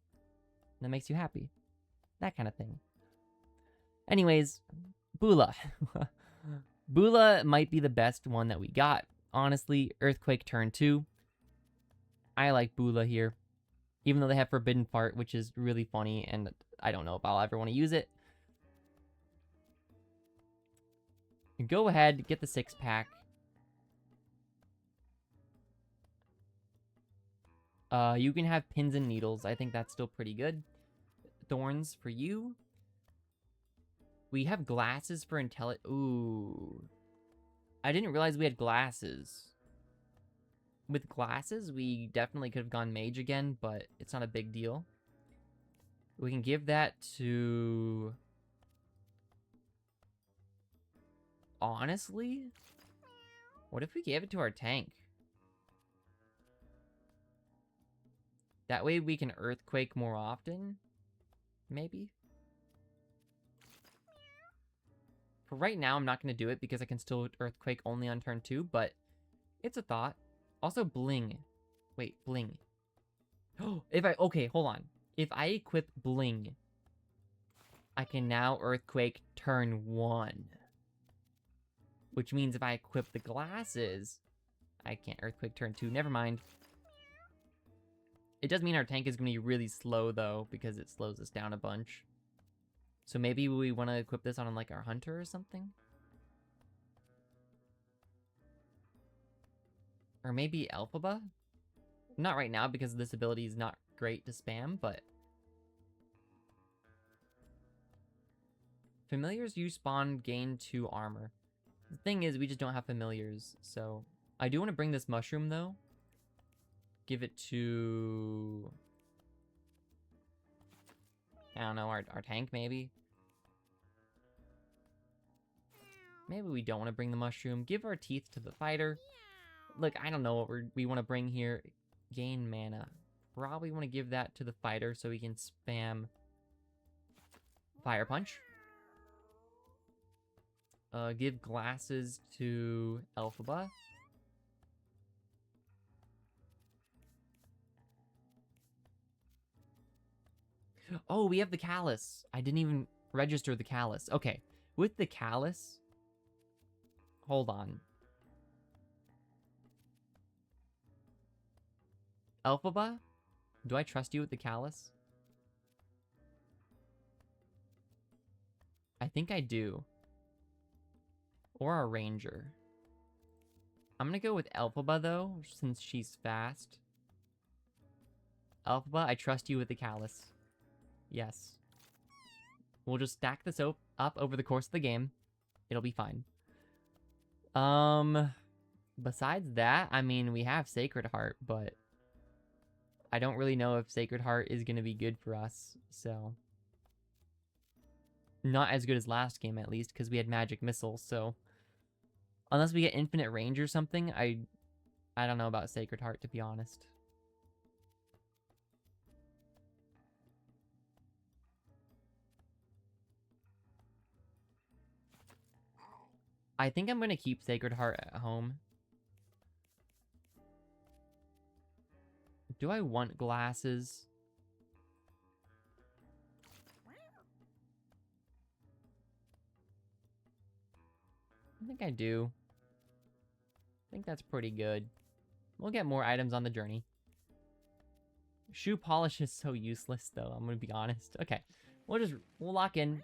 Speaker 1: That makes you happy. That kind of thing. Anyways, Bula. Bula might be the best one that we got. Honestly, Earthquake turn 2. I like Bula here. Even though they have Forbidden Fart, which is really funny, and I don't know if I'll ever want to use it. Go ahead, get the 6-pack. You can have Pins and Needles. I think that's still pretty good. Thorns for you. We have Glasses for Ooh. I didn't realize we had Glasses. With Glasses, we definitely could have gone Mage again, but it's not a big deal. We can give that to... Honestly? What if we gave it to our tank? That way we can Earthquake more often? Maybe? For right now, I'm not going to do it because I can still Earthquake only on turn 2, but it's a thought. Also, Bling. Wait, Bling. Okay, hold on. If I equip Bling, I can now Earthquake turn 1. Which means if I equip the Glasses, I can't Earthquake turn 2. Never mind. It does mean our tank is going to be really slow, though, because it slows us down a bunch. So maybe we want to equip this on, like, our Hunter or something? Or maybe Elphaba? Not right now, because this ability is not great to spam, but... Familiars you spawn gain 2 armor. The thing is, we just don't have familiars, so... I do want to bring this mushroom, though. Give it to... I don't know, our tank, maybe? Maybe we don't want to bring the mushroom. Give our teeth to the fighter. Look, I don't know what we want to bring here. Gain mana. Probably want to give that to the fighter so he can spam Fire Punch. Give Glasses to Elphaba. Oh, we have the Callus. I didn't even register the Callus. Okay, with the Callus... Hold on. Elphaba? Do I trust you with the Callus? I think I do. Or a ranger. I'm gonna go with Elphaba though, since she's fast. Elphaba, I trust you with the callus. Yes. We'll just stack this up over the course of the game. It'll be fine. Besides that, I mean, we have Sacred Heart, but I don't really know if Sacred Heart is gonna be good for us, so. Not as good as last game, at least, because we had Magic Missile, so. Unless we get Infinite Range or something, I don't know about Sacred Heart, to be honest. I think I'm going to keep Sacred Heart at home. Do I want glasses? I think I do. I think that's pretty good. We'll get more items on the journey. Shoe polish is so useless, though. I'm going to be honest. Okay. We'll lock in.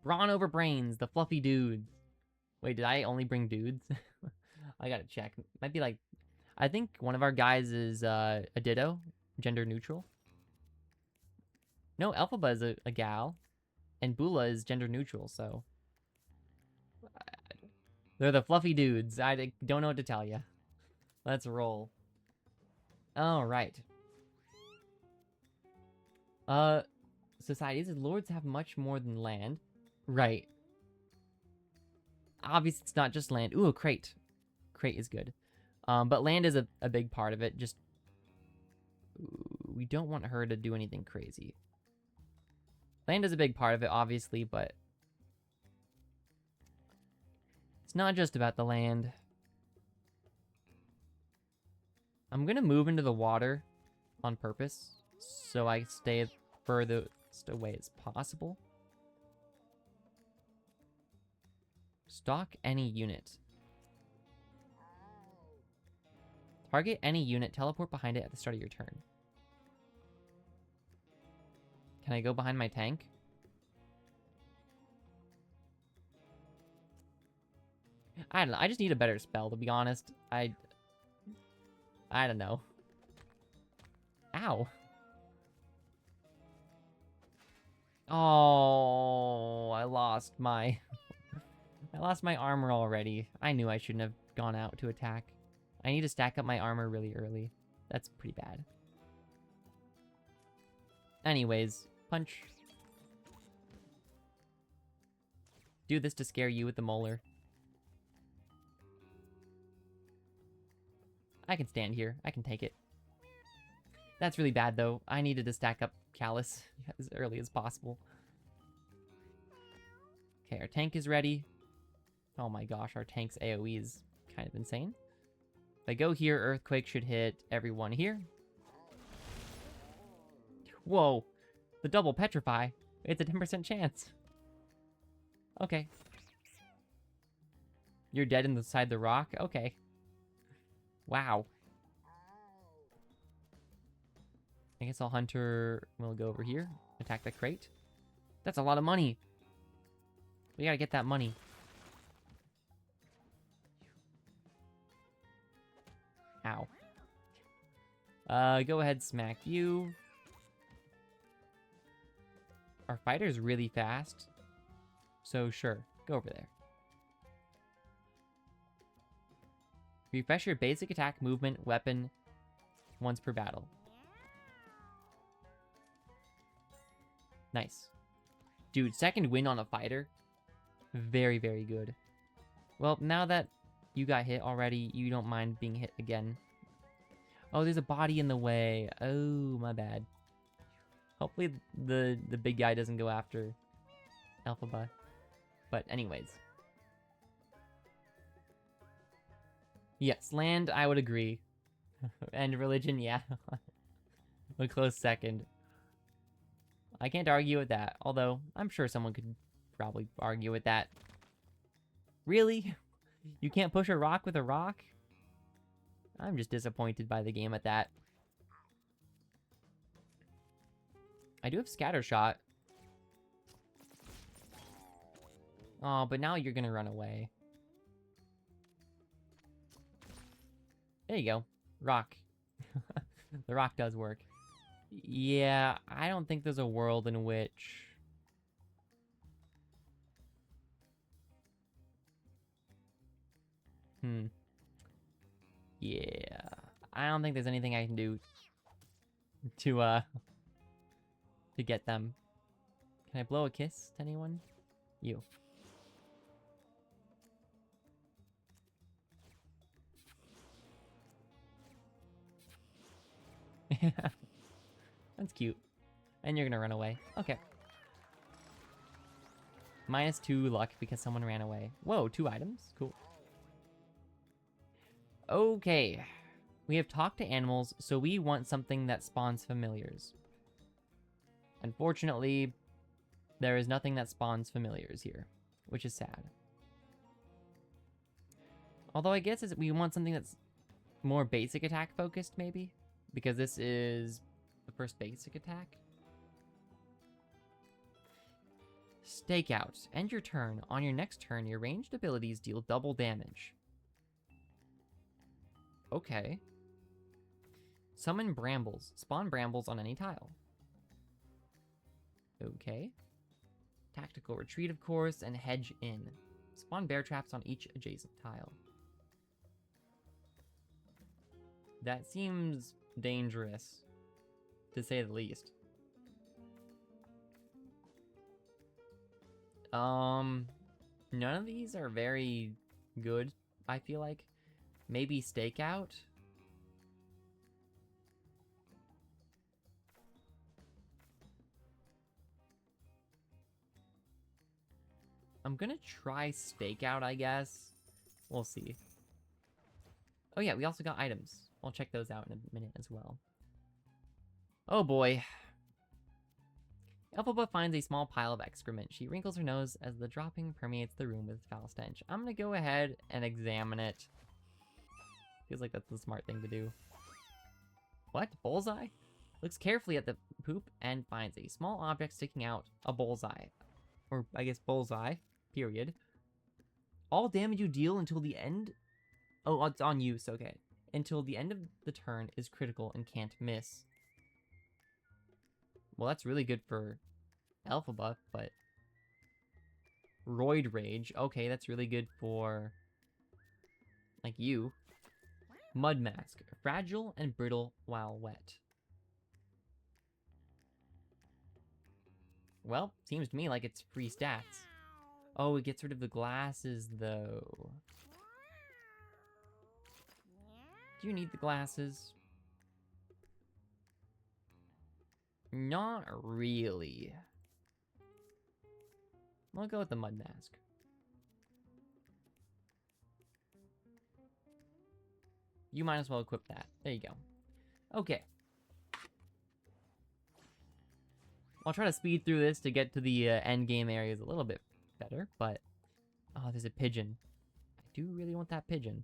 Speaker 1: Brawn over brains, the fluffy dudes. Wait, did I only bring dudes? I gotta check. Might be like... I think one of our guys is a ditto. Gender neutral. No, Elphaba is a gal. And Bula is gender neutral, so... They're the fluffy dudes. I don't know what to tell you. Let's roll. Alright. Societies. Lords have much more than land. Right. Obviously, it's not just land. Ooh, a crate. Crate is good. But land is a big part of it. Just... Ooh, we don't want her to do anything crazy. Land is a big part of it, obviously, but... It's not just about the land. I'm gonna move into the water on purpose, so I stay as furthest away as possible. Stalk any unit. Target any unit, teleport behind it at the start of your turn. Can I go behind my tank? I don't know. I just need a better spell, to be honest. I don't know. Ow. Oh, I lost my... I lost my armor already. I knew I shouldn't have gone out to attack. I need to stack up my armor really early. That's pretty bad. Anyways, punch. Do this to scare you with the molar. I can stand here. I can take it. That's really bad, though. I needed to stack up Callus as early as possible. Okay, our tank is ready. Oh my gosh, our tank's AoE is kind of insane. If I go here, Earthquake should hit everyone here. Whoa! The double Petrify. It's a 10% chance. Okay. You're dead inside the rock? Okay. Wow. I guess I'll Hunter... We'll go over here. Attack the crate. That's a lot of money. We gotta get that money. Ow. Go ahead, smack you. Our fighter's really fast. So sure, go over there. Refresh your basic attack, movement, weapon once per battle. Nice. Dude, second win on a fighter. Very, very good. Well, now that you got hit already, you don't mind being hit again. Oh, there's a body in the way. Oh, my bad. Hopefully the big guy doesn't go after Elphaba. But anyways. Yes, land, I would agree. And religion, yeah. A close second. I can't argue with that. Although, I'm sure someone could probably argue with that. Really? You can't push a rock with a rock? I'm just disappointed by the game at that. I do have Scatter Shot. Oh, but now you're gonna run away. There you go. Rock. The rock does work. Yeah, I don't think there's a world in which... Yeah. I don't think there's anything I can do to get them. Can I blow a kiss to anyone? You. That's cute. And you're gonna run away. Okay. -2 luck because someone ran away. Whoa, 2 items? Cool. Okay. We have talked to animals, so we want something that spawns familiars. Unfortunately, there is nothing that spawns familiars here, which is sad. Although I guess we want something that's more basic attack focused, maybe? Because this is the first basic attack. Stakeout. End your turn. On your next turn, your ranged abilities deal double damage. Okay. Summon brambles. Spawn brambles on any tile. Okay. Tactical retreat, of course, and hedge in. Spawn bear traps on each adjacent tile. That seems dangerous, to say the least. None of these are very good, I feel like. Maybe stakeout? I'm gonna try stakeout, I guess. We'll see. Oh yeah, we also got items. I'll check those out in a minute as well. Oh boy. Elphaba finds a small pile of excrement. She wrinkles her nose as the dropping permeates the room with foul stench. I'm gonna go ahead and examine it. Feels like that's the smart thing to do. What? Bullseye? Looks carefully at the poop and finds a small object sticking out. A bullseye. Or, I guess, bullseye. Period. All damage you deal until the end... Oh, it's on use, okay. Until the end of the turn is critical and can't miss. Well, that's really good for Elphaba, but... Roid Rage. Okay, that's really good for... like, you. Mud Mask. Fragile and brittle while wet. Well, seems to me like it's free stats. Oh, it gets rid of the glasses, though. Do you need the glasses? Not really. We'll go with the Mud Mask. You might as well equip that. There you go. Okay. I'll try to speed through this to get to the end game areas a little bit better, but... Oh, there's a pigeon. I do really want that pigeon.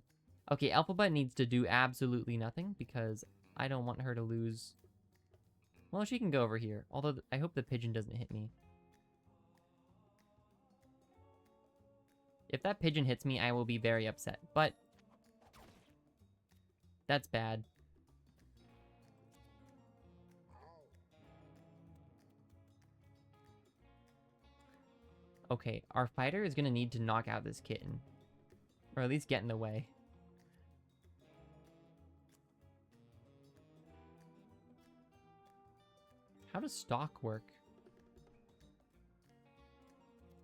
Speaker 1: Okay, Elphaba needs to do absolutely nothing because I don't want her to lose... Well, she can go over here, although I hope the pigeon doesn't hit me. If that pigeon hits me, I will be very upset, but... That's bad. Okay, our fighter is gonna need to knock out this kitten. Or at least get in the way. How does stock work?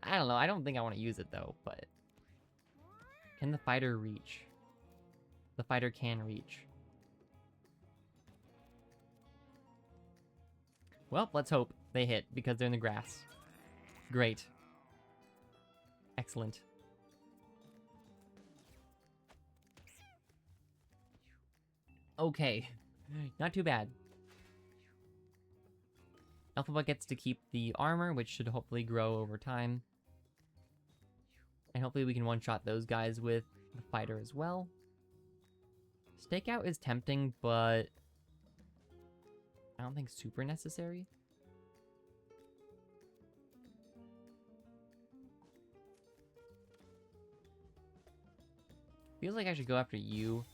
Speaker 1: I don't know, I don't think I want to use it though, but... Can the fighter reach? The fighter can reach. Well, let's hope they hit because they're in the grass. Great. Excellent. Okay. Not too bad. Elphaba gets to keep the armor, which should hopefully grow over time. And hopefully we can one-shot those guys with the fighter as well. Stakeout is tempting, but I don't think super necessary. Feels like I should go after you.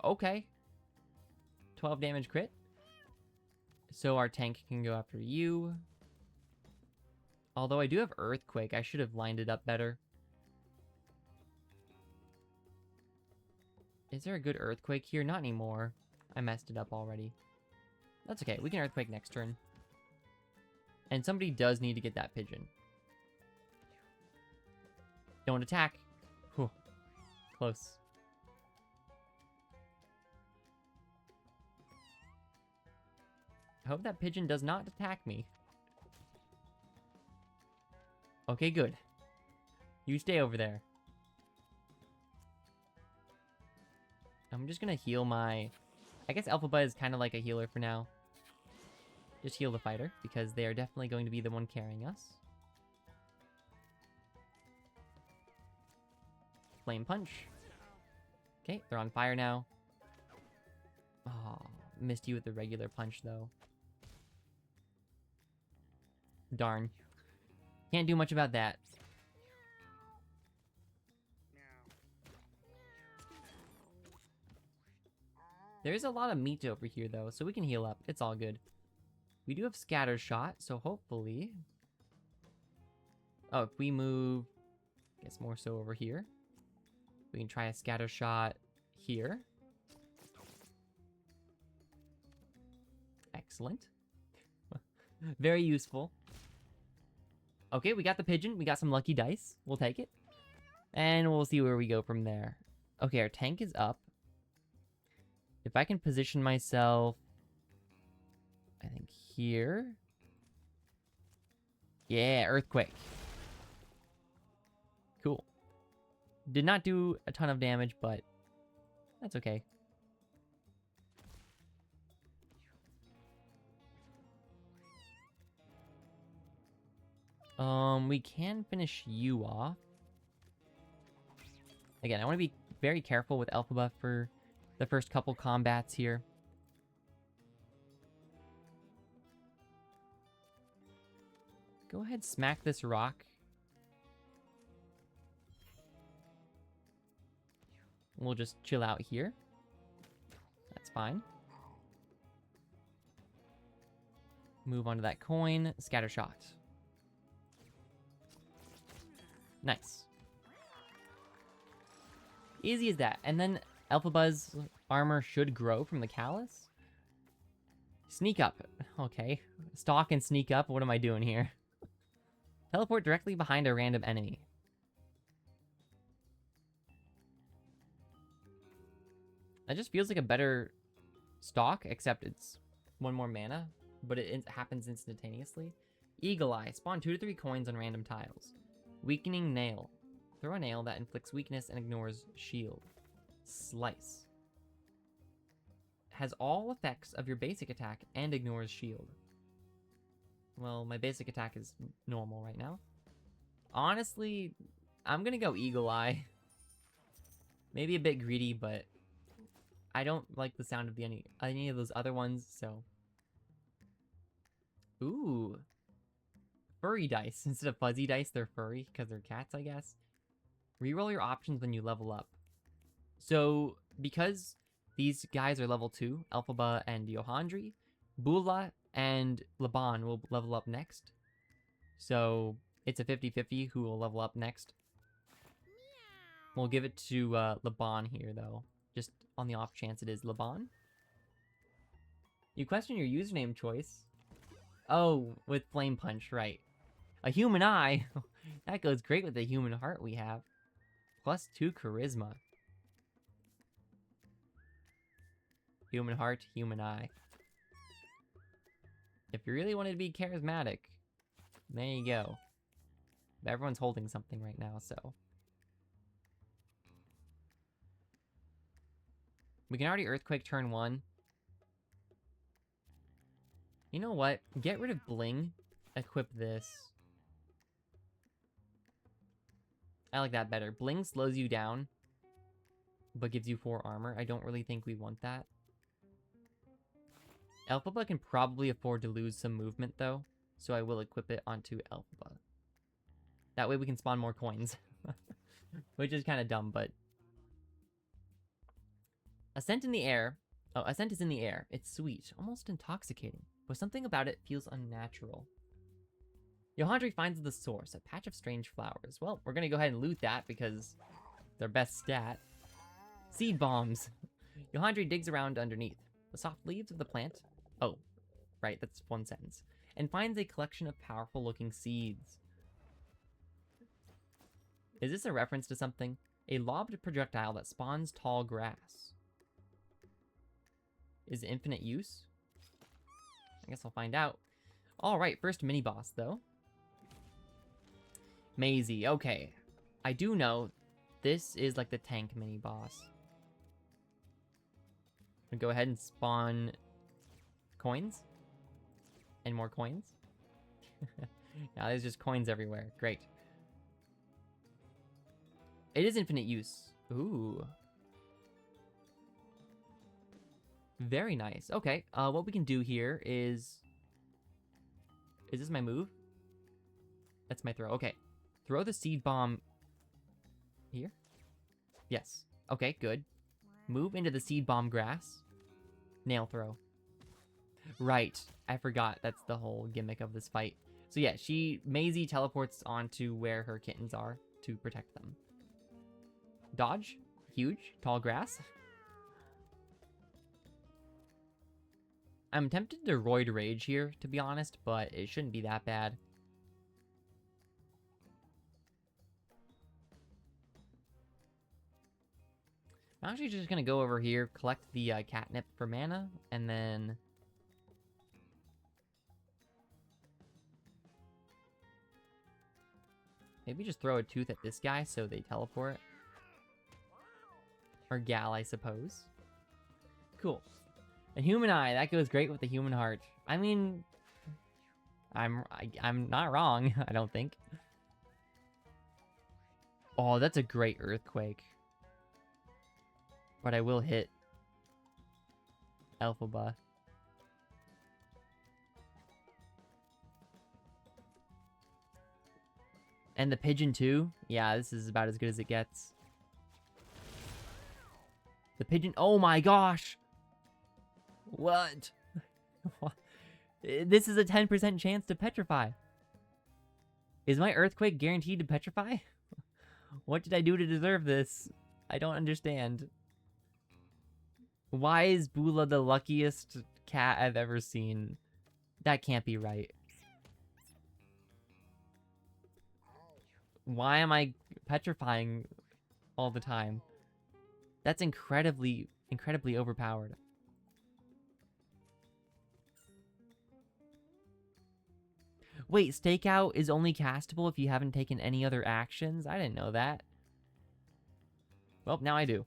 Speaker 1: Okay. 12 damage crit. So our tank can go after you. Although I do have Earthquake, I should have lined it up better. Is there a good Earthquake here? Not anymore. I messed it up already. That's okay. We can Earthquake next turn. And somebody does need to get that pigeon. Don't attack. Whew. Close. I hope that pigeon does not attack me. Okay, good. You stay over there. I'm just gonna heal my... I guess Alphaba is kind of like a healer for now. Just heal the fighter, because they are definitely going to be the one carrying us. Flame Punch. Okay, they're on fire now. Oh, missed you with the regular punch, though. Darn. Can't do much about that. There is a lot of meat over here, though, so we can heal up. It's all good. We do have Scatter Shot, so hopefully... Oh, if we move... I guess more so over here. We can try a Scatter Shot here. Excellent. Very useful. Okay, we got the pigeon. We got some lucky dice. We'll take it. And we'll see where we go from there. Okay, our tank is up. If I can position myself... I think here. Yeah, Earthquake. Cool. Did not do a ton of damage, but that's okay. We can finish you off. Again, I want to be very careful with Alphaba for the first couple combats here. Go ahead, smack this rock. We'll just chill out here. That's fine. Move on to that coin. Scatter Shot. Nice. Easy as that. And then Alphaba's armor should grow from the Callus. Sneak up. Okay. Stalk and sneak up. What am I doing here? Teleport directly behind a random enemy. That just feels like a better stalk, except it's one more mana, but it happens instantaneously. Eagle Eye. Spawn 2 to 3 coins on random tiles. Weakening Nail. Throw a nail that inflicts weakness and ignores shield. Slice. Has all effects of your basic attack and ignores shield. Well, my basic attack is normal right now. Honestly, I'm gonna go Eagle Eye. Maybe a bit greedy, but I don't like the sound of any of those other ones, so... Ooh. Furry dice. Instead of fuzzy dice, they're furry, because they're cats, I guess. Reroll your options when you level up. So, because these guys are level 2, Alphaba and Yohandri, Bula and Laban will level up next. So, it's a 50-50 who will level up next. We'll give it to Laban here, though. Just on the off chance it is Laban. You question your username choice. Oh, with Flame Punch, right. A human eye. That goes great with the human heart we have. +2 charisma. Human heart, human eye. If you really wanted to be charismatic, there you go. But everyone's holding something right now, so. We can already Earthquake turn 1. You know what? Get rid of Bling. Equip this. I like that better. Bling slows you down, but gives you 4 armor. I don't really think we want that. Alphaba can probably afford to lose some movement, though, so I will equip it onto Alphaba. That way we can spawn more coins. which is kind of dumb, but... A scent in the air. Oh, a scent is in the air. It's sweet, almost intoxicating, but something about it feels unnatural. Yohandri finds the source, a patch of strange flowers. Well, we're gonna go ahead and loot that because their best stat. Seed bombs. Yohandri digs around underneath the soft leaves of the plant. Oh, right, that's one sentence. And finds a collection of powerful looking seeds. Is this a reference to something? A lobbed projectile that spawns tall grass. Is it infinite use? I guess I'll find out. Alright, first mini-boss, though. Maisie, okay. I do know this is like the tank mini-boss. I'm gonna go ahead and spawn coins. And more coins. Now there's just coins everywhere. Great. It is infinite use. Ooh. Very nice. Okay, what we can do here is... Is this my move? That's my throw. Okay. Throw the seed bomb... Here? Yes. Okay, good. Move into the seed bomb grass. Nail throw. Right. I forgot. That's the whole gimmick of this fight. So yeah, Maisie teleports onto where her kittens are to protect them. Dodge. Huge. Tall grass. I'm tempted to Roid Rage here, to be honest, but it shouldn't be that bad. I'm actually just gonna go over here, collect the catnip for mana, and then... Maybe just throw a tooth at this guy so they teleport. Or gal, I suppose. Cool. A human eye, that goes great with the human heart. I mean, I'm not wrong, I don't think. Oh, that's a great earthquake. But I will hit Elphaba. And the pigeon too? Yeah, this is about as good as it gets. The pigeon, oh my gosh! What? This is a 10% chance to petrify. Is my earthquake guaranteed to petrify? What did I do to deserve this? I don't understand. Why is Bula the luckiest cat I've ever seen? That can't be right. Why am I petrifying all the time? That's incredibly overpowered. Wait, Stakeout is only castable if you haven't taken any other actions? I didn't know that. Well, now I do.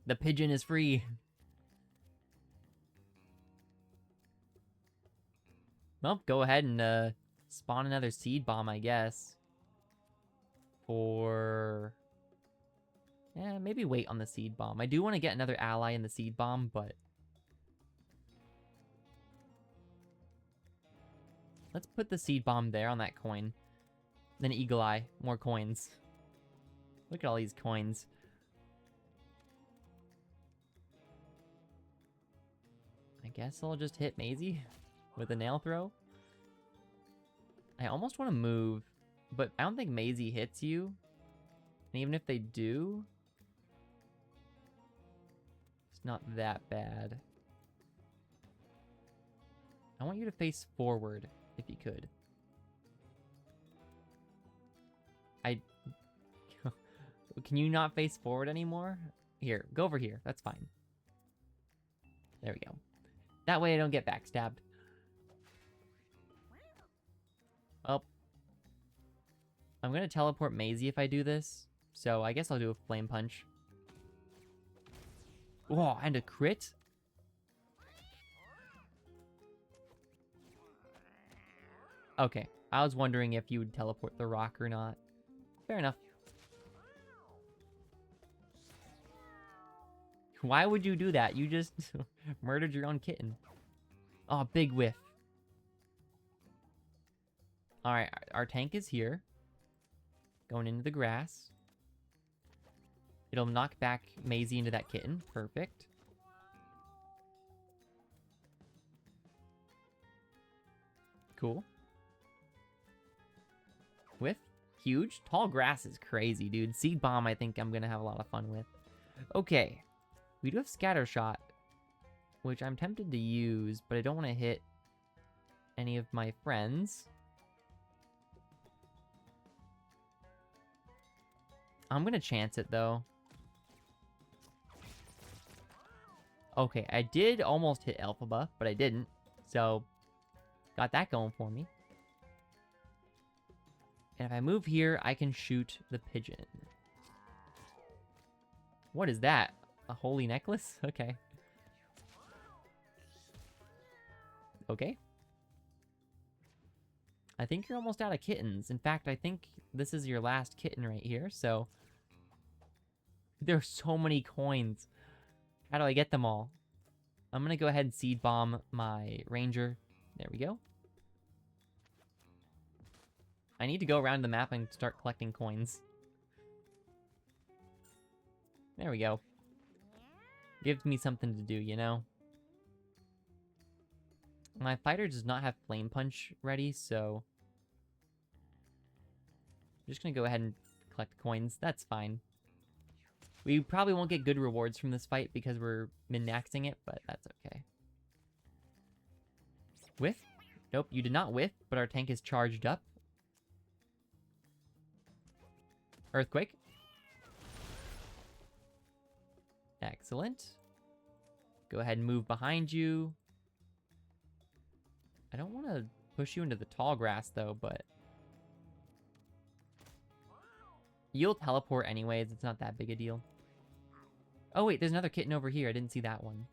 Speaker 1: The pigeon is free. Well, go ahead and spawn another seed bomb, I guess. For... Yeah, maybe wait on the seed bomb. I do want to get another ally in the seed bomb, but... Let's put the seed bomb there on that coin. Then Eagle Eye. More coins. Look at all these coins. I guess I'll just hit Maisie with a nail throw. I almost want to move, but I don't think Maisie hits you. And even if they do, it's not that bad. I want you to face forward, if you could. Can you not face forward anymore? Here, go over here. That's fine. There we go. That way I don't get backstabbed. Well, I'm gonna teleport Maisie if I do this, so I guess I'll do a flame punch. Oh, and a crit? Okay, I was wondering if you would teleport the rock or not. Fair enough. Why would you do that? You just murdered your own kitten. Oh, big whiff. Alright, our tank is here. Going into the grass. It'll knock back Maisie into that kitten. Perfect. Cool. Whiff. Huge. Tall grass is crazy, dude. Seed bomb, I think I'm going to have a lot of fun with. Okay. We do have scatter shot, which I'm tempted to use, but I don't want to hit any of my friends. I'm going to chance it, though. Okay, I did almost hit Alphaba, but I didn't. So, got that going for me. And if I move here, I can shoot the pigeon. What is that? A holy necklace? Okay. Okay. I think you're almost out of kittens. In fact, I think this is your last kitten right here, so... There are so many coins. How do I get them all? I'm gonna go ahead and seed bomb my ranger. There we go. I need to go around the map and start collecting coins. There we go. Gives me something to do, you know? My fighter does not have flame punch ready, so... I'm just gonna go ahead and collect coins. That's fine. We probably won't get good rewards from this fight because we're min-maxing it, but that's okay. Whiff? Nope, you did not whiff, but our tank is charged up. Earthquake. Excellent. Go ahead and move behind you. I don't want to push you into the tall grass, though, but... You'll teleport anyways, it's not that big a deal. Oh wait, there's another kitten over here, I didn't see that one.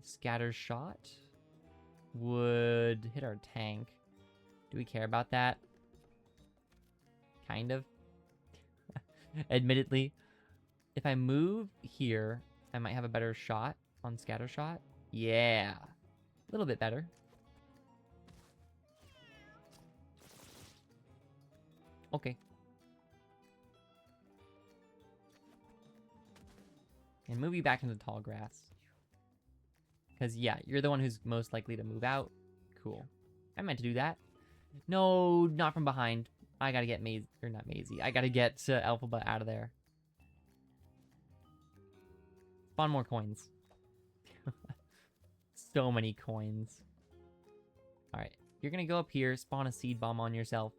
Speaker 1: Scatter shot would hit our tank. Do we care about that? Kind of. Admittedly. If I move here, I might have a better shot on scatter shot. Yeah. A little bit better. Okay. And move you back into the tall grass. Because, yeah, you're the one who's most likely to move out. Cool. I meant to do that. No, not from behind. I gotta get Maisie, or not Maisie. I gotta get Alphaba out of there. Spawn more coins. So many coins. Alright, you're gonna go up here, spawn a seed bomb on yourself.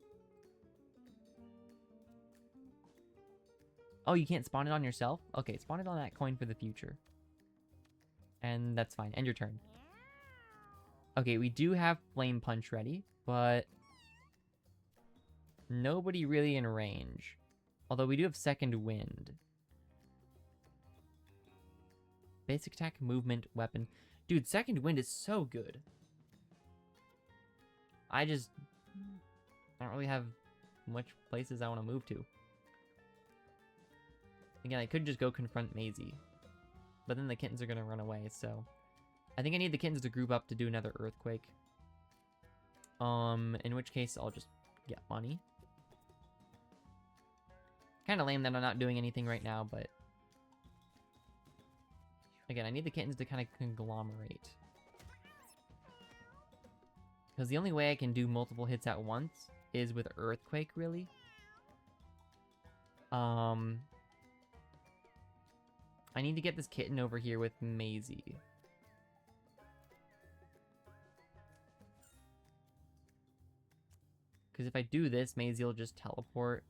Speaker 1: Oh, you can't spawn it on yourself? Okay, spawn it on that coin for the future. And that's fine. End your turn. Okay, we do have Flame Punch ready, but... nobody really in range. Although we do have Second Wind. Basic attack, movement, weapon. Dude, Second Wind is so good. I don't really have much places I want to move to. Again, I could just go confront Maisie. But then the kittens are going to run away, so... I think I need the kittens to group up to do another Earthquake. In which case, I'll just get money. Kind of lame that I'm not doing anything right now, but... Again, I need the kittens to kind of conglomerate. Because the only way I can do multiple hits at once is with Earthquake, really. I need to get this kitten over here with Maisie. Because if I do this, Maisie will just teleport.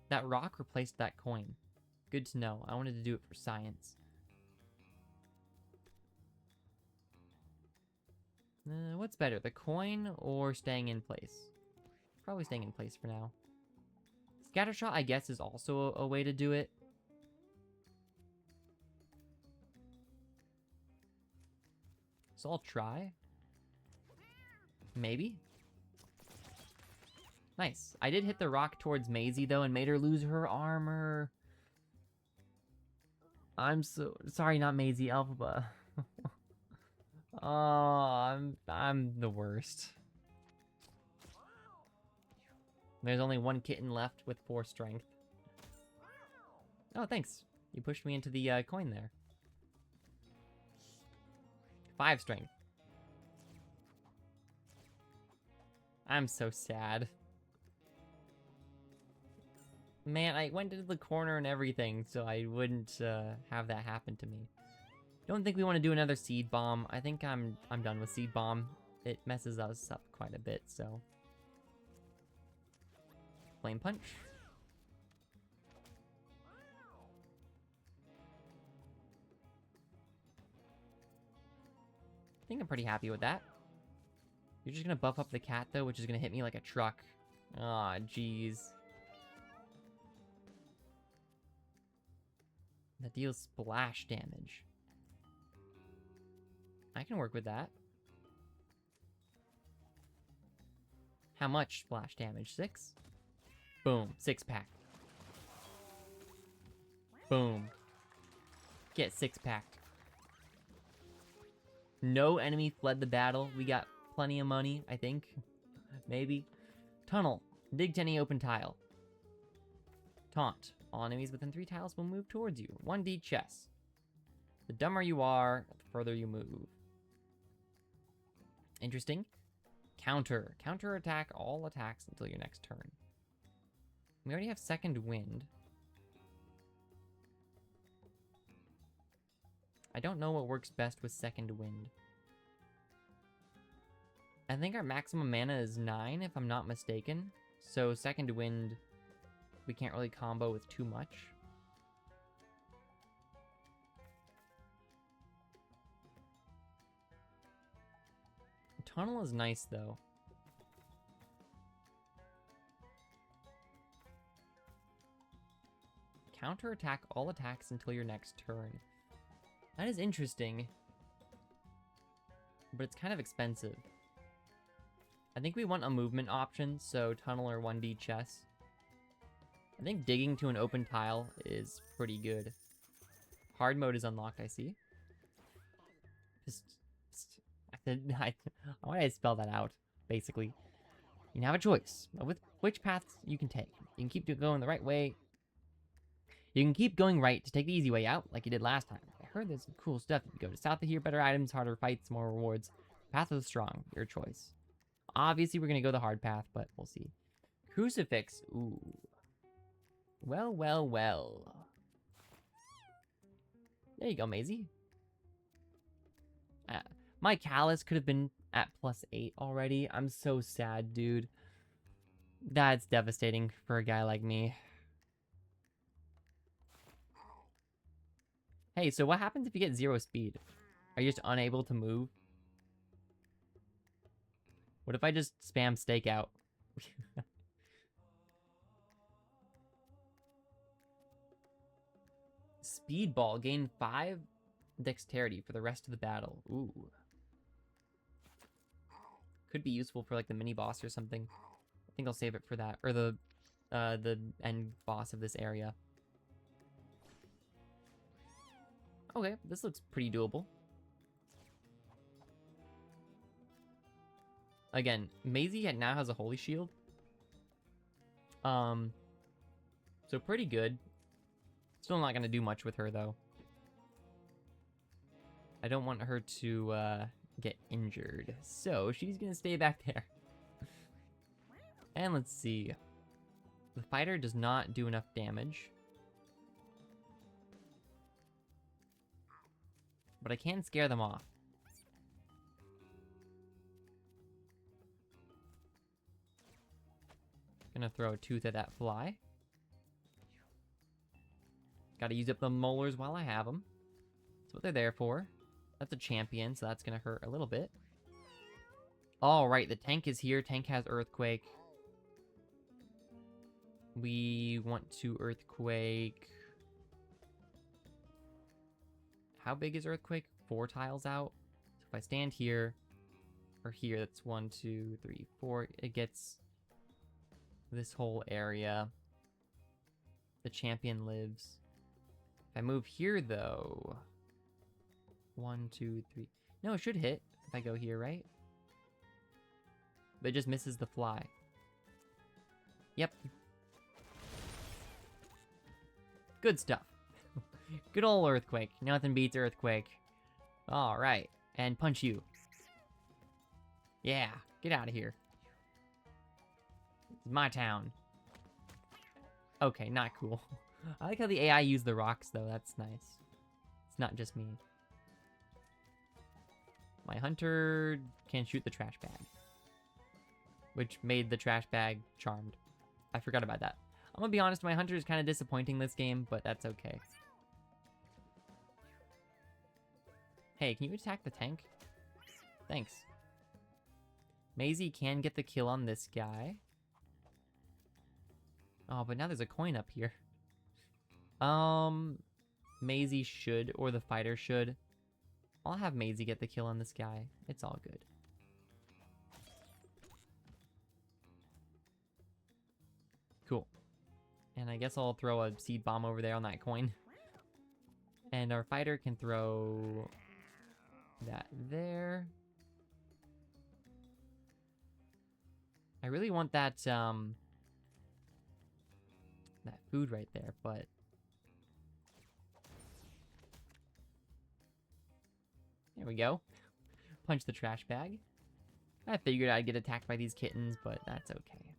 Speaker 1: That rock replaced that coin. Good to know. I wanted to do it for science. What's better, the coin or staying in place? Probably staying in place for now. Scattershot, I guess, is also a way to do it. So I'll try. Maybe. Nice. I did hit the rock towards Maisie, though, and made her lose her armor. I'm so sorry, not Maisie, Alphaba. Oh, I'm the worst. There's only one kitten left with 4 strength. Oh, thanks. You pushed me into the coin there. 5 strength. I'm so sad. Man, I went into the corner and everything, so I wouldn't have that happen to me. Don't think we want to do another seed bomb. I think I'm done with seed bomb. It messes us up quite a bit, so. Flame punch. I think I'm pretty happy with that. You're just gonna buff up the cat though, which is gonna hit me like a truck. Aw, jeez. That deals splash damage. I can work with that. How much splash damage? 6? Boom. 6-pack. Boom. Get 6-packed. No enemy fled the battle. We got plenty of money, I think. Maybe. Tunnel. Dig to any open tile. Taunt. All enemies within 3 tiles will move towards you. 1D chess. The dumber you are, the further you move. Interesting. Counter. Counter attack all attacks until your next turn. We already have second wind. I don't know what works best with second wind. I think our maximum mana is 9, if I'm not mistaken. So second wind, we can't really combo with too much. Tunnel is nice, though. Counterattack all attacks until your next turn. That is interesting. But it's kind of expensive. I think we want a movement option, so tunnel or 1D chess. I think digging to an open tile is pretty good. Hard mode is unlocked, I see. Why did I spell that out, basically? You can have a choice of which paths you can take. You can keep going the right way. You can keep going right to take the easy way out, like you did last time. I heard there's some cool stuff. If you go to south of here, better items, harder fights, more rewards. Path of the strong, your choice. Obviously, we're going to go the hard path, but we'll see. Crucifix, ooh. Well, well, well. There you go, Maisie. My Callus could have been at +8 already. I'm so sad, dude. That's devastating for a guy like me. Hey, so what happens if you get 0 speed? Are you just unable to move? What if I just spam stakeout? Speedball. Gain 5 dexterity for the rest of the battle. Ooh. Could be useful for like the mini boss or something. I think I'll save it for that. Or the end boss of this area. Okay, this looks pretty doable. Again, Maisie now has a Holy Shield. So pretty good. Still not gonna do much with her though. I don't want her to get injured. So she's gonna stay back there. And let's see. The fighter does not do enough damage. But I can scare them off. Gonna throw a tooth at that fly. Gotta use up the molars while I have them. That's what they're there for. That's a champion, so that's gonna hurt a little bit. Alright, the tank is here. Tank has Earthquake. We want to Earthquake. How big is Earthquake? 4 tiles out. So if I stand here, or here, that's 1, 2, 3, 4. It gets this whole area. The champion lives. If I move here, though... 1, 2, 3... No, it should hit if I go here, right? But it just misses the fly. Yep. Good stuff. Good old Earthquake. Nothing beats Earthquake. Alright. And punch you. Yeah, get out of here. It's my town. Okay, not cool. I like how the AI used the rocks, though. That's nice. It's not just me. My hunter can shoot the trash bag. Which made the trash bag charmed. I forgot about that. I'm gonna be honest, my hunter is kind of disappointing this game, but that's okay. Hey, can you attack the tank? Thanks. Maisie can get the kill on this guy. Oh, but now there's a coin up here. Maisie should, or the fighter should. I'll have Maisie get the kill on this guy. It's all good. Cool. And I guess I'll throw a seed bomb over there on that coin. And our fighter can throw that there. I really want that, that food right there, but... There we go. Punch the trash bag. I figured I'd get attacked by these kittens, but that's okay.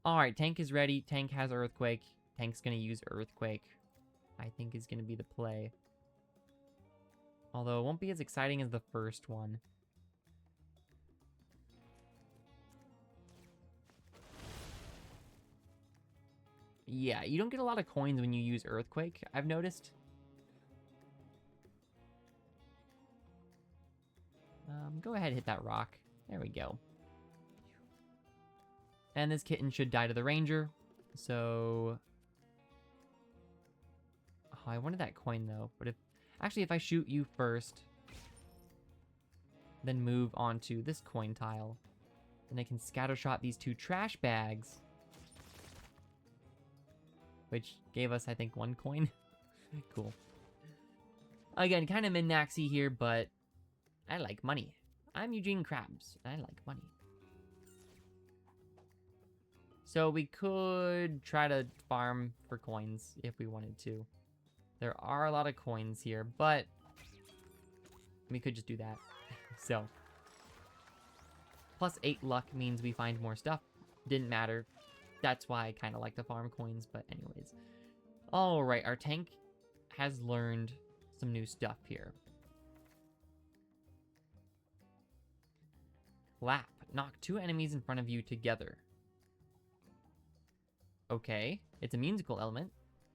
Speaker 1: Alright, tank is ready. Tank has Earthquake. Tank's gonna use Earthquake. I think is gonna be the play. Although it won't be as exciting as the first one. Yeah, you don't get a lot of coins when you use Earthquake, I've noticed. Go ahead and hit that rock. There we go. And this kitten should die to the ranger. So... Oh, I wanted that coin though. But if... Actually, if I shoot you first, then move on to this coin tile, then I can scattershot these two trash bags. Which gave us, I think, 1 coin. Cool. Again, kind of min-maxy here, but I like money. I'm Eugene Krabs, and I like money. So we could try to farm for coins if we wanted to. There are a lot of coins here, but we could just do that. So, plus 8 luck means we find more stuff. Didn't matter. That's why I kind of like to farm coins, but anyways. Alright, our tank has learned some new stuff here. Clap. Knock 2 enemies in front of you together. Okay, it's a musical element.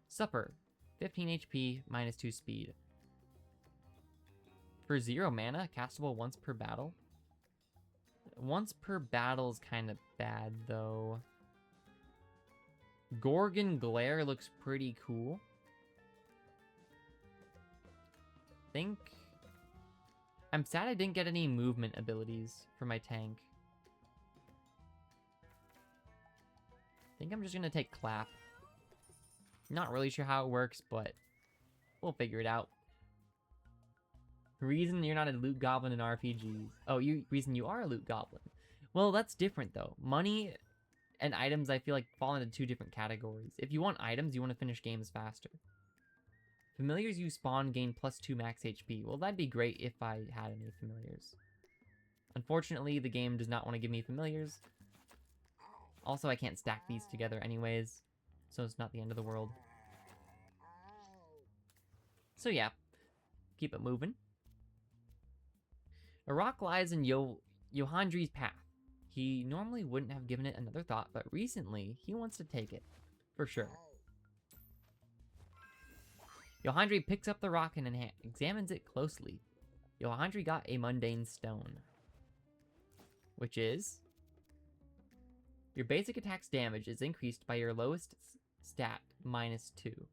Speaker 1: Supper. 15 HP, minus 2 speed. For 0 mana, castable once per battle. Once per battle is kind of bad, though. Gorgon Glare looks pretty cool. I'm sad I didn't get any movement abilities for my tank. I think I'm just gonna take Clap. Not really sure how it works, but we'll figure it out. Reason you're not a loot goblin in RPGs. Oh, reason you are a loot goblin. Well, that's different though. Money and items, I feel like, fall into 2 different categories. If you want items, you want to finish games faster. Familiars you spawn gain +2 max HP. Well, that'd be great if I had any familiars. Unfortunately, the game does not want to give me familiars. Also, I can't stack these together anyways, so it's not the end of the world. So yeah, keep it moving. A rock lies in Yohandri's path. He normally wouldn't have given it another thought, but recently, he wants to take it. For sure. Yohandri picks up the rock and examines it closely. Yohandri got a mundane stone. Which is... Your basic attack's damage is increased by your lowest stat, -2.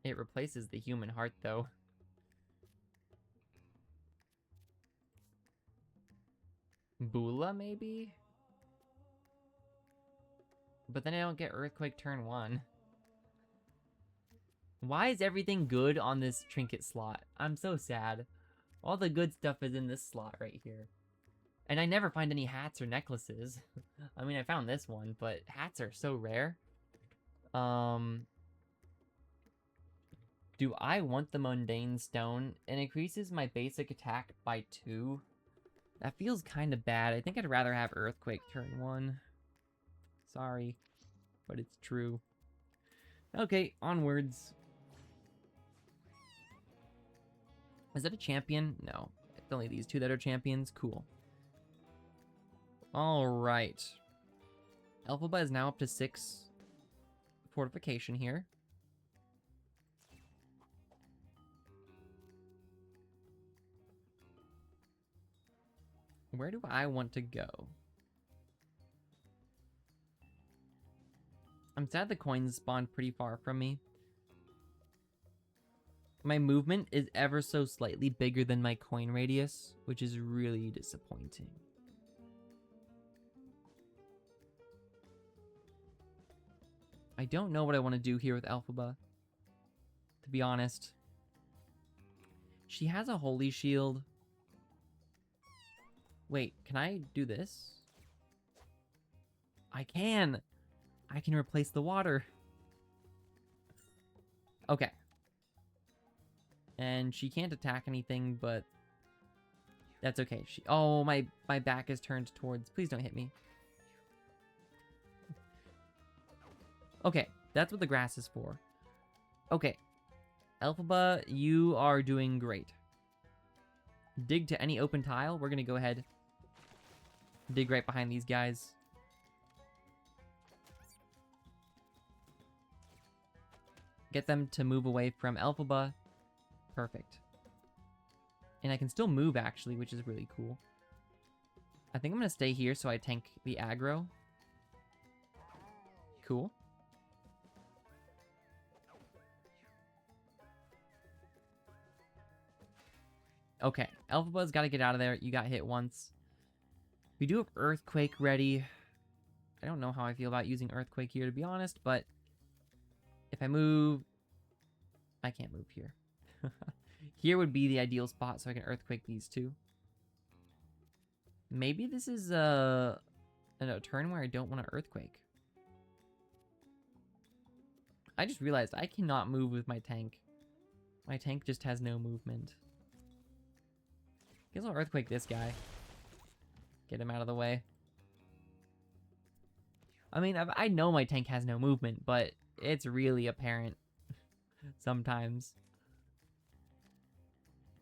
Speaker 1: It replaces the human heart, though. Bula, maybe? But then I don't get Earthquake turn 1. Why is everything good on this trinket slot? I'm so sad. All the good stuff is in this slot right here. And I never find any hats or necklaces. I mean, I found this one, but hats are so rare. Do I want the Mundane Stone? It increases my basic attack by 2. That feels kind of bad. I think I'd rather have Earthquake turn 1. Sorry, but it's true. Okay, onwards. Is that a champion? No. It's only these two that are champions. Cool. Alright. Elphaba is now up to 6 fortification here. Where do I want to go? I'm sad the coins spawned pretty far from me. My movement is ever so slightly bigger than my coin radius, which is really disappointing. I don't know what I want to do here with Elphaba, to be honest. She has a holy shield. Wait, can I do this? I can! I can replace the water. Okay. And she can't attack anything, but that's okay. Oh, my back is turned towards... Please don't hit me. Okay, that's what the grass is for. Okay. Elphaba, you are doing great. Dig to any open tile. We're going to go ahead. Dig right behind these guys. Get them to move away from Elphaba. Perfect. And I can still move, actually, which is really cool. I think I'm going to stay here so I tank the aggro. Cool. Okay, Elphaba's got to get out of there. You got hit once. We do have Earthquake ready. I don't know how I feel about using Earthquake here, to be honest, but if I move... I can't move here. Here would be the ideal spot so I can Earthquake these two. Maybe this is a turn where I don't want to Earthquake. I just realized I cannot move with my tank. My tank just has no movement. Guess I'll Earthquake this guy. Get him out of the way. I mean, I know my tank has no movement, but it's really apparent sometimes.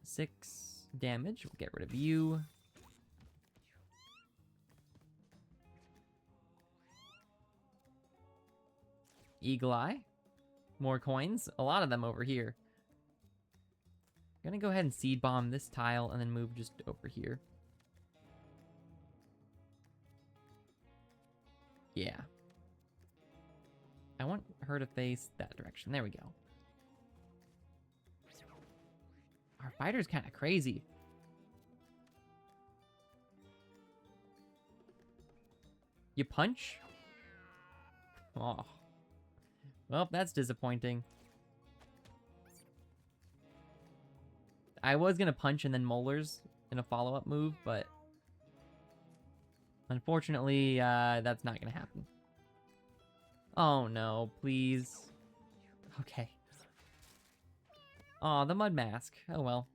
Speaker 1: 6 damage. We'll get rid of you. Eagle Eye. More coins. A lot of them over here. I'm gonna go ahead and seed bomb this tile and then move just over here. Yeah. I want her to face that direction. There we go. Our fighter's kind of crazy. You punch? Oh. Well, that's disappointing. I was going to punch and then molars in a follow-up move, but unfortunately, that's not going to happen. Oh no, please. Okay. Aw, the Mud Mask. Oh well.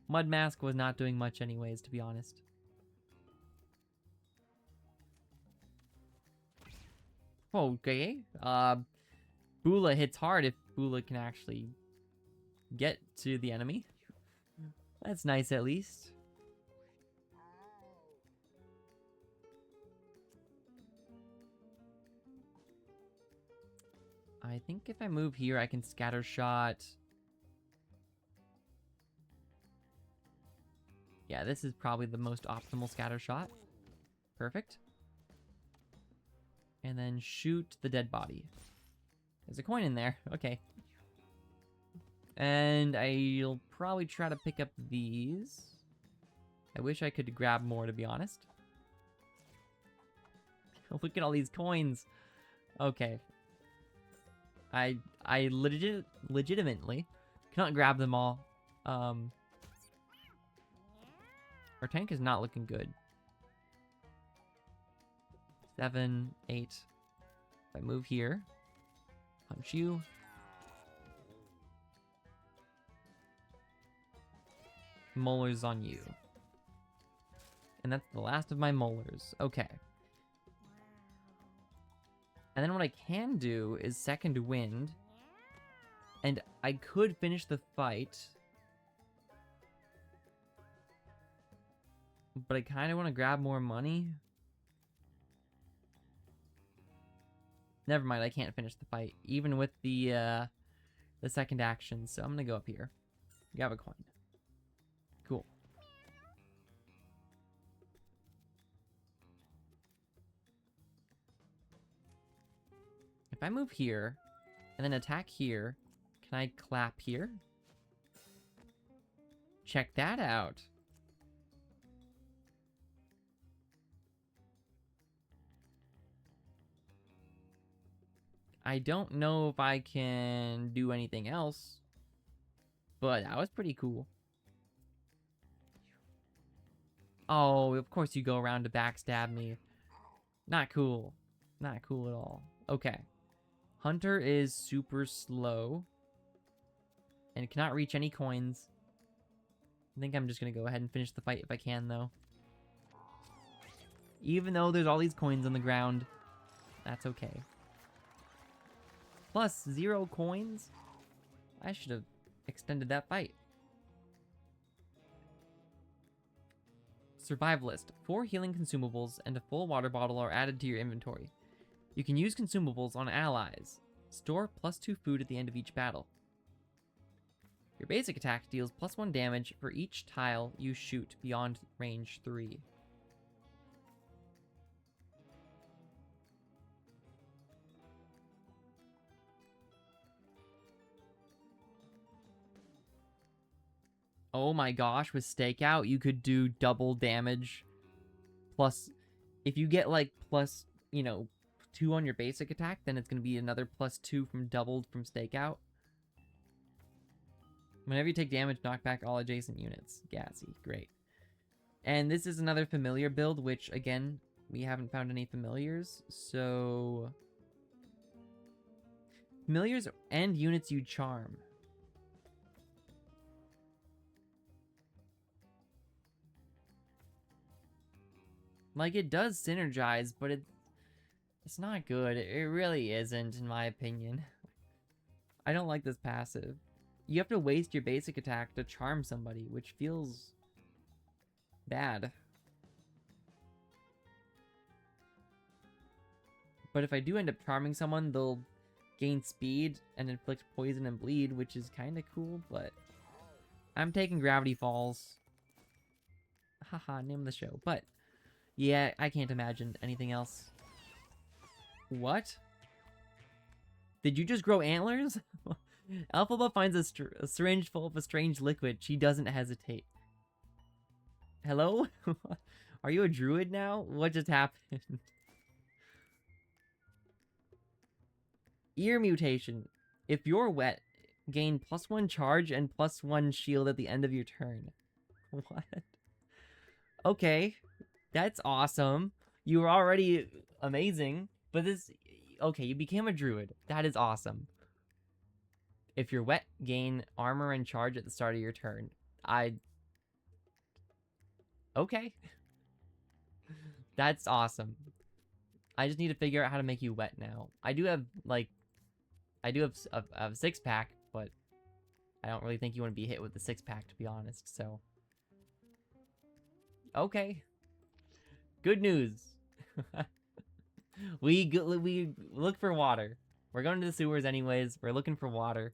Speaker 1: Mud Mask was not doing much anyways, to be honest. Okay. Bula hits hard if Bula can actually get to the enemy. That's nice, at least. I think if I move here, I can scatter shot. Yeah, this is probably the most optimal scatter shot. Perfect. And then shoot the dead body. There's a coin in there. Okay. And I'll probably try to pick up these. I wish I could grab more, to be honest. Look at all these coins. Okay. I legitimately cannot grab them all. Our tank is not looking good. 7, 8. If I move here, punch you. Molars on you. And that's the last of my molars. Okay. And then what I can do is second wind. And I could finish the fight. But I kind of want to grab more money. Never mind, I can't finish the fight. Even with the second action. So I'm going to go up here. Grab a coin. Cool. If I move here, and then attack here, can I clap here? Check that out. I don't know if I can do anything else, but that was pretty cool. Oh, of course you go around to backstab me. Not cool. Not cool at all. Okay. Hunter is super slow. And cannot reach any coins. I think I'm just going to go ahead and finish the fight if I can, though. Even though there's all these coins on the ground, that's okay. Plus 0 coins? I should have extended that fight. Survivalist. 4 healing consumables and a full water bottle are added to your inventory. You can use consumables on allies. Store +2 food at the end of each battle. Your basic attack deals +1 damage for each tile you shoot beyond range 3. Oh my gosh, with stakeout, you could do double damage. Plus, if you get like plus, 2 on your basic attack, then it's going to be another +2 from doubled from stakeout. Whenever you take damage, knock back all adjacent units. Gassy, great. And this is another familiar build, which, again, we haven't found any familiars, so... Familiars and units you charm. Like, it does synergize, but it's not good. It really isn't, in my opinion. I don't like this passive. You have to waste your basic attack to charm somebody, which feels bad. But if I do end up charming someone, they'll gain speed and inflict poison and bleed, which is kind of cool, but I'm taking Gravity Falls. Haha, name of the show. But yeah, I can't imagine anything else. What? Did you just grow antlers? Alphaba finds a syringe full of a strange liquid. She doesn't hesitate. Hello? Are you a druid now? What just happened? Ear mutation. If you're wet, gain +1 charge and +1 shield at the end of your turn. What? Okay. That's awesome. You were already amazing, but this... Okay, you became a druid. That is awesome. If you're wet, gain armor and charge at the start of your turn. Okay. That's awesome. I just need to figure out how to make you wet now. I do have, like... I do have a 6-pack, but I don't really think you want to be hit with the 6-pack, to be honest, so... Okay. Good news. We look for water. We're going to the sewers anyways. We're looking for water.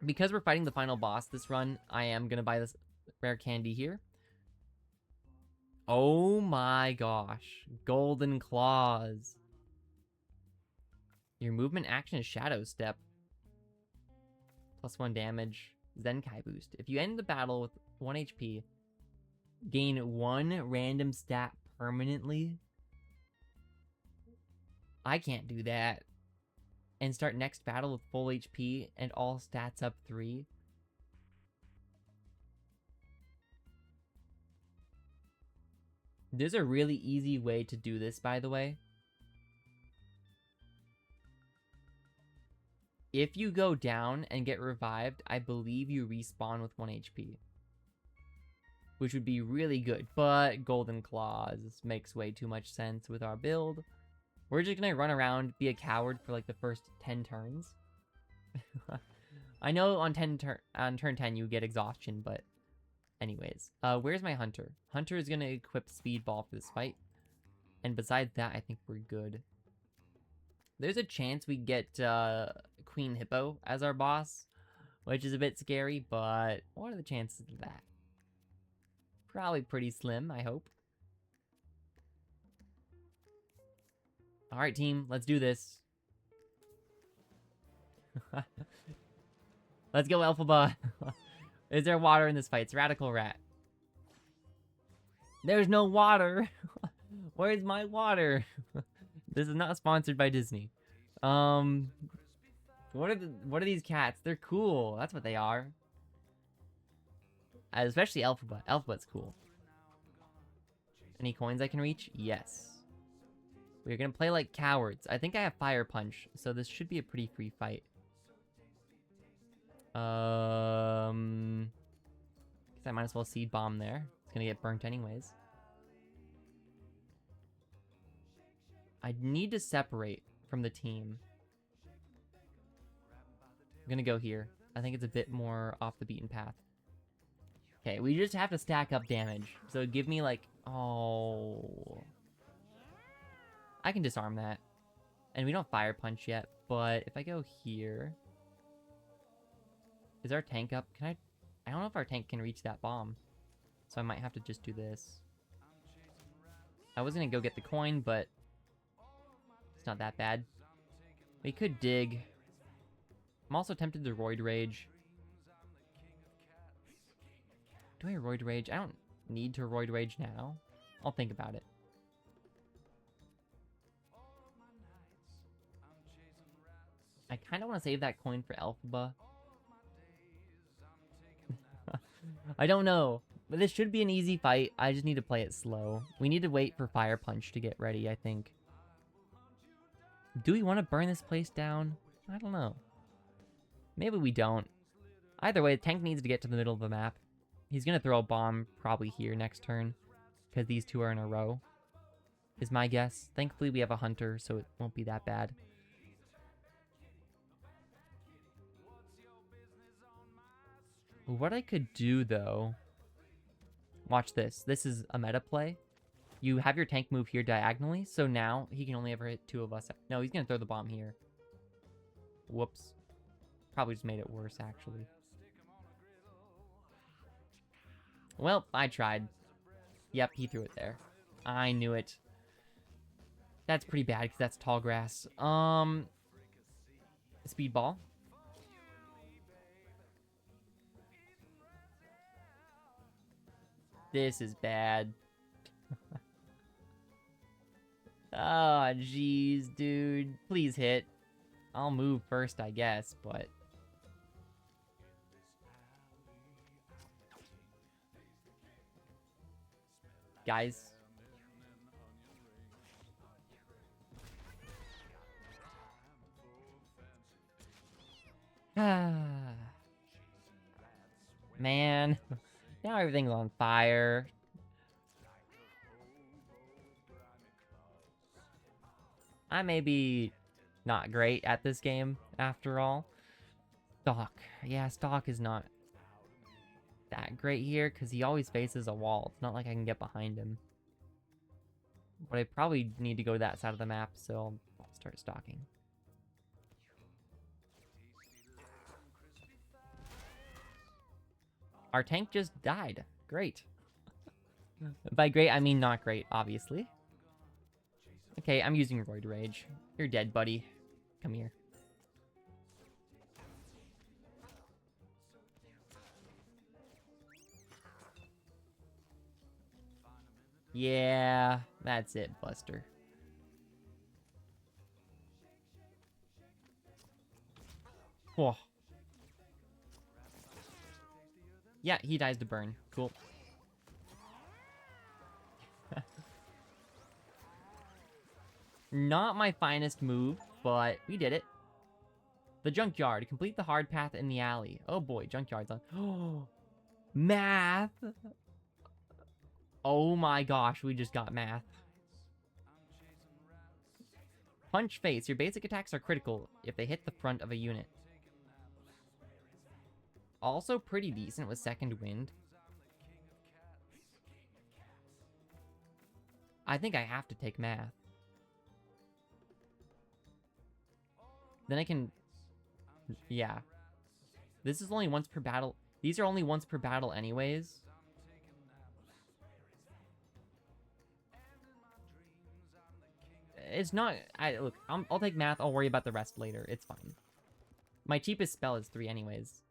Speaker 1: Because we're fighting the final boss this run, I am going to buy this rare candy here. Oh my gosh. Golden Claws. Your movement action is Shadow Step. +1 damage. Zenkai boost. If you end the battle with 1 HP, gain 1 random stat permanently. I can't do that. And start next battle with full HP and all stats up 3. There's a really easy way to do this, by the way. If you go down and get revived, I believe you respawn with 1 HP. Which would be really good, but Golden Claws makes way too much sense with our build. We're just gonna run around, be a coward for like the first 10 turns. I know on turn 10 you get exhaustion, but anyways. Where's my Hunter? Hunter is gonna equip Speedball for this fight. And besides that, I think we're good. There's a chance we get Queen Hippo as our boss, which is a bit scary, but what are the chances of that? Probably pretty slim, I hope. Alright, team, let's do this. Let's go, Elphaba. Is there water in this fight? It's Radical Rat. There's no water. Where's my water? This is not sponsored by Disney. What are these cats? They're cool. That's what they are. Especially Elphaba. Elphaba's cool. Any coins I can reach? Yes. We're gonna play like cowards. I think I have Fire Punch, so this should be a pretty free fight. Guess I might as well Seed Bomb there. It's gonna get burnt anyways. I need to separate from the team. I'm gonna go here. I think it's a bit more off the beaten path. Okay, we just have to stack up damage. So give me like, oh. I can disarm that. And we don't Fire Punch yet, but if I go here. Is our tank up? I don't know if our tank can reach that bomb. So I might have to just do this. I was gonna go get the coin, but it's not that bad. We could dig. I'm also tempted to Roid Rage. Do I Roid Rage? I don't need to Roid Rage now. I'll think about it. I kind of want to save that coin for Elphaba. I don't know. But this should be an easy fight. I just need to play it slow. We need to wait for Fire Punch to get ready, I think. Do we want to burn this place down? I don't know. Maybe we don't. Either way, the tank needs to get to the middle of the map. He's going to throw a bomb probably here next turn. Because these two are in a row. Is my guess. Thankfully, we have a Hunter, so it won't be that bad. What I could do, though... Watch this. This is a meta play. You have your tank move here diagonally, so now he can only ever hit 2 of us. No, he's going to throw the bomb here. Whoops. Probably just made it worse, actually. Well, I tried. Yep, he threw it there. I knew it. That's pretty bad, because that's tall grass. Speedball. This is bad. Oh, jeez, dude. Please hit. I'll move first, I guess, but... Guys. Man. Now everything's on fire. I may be not great at this game, after all. Stock. Yeah, Stock is not that great here, because he always faces a wall. It's not like I can get behind him. But I probably need to go to that side of the map, so I'll start stalking. Our tank just died. Great. By great, I mean not great, obviously. Okay, I'm using Roid Rage. You're dead, buddy. Come here. Yeah, that's it, Buster. Whoa. Yeah, he dies to burn. Cool. Not my finest move, but we did it. The junkyard. Complete the hard path in the alley. Oh boy, junkyard's on. Oh, math. Oh my gosh, we just got math. Punch face. Your basic attacks are critical if they hit the front of a unit. Also pretty decent with second wind. I think I have to take math. Then I can... Yeah. This is only once per battle. These are only once per battle anyways. It's not... Look, I'll take math. I'll worry about the rest later. It's fine. My cheapest spell is 3 anyways.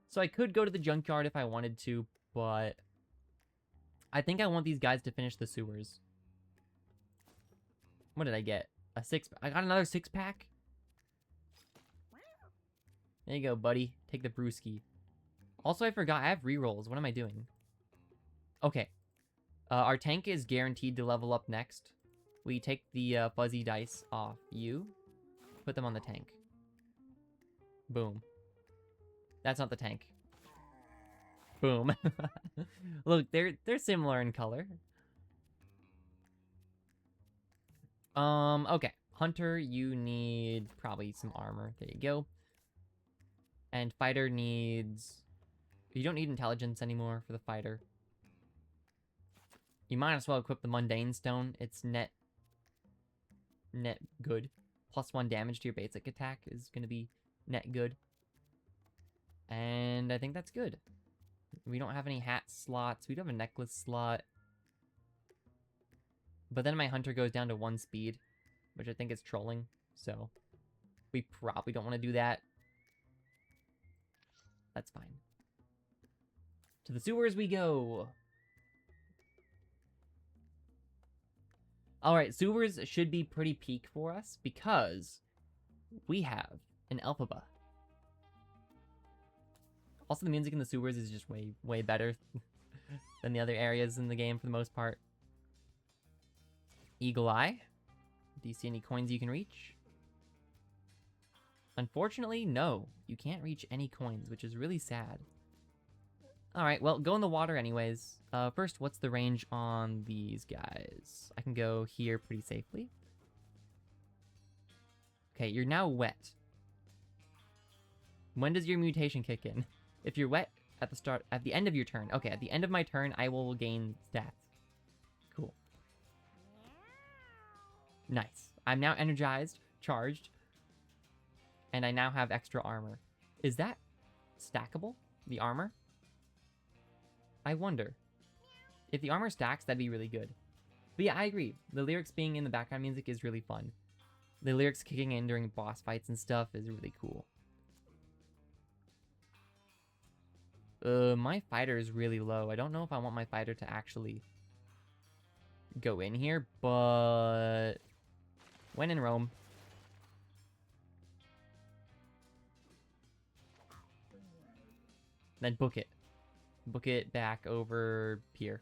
Speaker 1: So I could go to the junkyard if I wanted to, but... I think I want these guys to finish the sewers. What did I get? A 6... I got another 6-pack? There you go, buddy. Take the brewski. Also, I forgot. I have rerolls. What am I doing? Okay. Our tank is guaranteed to level up next. We take the fuzzy dice off you. Put them on the tank. Boom. That's not the tank. Boom. Look, they're similar in color. Okay. Hunter, you need probably some armor. There you go. And fighter needs... You don't need intelligence anymore for the fighter. You might as well equip the mundane stone. It's net good. +1 damage to your basic attack is going to be net good. And I think that's good. We don't have any hat slots. We do have a necklace slot. But then my hunter goes down to 1 speed, which I think is trolling. So we probably don't want to do that. That's fine. To the sewers we go. Alright, sewers should be pretty peak for us because we have an Elphaba. Also, the music in the sewers is just way better than the other areas in the game for the most part. Eagle Eye. Do you see any coins you can reach? Unfortunately, no. You can't reach any coins, which is really sad. Alright, well, go in the water anyways. First, what's the range on these guys? I can go here pretty safely. Okay, you're now wet. When does your mutation kick in? If you're wet at the end of your turn. Okay, at the end of my turn, I will gain stats. Cool. Nice. I'm now energized, charged, and I now have extra armor. Is that stackable? The armor? I wonder. If the armor stacks, that'd be really good. But yeah, I agree. The lyrics being in the background music is really fun. The lyrics kicking in during boss fights and stuff is really cool. My fighter is really low. I don't know if I want my fighter to actually go in here, but when in Rome. Then book it. Book it back over here.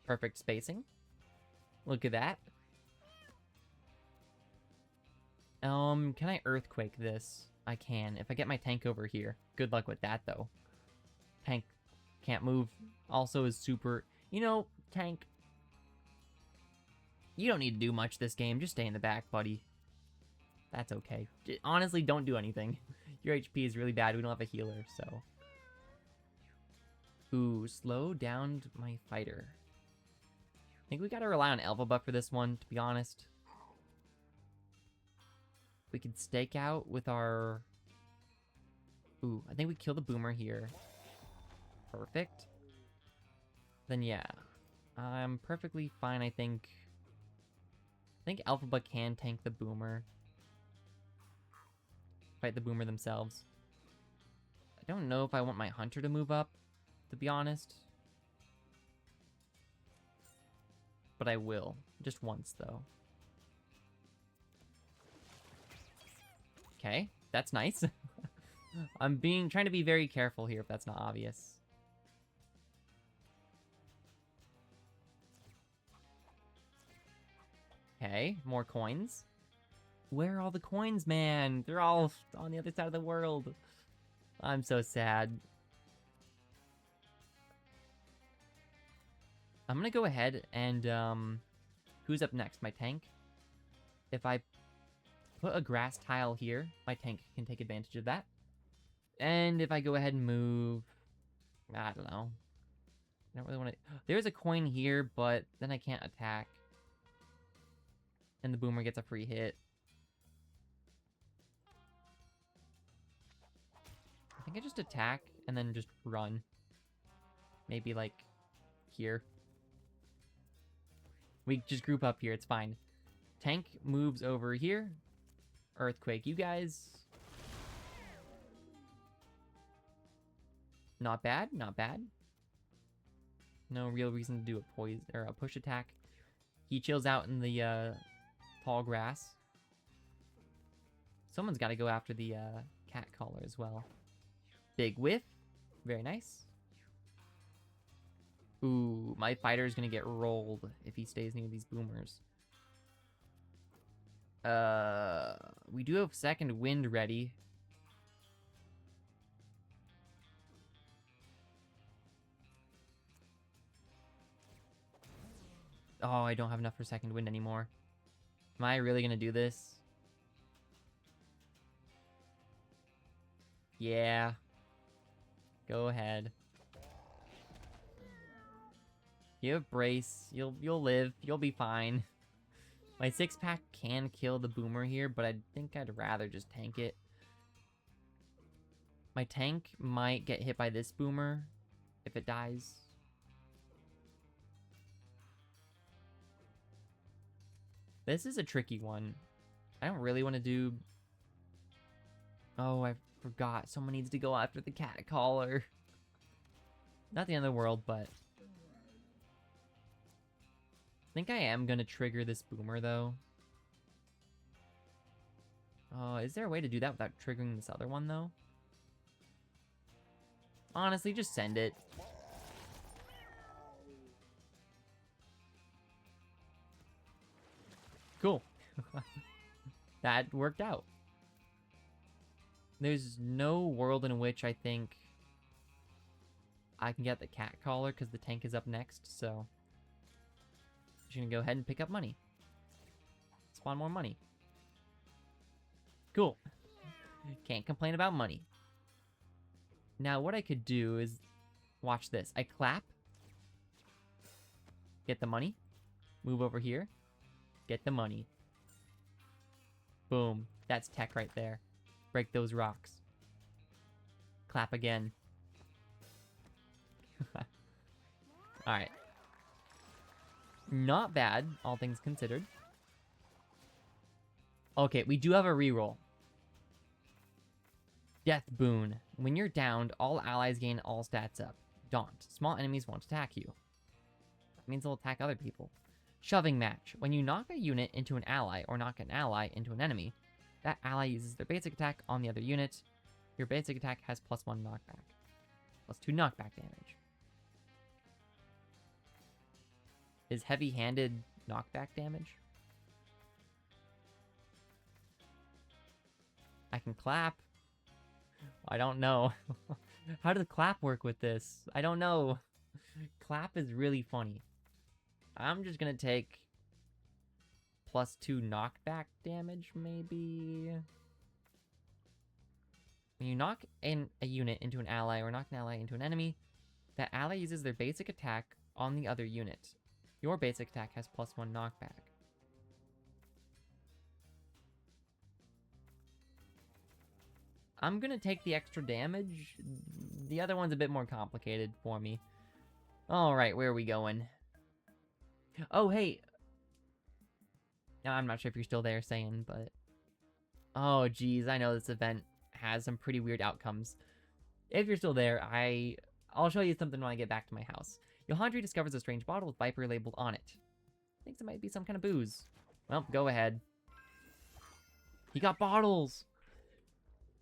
Speaker 1: Perfect spacing. Look at that. Can I earthquake this? I can. If I get my tank over here. Good luck with that, though. Tank can't move. Also is super... You know, tank... You don't need to do much this game. Just stay in the back, buddy. That's okay. Honestly, don't do anything. Your HP is really bad. We don't have a healer, so... Ooh, slow down my fighter. I think we gotta rely on Elphaba for this one, to be honest. We could stake out with our... Ooh, I think we kill the boomer here. Perfect. Then yeah. I'm perfectly fine, I think. I think Elphaba can tank the boomer. Fight the boomer themselves. I don't know if I want my hunter to move up, to be honest. But I will. Just once, though. Okay, that's nice. I'm trying to be very careful here if that's not obvious. Okay, more coins. Where are all the coins, man? They're all on the other side of the world. I'm so sad. I'm gonna go ahead and, who's up next? My tank? If I put a grass tile here, my tank can take advantage of that. And if I go ahead and move... I don't know. I don't really want to... There's a coin here, but then I can't attack. And the boomer gets a free hit. I think I just attack and then just run. Maybe like here. We just group up here, it's fine. Tank moves over here. Earthquake, you guys. Not bad, not bad. No real reason to do a poison or a push attack. He chills out in the tall grass. Someone's got to go after the cat collar as well. Big whiff. Very nice. Ooh, my fighter's gonna get rolled if he stays near these boomers. We do have second wind ready. Oh, I don't have enough for second wind anymore. Am I really gonna do this? Yeah. Go ahead. You have brace. You'll live. You'll be fine. My 6-pack can kill the boomer here, but I think I'd rather just tank it. My tank might get hit by this boomer if it dies. This is a tricky one. I don't really want to do... Oh, I forgot. Someone needs to go after the cat collar. Not the end of the world, but... I think I am going to trigger this boomer, though. Oh, is there a way to do that without triggering this other one, though? Honestly, just send it. Cool. That worked out. There's no world in which I think I can get the cat collar because the tank is up next, so... I'm just gonna go ahead and pick up money. Spawn more money. Cool. Can't complain about money. Now, what I could do is... Watch this. I clap. Get the money. Move over here. Get the money. Boom. That's tech right there. Break those rocks. Clap again. Alright. Not bad, all things considered. Okay, we do have a reroll. Death Boon. When you're downed, all allies gain all stats up. Daunt. Small enemies won't attack you. That means they'll attack other people. Shoving Match. When you knock a unit into an ally or knock an ally into an enemy, that ally uses their basic attack on the other unit. Your basic attack has +1 knockback. +2 knockback damage. Is heavy-handed knockback damage? I can clap. I don't know. How does clap work with this? I don't know. Clap is really funny. I'm just gonna take +2 knockback damage, maybe? When you knock in a unit into an ally or knock an ally into an enemy, that ally uses their basic attack on the other unit. Your basic attack has +1 knockback. I'm gonna take the extra damage. The other one's a bit more complicated for me. Alright, where are we going? Oh, hey. I'm not sure if you're still there saying, but... Oh, geez, I know this event has some pretty weird outcomes. If you're still there, I'll show you something when I get back to my house. Yohandri discovers a strange bottle with Viper labeled on it. Thinks it might be some kind of booze. Well, go ahead. He got bottles!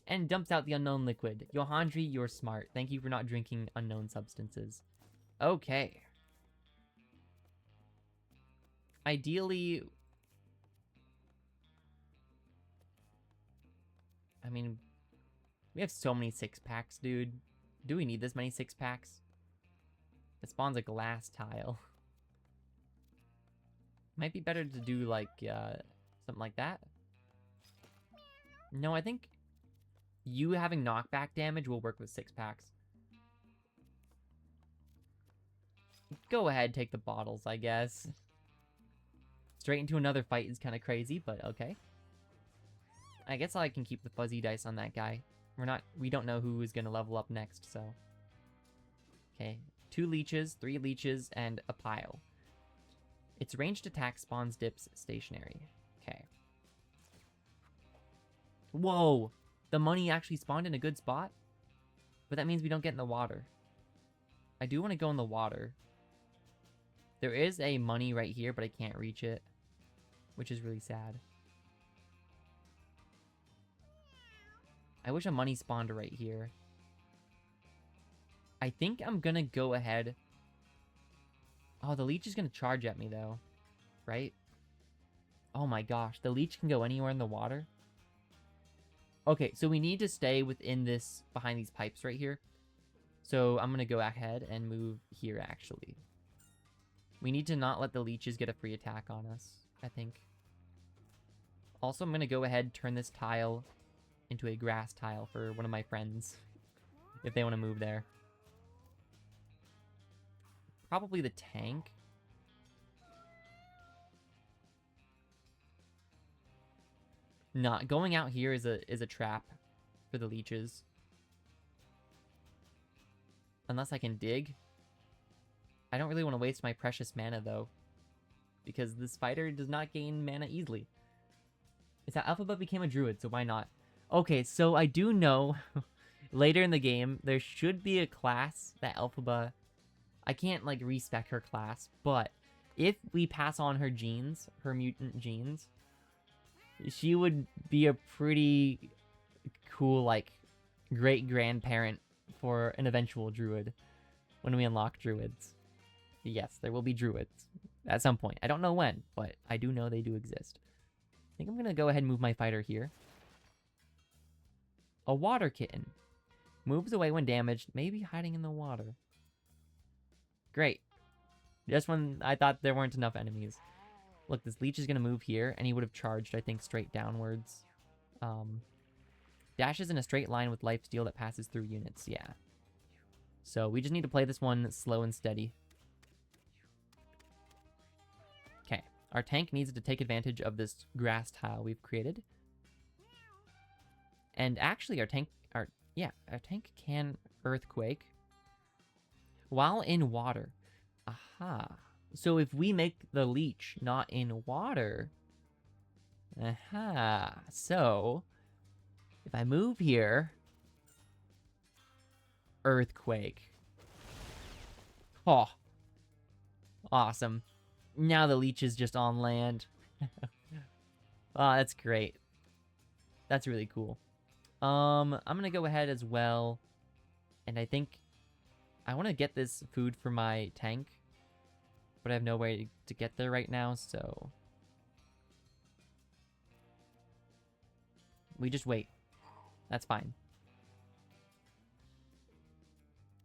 Speaker 1: and dumps out the unknown liquid. Yohandri, you're smart. Thank you for not drinking unknown substances. Okay. Ideally... I mean, we have so many 6-packs, dude. Do we need this many 6-packs? It spawns a glass tile. Might be better to do, like, something like that. No, I think you having knockback damage will work with 6-packs. Go ahead, take the bottles, I guess. Straight into another fight is kind of crazy, but okay. I guess I can keep the fuzzy dice on that guy. We don't know who is going to level up next, so. Okay, 2 leeches, 3 leeches, and a pile. Its ranged attack spawns dips stationary. Okay. Whoa! The money actually spawned in a good spot? But that means we don't get in the water. I do want to go in the water. There is a money right here, but I can't reach it. Which is really sad. I wish a money spawned right here. I think I'm gonna go ahead. Oh, the leech is gonna charge at me though. Right? Oh my gosh, the leech can go anywhere in the water? Okay, so we need to stay within this, behind these pipes right here. So I'm gonna go ahead and move here actually. We need to not let the leeches get a free attack on us, I think. Also, I'm gonna go ahead and turn this tile into a grass tile for one of my friends, if they want to move there. Probably the tank. Not going out here is a trap for the leeches. Unless I can dig. I don't really want to waste my precious mana though, because this fighter does not gain mana easily. It's how Alphaba became a druid, so why not? Okay, so I do know later in the game, there should be a class that Alphaba... I can't, like, respec her class, but if we pass on her genes, her mutant genes, she would be a pretty cool, like, great-grandparent for an eventual druid when we unlock druids. Yes, there will be druids at some point. I don't know when, but I do know they do exist. I think I'm going to go ahead and move my fighter here. A water kitten. Moves away when damaged, maybe hiding in the water. Great. Just when I thought there weren't enough enemies. Look, this leech is going to move here, and he would have charged, I think, straight downwards. Dashes in a straight line with lifesteal that passes through units, yeah. So we just need to play this one slow and steady. Okay, our tank needs to take advantage of this grass tile we've created. And actually, our tank can earthquake while in water. Aha. So if we make the leech not in water... Aha. So, if I move here... Earthquake. Oh. Awesome. Now the leech is just on land. Oh, that's great. That's really cool. I'm gonna go ahead as well. And I think... I want to get this food for my tank. But I have no way to get there right now, so... We just wait. That's fine.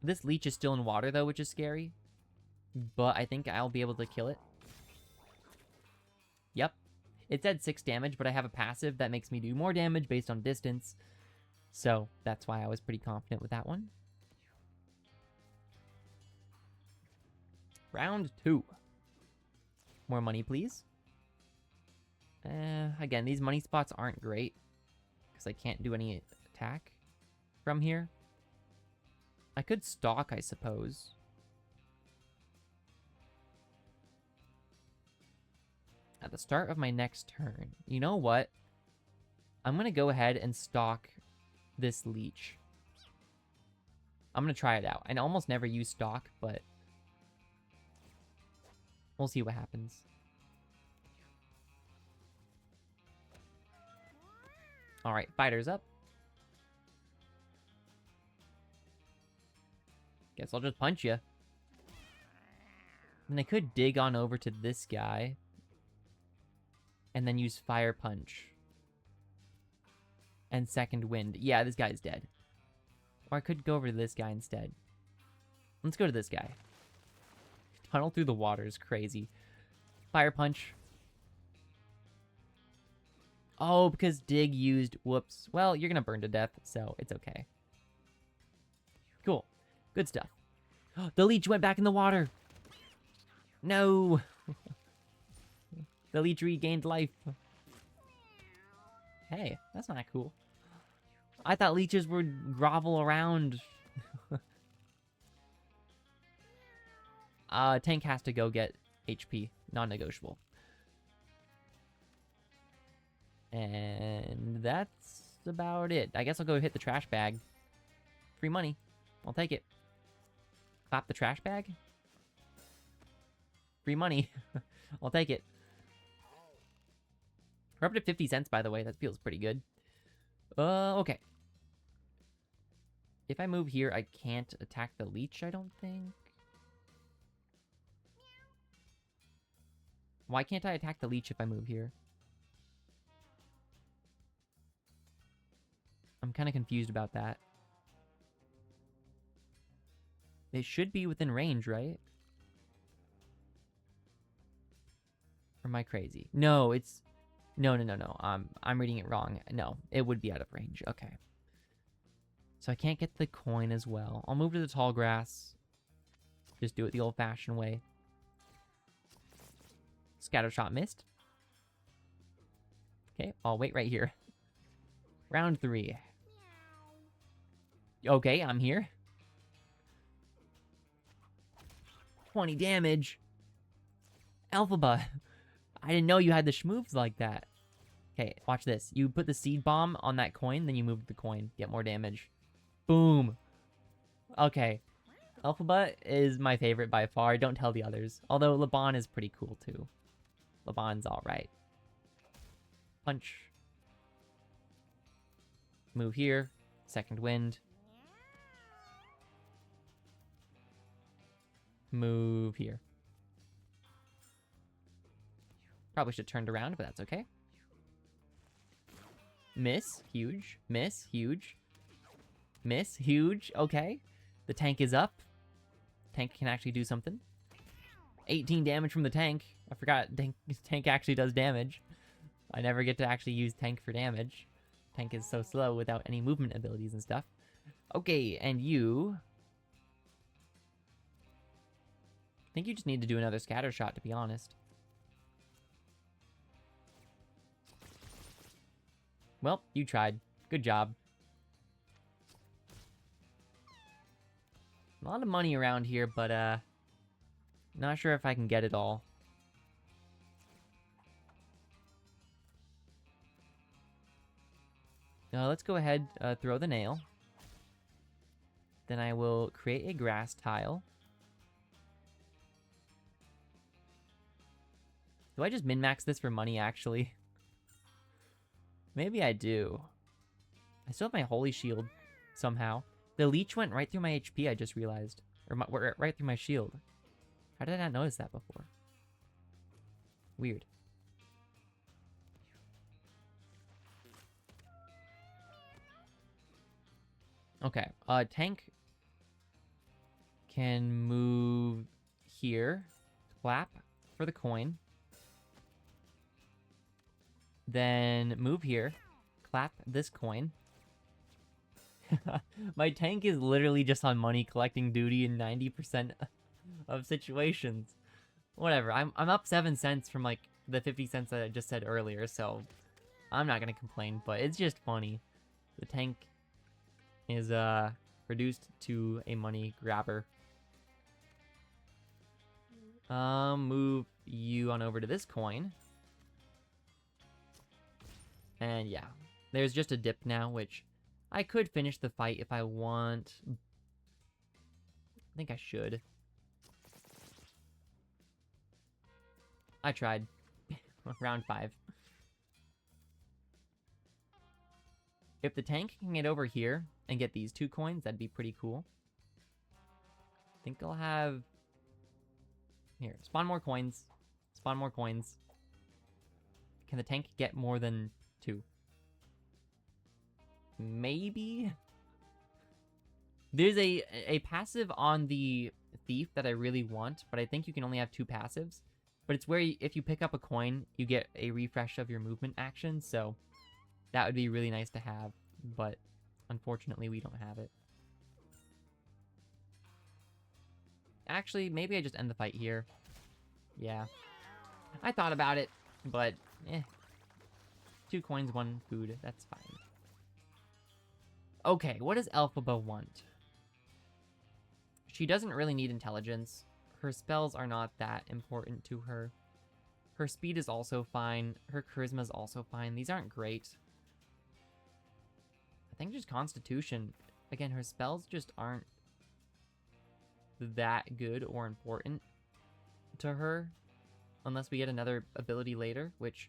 Speaker 1: This leech is still in water, though, which is scary. But I think I'll be able to kill it. Yep. It said 6 damage, but I have a passive that makes me do more damage based on distance. So, that's why I was pretty confident with that one. Round 2. More money, please. Again, these money spots aren't great, because I can't do any attack from here. I could stalk, I suppose. At the start of my next turn. You know what? I'm going to go ahead and stalk this leech. I'm going to try it out. I almost never use stalk, but we'll see what happens. Alright, fighter's up. Guess I'll just punch you. And I could dig on over to this guy. And then use Fire Punch. And Second Wind. Yeah, this guy's dead. Or I could go over to this guy instead. Let's go to this guy. Tunnel through the water is crazy. Fire Punch. Oh, because Dig used... Whoops. Well, you're going to burn to death, so it's okay. Cool. Good stuff. The leech went back in the water. No. The leech regained life. Hey, that's not cool. I thought leeches would grovel around. Tank has to go get HP. Non-negotiable. And that's about it. I guess I'll go hit the trash bag. Free money. I'll take it. Clap the trash bag? Free money. I'll take it. We're up to 50 cents, by the way. That feels pretty good. Okay. If I move here, I can't attack the leech, I don't think. Why can't I attack the leech if I move here? I'm kind of confused about that. They should be within range, right? Or am I crazy? No, it's... No. I'm reading it wrong. No, it would be out of range. Okay. So I can't get the coin as well. I'll move to the tall grass. Just do it the old-fashioned way. Scattershot missed. Okay, I'll wait right here. Round 3. Okay, I'm here. 20 damage. Alphaba. I didn't know you had the schmoves like that. Okay, watch this. You put the seed bomb on that coin, then you move the coin. Get more damage. Boom. Okay. Alphaba is my favorite by far. Don't tell the others. Although Laban is pretty cool too. Laban's alright. Punch. Move here. Second wind. Move here. Probably should have turned around, but that's okay. Miss. Huge. Miss. Huge. Miss. Huge. Okay. The tank is up. Tank can actually do something. 18 damage from the tank. I forgot tank actually does damage. I never get to actually use tank for damage. Tank is so slow without any movement abilities and stuff. Okay, and you... I think you just need to do another scatter shot, to be honest. Well, you tried. Good job. A lot of money around here, but, not sure if I can get it all. Let's go ahead, throw the nail. Then I will create a grass tile. Do I just min-max this for money, actually? Maybe I do. I still have my holy shield, somehow. The leech went right through my HP, I just realized. Or right through my shield. How did I not notice that before? Weird. Okay, tank can move here. Clap for the coin. Then move here. Clap this coin. My tank is literally just on money collecting duty in 90% of situations. Whatever, I'm up 7 cents from like the 50 cents that I just said earlier, so I'm not gonna complain, but it's just funny. The tank is reduced to a money grabber. Move you on over to this coin. And yeah, there's just a dip now, which I could finish the fight if I want. I think I should. I tried. Round 5. If the tank can get over here and get these 2 coins, that'd be pretty cool. think I'll have... Here, spawn more coins. Spawn more coins. Can the tank get more than 2? Maybe? There's a passive on the thief that I really want, but I think you can only have 2 passives. But it's where if you pick up a coin, you get a refresh of your movement action, so that would be really nice to have, but unfortunately we don't have it. Actually, maybe I just end the fight here. Yeah. I thought about it, but 2 coins, 1 food, that's fine. Okay, what does Elphaba want? She doesn't really need intelligence. Her spells are not that important to her. Her speed is also fine. Her charisma is also fine. These aren't great. I think just Constitution. Again, her spells just aren't that good or important to her. Unless we get another ability later, which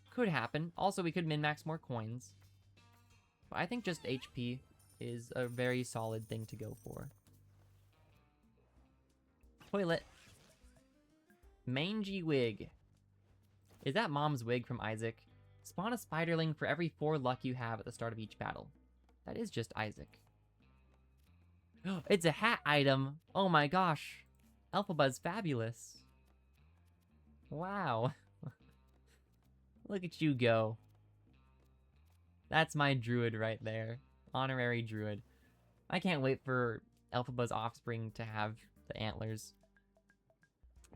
Speaker 1: could happen. Also, we could min-max more coins. But I think just HP is a very solid thing to go for. Toilet. Mangy wig. Is that Mom's wig from Isaac? Spawn a spiderling for every 4 luck you have at the start of each battle. That is just Isaac. It's a hat item. Oh my gosh. Elphaba's fabulous. Wow. Look at you go. That's my druid right there. Honorary druid. I can't wait for Elphaba's offspring to have the antlers.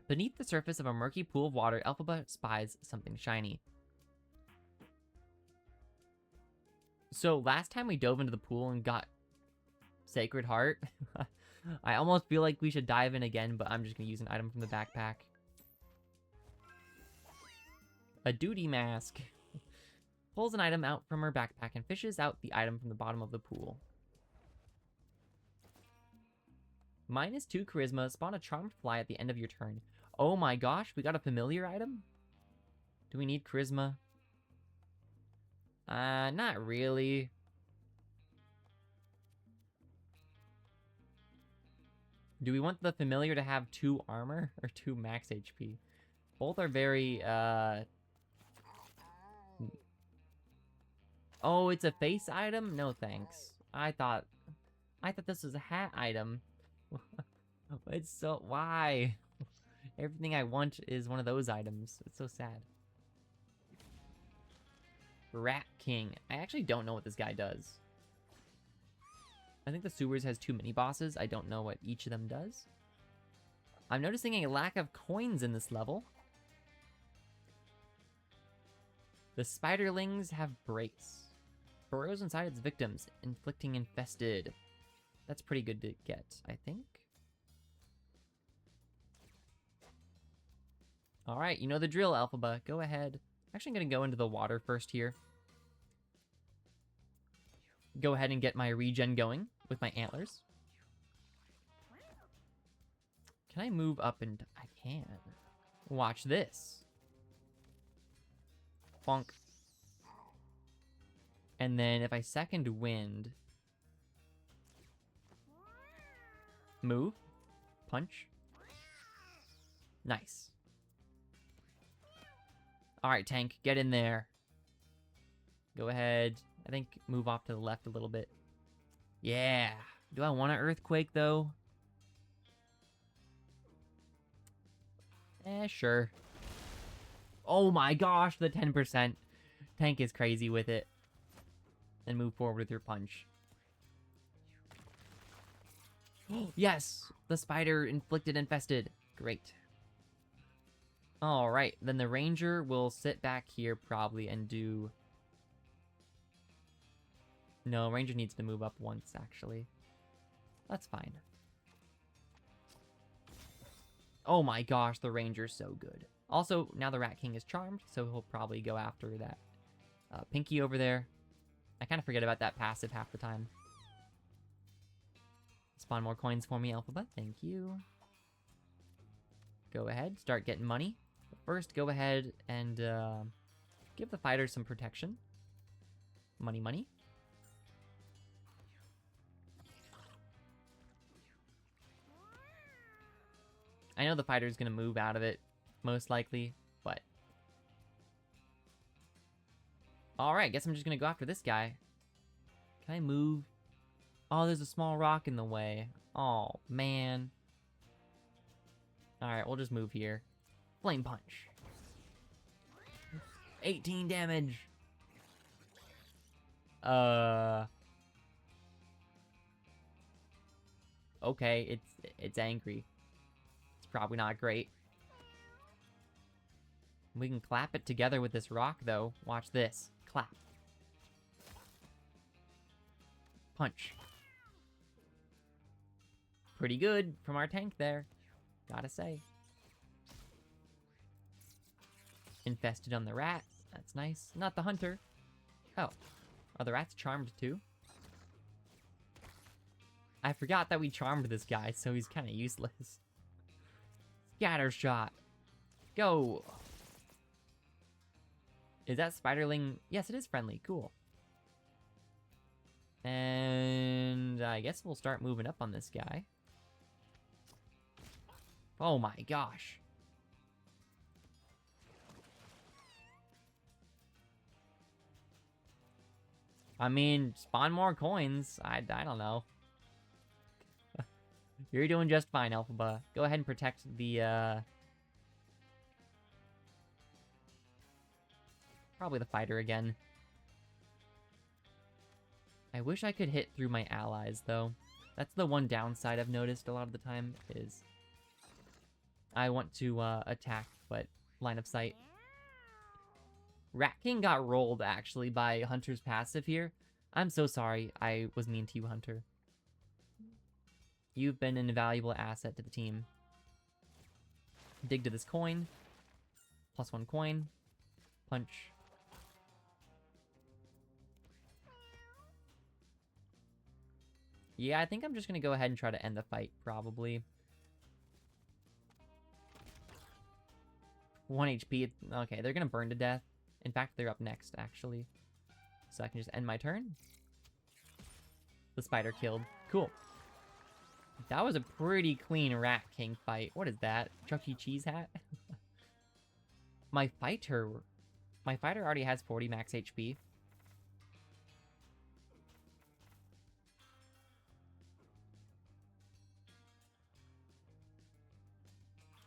Speaker 1: Beneath the surface of a murky pool of water, Elphaba spies something shiny. So last time we dove into the pool and got Sacred Heart, I almost feel like we should dive in again, but I'm just going to use an item from the backpack. A duty mask. Pulls an item out from her backpack and fishes out the item from the bottom of the pool. -2 charisma. Spawn a charmed fly at the end of your turn. Oh my gosh, we got a familiar item? Do we need charisma? Not really. Do we want the familiar to have 2 armor or 2 max HP? Both are very, Oh, it's a face item? No thanks. I thought this was a hat item. It's so... Why? Everything I want is one of those items. It's so sad. Rat King. I actually don't know what this guy does. I think the sewers has 2 mini bosses. I don't know what each of them does. I'm noticing a lack of coins in this level. The spiderlings have brace. Burrows inside its victims, inflicting infested. That's pretty good to get, I think. Alright, you know the drill, Elphaba. Go ahead. Actually, I'm going to go into the water first here. Go ahead and get my regen going with my antlers. Can I move up and... I can. Watch this. Bonk. And then if I second wind... Move. Punch. Nice. Alright, tank. Get in there. Go ahead. I think move off to the left a little bit. Yeah. Do I want an earthquake, though? Sure. Oh my gosh, the 10%. Tank is crazy with it. And move forward with your punch. Yes! The spider infested. Great. Alright, then the ranger will sit back here probably and do... No, ranger needs to move up once, actually. That's fine. Oh my gosh, the ranger's so good. Also, now the Rat King is charmed, so he'll probably go after that Pinky over there. I kind of forget about that passive half the time. Spawn more coins for me, Elphaba. Thank you. Go ahead, start getting money. But first, go ahead and give the fighter some protection. Money, money. I know the fighter's gonna move out of it, most likely, but... Alright, guess I'm just gonna go after this guy. Can I move? Oh, there's a small rock in the way. Oh, man. Alright, we'll just move here. Flame punch. 18 damage. Okay, it's angry. It's probably not great. We can clap it together with this rock, though. Watch this. Clap. Punch. Pretty good from our tank there. Gotta say. Infested on the rat. That's nice. Not the hunter. Oh. Are the rats charmed too? I forgot that we charmed this guy, so he's kind of useless. Scatter shot. Go. Is that spiderling? Yes, it is friendly. Cool. And I guess we'll start moving up on this guy. Oh my gosh. I mean, spawn more coins. I don't know. You're doing just fine, Elphaba. Go ahead and protect the, probably the fighter again. I wish I could hit through my allies, though. That's the one downside I've noticed a lot of the time, is... I want to, attack, but line of sight. Rat King got rolled, actually, by Hunter's passive here. I'm so sorry I was mean to you, Hunter. You've been an invaluable asset to the team. Dig to this coin. +1 coin. Punch. Yeah, I think I'm just gonna go ahead and try to end the fight, probably. 1 HP. Okay, they're gonna burn to death. In fact, they're up next, actually. So I can just end my turn. The spider killed. Cool. That was a pretty clean Rat King fight. What is that? Chuck E. Cheese hat? My fighter already has 40 max HP.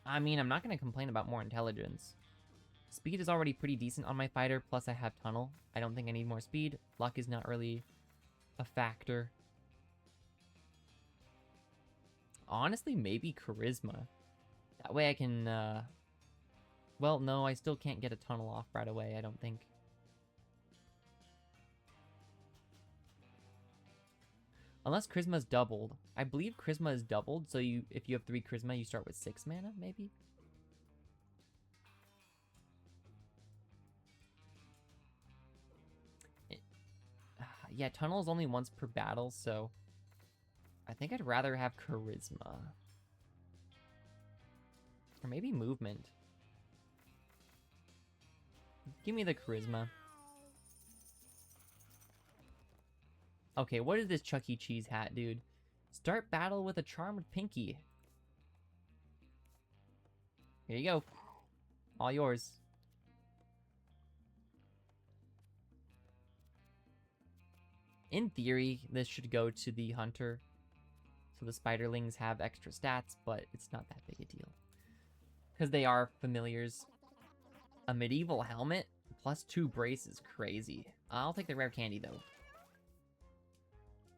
Speaker 1: I mean, I'm not going to complain about more intelligence. Speed is already pretty decent on my fighter, plus I have tunnel. I don't think I need more speed. Luck is not really a factor. Honestly, maybe charisma. That way I can, well, no, I still can't get a tunnel off right away, I don't think. Unless charisma's doubled. I believe charisma is doubled, so if you have 3 charisma, you start with 6 mana, maybe? Yeah, tunnel is only once per battle, so... I think I'd rather have charisma. Or maybe movement. Give me the charisma. Okay, what is this Chuck E. Cheese hat, dude? Start battle with a charmed pinky. Here you go. All yours. In theory, this should go to the hunter. So the spiderlings have extra stats, but it's not that big a deal. Because they are familiars. A medieval helmet plus 2 brace is crazy. I'll take the rare candy, though.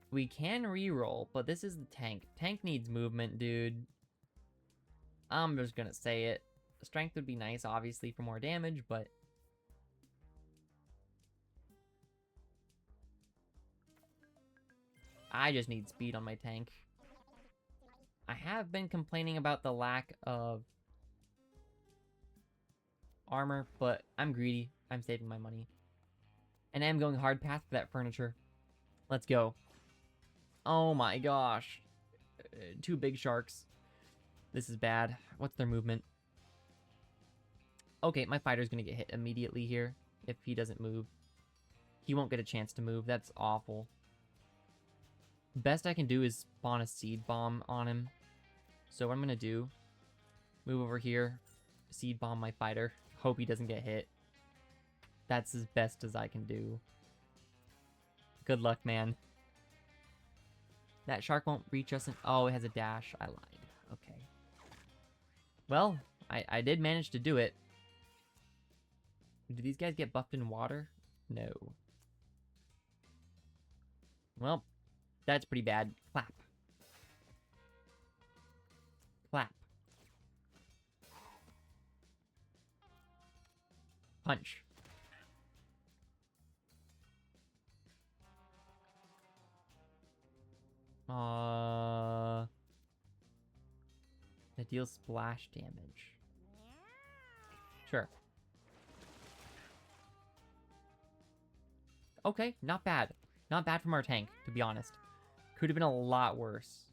Speaker 1: We can reroll, but this is the tank. Tank needs movement, dude. I'm just gonna say it. Strength would be nice, obviously, for more damage, but... I just need speed on my tank. I have been complaining about the lack of armor, but I'm greedy. I'm saving my money. And I'm going hard path for that furniture. Let's go. Oh my gosh. 2 big sharks. This is bad. What's their movement? Okay, my fighter's gonna get hit immediately here if he doesn't move. He won't get a chance to move. That's awful. Best I can do is spawn a seed bomb on him. So what I'm gonna do Move over here. Seed bomb my fighter. Hope he doesn't get hit. That's as best as I can do. Good luck, man. That shark won't reach us. Oh, it has a dash. I lied. Okay. Well, I did manage to do it. Do these guys get buffed in water? No. Well, that's pretty bad. Clap. Clap. Punch. That deals splash damage. Sure. Okay, not bad. Not bad from our tank, to be honest. Could have been a lot worse.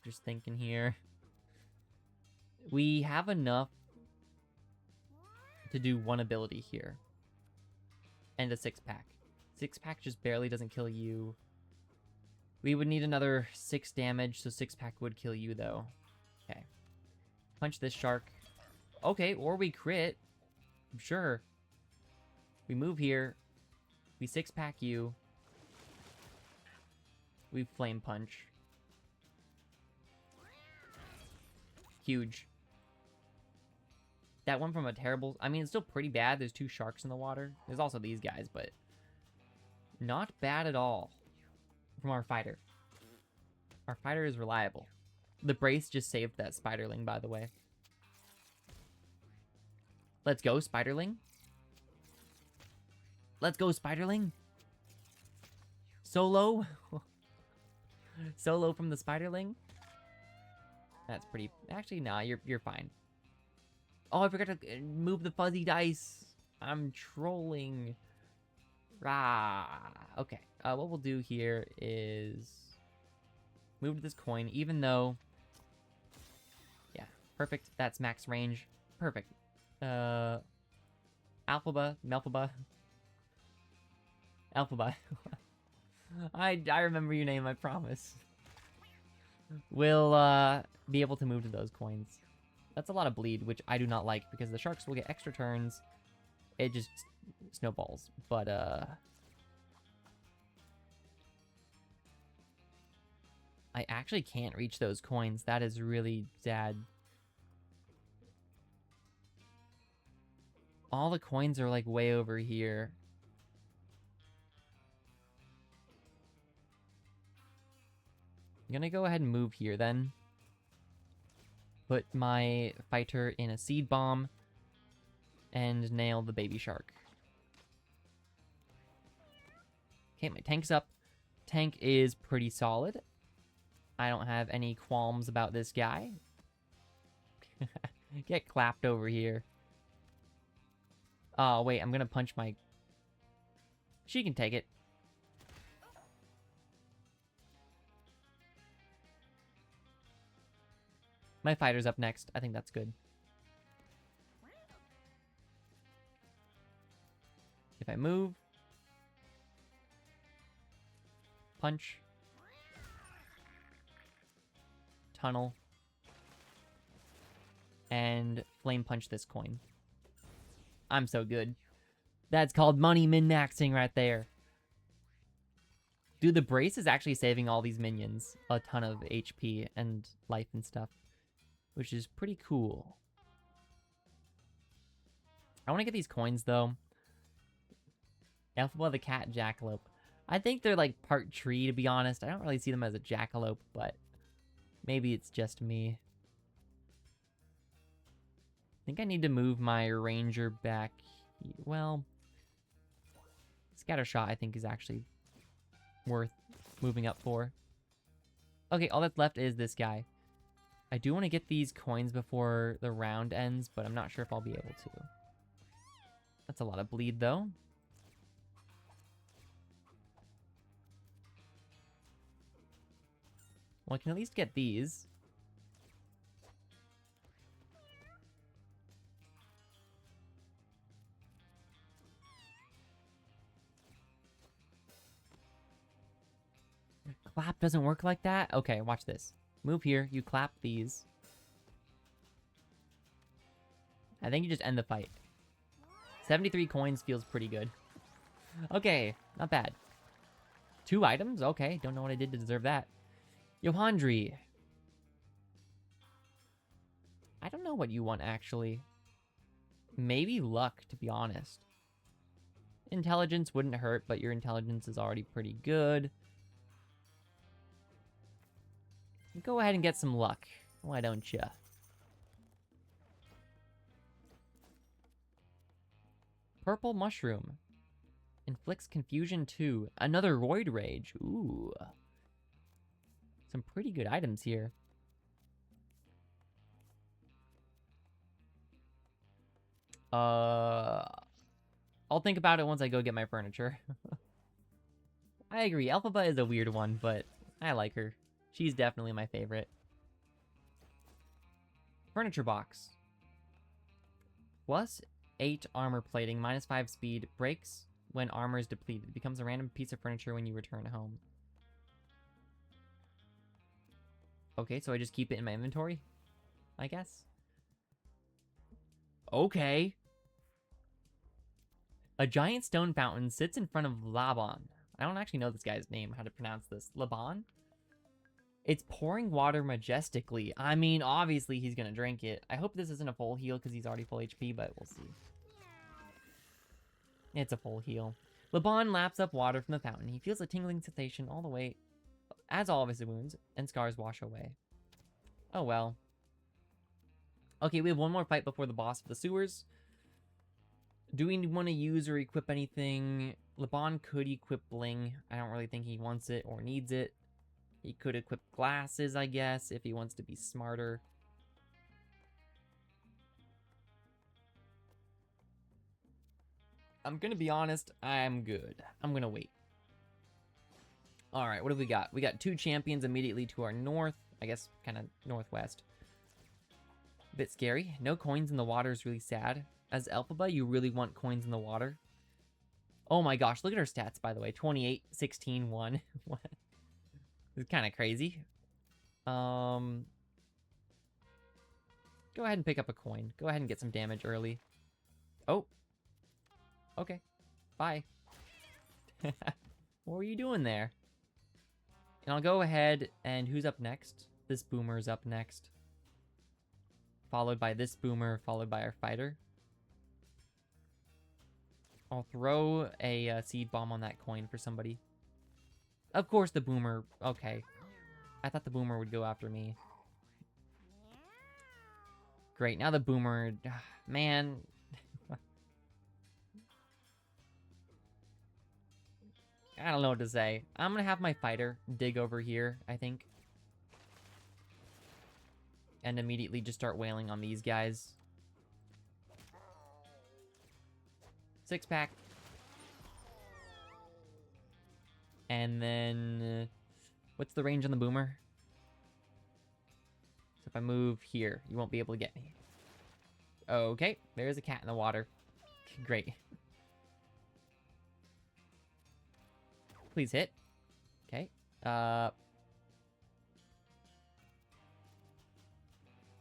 Speaker 1: Just thinking here. We have enough to do one ability here. And a 6-pack. 6-pack just barely doesn't kill you. We would need another 6 damage, so 6-pack would kill you, though. Okay. Punch this shark. Okay, or we crit. Sure. We move here. We 6-pack you. We flame punch. Huge. That one from a terrible... I mean, it's still pretty bad. There's 2 sharks in the water. There's also these guys, but... not bad at all. From our fighter. Our fighter is reliable. The brace just saved that spiderling, by the way. Let's go, spiderling. Let's go, spiderling. Solo. Solo from the spiderling. That's pretty... actually, nah, you're fine. Oh, I forgot to move the fuzzy dice. I'm trolling. Rah. Okay. What we'll do here is move to this coin, even though... yeah, perfect. That's max range. Perfect. Alphaba, Melphaba. Alphaba. I remember your name, I promise. We'll be able to move to those coins. That's a lot of bleed, which I do not like, because the sharks will get extra turns. It just snowballs. But, I actually can't reach those coins. That is really sad. All the coins are, like, way over here. I'm gonna go ahead and move here, then. Put my fighter in a seed bomb. And nail the baby shark. Okay, my tank's up. Tank is pretty solid. I don't have any qualms about this guy. Get clapped over here. Oh, wait, I'm gonna punch my... she can take it. My fighter's up next. I think that's good. If I move... punch. Tunnel. And flame punch this coin. I'm so good. That's called money min-maxing right there. Dude, the brace is actually saving all these minions a ton of HP and life and stuff, which is pretty cool. I want to get these coins, though. Alphaba the cat, jackalope. I think they're like part tree, to be honest. I don't really see them as a jackalope, but maybe it's just me. I think I need to move my ranger back. Well, scattershot I think is actually worth moving up for. Okay, all that's left is this guy. I do want to get these coins before the round ends, but I'm not sure if I'll be able to. That's a lot of bleed, though. Well, I can at least get these. clap doesn't work like that? Okay, watch this. Move here, you clap these. I think you just end the fight. 73 coins feels pretty good. Okay, not bad. 2 items? Okay, don't know what I did to deserve that. Yohandri. I don't know what you want, actually. Maybe luck, to be honest. Intelligence wouldn't hurt, but your intelligence is already pretty good. Go ahead and get some luck. Why don't you? Purple Mushroom. Inflicts Confusion 2. Another Roid Rage. Ooh. Some pretty good items here. I'll think about it once I go get my furniture. I agree. Elphaba is a weird one, but I like her. She's definitely my favorite. Furniture box. Plus 8 armor plating, minus 5 speed, breaks when armor is depleted. Becomes a random piece of furniture when you return home. Okay, so I just keep it in my inventory, I guess. Okay. A giant stone fountain sits in front of Laban. I don't actually know this guy's name, how to pronounce this. Laban? It's pouring water majestically. I mean, obviously he's gonna drink it. I hope this isn't a full heal because he's already full HP, but we'll see. It's a full heal. Laban laps up water from the fountain. He feels a tingling sensation all the way, as all of his wounds and scars wash away. Oh well. Okay, we have one more fight before the boss of the sewers. Do we want to use or equip anything? Laban could equip Bling. I don't really think he wants it or needs it. He could equip glasses, I guess, if he wants to be smarter. I'm gonna be honest, I'm good. I'm gonna wait. Alright, what have we got? We got 2 champions immediately to our north. I guess kind of northwest. Bit scary. No coins in the water is really sad. As Elphaba, you really want coins in the water. Oh my gosh, look at her stats, by the way. 28, 16, 1. What? It's kind of crazy. Go ahead and pick up a coin. Go ahead and get some damage early. Oh. Okay. Bye. What were you doing there? And I'll go ahead and who's up next? This boomer's up next. Followed by this boomer, followed by our fighter. I'll throw a seed bomb on that coin for somebody. Of course the boomer... Okay. I thought the boomer would go after me. Great, now the boomer... Man... I don't know what to say. I'm gonna have my fighter dig over here, I think. And immediately just start wailing on these guys. 6-pack. And then... what's the range on the boomer? So if I move here, you won't be able to get me. Okay, there's a cat in the water. Great. Please hit. Okay.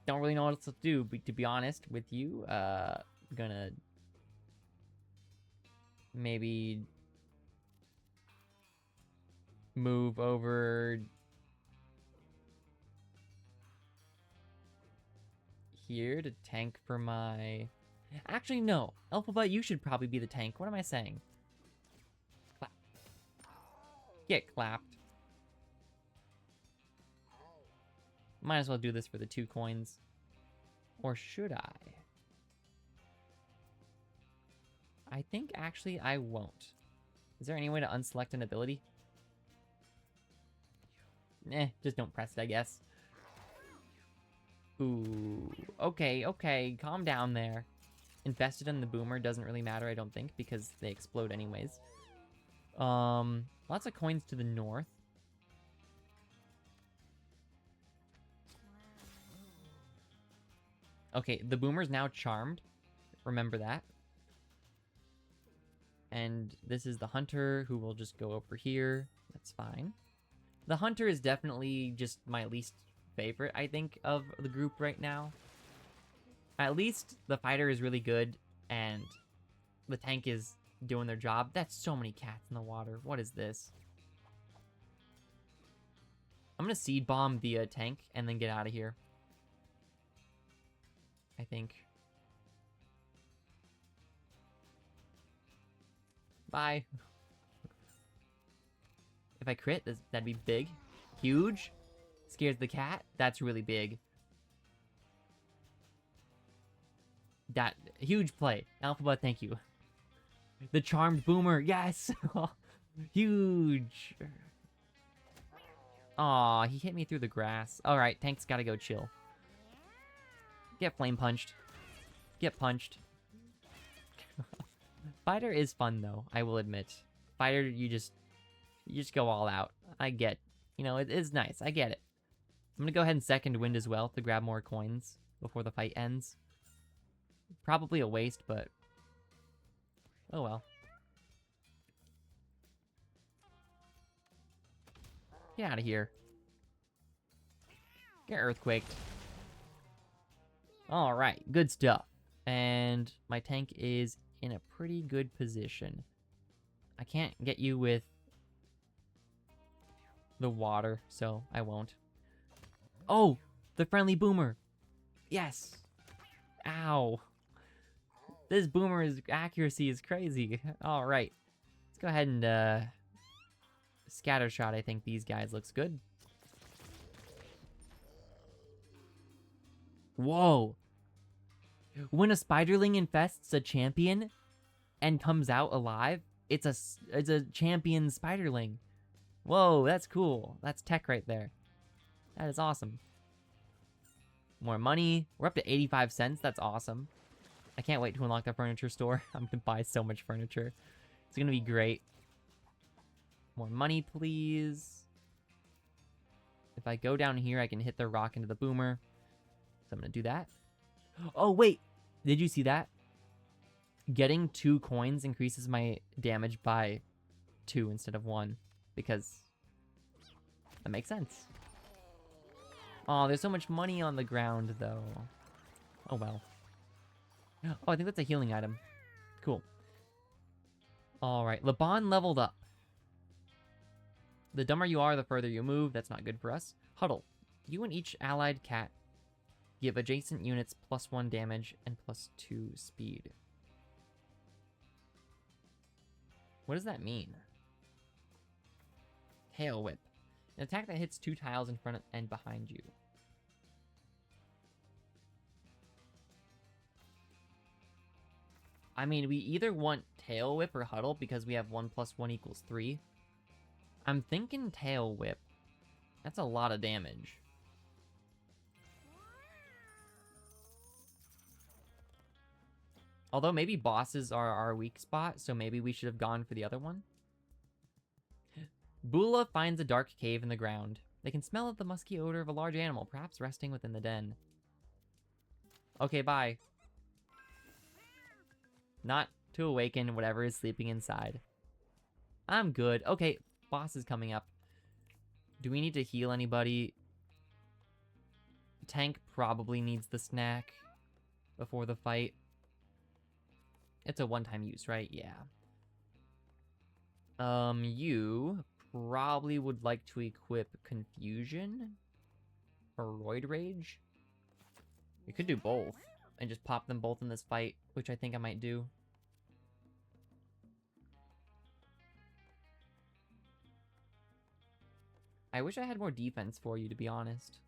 Speaker 1: Don't really know what else to do, but to be honest with you, gonna maybe move over here to tank for my... Actually, no. Elphaba, you should probably be the tank. What am I saying? Clap. Get clapped. Might as well do this for the 2 coins. Or should I? I think actually I won't. Is there any way to unselect an ability? Just don't press it, I guess. Ooh, okay, okay, calm down there. Invested in the boomer doesn't really matter, I don't think, because they explode anyways. Lots of coins to the north. Okay, the boomer's now charmed. Remember that. And this is the hunter who will just go over here. That's fine. The Hunter is definitely just my least favorite, I think, of the group right now. At least the fighter is really good, and the tank is doing their job. That's so many cats in the water. What is this? I'm gonna seed bomb the tank and then get out of here. I think. Bye. If I crit, that'd be big. Huge. Scares the cat. That's really big. That huge play. Alphabet, thank you. The charmed boomer. Yes. Huge. Aw, he hit me through the grass. Alright, tank's gotta go chill. Get flame punched. Get punched. Fighter is fun though, I will admit. Fighter, you just go all out. I get, you know, it is nice. I get it. I'm gonna go ahead and second wind as well to grab more coins before the fight ends. Probably a waste, but oh well. Get out of here. Get earthquaked. Alright, good stuff. And my tank is in a pretty good position. I can't get you with the water, so I won't. Oh, the friendly boomer. Yes. Ow. This boomer's accuracy is crazy. All right. Let's go ahead and scatter shot. I think these guys looks good. Whoa. When a spiderling infests a champion and comes out alive, it's a champion spiderling. Whoa, that's cool. That's tech right there. That is awesome. More money. We're up to 85 cents. That's awesome. I can't wait to unlock the furniture store. I'm gonna buy so much furniture. It's gonna be great. More money, please. If I go down here, I can hit the rock into the boomer. So I'm gonna do that. Oh, wait. Did you see that? Getting 2 coins increases my damage by 2 instead of 1. Because that makes sense. Oh, there's so much money on the ground, though. Oh, well. Oh, I think that's a healing item. Cool. Alright, Laban leveled up. The dumber you are, the further you move. That's not good for us. Huddle. You and each allied cat give adjacent units +1 damage and +2 speed. What does that mean? Tail Whip. An attack that hits 2 tiles in front and behind you. I mean, we either want Tail Whip or Huddle because we have 1 + 1 = 3. I'm thinking Tail Whip. That's a lot of damage. Although maybe bosses are our weak spot, so maybe we should have gone for the other one. Bula finds a dark cave in the ground. They can smell the musky odor of a large animal, perhaps resting within the den. Okay, bye. Not to awaken whatever is sleeping inside. I'm good. Okay, boss is coming up. Do we need to heal anybody? Tank probably needs the snack before the fight. It's a one-time use, right? Yeah. You probably would like to equip Confusion or Roid Rage. You could do both and just pop them both in this fight, which I think I might do. I wish I had more defense for you, to be honest.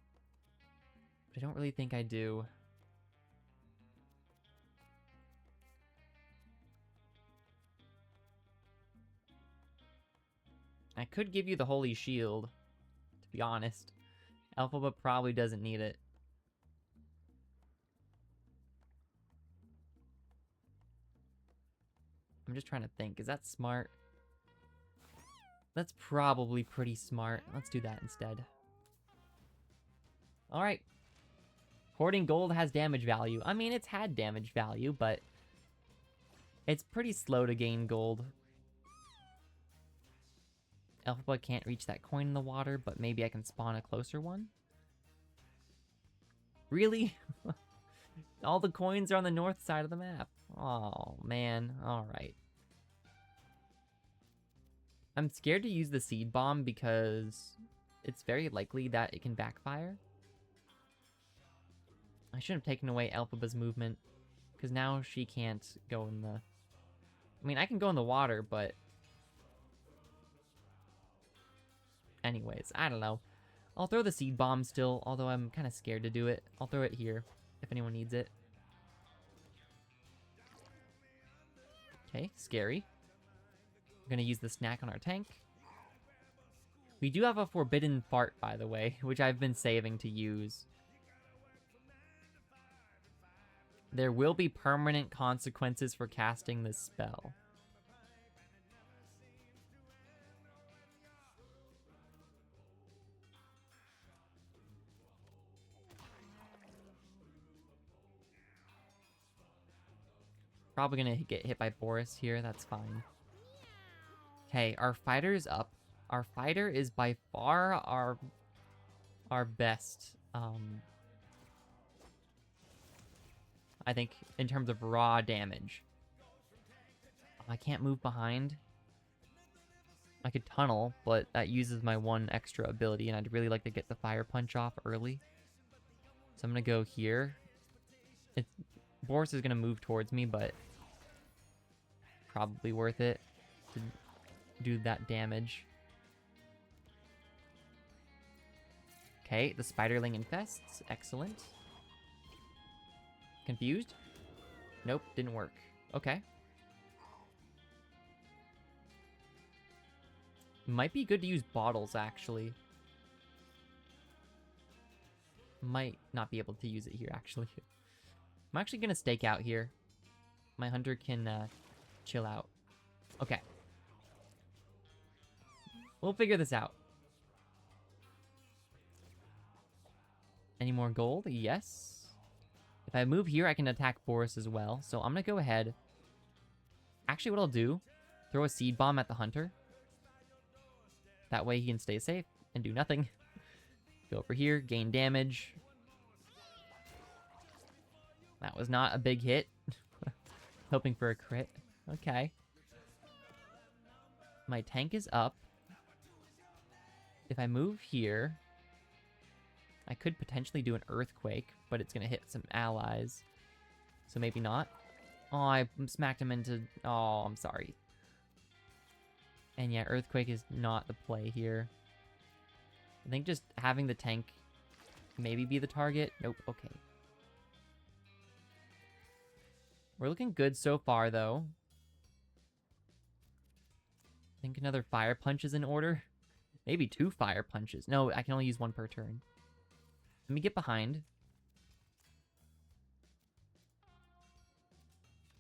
Speaker 1: But I don't really think I do. I could give you the Holy Shield, to be honest. Alphaba probably doesn't need it. I'm just trying to think. Is that smart? That's probably pretty smart. Let's do that instead. Alright. Hoarding gold has damage value. I mean, it's had damage value, but it's pretty slow to gain gold. Elphaba can't reach that coin in the water, but maybe I can spawn a closer one? Really? All the coins are on the north side of the map. Oh, man. Alright. I'm scared to use the seed bomb because it's very likely that it can backfire. I should have taken away Elphaba's movement, because now she can't go in the... I mean, I can go in the water, but... Anyways, I don't know. I'll throw the seed bomb still, although I'm kind of scared to do it. I'll throw it here, if anyone needs it. Okay, scary. We're gonna use the snack on our tank. We do have a forbidden fart, by the way, which I've been saving to use. There will be permanent consequences for casting this spell. Probably gonna get hit by Boris here, that's fine. Okay, our fighter is up. Our fighter is by far our best. I think in terms of raw damage. I can't move behind. I could tunnel, but that uses my one extra ability, and I'd really like to get the fire punch off early. So I'm gonna go here. Boris is gonna move towards me, but probably worth it to do that damage. Okay, the spiderling infests. Excellent. Confused? Nope, didn't work. Okay. Might be good to use bottles, actually. Might not be able to use it here, actually. I'm actually gonna stake out here. My hunter can chill out. Okay. We'll figure this out. Any more gold? Yes. If I move here, I can attack Boris as well. So I'm gonna go ahead. Actually, what I'll do, throw a seed bomb at the hunter. That way he can stay safe and do nothing. Go over here, gain damage. That was not a big hit. Hoping for a crit. Okay. My tank is up. If I move here, I could potentially do an earthquake, but it's gonna hit some allies. So maybe not. Oh, I smacked him into... Oh, I'm sorry. And yeah, earthquake is not the play here. I think just having the tank maybe be the target. Nope, okay. We're looking good so far, though. I think another fire punch is in order. Maybe 2 fire punches. No, I can only use 1 per turn. Let me get behind.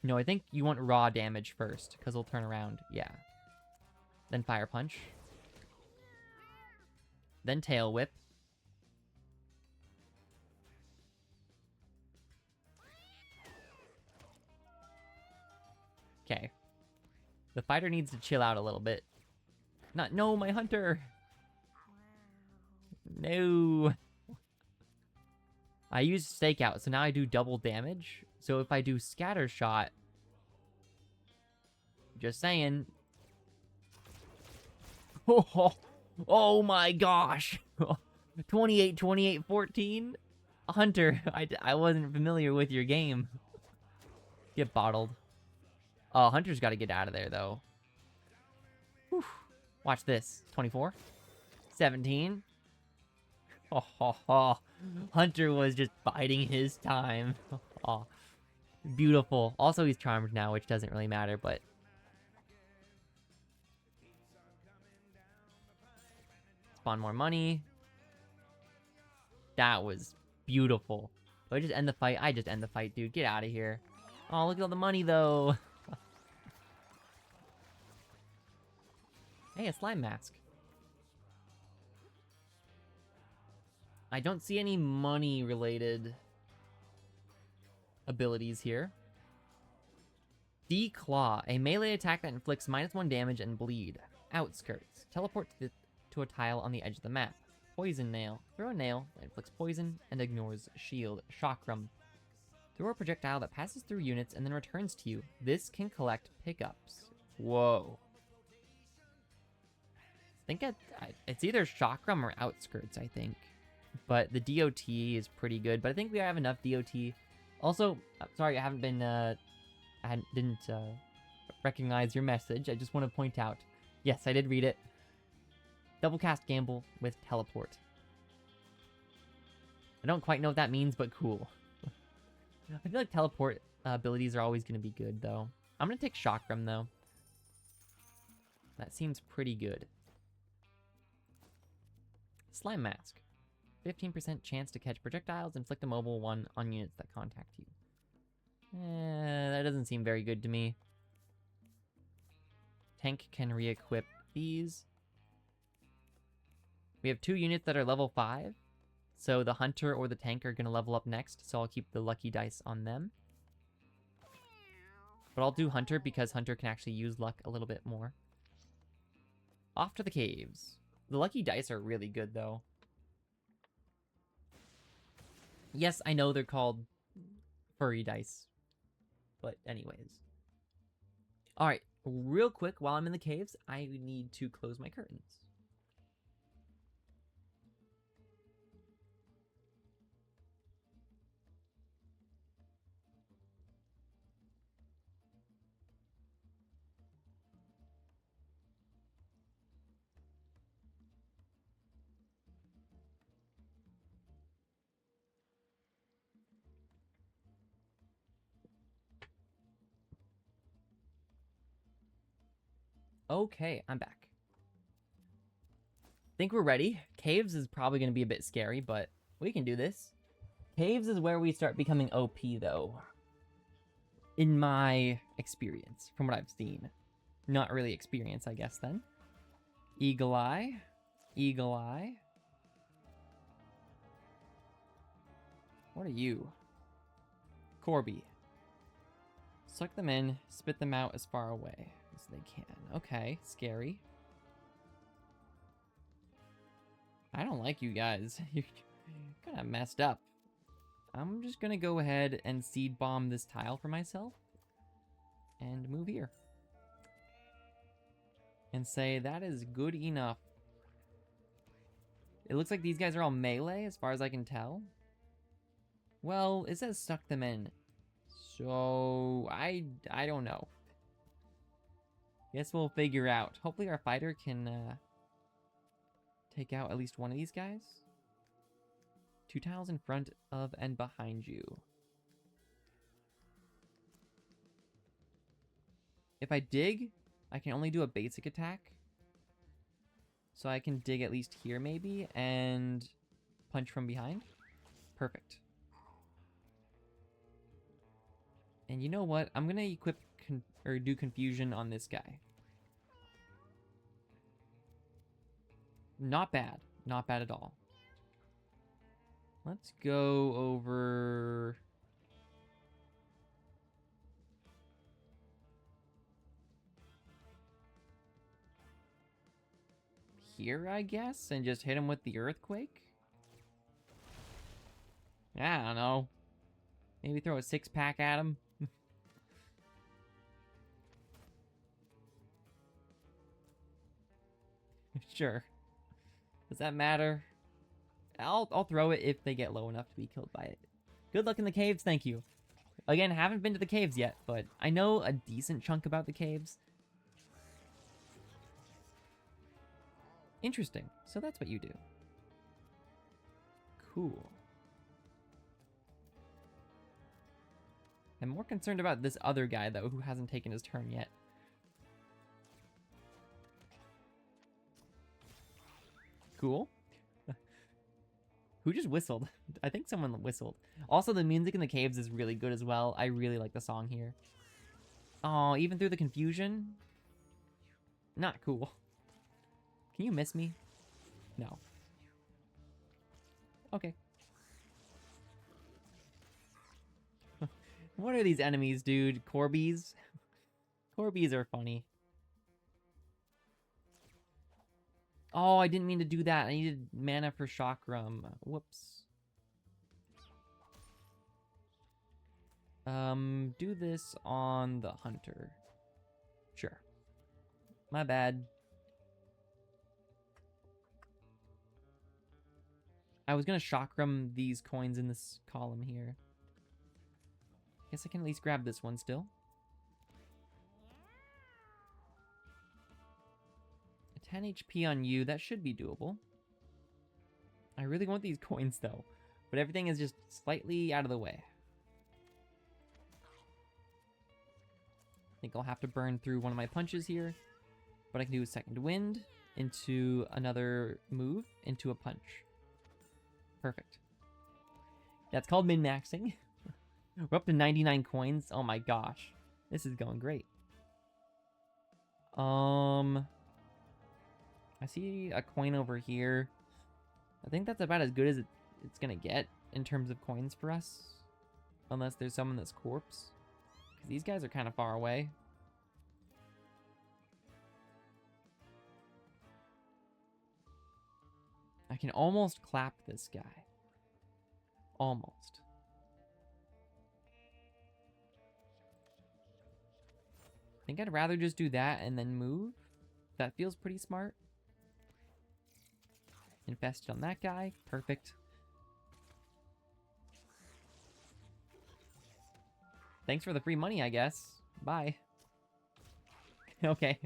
Speaker 1: No, I think you want raw damage first, because it'll turn around. Yeah. Then fire punch. Then tail whip. Okay. The fighter needs to chill out a little bit. No, my hunter! No! I used stakeout, so now I do double damage. So if I do scatter shot... Just saying. Oh my gosh! 28, 28, 14? Hunter, I wasn't familiar with your game. Get bottled. Oh, Hunter's got to get out of there, though. Whew. Watch this. 24. 17. Oh. Hunter was just biding his time. Oh, beautiful. Also, he's charmed now, which doesn't really matter, but... Spawn more money. That was beautiful. Do I just end the fight? I just end the fight, dude. Get out of here. Oh, look at all the money, though. Hey, a slime mask. I don't see any money-related abilities here. Declaw, a melee attack that inflicts -1 damage and bleed. Outskirts. Teleport to a tile on the edge of the map. Poison Nail. Throw a nail that inflicts poison and ignores shield. Chakram. Throw a projectile that passes through units and then returns to you. This can collect pickups. Whoa. I think it's either Chakram or Outskirts, I think. But the DOT is pretty good. But I think we have enough DOT. Also, sorry, I haven't been, didn't recognize your message. I just want to point out. Yes, I did read it. Double cast gamble with teleport. I don't quite know what that means, but cool. I feel like teleport abilities are always going to be good, though. I'm going to take Chakram, though. That seems pretty good. Slime Mask. 15% chance to catch projectiles, inflict a mobile one on units that contact you. That doesn't seem very good to me. Tank can re-equip these. We have 2 units that are level 5. So the Hunter or the Tank are going to level up next, so I'll keep the lucky dice on them. But I'll do Hunter because Hunter can actually use luck a little bit more. Off to the caves. The lucky dice are really good, though. Yes, I know they're called furry dice. But anyways. Alright, real quick, while I'm in the caves, I need to close my curtains. Okay, I'm back. Think we're ready. Caves is probably going to be a bit scary, but we can do this. Caves is where we start becoming OP, though. In my experience, from what I've seen. Not really experience, I guess, then. Eagle Eye. Eagle Eye. What are you? Corby. Suck them in, spit them out as far away as they can. Okay, scary. I don't like you guys. You're kind of messed up. I'm just gonna go ahead and seed bomb this tile for myself. And move here. And say that is good enough. It looks like these guys are all melee as far as I can tell. Well, it says suck them in. So, I don't know. Guess we'll figure out. Hopefully our fighter can take out at least one of these guys. 2 tiles in front of and behind you. If I dig, I can only do a basic attack. So I can dig at least here maybe and punch from behind. Perfect. And you know what? I'm going to equip or do confusion on this guy. Not bad. Not bad at all. Let's go over... here, I guess, and just hit him with the earthquake? I don't know. Maybe throw a 6-pack at him? Sure. Does that matter? I'll throw it if they get low enough to be killed by it. Good luck in the caves, thank you. Again, haven't been to the caves yet, but I know a decent chunk about the caves. Interesting. So that's what you do. Cool. I'm more concerned about this other guy, though, who hasn't taken his turn yet. Cool. Who just whistled? I think someone whistled. Also, the music in the caves is really good as well. I really like the song here. Oh, even through the confusion? Not cool. Can you miss me? No. Okay. What are these enemies, dude? Corbies? Corbies are funny. Oh, I didn't mean to do that. I needed mana for Chakram. Whoops. Do this on the Hunter. Sure. My bad. I was gonna Chakram these coins in this column here. Guess I can at least grab this one still. A 10 HP on you, that should be doable. I really want these coins though, but everything is just slightly out of the way. I think I'll have to burn through one of my punches here, but I can do a second wind into another move into a punch. Perfect. That's called min-maxing. We're up to 99 coins. Oh my gosh. This is going great. I see a coin over here. I think that's about as good as it's gonna get in terms of coins for us. Unless there's someone that's corpse. Because these guys are kind of far away. I can almost clap this guy. Almost. I think I'd rather just do that and then move. That feels pretty smart. Infested on that guy. Perfect. Thanks for the free money, I guess. Bye. Okay.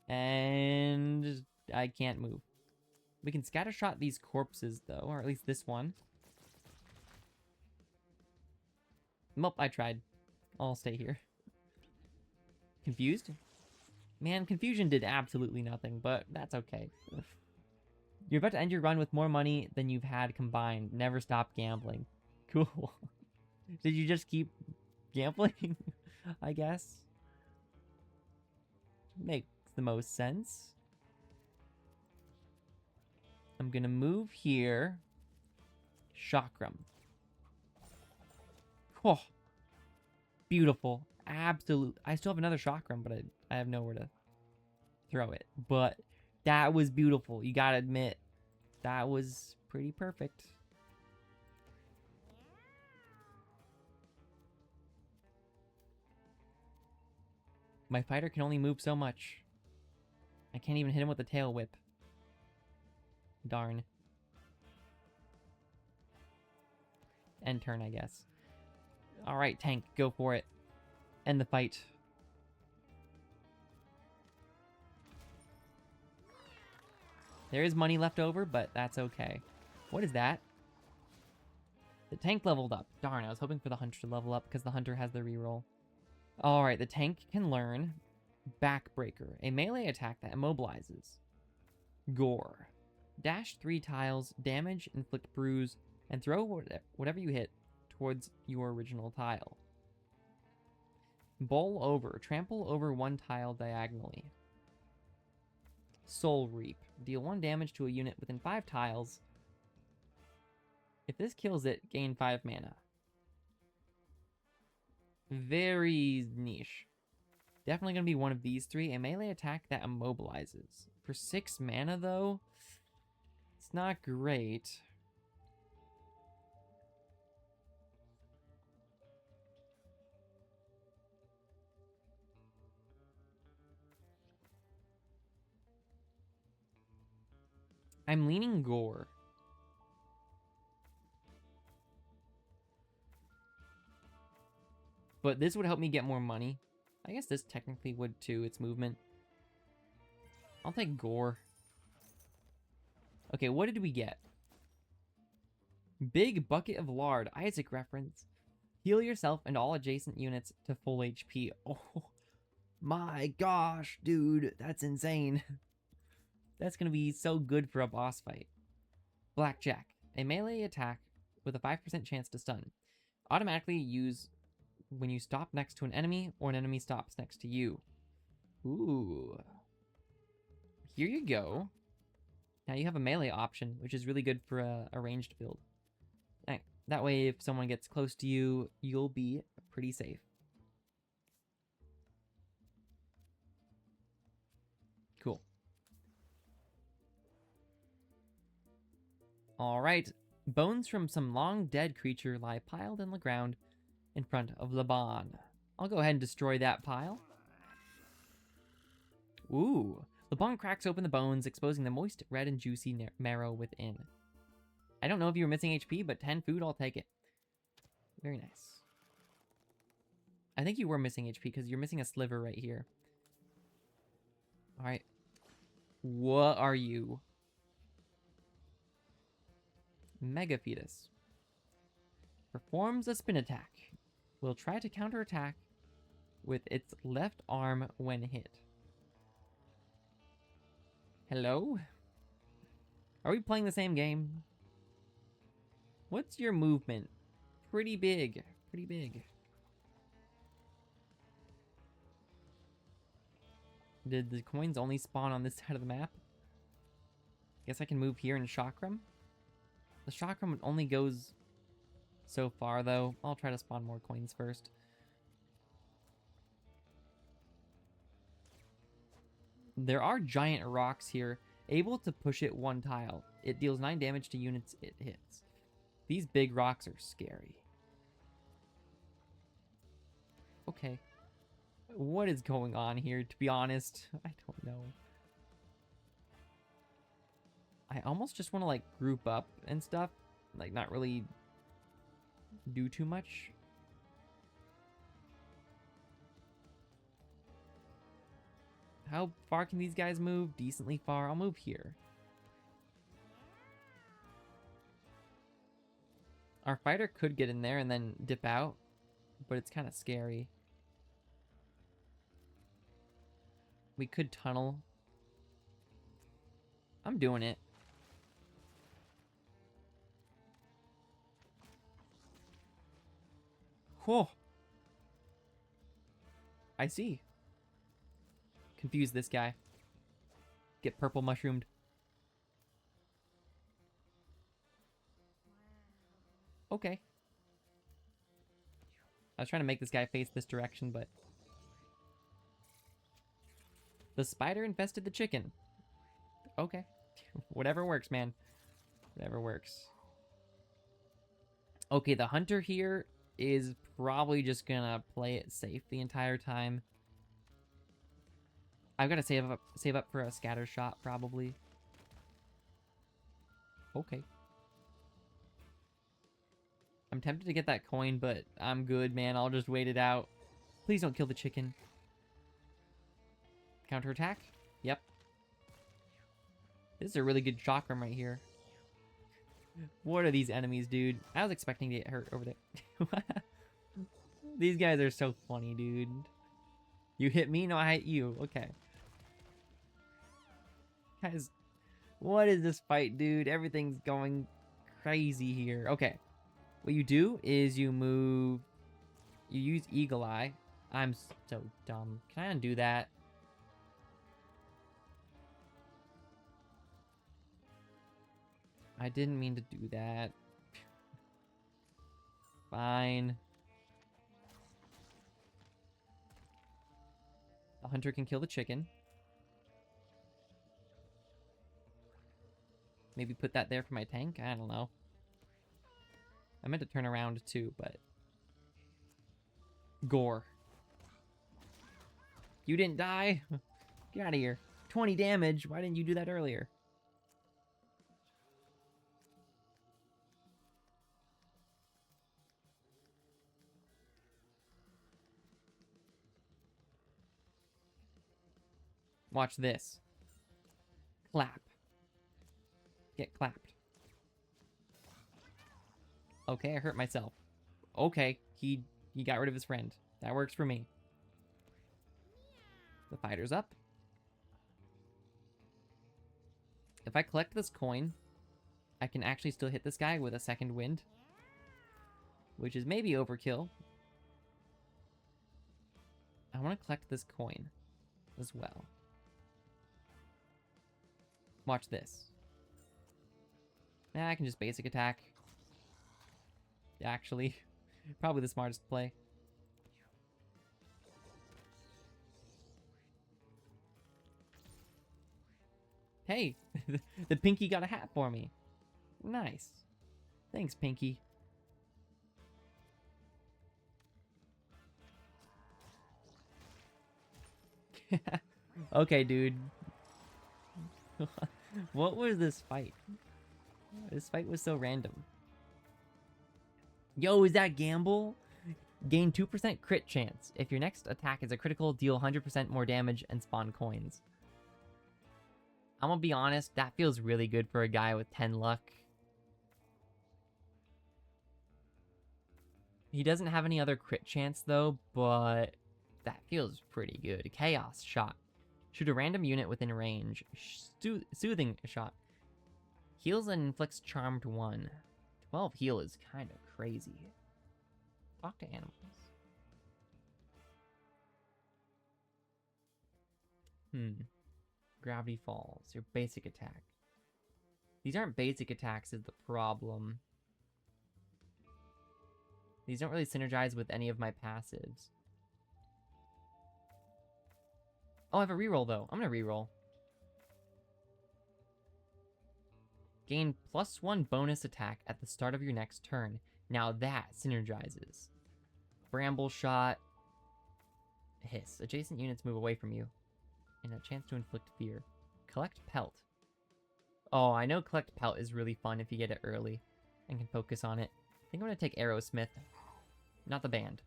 Speaker 1: And I can't move. We can scattershot these corpses, though. Or at least this one. Nope, I tried. I'll stay here. Confused? Man, confusion did absolutely nothing, but that's okay. You're about to end your run with more money than you've had combined. Never stop gambling. Cool. Did you just keep gambling? I guess. Makes the most sense. I'm gonna move here. Chakram. Oh. Beautiful. Absolute. I still have another Chakram, but I have nowhere to throw it. But that was beautiful. You gotta admit. That was pretty perfect. My fighter can only move so much. I can't even hit him with a tail whip. Darn. End turn, I guess. Alright, tank, go for it. End the fight. There is money left over, but that's okay. What is that? The tank leveled up. Darn, I was hoping for the hunter to level up because the hunter has the reroll. Alright, the tank can learn Backbreaker, a melee attack that immobilizes. Gore. Dash 3 tiles, damage, inflict bruise, and throw whatever you hit towards your original tile. Bowl over. Trample over 1 tile diagonally. Soul Reap. Deal 1 damage to a unit within 5 tiles. If this kills it, gain 5 mana. Very niche. Definitely going to be one of these 3. A melee attack that immobilizes. For 6 mana, though, it's not great. I'm leaning Gore. But this would help me get more money. I guess this technically would too, its movement. I'll take Gore. Okay, what did we get? Big Bucket of Lard, Isaac reference. Heal yourself and all adjacent units to full HP. Oh my gosh, dude, that's insane. That's gonna be so good for a boss fight. Blackjack, a melee attack with a 5% chance to stun. Automatically use when you stop next to an enemy or an enemy stops next to you. Ooh. Here you go. Now you have a melee option, which is really good for a ranged build. That way, if someone gets close to you, you'll be pretty safe. Cool. All right. Bones from some long dead creature lie piled on the ground in front of Laban. I'll go ahead and destroy that pile. Ooh. Laban cracks open the bones, exposing the moist, red, and juicy marrow within. I don't know if you were missing HP, but 10 food, I'll take it. Very nice. I think you were missing HP because you're missing a sliver right here. All right. What are you? Mega Fetus. Performs a spin attack. Will try to counterattack with its left arm when hit. Hello? Are we playing the same game? What's your movement? Pretty big. Pretty big. Did the coins only spawn on this side of the map? Guess I can move here and chakram. The chakram only goes so far, though. I'll try to spawn more coins first. There are giant rocks here, able to push it one tile. It deals 9 damage to units it hits. These big rocks are scary. Okay. What is going on here, to be honest? I don't know. I almost just want to, like, group up and stuff. Like, not really do too much. How far can these guys move? Decently far. I'll move here. Our fighter could get in there and then dip out, but it's kind of scary. We could tunnel. I'm doing it. Whoa. I see. Confuse this guy. Get purple mushroomed. Okay. I was trying to make this guy face this direction, but... The spider infested the chicken. Okay. Whatever works, man. Whatever works. Okay, the hunter here is probably just gonna play it safe the entire time. I've got to save up for a scatter shot, probably. Okay. I'm tempted to get that coin, but I'm good, man. I'll just wait it out. Please don't kill the chicken. Counterattack? Yep. This is a really good chakram right here. What are these enemies, dude? I was expecting to get hurt over there. These guys are so funny, dude. You hit me? No, I hit you. Okay. Guys, what is this fight, dude? Everything's going crazy here. Okay. What you do is you move... You use Eagle Eye. I'm so dumb. Can I undo that? I didn't mean to do that. Fine. The hunter can kill the chicken. Maybe put that there for my tank? I don't know. I meant to turn around too, but... Gore. You didn't die? Get out of here. 20 damage. Why didn't you do that earlier? Watch this. Clap. Get clapped. Okay, I hurt myself. Okay, he got rid of his friend. That works for me. The fighter's up. If I collect this coin, I can actually still hit this guy with a second wind. Which is maybe overkill. I want to collect this coin as well. Watch this. I can just basic attack. Actually, probably the smartest play. Hey, the pinky got a hat for me. Nice. Thanks, Pinky. Okay, dude. What was this fight? This fight was so random. Yo, is that Gamble? Gain 2% crit chance. If your next attack is a critical, deal 100% more damage and spawn coins. I'm gonna be honest, that feels really good for a guy with 10 luck. He doesn't have any other crit chance though, but that feels pretty good. Chaos shot. Shoot a random unit within range. Soothing shot. Heals and inflicts charmed 1. 12 heal is kind of crazy. Talk to animals. Gravity falls. Your basic attack. These aren't basic attacks is the problem. These don't really synergize with any of my passives. Oh, I have a reroll though. I'm gonna reroll. Gain +1 bonus attack at the start of your next turn. Now that synergizes. Bramble shot. Hiss. Adjacent units move away from you. And a chance to inflict fear. Collect pelt. Oh, I know collect pelt is really fun if you get it early and can focus on it. I think I'm gonna take Aerosmith. Not the band.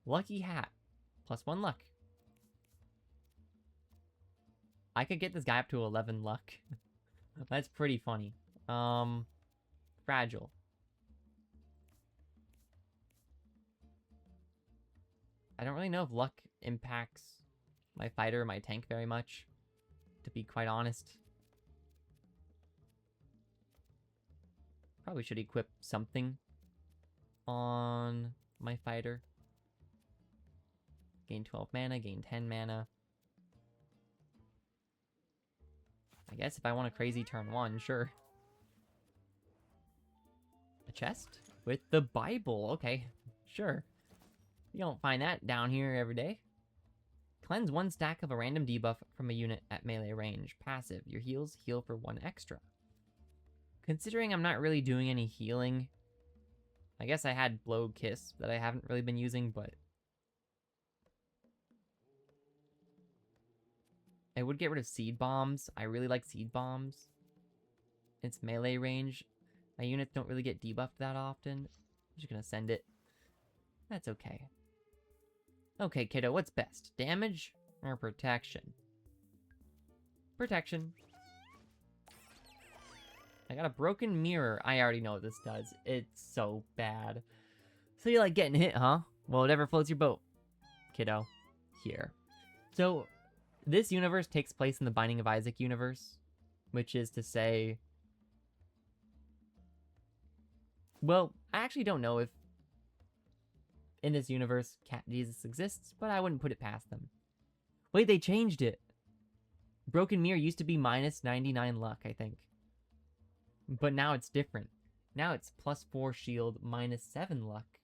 Speaker 1: Lucky hat. +1 luck. I could get this guy up to 11 luck. That's pretty funny. Fragile. I don't really know if luck impacts my fighter or my tank very much, to be quite honest. Probably should equip something on my fighter. Gain 12 mana, gain 10 mana. I guess if I want a crazy turn 1, sure. A chest? With the Bible. Okay, sure. You don't find that down here every day. Cleanse 1 stack of a random debuff from a unit at melee range. Passive. Your heals heal for 1 extra. Considering I'm not really doing any healing, I guess I had Blow Kiss that I haven't really been using, but I would get rid of Seed Bombs. I really like Seed Bombs. It's melee range. My units don't really get debuffed that often. I'm just gonna send it. That's okay. Okay, kiddo, what's best? Damage or protection? Protection. I got a broken mirror. I already know what this does. It's so bad. So you like getting hit, huh? Well, whatever floats your boat, kiddo. Here. So, this universe takes place in the Binding of Isaac universe, which is to say... Well, I actually don't know if in this universe Cat Jesus exists, but I wouldn't put it past them. Wait, they changed it! Broken Mirror used to be minus 99 luck, I think. But now it's different. Now it's +4 shield, minus 7 luck.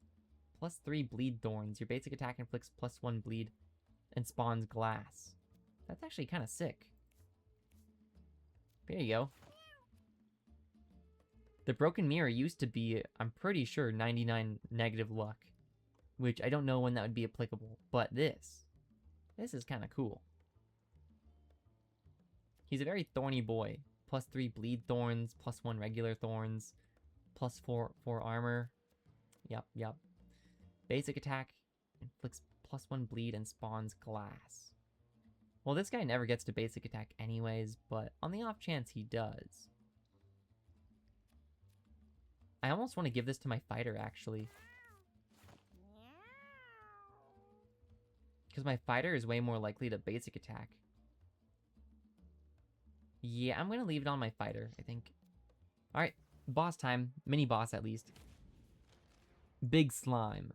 Speaker 1: +3 bleed thorns. Your basic attack inflicts +1 bleed and spawns glass. That's actually kind of sick. There you go. The Broken Mirror used to be, I'm pretty sure, 99 negative luck. Which I don't know when that would be applicable. But this is kind of cool. He's a very thorny boy. +3 bleed thorns, +1 regular thorns, +4 armor. Yep. Basic attack inflicts +1 bleed and spawns glass. Well, this guy never gets to basic attack anyways, but on the off chance he does. I almost want to give this to my fighter, actually. Because my fighter is way more likely to basic attack. Yeah, I'm going to leave it on my fighter, I think. Alright, boss time. Mini boss, at least. Big Slime.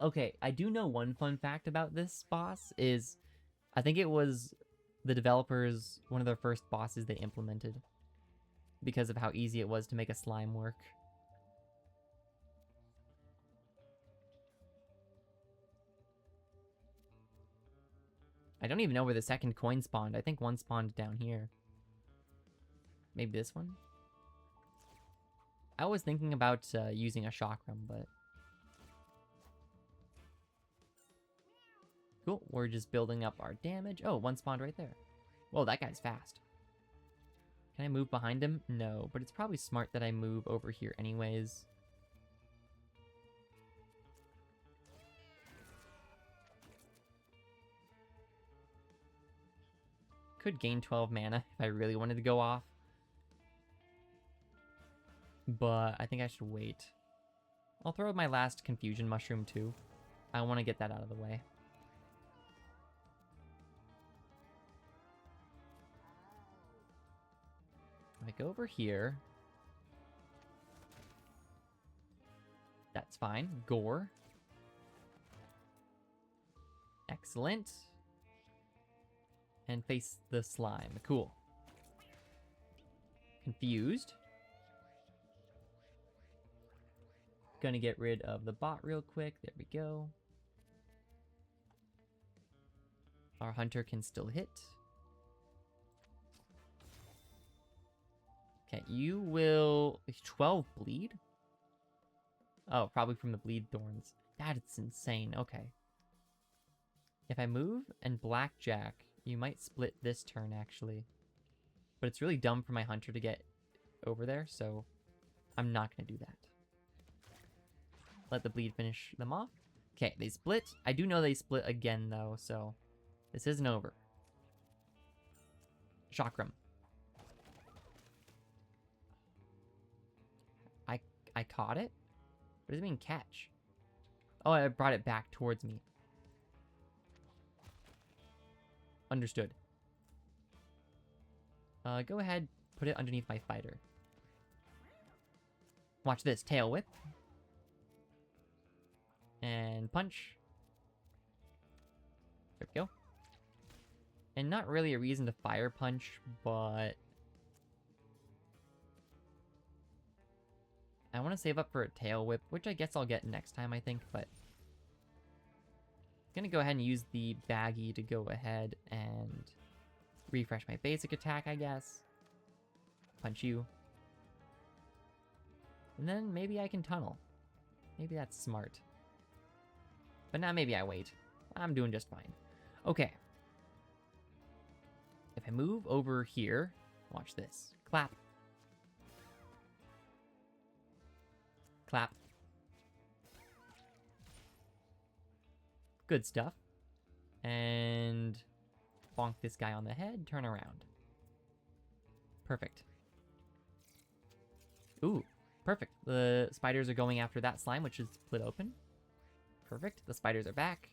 Speaker 1: Okay, I do know one fun fact about this boss is... I think it was the developers, one of their first bosses they implemented. Because of how easy it was to make a slime work. I don't even know where the second coin spawned. I think one spawned down here. Maybe this one? I was thinking about using a chakram, but... Cool, we're just building up our damage. Oh, one spawned right there. Whoa, that guy's fast. Can I move behind him? No, but it's probably smart that I move over here anyways. Could gain 12 mana if I really wanted to go off. But I think I should wait. I'll throw my last confusion mushroom too. I want to get that out of the way. If I go over here, that's fine. Gore. Excellent. And face the slime. Cool. Confused. Gonna get rid of the bot real quick. There we go. Our hunter can still hit. Okay, you will... 12 bleed? Oh, probably from the bleed thorns. That's insane. Okay. If I move and blackjack, you might split this turn, actually. But it's really dumb for my hunter to get over there, so I'm not going to do that. Let the bleed finish them off. Okay, they split. I do know they split again, though, so this isn't over. Chakram. I caught it? What does it mean, catch? Oh, I brought it back towards me. Understood. Go ahead, put it underneath my fighter. Watch this, tail whip. And punch. There we go. And not really a reason to fire punch, but... I want to save up for a tail whip, which I guess I'll get next time, I think, but... I'm gonna go ahead and use the baggie to go ahead and refresh my basic attack, I guess. Punch you. And then maybe I can tunnel. Maybe that's smart. But now maybe I wait. I'm doing just fine. Okay. If I move over here, watch this. Clap. Clap. Good stuff. And bonk this guy on the head, turn around. Perfect. Ooh, perfect. The spiders are going after that slime, which is split open. Perfect. The spiders are back.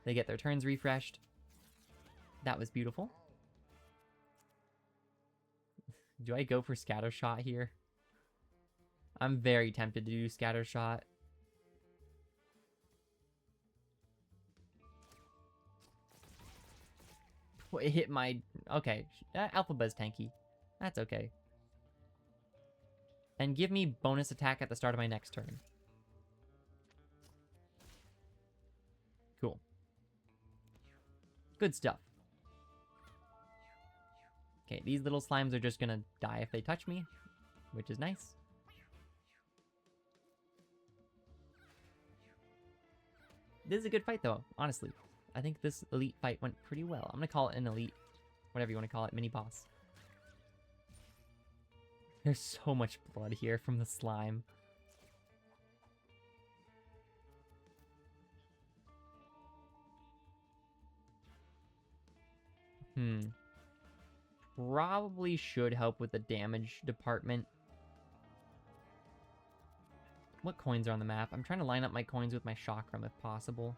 Speaker 1: They get their turns refreshed. That was beautiful. Do I go for scatter shot here? I'm very tempted to do scatter shot. It hit my... Okay. Alphaba's tanky. That's okay. And give me bonus attack at the start of my next turn. Cool. Good stuff. Okay, these little slimes are just gonna die if they touch me, which is nice. This is a good fight, though, honestly. I think this elite fight went pretty well. I'm gonna call it an elite, whatever you want to call it, mini-boss. There's so much blood here from the slime. Probably should help with the damage department. What coins are on the map? I'm trying to line up my coins with my chakram if possible.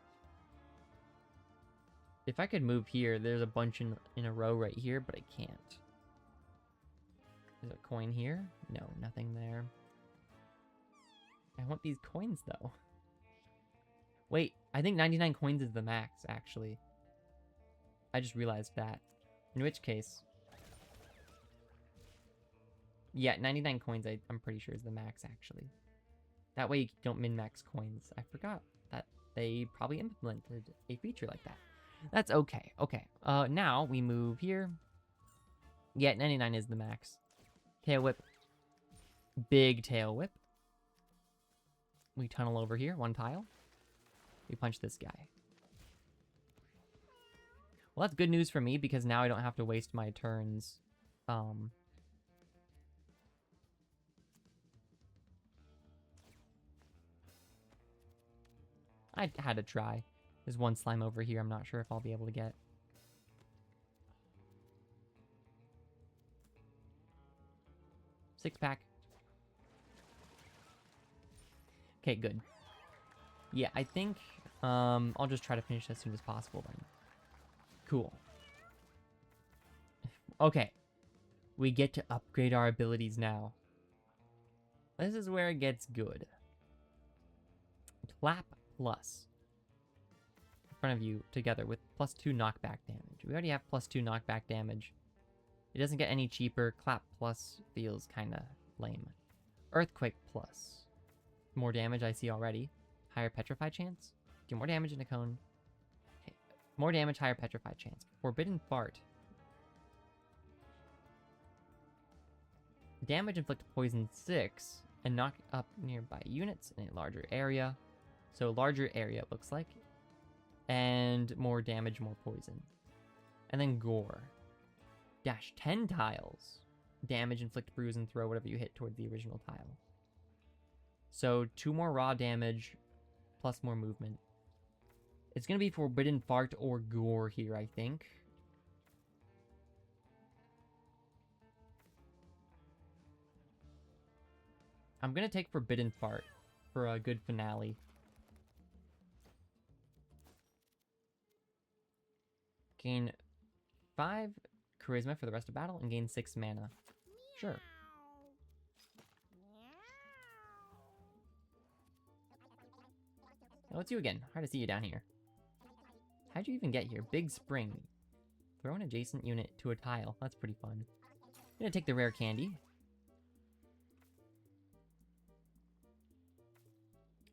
Speaker 1: If I could move here, there's a bunch in a row right here, but I can't. There's a coin here? No, nothing there. I want these coins, though. Wait, I think 99 coins is the max, actually. I just realized that. In which case... Yeah, 99 coins I'm pretty sure is the max, actually. That way you don't min-max coins. I forgot that they probably implemented a feature like that. That's okay. Okay. Now we move here. Yeah, 99 is the max. Tail whip. Big tail whip. We tunnel over here, 1 tile. We punch this guy. Well, that's good news for me because now I don't have to waste my turns. I had to try. There's 1 slime over here I'm not sure if I'll be able to get. Six-pack. Okay, good. Yeah, I think I'll just try to finish as soon as possible then. Cool. Okay. We get to upgrade our abilities now. This is where it gets good. Clap plus. In front of you together with +2 knockback damage. We already have +2 knockback damage. It doesn't get any cheaper. Clap plus feels kind of lame. Earthquake plus. More damage I see already. Higher petrify chance. Do more damage in a cone. Okay. More damage, higher petrify chance. Forbidden fart. Damage inflict poison 6 and knock up nearby units in a larger area. So larger area it looks like. And more damage, more poison. And then gore. Dash 10 tiles. Damage, inflict, bruise, and throw whatever you hit toward the original tile. So 2 more raw damage, plus more movement. It's going to be Forbidden Fart or Gore here, I think. I'm going to take Forbidden Fart for a good finale. Gain 5 charisma for the rest of battle and gain 6 mana. Sure. Oh, it's you again. Hard to see you down here. How'd you even get here? Big spring. Throw an adjacent unit to a tile. That's pretty fun. I'm gonna take the rare candy.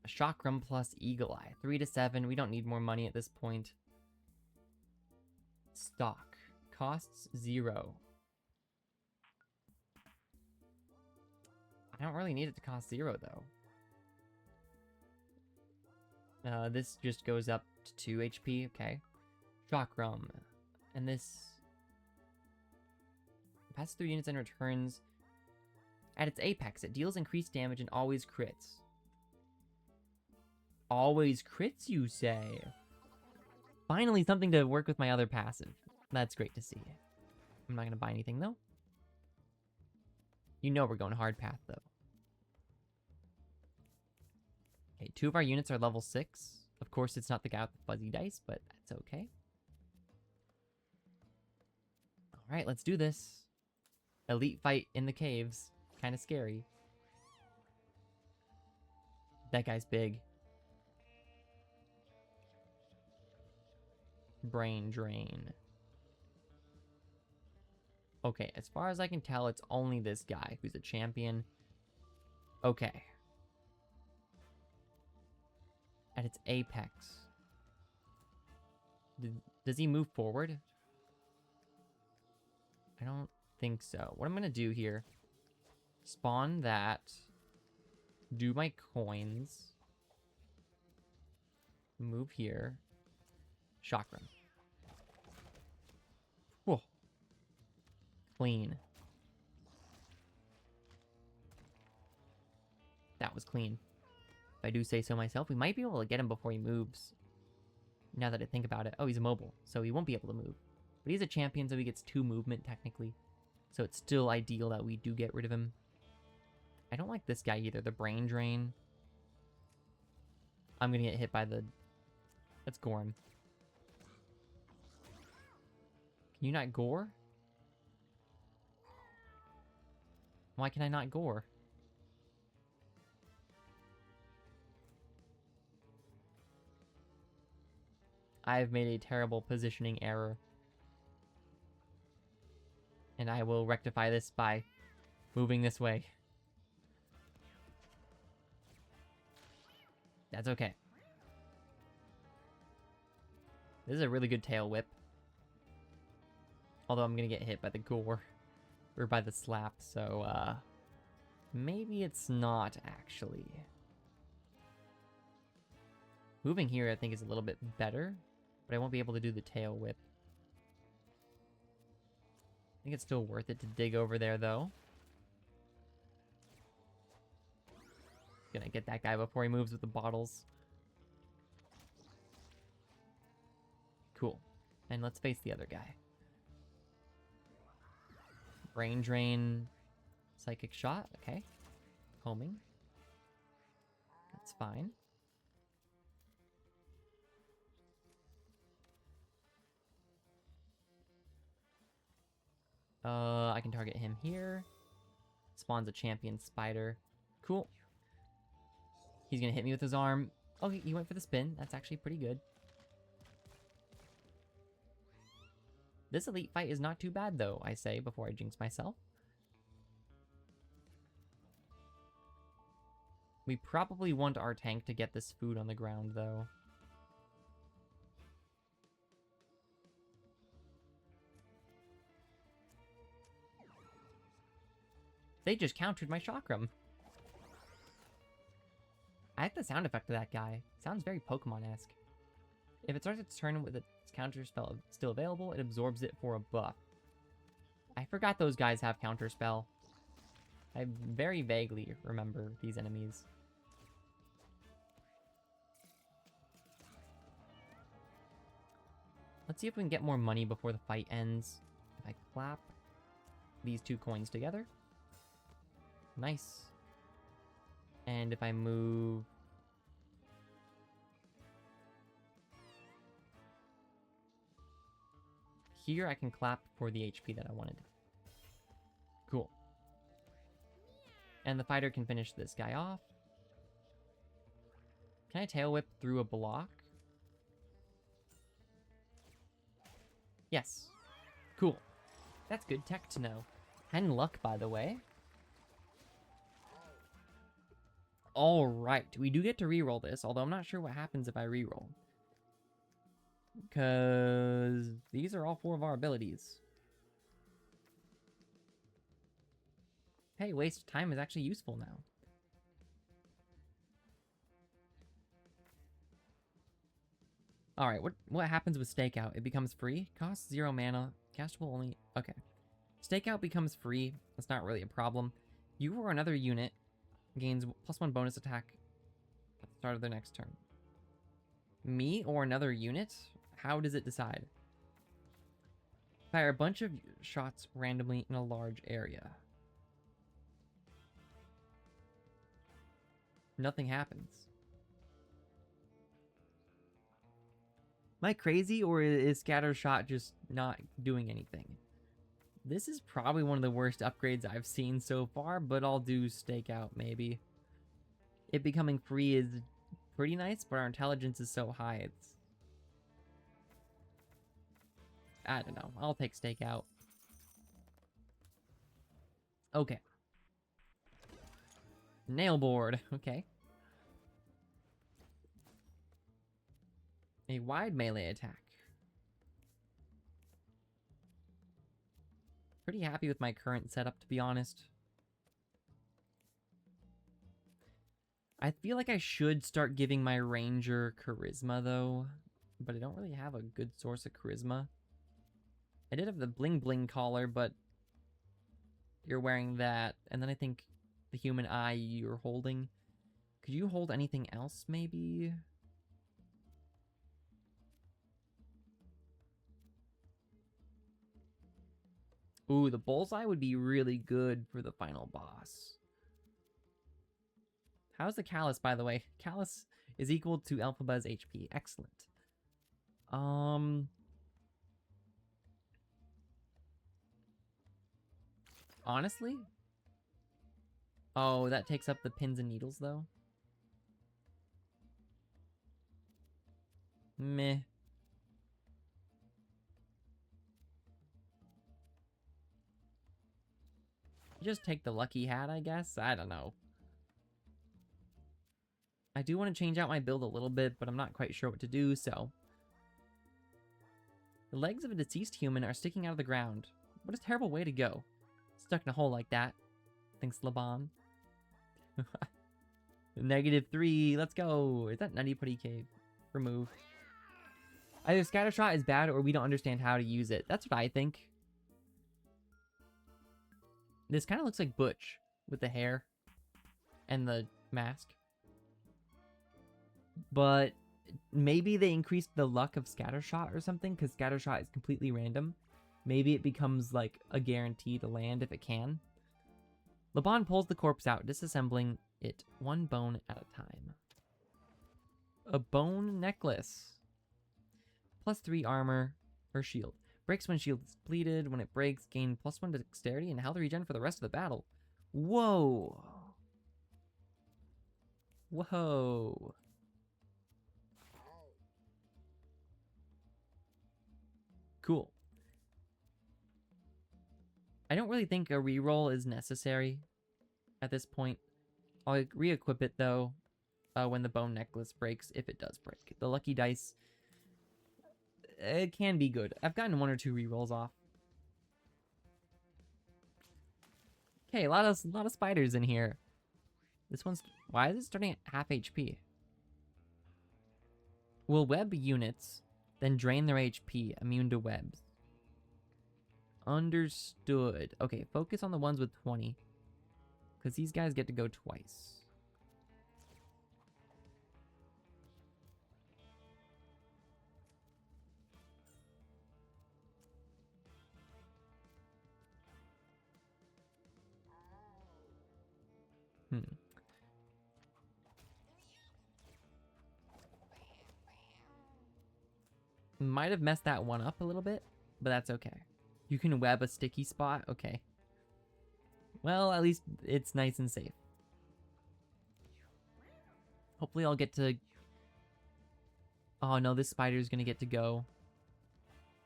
Speaker 1: A Chakram plus Eagle Eye. 3 to 7. We don't need more money at this point. Stock. Costs 0. I don't really need it to cost 0, though. This just goes up to 2 HP, okay. Chakram. And this passes through units and returns. At its apex, it deals increased damage and always crits. Always crits, you say? Finally, something to work with my other passive. That's great to see. I'm not going to buy anything, though. You know we're going hard path, though. Okay, 2 of our units are level 6. Of course, it's not the guy with the fuzzy dice, but that's okay. Alright, let's do this. Elite fight in the caves. Kind of scary. That guy's big. Brain drain. Okay, as far as I can tell, it's only this guy who's a champion. Okay. At its apex. Does he move forward? I don't think so. What I'm going to do here, spawn that, do my coins, move here, chakram. Whoa. Clean. That was clean. If I do say so myself, we might be able to get him before he moves. Now that I think about it. Oh, he's immobile, so he won't be able to move. But he's a champion, so he gets 2 movement, technically. So it's still ideal that we do get rid of him. I don't like this guy either, the brain drain. I'm gonna get hit by the... Let's gore him. Can you not gore? Why can I not gore? I've made a terrible positioning error. And I will rectify this by moving this way. That's okay. This is a really good tail whip. Although I'm gonna get hit by the gore. Or by the slap, so, maybe it's not, actually. Moving here, I think, is a little bit better, but I won't be able to do the tail whip. I think it's still worth it to dig over there, though. Gonna get that guy before he moves with the bottles. Cool. And let's face the other guy. Brain drain. Psychic shot. Okay. Homing. That's fine. I can target him here. Spawns a champion spider. Cool. He's gonna hit me with his arm. Oh, he went for the spin. That's actually pretty good. This elite fight is not too bad, though, I say before I jinx myself. We probably want our tank to get this food on the ground, though. They just countered my chakram. I like the sound effect of that guy. Sounds very Pokemon-esque. If it starts its turn with its counter spell still available, it absorbs it for a buff. I forgot those guys have counter spell. I very vaguely remember these enemies. Let's see if we can get more money before the fight ends. If I clap these two coins together. Nice. And if I move... here, I can clap for the HP that I wanted. Cool. And the fighter can finish this guy off. Can I tail whip through a block? Yes. Cool. That's good tech to know. And luck, by the way. Alright, we do get to reroll this, although I'm not sure what happens if I reroll. Because these are all 4 of our abilities. Hey, waste time is actually useful now. Alright, what happens with Stakeout? It becomes free? Costs 0 mana. Castable only... okay. Stakeout becomes free. That's not really a problem. You or another unit gains +1 bonus attack at the start of their next turn. Me or another unit? How does it decide? Fire a bunch of shots randomly in a large area. Nothing happens. Am I crazy, or is Scatter Shot just not doing anything? This is probably one of the worst upgrades I've seen so far, but I'll do Stakeout maybe. It becoming free is pretty nice, but our intelligence is so high, it's... I don't know. I'll take Stakeout. Okay. Nailboard. Okay. A wide melee attack. Pretty happy with my current setup, to be honest. I feel like I should start giving my ranger charisma, though. But I don't really have a good source of charisma. I did have the bling bling collar, but you're wearing that. And then I think the human eye you're holding. Could you hold anything else, maybe? Ooh, the bullseye would be really good for the final boss. How's the Callus, by the way? Callus is equal to Elphaba's HP. Excellent. Honestly? Oh, that takes up the pins and needles, though? Meh. Just take the lucky hat, I guess? I don't know. I do want to change out my build a little bit, but I'm not quite sure what to do, so... The legs of a deceased human are sticking out of the ground. What a terrible way to go. stuck in a hole like that. Thanks, Laban. -3. Let's go. Is that Nutty Putty Cave? Remove. Either Scattershot is bad or we don't understand how to use it. That's what I think. This kind of looks like Butch with the hair and the mask. But maybe they increased the luck of Scattershot or something because Scattershot is completely random. Maybe it becomes like a guarantee to land if it can. Laban pulls the corpse out, disassembling it one bone at a time. A bone necklace. +3 armor or shield. Breaks when shield is depleted. When it breaks, gain +1 to dexterity and health regen for the rest of the battle. Whoa. Whoa. Cool. I don't really think a reroll is necessary at this point. I'll re-equip it though when the bone necklace breaks, if it does break. The lucky dice, it can be good. I've gotten 1 or 2 rerolls off. Okay, a lot of spiders in here. This one's, why is it starting at half HP? Will web units then drain their HP, immune to webs? Understood. Okay, focus on the ones with 20. Because these guys get to go twice. Might have messed that one up a little bit, but that's okay. You can web a sticky spot? Okay. Well, at least it's nice and safe. Hopefully I'll get to... Oh no, this spider's gonna get to go.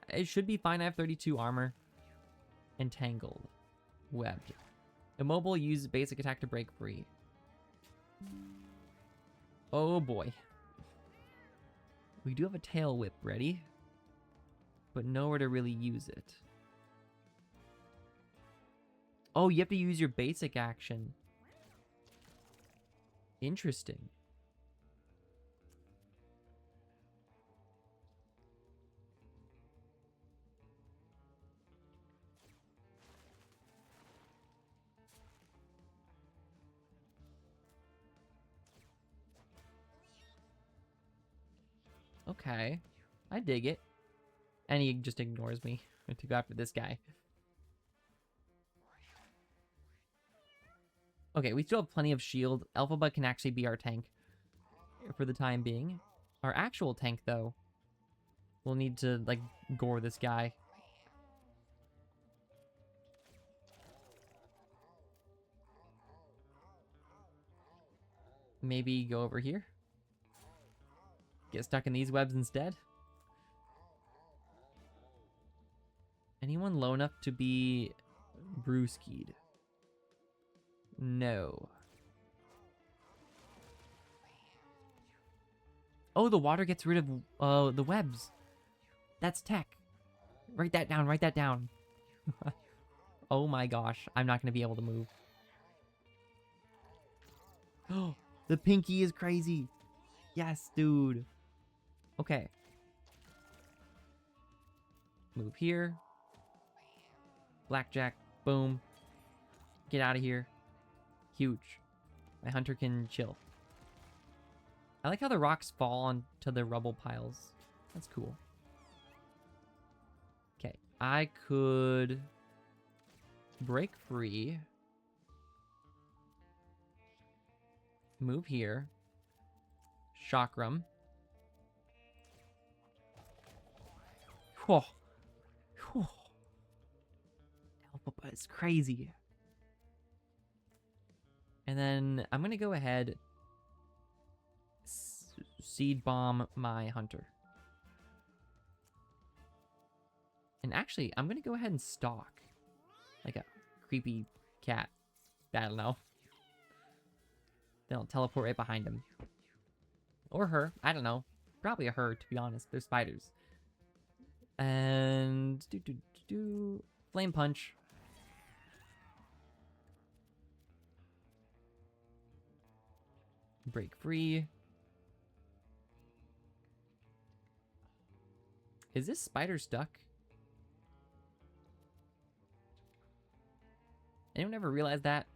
Speaker 1: It should be fine. I have 32 armor. Entangled. Webbed. Immobile, use basic attack to break free. Oh boy. We do have a tail whip ready, but nowhere to really use it. Oh, you have to use your basic action. Interesting. Okay. I dig it. And he just ignores me to go after this guy. Okay, we still have plenty of shield. Alphaba can actually be our tank for the time being. Our actual tank, though, we'll need to, like, gore this guy. Maybe go over here. Get stuck in these webs instead. Anyone low enough to be brewskied? No. Oh, the water gets rid of the webs. That's tech. Write that down, write that down. Oh my gosh, I'm not going to be able to move. Oh, the pinky is crazy. Yes, dude. Okay. Move here. Blackjack. Boom. Get out of here. Huge. My hunter can chill. I like how the rocks fall onto the rubble piles. That's cool. Okay. I could break free. Move here. Chakram. Whoa. Whoa. Alphaba is crazy. And then I'm going to go ahead, seed bomb my hunter. And actually, I'm going to go ahead and stalk. Like a creepy cat. I don't know. Then I'll teleport right behind him. Or her. I don't know. Probably a her, to be honest. They're spiders. And... Flame punch. Break free. Is this spider stuck? Anyone ever realize that?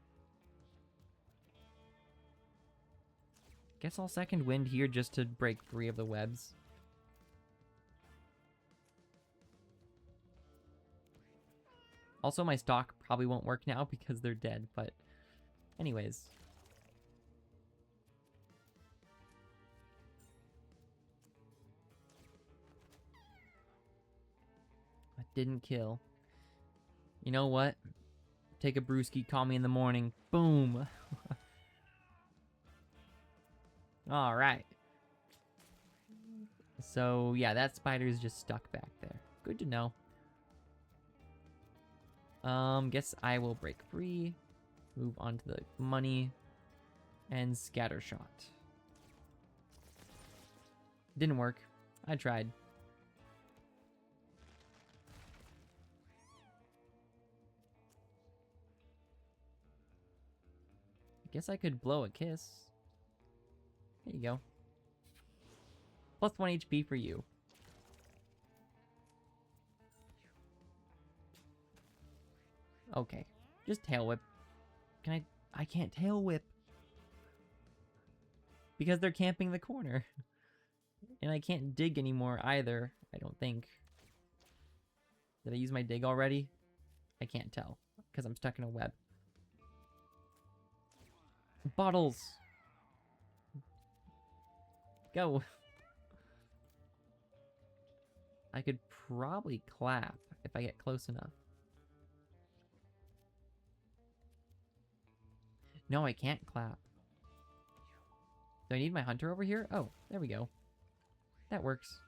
Speaker 1: Guess I'll second wind here just to break free of the webs. Also, my stock probably won't work now because they're dead, but anyways. That didn't kill. You know what? Take a brewski, call me in the morning. Boom. All right. So, yeah, that spider is just stuck back there. Good to know. Guess I will break free. Move on to the money. And scatter shot. Didn't work. I tried. Guess I could blow a kiss. There you go. Plus 1 HP for you. Okay. Just tail whip. I can't tail whip. Because they're camping the corner. And I can't dig anymore either, I don't think. Did I use my dig already? I can't tell. Because I'm stuck in a web. Bottles! Go! I could probably clap if I get close enough. No, I can't clap. Do I need my hunter over here? Oh, there we go. That works.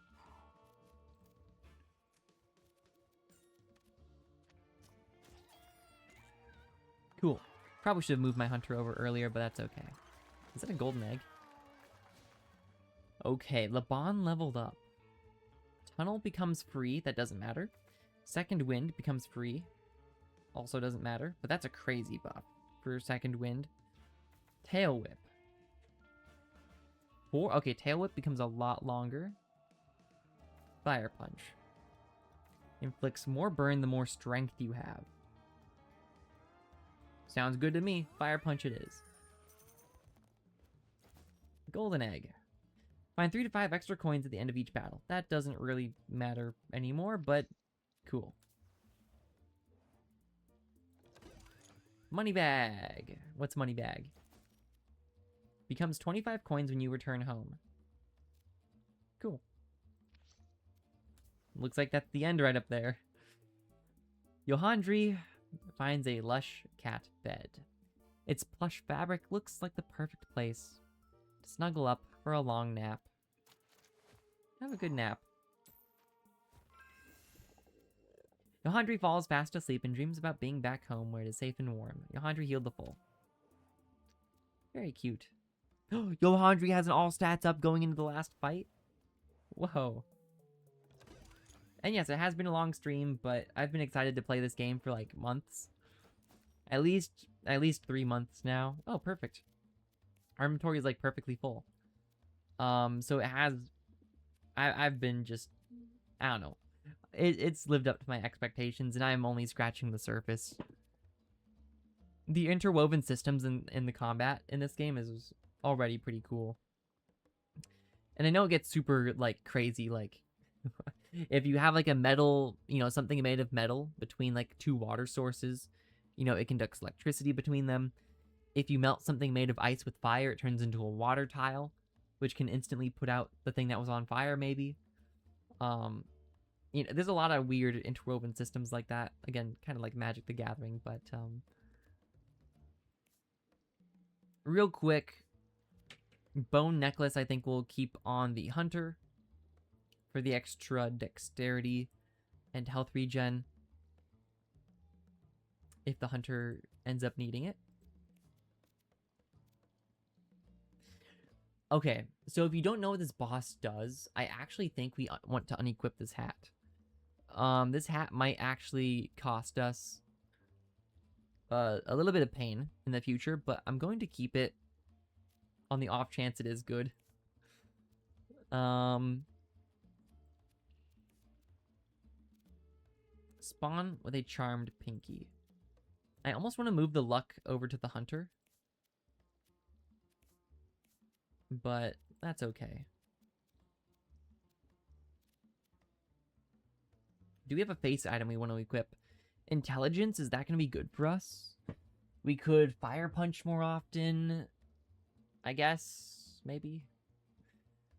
Speaker 1: Cool. Probably should have moved my hunter over earlier, but that's okay. Is that a golden egg? Okay, Laban leveled up. Tunnel becomes free. That doesn't matter. Second wind becomes free. Also doesn't matter, but that's a crazy buff for second wind. Tail whip. Okay, tail whip becomes a lot longer. Fire punch. Inflicts more burn the more strength you have. Sounds good to me. Fire punch it is. Golden egg. Find 3 to 5 extra coins at the end of each battle. That doesn't really matter anymore, but cool. Money bag. What's money bag? Becomes 25 coins when you return home. Cool. Looks like that's the end right up there. Johandri finds a lush cat bed. Its plush fabric looks like the perfect place to snuggle up for a long nap. Have a good nap. Johandri falls fast asleep and dreams about being back home where it is safe and warm. Johandri healed the full. Very cute. Johandri has an all stats up going into the last fight? Whoa. And yes, it has been a long stream, but I've been excited to play this game for like months. At least 3 months now. Oh, perfect. Our inventory is like perfectly full. So it has... I've been just... I don't know. It's lived up to my expectations, and I'm only scratching the surface. The interwoven systems in the combat in this game is already pretty cool. And I know it gets super, like, crazy, like... if you have, like, a metal, you know, something made of metal between, like, 2 water sources, you know, it conducts electricity between them. If you melt something made of ice with fire, it turns into a water tile, which can instantly put out the thing that was on fire, maybe. You know, there's a lot of weird interwoven systems like that. Again, kind of like Magic the Gathering, but, real quick, bone necklace I think we'll keep on the hunter for the extra dexterity and health regen if the hunter ends up needing it. Okay, so if you don't know what this boss does, I actually think we want to unequip this hat. This hat might actually cost us a little bit of pain in the future, but I'm going to keep it On the off chance it is good. Spawn with a charmed Pinky. I almost want to move the luck over to the hunter. But that's okay. Do we have a face item we want to equip? Intelligence, is that going to be good for us? We could fire punch more often. I guess, maybe.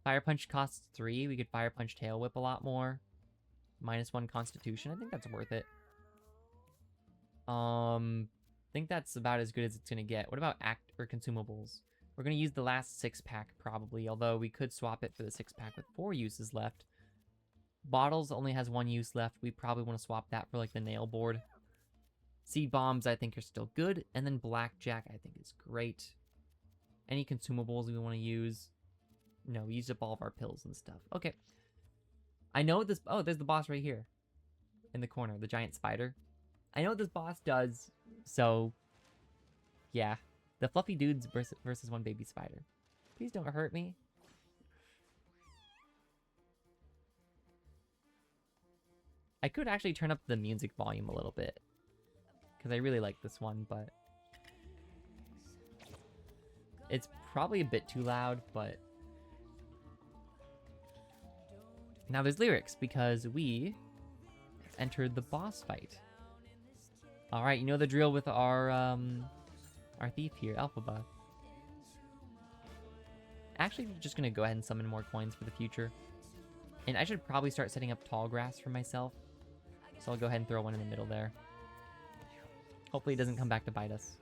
Speaker 1: Fire punch costs 3. We could fire punch tail whip a lot more. -1 constitution. I think that's worth it. I think that's about as good as it's going to get. What about act or consumables? We're going to use the last 6-pack probably, although we could swap it for the 6-pack with 4 uses left. Bottles only has 1 use left. We probably want to swap that for like the nail board. Seed bombs I think are still good. And then blackjack I think is great. Any consumables we want to use? No, we used up all of our pills and stuff. Okay. I know this... Oh, there's the boss right here. In the corner, the giant spider. I know what this boss does, so... Yeah. The fluffy dudes versus one baby spider. Please don't hurt me. I could actually turn up the music volume a little bit. Because I really like this one, but... It's probably a bit too loud, but... Now there's lyrics, because we entered the boss fight. Alright, you know the drill with our thief here, Alphaba. Actually, just gonna go ahead and summon more coins for the future. And I should probably start setting up tall grass for myself. So I'll go ahead and throw one in the middle there. Hopefully it doesn't come back to bite us.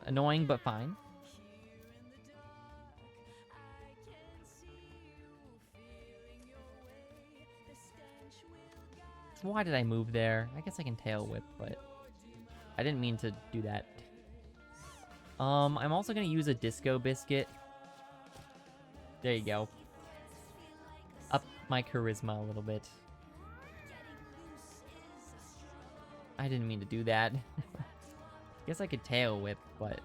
Speaker 1: Annoying, but fine. Why did I move there? I guess I can tail whip, but I didn't mean to do that. I'm also gonna use a disco biscuit. There you go. Up my charisma a little bit. I didn't mean to do that. Guess I could tail whip, but...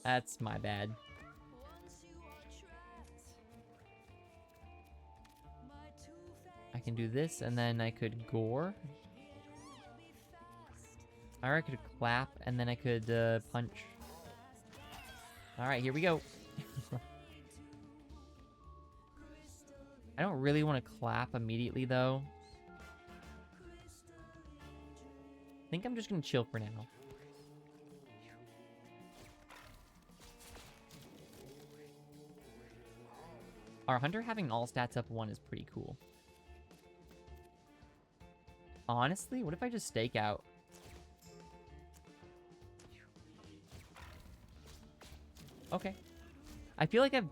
Speaker 1: That's my bad. I can do this, and then I could gore. Or I could clap, and then I could punch. Alright, here we go. I don't really want to clap immediately, though. I think I'm just going to chill for now. Our hunter having all stats up 1 is pretty cool. Honestly, what if I just stake out? Okay. I feel like I've...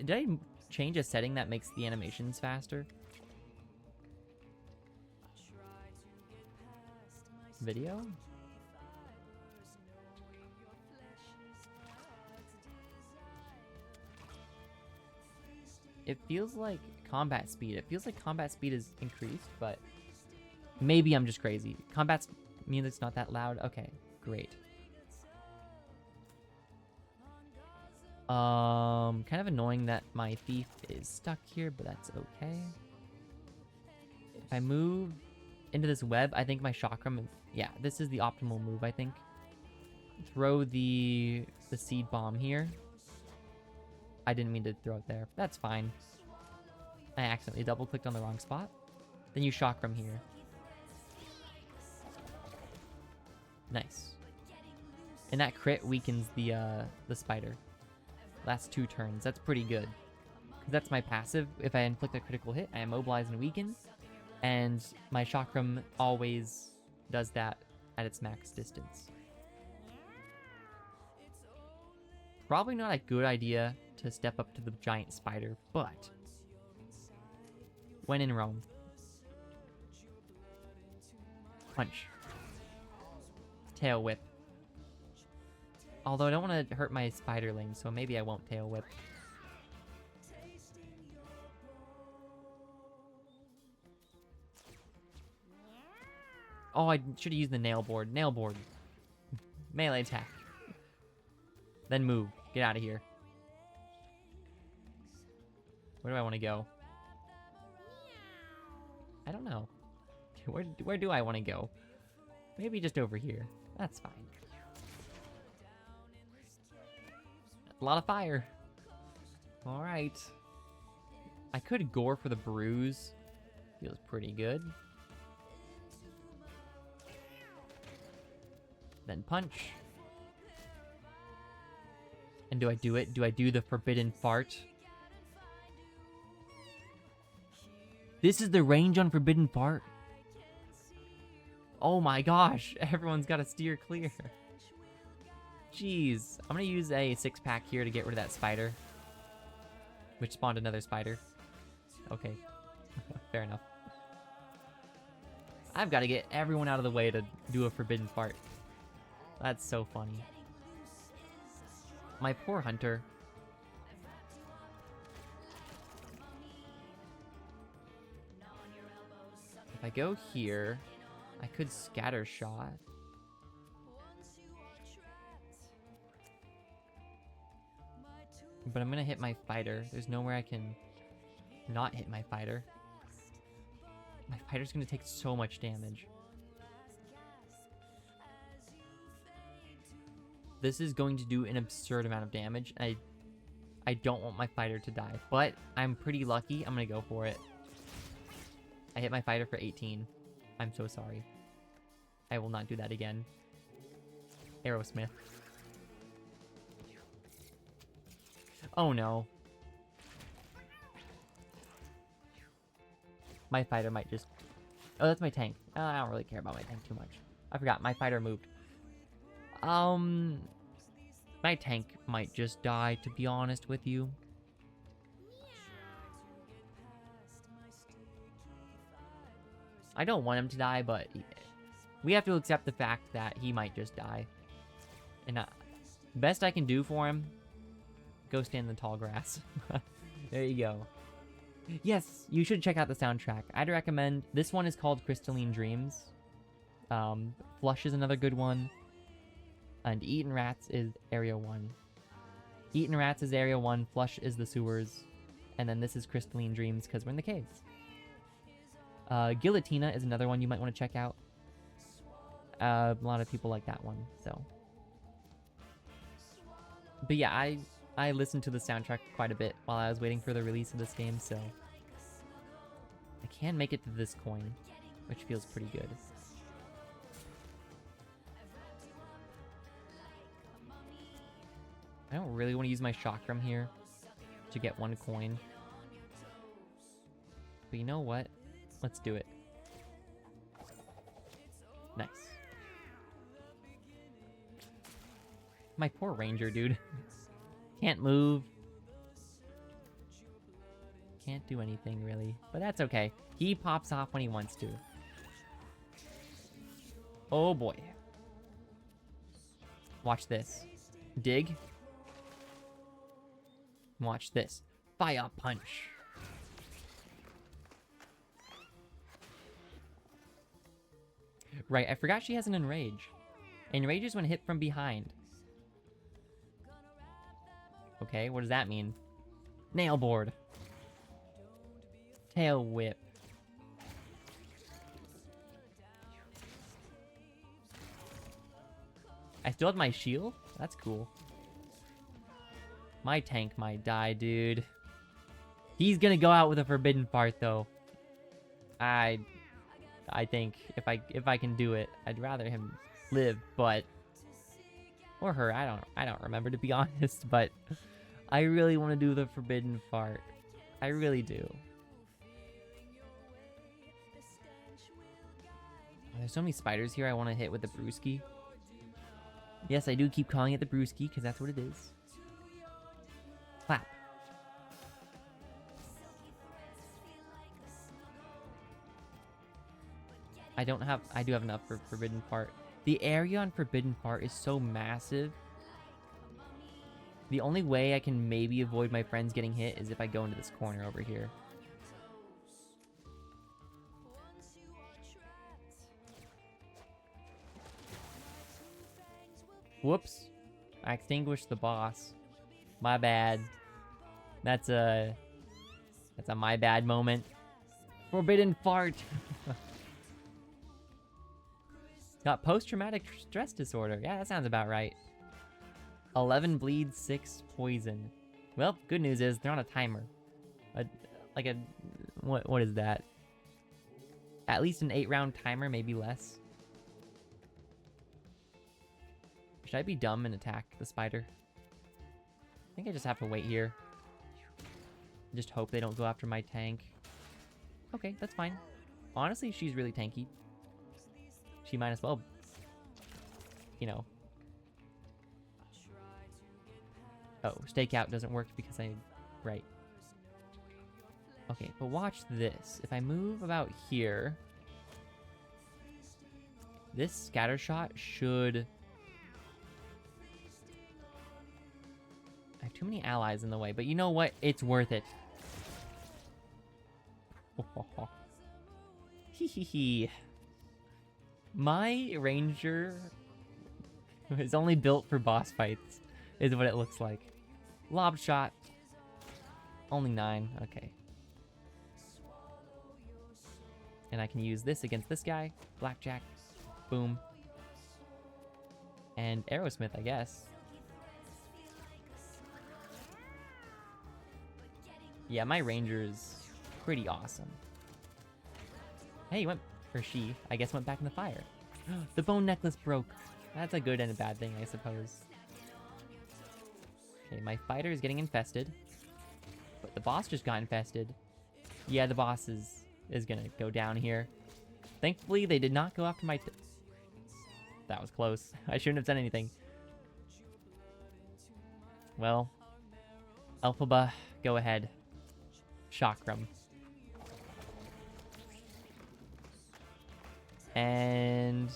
Speaker 1: Did I change a setting that makes the animations faster? Video? It feels like combat speed. It feels like combat speed is increased, but... Maybe I'm just crazy. Combat music's not that loud? Okay, great. Kind of annoying that my thief is stuck here, but that's okay. If I move into this web, I think my chakram... Yeah, this is the optimal move, I think. Throw the seed bomb here. I didn't mean to throw it there. That's fine. I accidentally double-clicked on the wrong spot. Then you chakram here. Nice. And that crit weakens the spider. Last 2 turns. That's pretty good. That's my passive. If I inflict a critical hit, I immobilize and weaken. And my chakram always does that at its max distance. Probably not a good idea to step up to the giant spider, but when in Rome. Punch. Tail whip. Although I don't want to hurt my spiderling, so maybe I won't tail whip. Oh, I should have used the nail board. Nail board. Melee attack. Then move. Get out of here. Where do I want to go? I don't know. Where do I want to go? Maybe just over here. That's fine. A lot of fire. Alright. I could gore for the bruise. Feels pretty good. Then punch. And do I do it? Do I do the forbidden fart? This is the range on forbidden fart? Oh my gosh, everyone's got to steer clear. Jeez, I'm gonna use a 6-pack here to get rid of that spider. Which spawned another spider. Okay, fair enough. I've got to get everyone out of the way to do a forbidden fart. That's so funny. My poor hunter. If I go here, I could scatter shot. But I'm gonna hit my fighter. There's nowhere I can not hit my fighter. My fighter's gonna take so much damage. This is going to do an absurd amount of damage. I don't want my fighter to die, but I'm pretty lucky. I'm gonna go for it. I hit my fighter for 18. I'm so sorry. I will not do that again. Aerosmith. Oh no. My fighter might just... Oh, that's my tank. I don't really care about my tank too much. I forgot, my fighter moved. My tank might just die, to be honest with you. I don't want him to die, but we have to accept the fact that he might just die. And best I can do for him, go stand in the tall grass. There you go. Yes, you should check out the soundtrack. I'd recommend, this one is called Crystalline Dreams. Flush is another good one. And Eaten Rats is Area 1. Eaten Rats is Area 1, Flush is the sewers. And then this is Crystalline Dreams because we're in the caves. Guillotina is another one you might want to check out. A lot of people like that one, so. But yeah, I listened to the soundtrack quite a bit while I was waiting for the release of this game, so. I can make it to this coin, which feels pretty good. I don't really want to use my chakram here to get 1 coin. But you know what? Let's do it. Nice. My poor ranger, dude. Can't move. Can't do anything, really. But that's okay. He pops off when he wants to. Oh, boy. Watch this. Dig. Watch this. Fire punch. Right, I forgot she has an enrage. Enrage is when hit from behind. Okay, what does that mean? Nail board. Tail whip. I still have my shield? That's cool. My tank might die, dude. He's gonna go out with a forbidden fart, though. I think if I can do it, I'd rather him live, but or her. I don't remember, to be honest, but I really want to do the forbidden fart. I really do. There's so many spiders here I want to hit with the brewski. Yes, I do keep calling it the brewski because that's what it is. Clap. I do have enough for Forbidden Fart. The area on Forbidden Fart is so massive. The only way I can maybe avoid my friends getting hit is if I go into this corner over here. Whoops. I extinguished the boss. My bad. That's a my bad moment. Forbidden fart. Got post-traumatic stress disorder. Yeah, that sounds about right. 11 bleed, 6 poison. Well, good news is they're on a timer. What is that? At least an 8-round timer, maybe less. Should I be dumb and attack the spider? I think I just have to wait here. Just hope they don't go after my tank. Okay, that's fine. Honestly, she's really tanky. She might as well, you know. Oh, stakeout doesn't work because right. Okay, but watch this. If I move about here, this scatter shot should... I have too many allies in the way, but you know what? It's worth it. Hee. My ranger is only built for boss fights, is what it looks like. Lob shot. Only 9. Okay. And I can use this against this guy. Blackjack. Boom. And Aerosmith, I guess. Yeah, my ranger is pretty awesome. Hey, she, I guess, went back in the fire. The bone necklace broke. That's a good and a bad thing, I suppose. Okay, my fighter is getting infested. But the boss just got infested. Yeah, the boss is gonna go down here. Thankfully, they did not go after my... That was close. I shouldn't have done anything. Well, Elphaba, go ahead. Chakram. And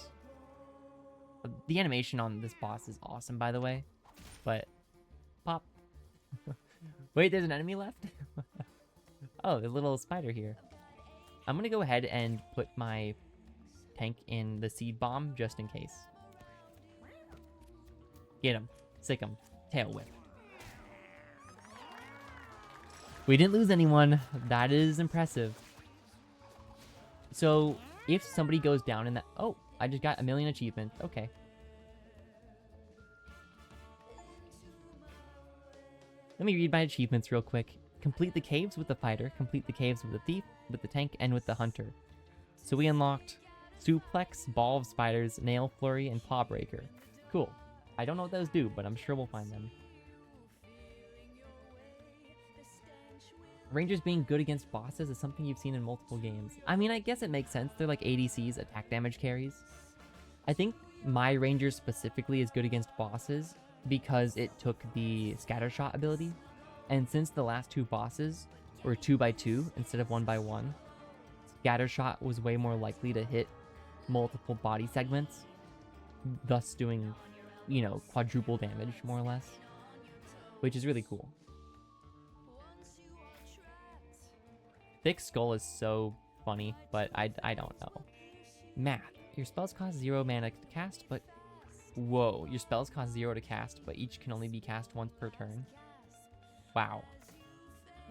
Speaker 1: the animation on this boss is awesome, by the way. But pop. Wait, there's an enemy left? Oh, the little spider here. I'm gonna go ahead and put my tank in the seed bomb just in case. Get him. Sick him. Tail whip. We didn't lose anyone. That is impressive. So, if somebody goes down in that... Oh, I just got 1,000,000 achievements. Okay. Let me read my achievements real quick. Complete the caves with the fighter. Complete the caves with the thief, with the tank, and with the hunter. So we unlocked Suplex, Ball of Spiders, Nail Flurry, and Paw Breaker. Cool. I don't know what those do, but I'm sure we'll find them. Rangers being good against bosses is something you've seen in multiple games. I mean, I guess it makes sense. They're like ADCs, attack damage carries. I think my ranger specifically is good against bosses because it took the scatter shot ability. And since the last 2 bosses were 2x2 instead of 1x1, scatter shot was way more likely to hit multiple body segments, thus doing, you know, quadruple damage, more or less, which is really cool. Thick Skull is so funny, but I don't know. Math. Your spells cost 0 mana to cast, but... Whoa. Your spells cost 0 to cast, but each can only be cast once per turn. Wow.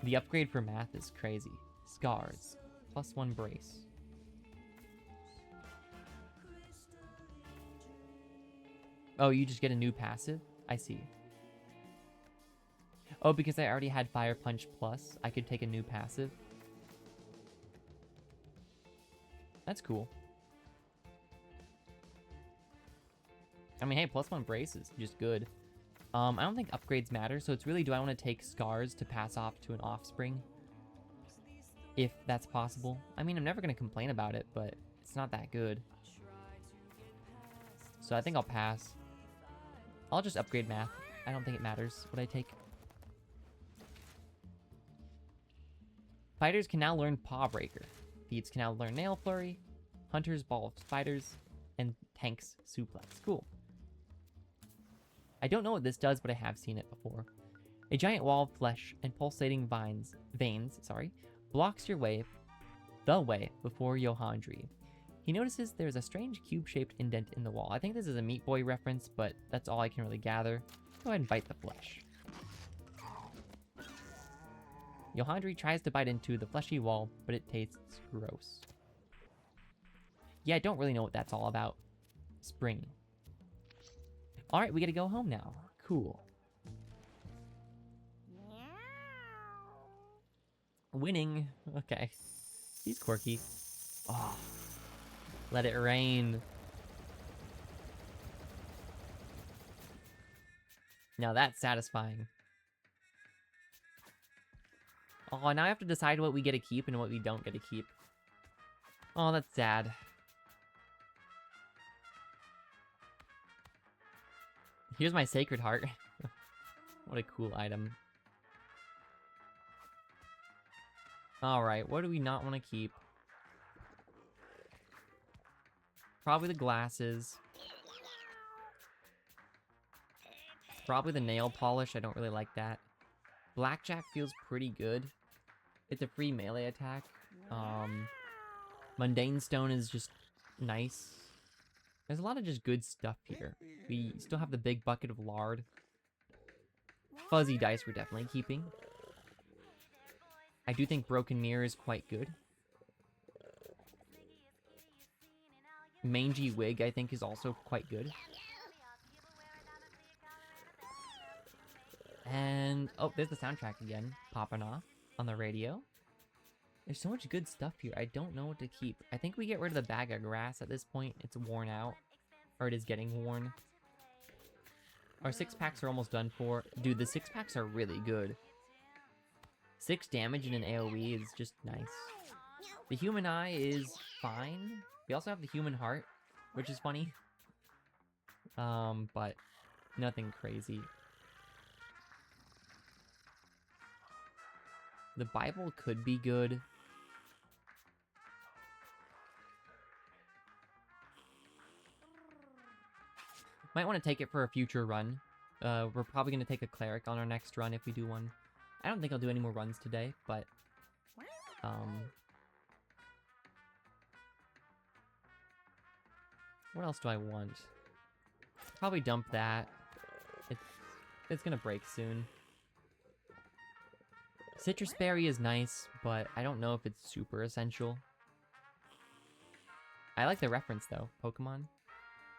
Speaker 1: The upgrade for math is crazy. Scars. +1 brace. Oh, you just get a new passive? I see. Oh, because I already had Fire Punch Plus, I could take a new passive. That's cool. I mean, hey, +1 brace is just good. I don't think upgrades matter, so it's really, do I want to take Scars to pass off to an Offspring? If that's possible. I mean, I'm never going to complain about it, but it's not that good. So I think I'll pass. I'll just upgrade Math. I don't think it matters what I take. Fighters can now learn Paw Breaker. Thieves can now learn Nail Flurry. Hunters, Ball of Spiders. And Tanks, Suplex. Cool. I don't know what this does, but I have seen it before. A giant wall of flesh and pulsating veins blocks the way before Yohandri. He notices there's a strange cube-shaped indent in the wall. I think this is a Meat Boy reference, but that's all I can really gather. Go ahead and bite the flesh. Yohandri tries to bite into the fleshy wall, but it tastes gross. Yeah, I don't really know what that's all about. Spring. Alright, we gotta go home now. Cool. Winning. Okay. He's quirky. Oh. Let it rain. Now that's satisfying. Oh, now I have to decide what we get to keep and what we don't get to keep. Oh, that's sad. Here's my Sacred Heart. What a cool item. Alright, what do we not want to keep? Probably the glasses. Probably the nail polish, I don't really like that. Blackjack feels pretty good. It's a free melee attack. Mundane Stone is just nice. There's a lot of just good stuff here. We still have the big bucket of lard. Fuzzy dice we're definitely keeping. I do think Broken Mirror is quite good. Mangy Wig, I think, is also quite good. And, oh, there's the soundtrack again, popping off on the radio. There's so much good stuff here, I don't know what to keep. I think we get rid of the bag of grass at this point. It's worn out, or it is getting worn. Our 6-packs are almost done for. Dude, the 6-packs are really good. 6 damage in an AoE is just nice. The Human Eye is fine. We also have the Human Heart, which is funny. But nothing crazy. The Bible could be good. Might want to take it for a future run. We're probably going to take a Cleric on our next run if we do one. I don't think I'll do any more runs today, but... what else do I want? Probably dump that. It's going to break soon. Citrus Berry is nice, but I don't know if it's super essential. I like the reference, though. Pokemon.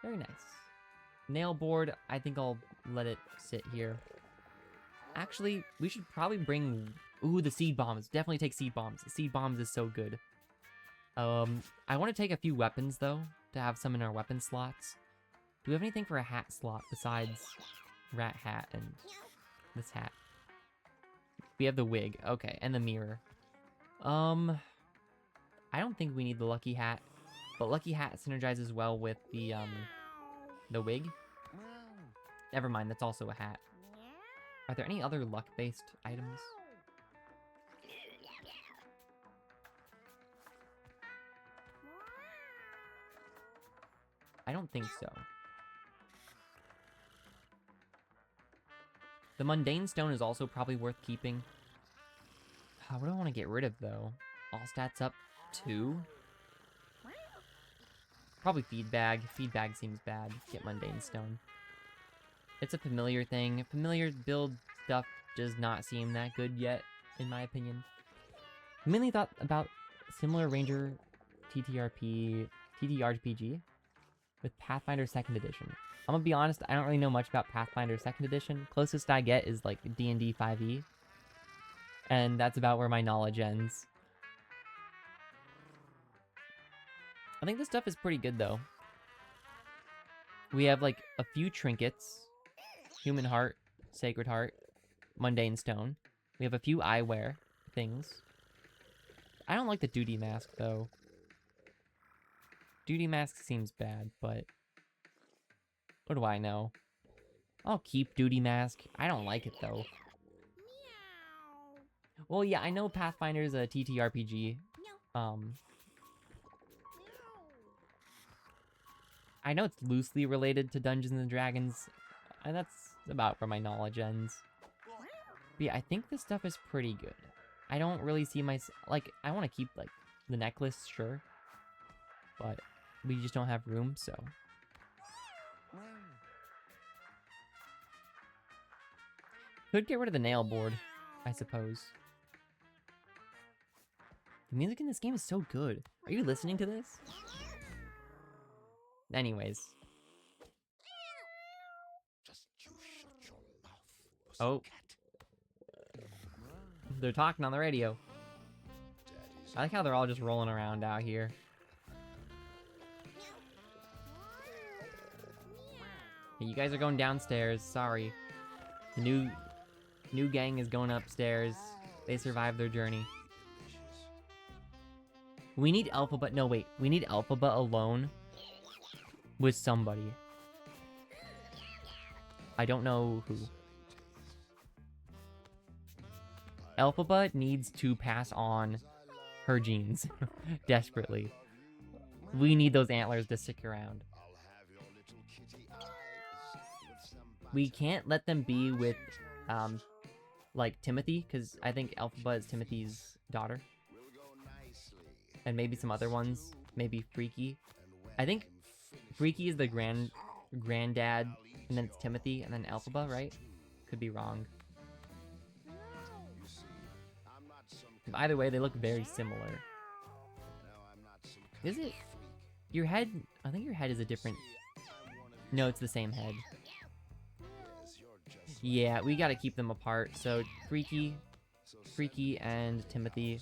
Speaker 1: Very nice. Nail board, I think I'll let it sit here. Actually, we should probably bring... Ooh, the Seed Bombs. Definitely take Seed Bombs. Seed Bombs is so good. I want to take a few weapons, though, to have some in our weapon slots. Do we have anything for a hat slot besides Rat Hat and this hat? We have the wig. Okay, and the mirror. I don't think we need the Lucky Hat, but Lucky Hat synergizes well with the wig. Never mind, that's also a hat. Are there any other luck-based items? I don't think so. The Mundane Stone is also probably worth keeping. What do I want to get rid of, though? All stats up 2? Probably Feed Bag. Feed Bag seems bad. Get Mundane Stone. It's a familiar thing. Familiar build stuff does not seem that good yet, in my opinion. I mainly thought about similar Ranger TTRPG with Pathfinder 2nd Edition. I'm gonna be honest, I don't really know much about Pathfinder 2nd Edition. Closest I get is like D&D 5e. And that's about where my knowledge ends. I think this stuff is pretty good though. We have like a few trinkets. Human Heart, Sacred Heart, Mundane Stone. We have a few eyewear things. I don't like the Duty Mask though. Duty Mask seems bad, but... what do I know? I'll keep Duty Mask. I don't like it, though. Well, yeah, I know Pathfinder's a TTRPG. I know it's loosely related to Dungeons & Dragons, and that's about where my knowledge ends. But yeah, I think this stuff is pretty good. I don't really see my... like, I want to keep, like, the necklace, sure. But we just don't have room, so. Could get rid of the nail board, I suppose. The music in this game is so good. Are you listening to this? Anyways.
Speaker 2: Just you shut your mouth,
Speaker 1: Oh. They're talking on the radio. I like how they're all just rolling around out here. Hey, you guys are going downstairs. Sorry. The new gang is going upstairs. They survived their journey. We need Alphaba. No, wait. We need Alphaba alone with somebody. I don't know who. Alphaba needs to pass on her genes desperately. We need those antlers to stick around. We can't let them be with, like Timothy, because I think Alphaba is Timothy's daughter. And maybe some other ones. Maybe Freaky. I think Freaky is the granddad, and then it's Timothy, and then Alphaba, right? Could be wrong. Either way, they look very similar. Is it? Your head? I think your head is a different... No, it's the same head. Yeah, we gotta keep them apart. So, Freaky and Timothy,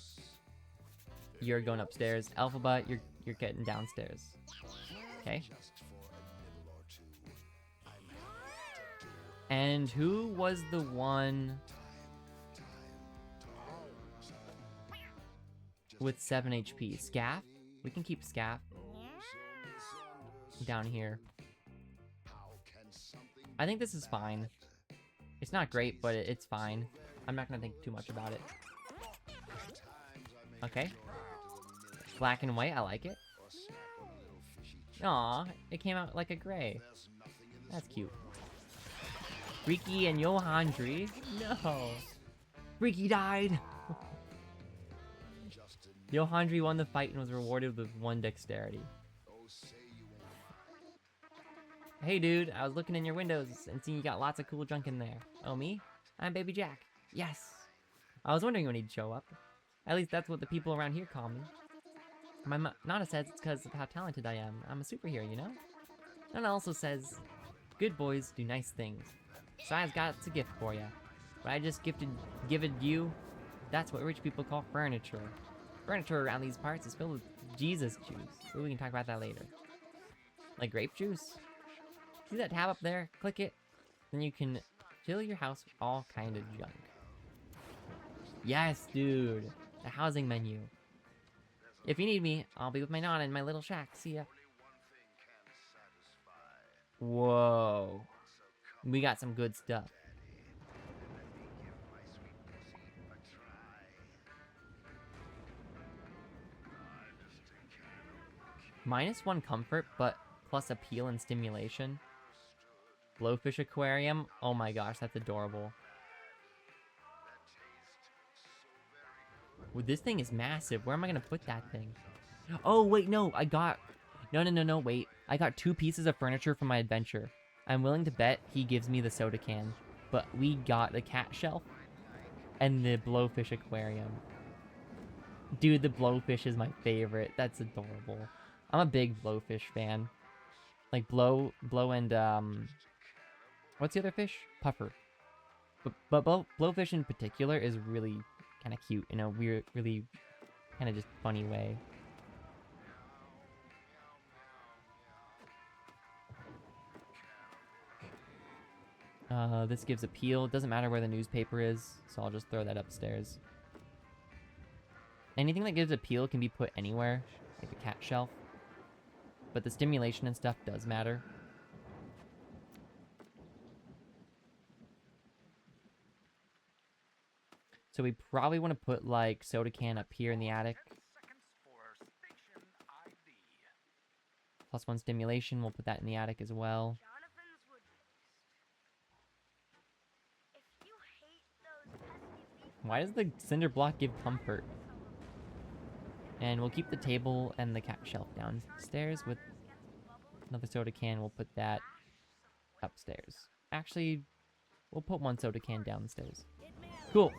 Speaker 1: you're going upstairs. Alphaba, you're getting downstairs. Okay. And who was the one with 7 HP? Scaff? We can keep Scaff down here. I think this is fine. It's not great, but it's fine. I'm not gonna think too much about it. Okay. Black and white, I like it. Aw, it came out like a gray. That's cute. Freaky and Johandri? No! Freaky died! Johandri won the fight and was rewarded with 1 dexterity. Hey dude, I was looking in your windows and seeing you got lots of cool junk in there. Oh, me? I'm Baby Jack. Yes! I was wondering when he'd show up. At least that's what the people around here call me. My Nana says it's because of how talented I am. I'm a superhero, you know? Nana also says, good boys do nice things. So I've got a gift for you. What I just given you, that's what rich people call furniture. Furniture around these parts is filled with Jesus juice. Ooh, we can talk about that later. Like grape juice? See that tab up there? Click it. Then you can fill your house with all kind of junk. Yes, dude. The housing menu. If you need me, I'll be with my Nana in my little shack. See ya. Whoa. We got some good stuff. -1 comfort, but plus appeal and stimulation. Blowfish aquarium. Oh my gosh, that's adorable. Well, this thing is massive. Where am I gonna put that thing? Oh, wait, no. I got... No, wait. I got 2 pieces of furniture from my adventure. I'm willing to bet he gives me the soda can. But we got the cat shelf and the blowfish aquarium. Dude, the blowfish is my favorite. That's adorable. I'm a big blowfish fan. Like, blow and, what's the other fish? Puffer. But blowfish in particular is really kind of cute in a weird, really kind of just funny way. This gives appeal. Doesn't matter where the newspaper is, so I'll just throw that upstairs. Anything that gives appeal can be put anywhere, like the cat shelf. But the stimulation and stuff does matter. So we probably want to put, like, soda can up here in the attic. +1 stimulation, we'll put that in the attic as well. Why does the cinder block give comfort? And we'll keep the table and the cat shelf downstairs with another soda can. We'll put that upstairs. Actually, we'll put one soda can downstairs. Cool.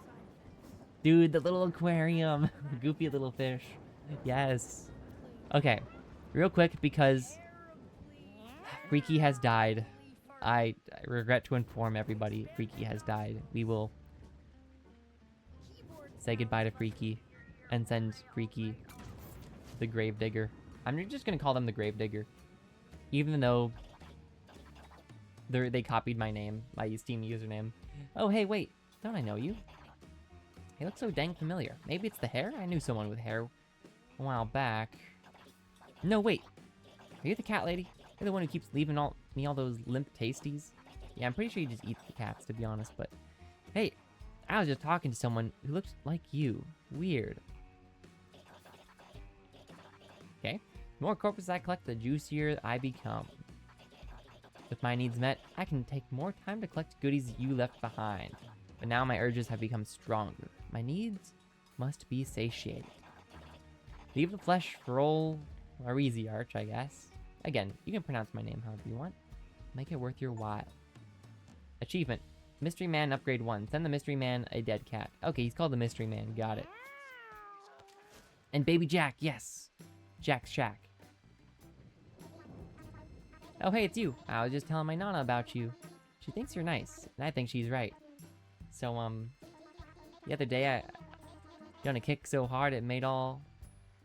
Speaker 1: Dude, the little aquarium. Goofy little fish. Yes. Okay. Real quick, because Freaky has died. I regret to inform everybody, Freaky has died. We will say goodbye to Freaky and send Freaky the Gravedigger. I'm just gonna call them the Gravedigger, even though they copied my name, my Steam username. Oh, hey, wait, don't I know you? He looks so dang familiar. Maybe it's the hair? I knew someone with hair a while back. No, wait. Are you the cat lady? You're the one who keeps leaving me all those limp tasties? Yeah, I'm pretty sure you just eat the cats, to be honest, but... Hey, I was just talking to someone who looks like you. Weird. Okay. The more corpses I collect, the juicier I become. With my needs met, I can take more time to collect goodies you left behind. But now my urges have become stronger. My needs must be satiated. Leave the flesh for old Marizi Arch, I guess. Again, you can pronounce my name however you want. Make it worth your while. Achievement. Mystery Man upgrade 1. Send the Mystery Man a dead cat. Okay, he's called the Mystery Man. Got it. And Baby Jack, yes. Jack's Shack. Oh, hey, it's you. I was just telling my Nana about you. She thinks you're nice, and I think she's right. So, the other day I done a kick so hard it made all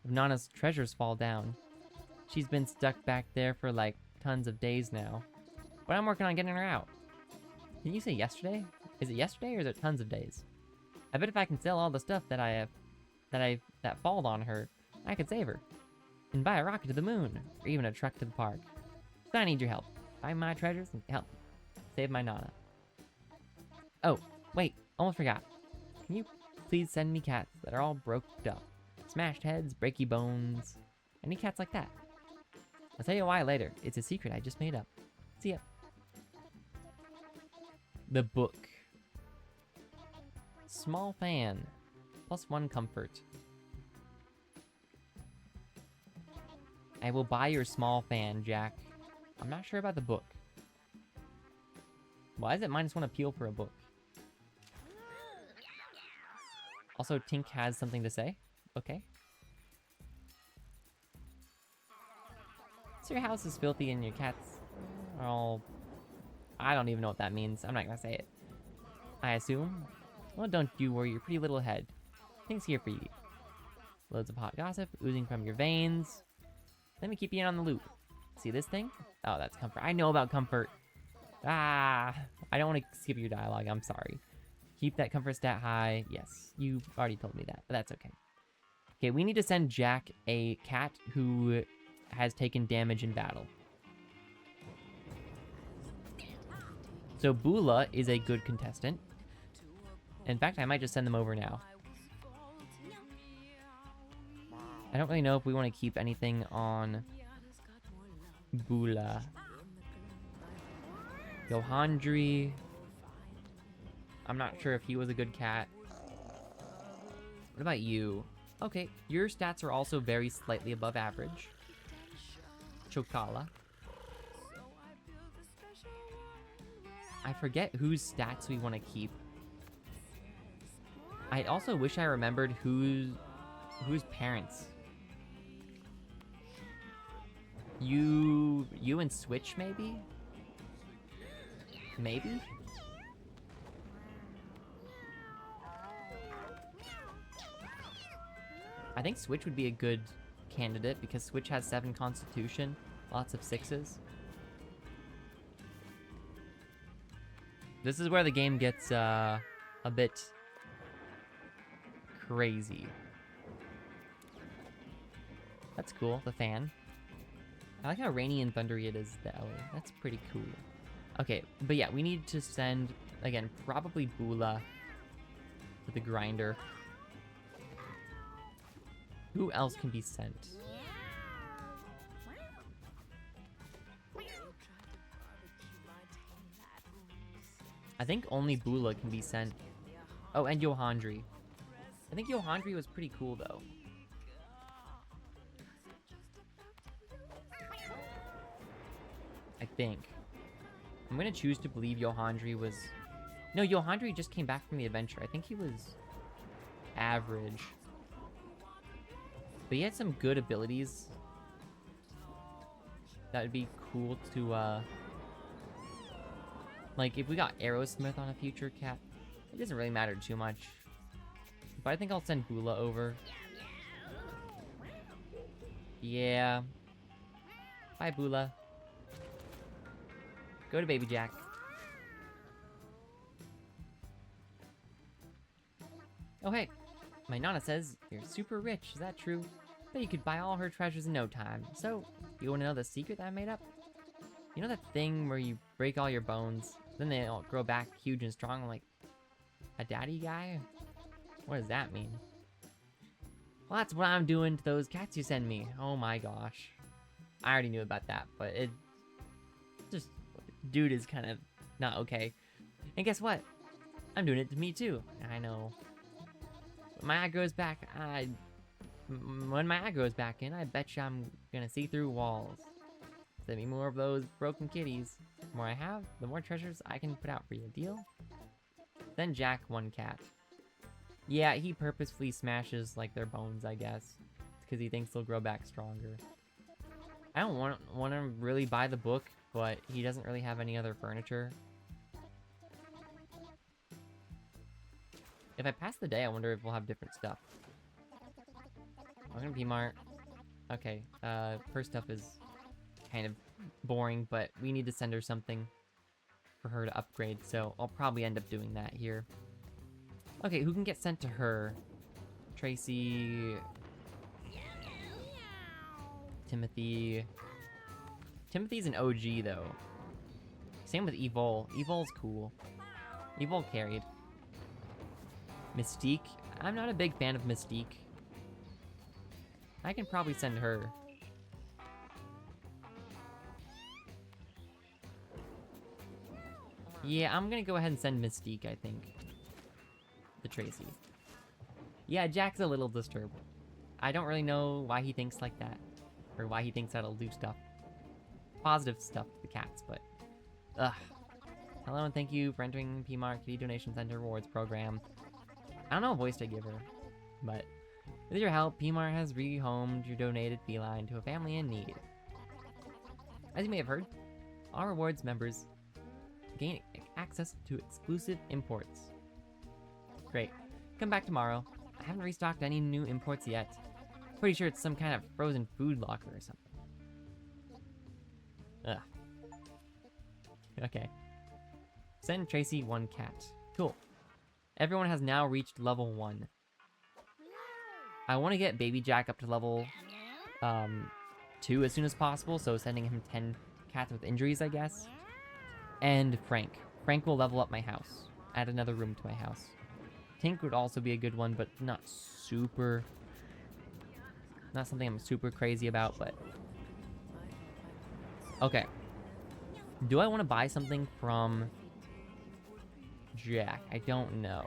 Speaker 1: of Nana's treasures fall down. She's been stuck back there for like tons of days now. But I'm working on getting her out. Didn't you say yesterday? Is it yesterday or is it tons of days? I bet if I can sell all the stuff that that falled on her, I could save her. And buy a rocket to the moon, or even a truck to the park. So I need your help. Find my treasures and help save my Nana. Oh, wait, almost forgot. Can you please send me cats that are all broked up? Smashed heads, breaky bones. Any cats like that? I'll tell you why later. It's a secret I just made up. See ya. The book. Small fan. +1 comfort. I will buy your small fan, Jack. I'm not sure about the book. Why is it -1 appeal for a book? Also, Tink has something to say. Okay. So your house is filthy and your cats are all... I don't even know what that means. I'm not gonna say it. I assume. Well, don't you worry your pretty little head. Tink's here for you. Loads of hot gossip oozing from your veins. Let me keep you in on the loop. See this thing? Oh, that's comfort. I know about comfort. Ah, I don't want to skip your dialogue. I'm sorry. Keep that comfort stat high. Yes, you already told me that, but that's okay. Okay, we need to send Jack a cat who has taken damage in battle. So Bula is a good contestant. In fact, I might just send them over now. I don't really know if we want to keep anything on Bula. Yohandri. I'm not sure if he was a good cat. What about you? Okay, your stats are also very slightly above average. Chokala. I forget whose stats we want to keep. I also wish I remembered whose parents. You and Switch, maybe? Maybe? I think Switch would be a good candidate because Switch has 7 constitution, lots of 6s. This is where the game gets a bit crazy. That's cool, the fan. I like how rainy and thundery it is though. That's pretty cool. Okay, but yeah, we need to send, again, probably Bula to the grinder. Who else can be sent? I think only Bula can be sent. Oh, and Yohandri. I think Yohandri was pretty cool though. think. I'm gonna choose to believe Yohandri was... No, Yohandri just came back from the adventure. I think he was average. But he had some good abilities. That would be cool to, like, if we got Aerosmith on a future cat, it doesn't really matter too much. But I think I'll send Bula over. Yeah. Bye, Bula. Go to Baby Jack. Oh, hey. My Nana says you're super rich. Is that true? Bet you could buy all her treasures in no time. So, you want to know the secret that I made up? You know that thing where you break all your bones, then they all grow back huge and strong like a daddy guy? What does that mean? Well, that's what I'm doing to those cats you send me. Oh my gosh. I already knew about that, but it... Just... Dude is kind of not okay. And guess what? I'm doing it to me too. I know. When my eye grows back, when my eye grows back in, I bet you I'm gonna see through walls. Send me more of those broken kitties. The more I have, the more treasures I can put out for you. Deal? Then Jack, one cat. Yeah, he purposefully smashes, like, their bones, I guess. Because he thinks they'll grow back stronger. I don't want to really buy the book, but he doesn't really have any other furniture. If I pass the day, I wonder if we'll have different stuff. I'm gonna P-Mart. Okay, her stuff is kind of boring, but we need to send her something for her to upgrade, so I'll probably end up doing that here. Okay, who can get sent to her? Tracy... Timothy... Timothy's an OG, though. Same with Evol. Evol's cool. Evol carried. Mystique. I'm not a big fan of Mystique. I can probably send her. Yeah, I'm gonna go ahead and send Mystique, I think. To Tracy. Yeah, Jack's a little disturbed. I don't really know why he thinks like that. Or why he thinks that'll do stuff. Positive stuff to the cats, but... Ugh. Hello and thank you for entering PMAR Kitty Donation Center Rewards Program. I don't know what voice to give her, but... With your help, PMAR has rehomed your donated feline to a family in need. As you may have heard, all rewards members gain access to exclusive imports. Great. Come back tomorrow. I haven't restocked any new imports yet. Pretty sure it's some kind of frozen food locker or something. Ugh. Okay. Send Tracy one cat. Cool. Everyone has now reached level 1. I want to get Baby Jack up to level 2 as soon as possible, so sending him 10 cats with injuries, I guess. And Frank. Frank will level up my house. Add another room to my house. Tink would also be a good one, but not super... Not something I'm super crazy about, but... Okay. Do I want to buy something from Jack? I don't know.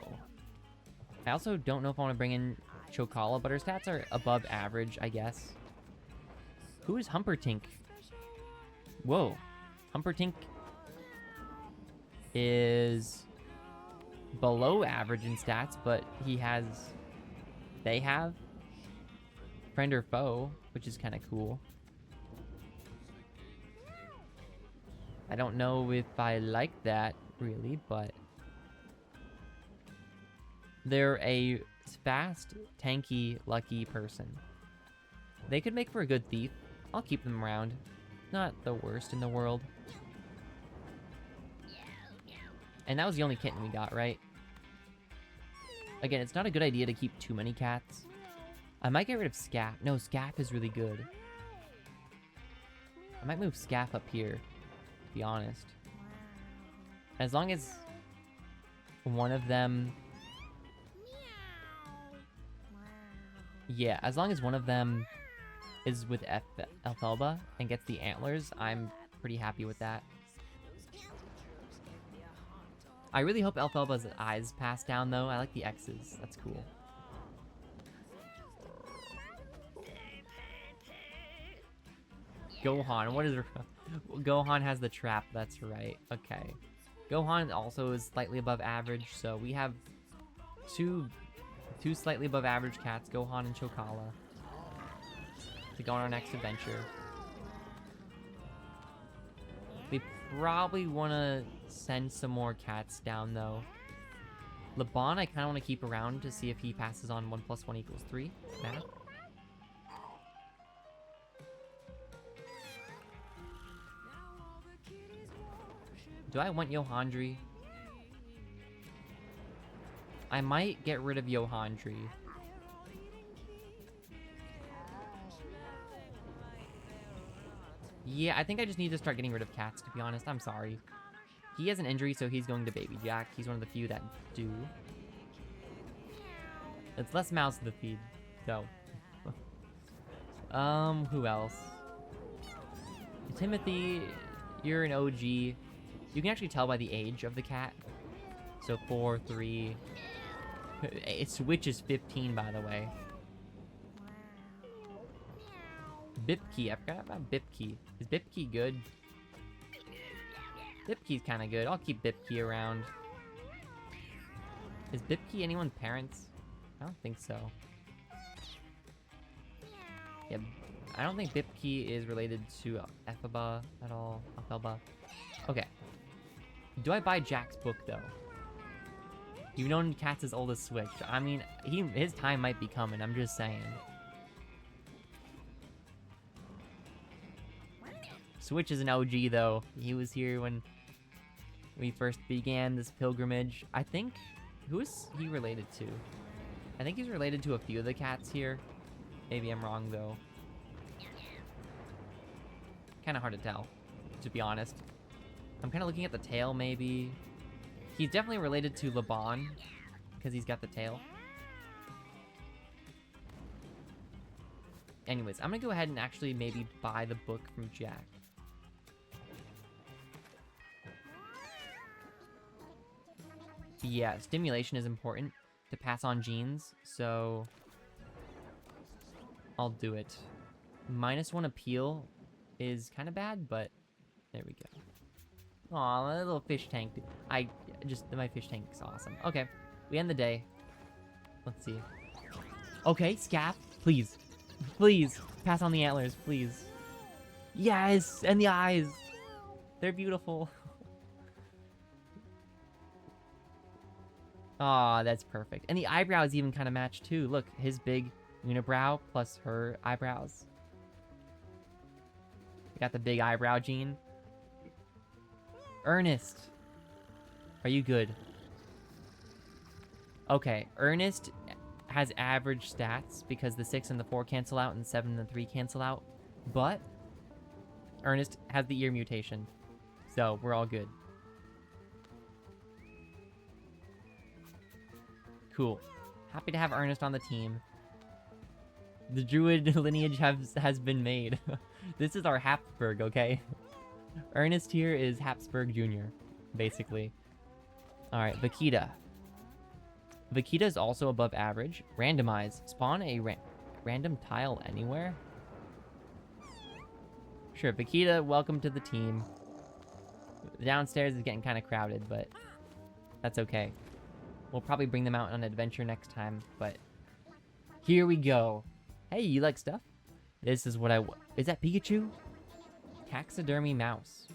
Speaker 1: I also don't know if I want to bring in Chocala, but her stats are above average, I guess. Who is Humpertink? Whoa. Humpertink is below average in stats, but he has... They have friend or foe, which is kind of cool. I don't know if I like that, really, but... They're a fast, tanky, lucky person. They could make for a good thief. I'll keep them around. Not the worst in the world. And that was the only kitten we got, right? Again, it's not a good idea to keep too many cats. I might get rid of Scaff. No, Scaff is really good. I might move Scaff up here, to be honest. As long as one of them... Yeah, as long as one of them is with Elphelba and gets the antlers, I'm pretty happy with that. I really hope Elphelba's eyes pass down, though. I like the X's. That's cool. Gohan, what is... Gohan has the trap, that's right. Okay. Gohan also is slightly above average, so we have two slightly above average cats, Gohan and Chokala, to go on our next adventure. We probably want to send some more cats down, though. Laban, I kind of want to keep around to see if he passes on 1 + 1 = 3 math. Do I want Yohandri? I might get rid of Yohandri. Yeah, I think I just need to start getting rid of cats, to be honest. I'm sorry. He has an injury, so he's going to Baby Jack. He's one of the few that do. It's less mouths to feed, though. Who else? Timothy, you're an OG. You can actually tell by the age of the cat. So 4, 3. Switch is 15, by the way. Bipkey, I forgot about Bipkey. Is Bipkey good? Bipkey's kind of good. I'll keep Bipkey around. Is Bipkey anyone's parents? I don't think so. Yeah, I don't think Bipkey is related to Elphaba at all. Elphaba. Okay. Do I buy Jack's book, though? You've known cats as old as Switch. I mean, his time might be coming, I'm just saying. Switch is an OG, though. He was here when we first began this pilgrimage. I think... Who is he related to? I think he's related to a few of the cats here. Maybe I'm wrong, though. Kind of hard to tell, to be honest. I'm kind of looking at the tail, maybe. He's definitely related to Laban, because he's got the tail. Anyways, I'm going to go ahead and actually maybe buy the book from Jack. Yeah, stimulation is important to pass on genes, so I'll do it. -1 appeal is kind of bad, but there we go. Aw, my little fish tank. My fish tank is awesome. Okay, we end the day. Let's see. Okay, Scaff, please. Please, pass on the antlers, please. Yes, and the eyes. They're beautiful. Aw, that's perfect. And the eyebrows even kind of match too. Look, his big unibrow plus her eyebrows. We got the big eyebrow gene. Ernest. Are you good? Okay, Ernest has average stats because the 6 and the 4 cancel out and the 7 and the 3 cancel out. But Ernest has the ear mutation. So we're all good. Cool. Happy to have Ernest on the team. The druid lineage has been made. This is our Habsburg, okay? Ernest here is Habsburg Jr., basically. Alright, Vakita. Vakita is also above average. Randomize. Spawn a random tile anywhere? Sure, Vakita, welcome to the team. Downstairs is getting kind of crowded, but that's okay. We'll probably bring them out on an adventure next time, but here we go. Hey, you like stuff? This is what is that Pikachu? Taxidermy mouse.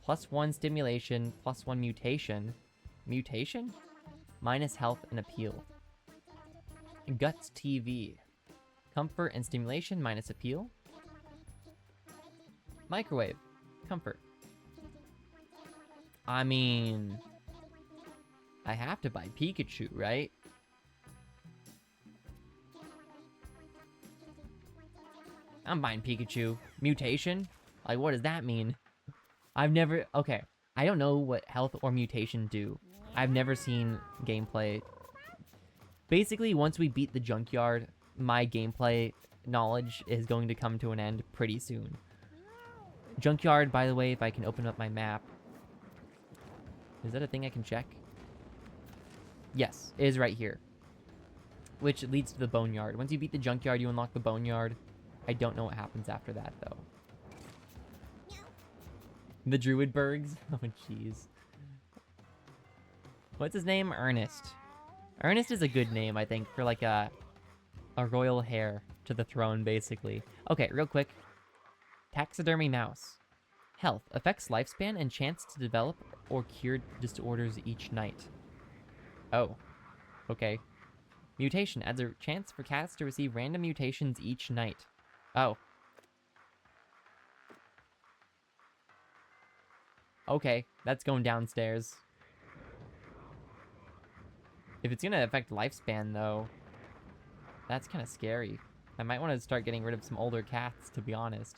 Speaker 1: +1 stimulation, +1 mutation. Mutation? Minus health and appeal. Guts TV. Comfort and stimulation, minus appeal. Microwave. Comfort. I mean... I have to buy Pikachu, right? I'm buying Pikachu. Mutation? Like, what does that mean? Okay, I don't know what health or mutation do. I've never seen gameplay. Basically, once we beat the junkyard, my gameplay knowledge is going to come to an end pretty soon. Junkyard, by the way, if I can open up my map. Is that a thing I can check? Yes, it is right here. Which leads to the boneyard. Once you beat the junkyard, you unlock the boneyard. I don't know what happens after that, though. The Druidbergs. Oh, jeez. What's his name? Ernest. Ernest is a good name, I think, for like a royal heir to the throne, basically. Okay, real quick. Taxidermy mouse. Health. Affects lifespan and chance to develop or cure disorders each night. Oh. Okay. Mutation. Adds a chance for cats to receive random mutations each night. Oh. Okay, that's going downstairs. If it's gonna affect lifespan, though, that's kind of scary. I might want to start getting rid of some older cats, to be honest.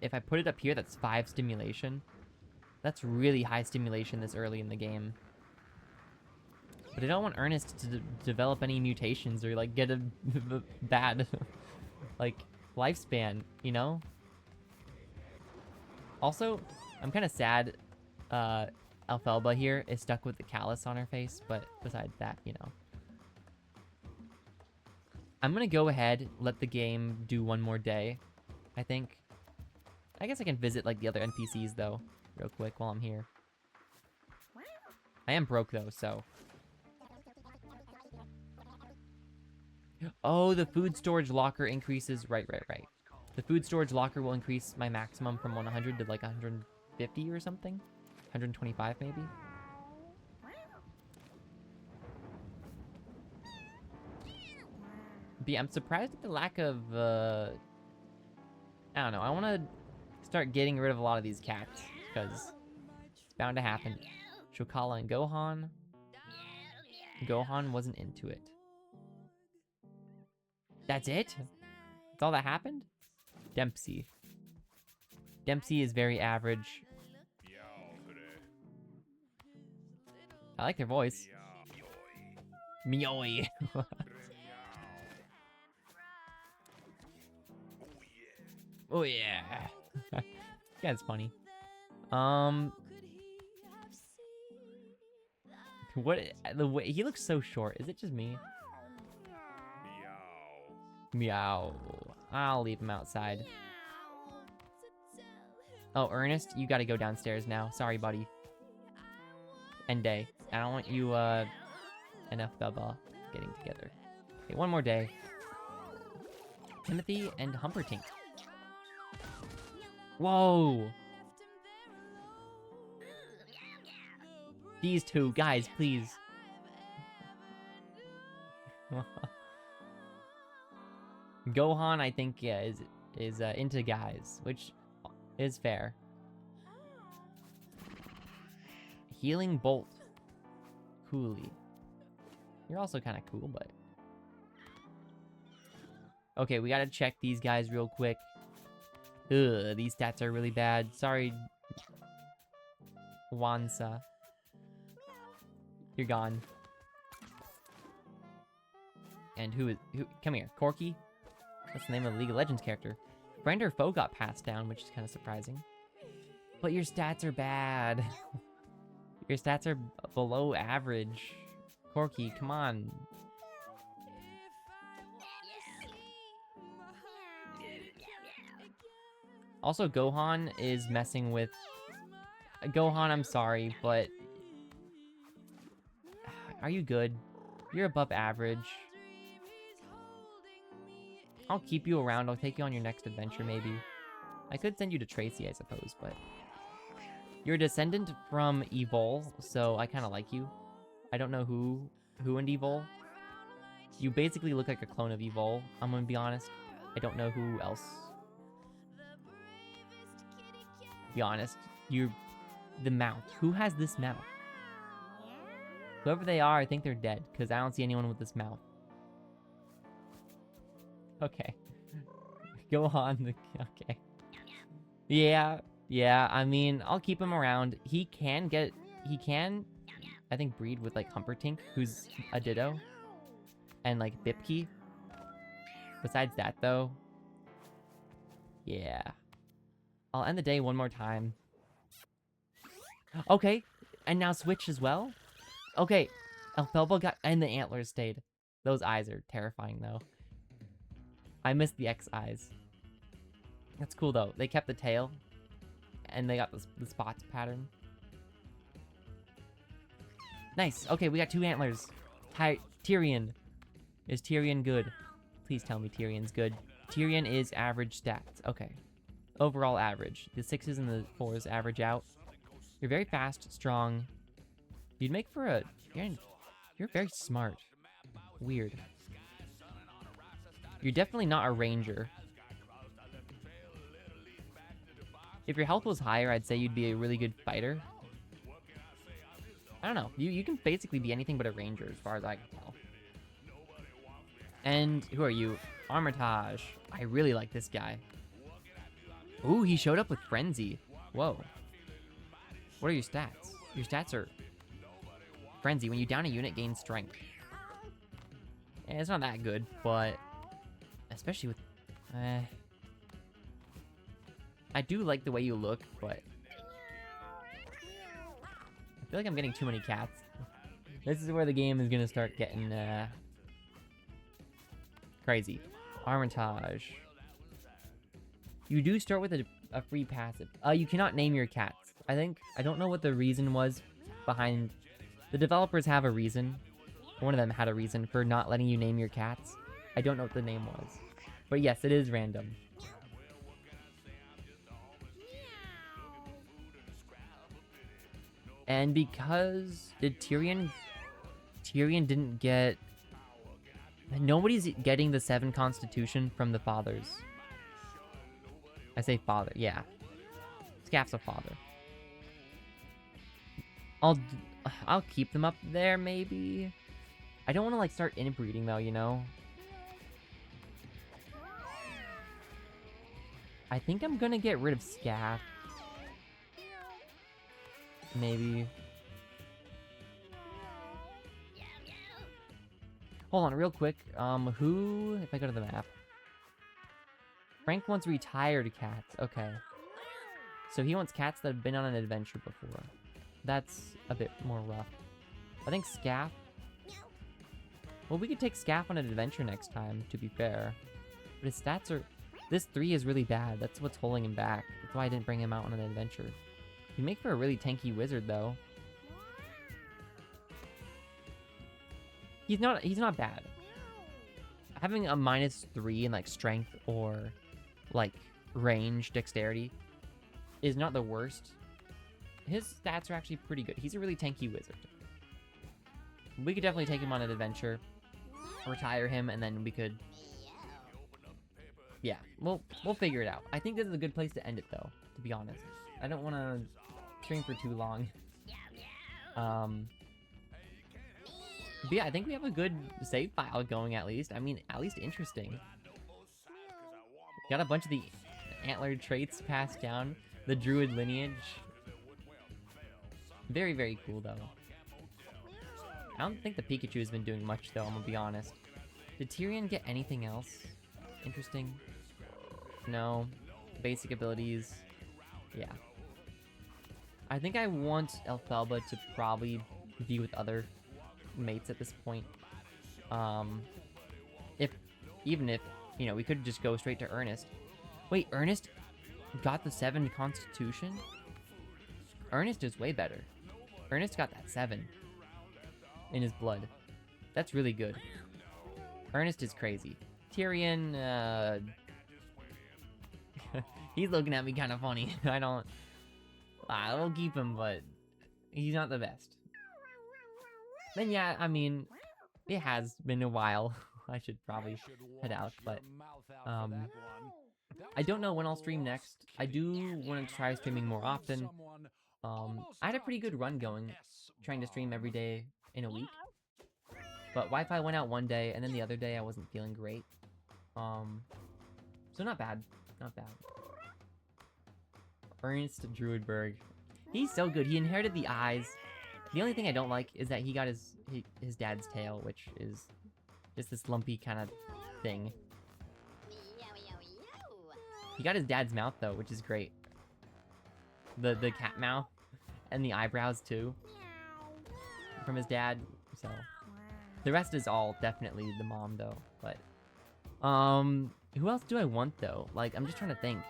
Speaker 1: If I put it up here, that's 5 stimulation. That's really high stimulation this early in the game. But I don't want Ernest to develop any mutations or, like, get a bad, like, lifespan, you know? Also, I'm kind of sad Alphelba here is stuck with the callus on her face, but besides that, you know. I'm gonna go ahead, let the game do one more day, I think. I guess I can visit, like, the other NPCs, though, real quick while I'm here. I am broke, though, so... Oh, the food storage locker increases... Right. The food storage locker will increase my maximum from 100 to, like, 150 or something? 125, maybe? But yeah, I'm surprised at the lack of, I don't know, I want to start getting rid of a lot of these cats, because it's bound to happen. Shokala and Gohan. Gohan wasn't into it. That's it? That's all that happened? Dempsey. Dempsey is very average. I like their voice. Meoy. Oh yeah. Yeah, it's funny. What the way he looks so short. Is it just me? Meow. I'll leave him outside. Oh, Ernest, you gotta go downstairs now. Sorry, buddy. End day. I don't want you, and Elphaba getting together. Okay, one more day. Timothy and Humperdinck. Whoa! These two, guys, please. Gohan, I think, yeah, is into guys, which is fair. Healing Bolt. Coolly. You're also kind of cool, but... Okay, we gotta check these guys real quick. Ugh, these stats are really bad. Sorry, Wansa. You're gone. And who? Come here, Corky? That's the name of the League of Legends character. Brander Foe got passed down, which is kind of surprising. But your stats are bad. Your stats are below average. Corky, come on. Also, Gohan is messing with... Gohan, I'm sorry, but... Are you good? You're above average. I'll keep you around. I'll take you on your next adventure, maybe. I could send you to Tracy, I suppose, but... You're a descendant from Evol, so I kind of like you. I don't know who in Evol. You basically look like a clone of Evol, I'm gonna be honest. I don't know who else. Be honest. You're... The mouth. Who has this mouth? Whoever they are, I think they're dead, because I don't see anyone with this mouth. Okay. Go on. Okay. Yeah, I mean, I'll keep him around. He can, I think, breed with, like, Humperdinck, who's a Ditto. And, like, Bipki. Besides that, though. Yeah. I'll end the day one more time. Okay. And now switch as well? Okay. Elphaba got... And the antlers stayed. Those eyes are terrifying, though. I missed the X eyes. That's cool though. They kept the tail, and they got the spots pattern. Nice. Okay, we got 2 antlers. Tyrion. Is Tyrion good? Please tell me Tyrion's good. Tyrion is average stats. Okay. Overall average. The 6s and the 4s average out. You're very fast, strong. You'd make for a... You're very smart. Weird. You're definitely not a ranger. If your health was higher, I'd say you'd be a really good fighter. I don't know. You can basically be anything but a ranger as far as I can tell. And who are you? Armitage. I really like this guy. Ooh, he showed up with Frenzy. Whoa. What are your stats? Your stats are... Frenzy. When you down a unit, gain strength. Yeah, it's not that good, but... Especially with... I do like the way you look, but... I feel like I'm getting too many cats. This is where the game is gonna start getting, crazy. Armitage. You do start with a free passive. You cannot name your cats. I don't know what the reason was behind... The developers have a reason. One of them had a reason for not letting you name your cats. I don't know what the name was. But yes, it is random. And because... Did Tyrion didn't get... Nobody's getting the 7 constitution from the fathers. I say father, yeah. Scaff's a father. I'll keep them up there, maybe. I don't want to, like, start inbreeding, though, you know? I think I'm gonna get rid of Scaff. Maybe. Hold on, real quick. Who... If I go to the map. Frank wants retired cats. Okay. So he wants cats that have been on an adventure before. That's a bit more rough. I think Scaff... Well, we could take Scaff on an adventure next time, to be fair. But his stats are... This 3 is really bad. That's what's holding him back. That's why I didn't bring him out on an adventure. He'd make for a really tanky wizard, though. He's not bad. Having a -3 in, like, strength or, like, range, dexterity is not the worst. His stats are actually pretty good. He's a really tanky wizard. We could definitely take him on an adventure, retire him, and then we could... Yeah, we'll figure it out. I think this is a good place to end it, though, to be honest. I don't want to stream for too long. But yeah, I think we have a good save file going, at least. I mean, at least interesting. Got a bunch of the antler traits passed down. The druid lineage. Very, very cool, though. I don't think the Pikachu has been doing much, though, I'm gonna be honest. Did Tyrion get anything else interesting? No. Basic abilities. Yeah. I think I want Elphelba to probably be with other mates at this point. Even if, you know, we could just go straight to Ernest. Wait, Ernest got the 7 constitution? Ernest is way better. Ernest got that 7 in his blood. That's really good. Ernest is crazy. Tyrion, he's looking at me kind of funny. I'll keep him, but he's not the best. Then yeah, I mean, it has been a while. I should probably head out, but I don't know when I'll stream next. I do want to try streaming more often. I had a pretty good run going, trying to stream every day in a week. But Wi-Fi went out one day, and then the other day I wasn't feeling great. So not bad. Not bad. Ernst Druidberg. He's so good. He inherited the eyes. The only thing I don't like is that he got his dad's tail, which is just this lumpy kind of thing. He got his dad's mouth, though, which is great. The cat mouth. And the eyebrows, too. From his dad, so... The rest is all definitely the mom, though, but... Who else do I want, though? Like, I'm just trying to think.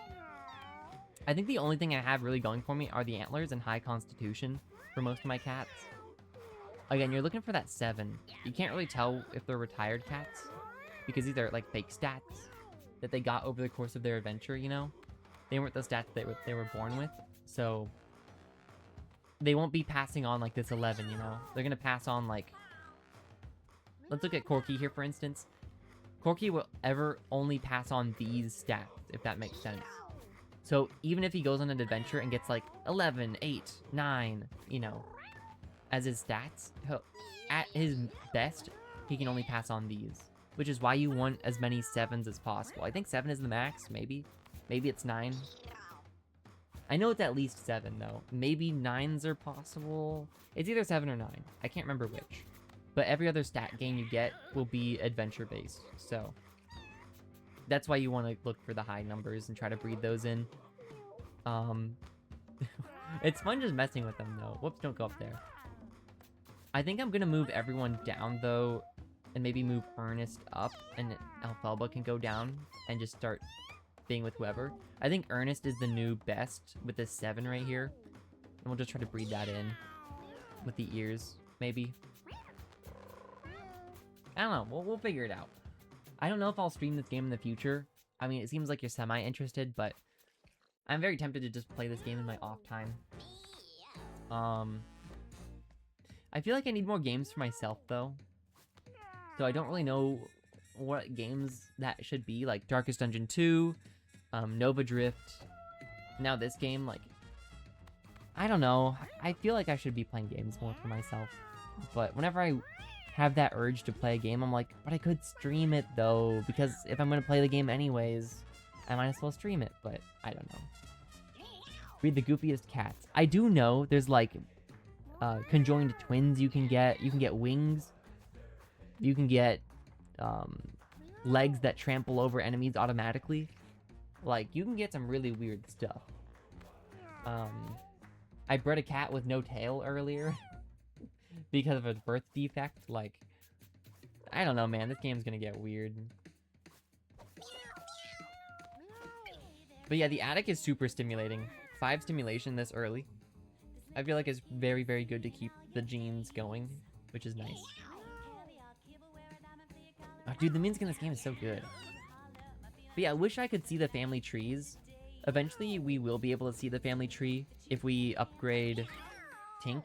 Speaker 1: I think the only thing I have really going for me are the antlers and high constitution for most of my cats. Again, you're looking for that 7. You can't really tell if they're retired cats because these are, like, fake stats that they got over the course of their adventure, you know? They weren't the stats they were born with, so they won't be passing on, like, this 11, you know? They're gonna pass on, like... Let's look at Corky here, for instance. Corky will ever only pass on these stats, if that makes sense. So even if he goes on an adventure and gets, like, 11, 8, 9, you know, as his stats, at his best, he can only pass on these. Which is why you want as many 7s as possible. I think 7 is the max, maybe. Maybe it's 9. I know it's at least 7, though. Maybe 9s are possible. It's either 7 or 9. I can't remember which. But every other stat gain you get will be adventure-based, so... That's why you want to look for the high numbers and try to breed those in. It's fun just messing with them, though. Whoops, don't go up there. I think I'm gonna move everyone down, though, and maybe move Ernest up, and Alphalba can go down and just start being with whoever. I think Ernest is the new best with this 7 right here. And we'll just try to breed that in with the ears, maybe. I don't know. We'll figure it out. I don't know if I'll stream this game in the future. I mean, it seems like you're semi-interested, but I'm very tempted to just play this game in my off time. I feel like I need more games for myself, though. So I don't really know what games that should be, like Darkest Dungeon 2, Nova Drift. Now this game, like, I don't know. I feel like I should be playing games more for myself. But whenever I have that urge to play a game, I'm like, but I could stream it, though, because if I'm going to play the game anyways, I might as well stream it, but I don't know. Breed the goofiest cats. I do know there's, like, conjoined twins you can get. You can get wings. You can get legs that trample over enemies automatically. Like, you can get some really weird stuff. I bred a cat with no tail earlier because of a birth defect. Like, I don't know, man. This game's gonna get weird. But yeah, the attic is super stimulating. 5 stimulation this early. I feel like it's very, very good to keep the genes going, which is nice. Oh, dude, the music in this game is so good. But yeah, I wish I could see the family trees. Eventually, we will be able to see the family tree if we upgrade Tink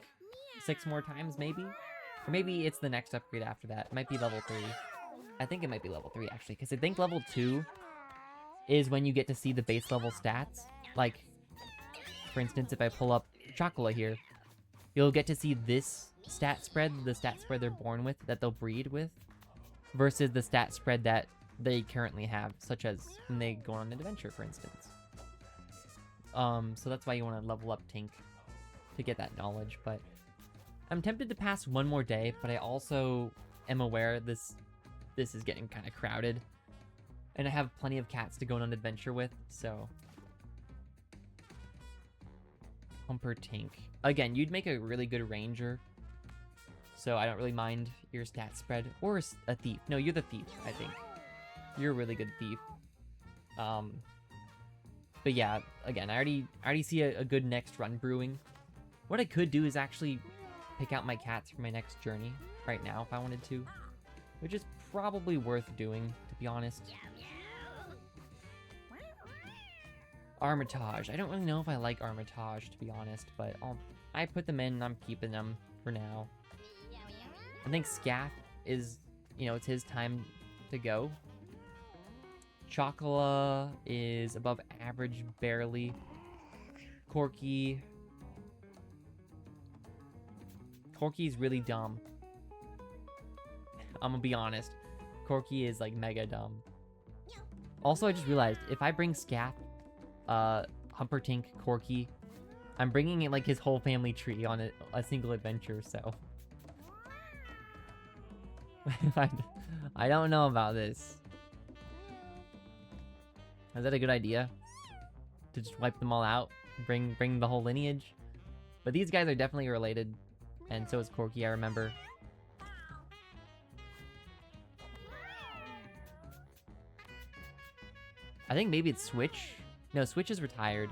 Speaker 1: 6 more times, maybe? Or maybe it's the next upgrade after that. It might be level 3. I think it might be level 3, actually, because I think level 2 is when you get to see the base level stats. Like, for instance, if I pull up Chocola here, you'll get to see this stat spread, the stat spread they're born with, that they'll breed with, versus the stat spread that they currently have, such as when they go on an adventure, for instance. So that's why you want to level up Tink to get that knowledge, but I'm tempted to pass one more day, but I also am aware this is getting kind of crowded, and I have plenty of cats to go on an adventure with, so... Humper Tink. Again, you'd make a really good ranger, so I don't really mind your stat spread. Or a thief. No, you're the thief, I think. You're a really good thief. But yeah, again, I already see a good next run brewing. What I could do is actually pick out my cats for my next journey right now if I wanted to, which is probably worth doing, to be honest. Armitage. I don't really know if I like Armitage, to be honest, but I put them in and I'm keeping them for now. I think Scaff is, it's his time to go. Chocola is above average, barely. Corky's really dumb. I'm gonna be honest. Corky is, like, mega dumb. Also, I just realized, if I bring Scaff, Humpertink, Corky, I'm bringing it, like, his whole family tree on a single adventure, so... I don't know about this. Is that a good idea? To just wipe them all out? Bring the whole lineage? But these guys are definitely related, and so is Corky, I remember. I think maybe it's Switch. No, Switch is retired.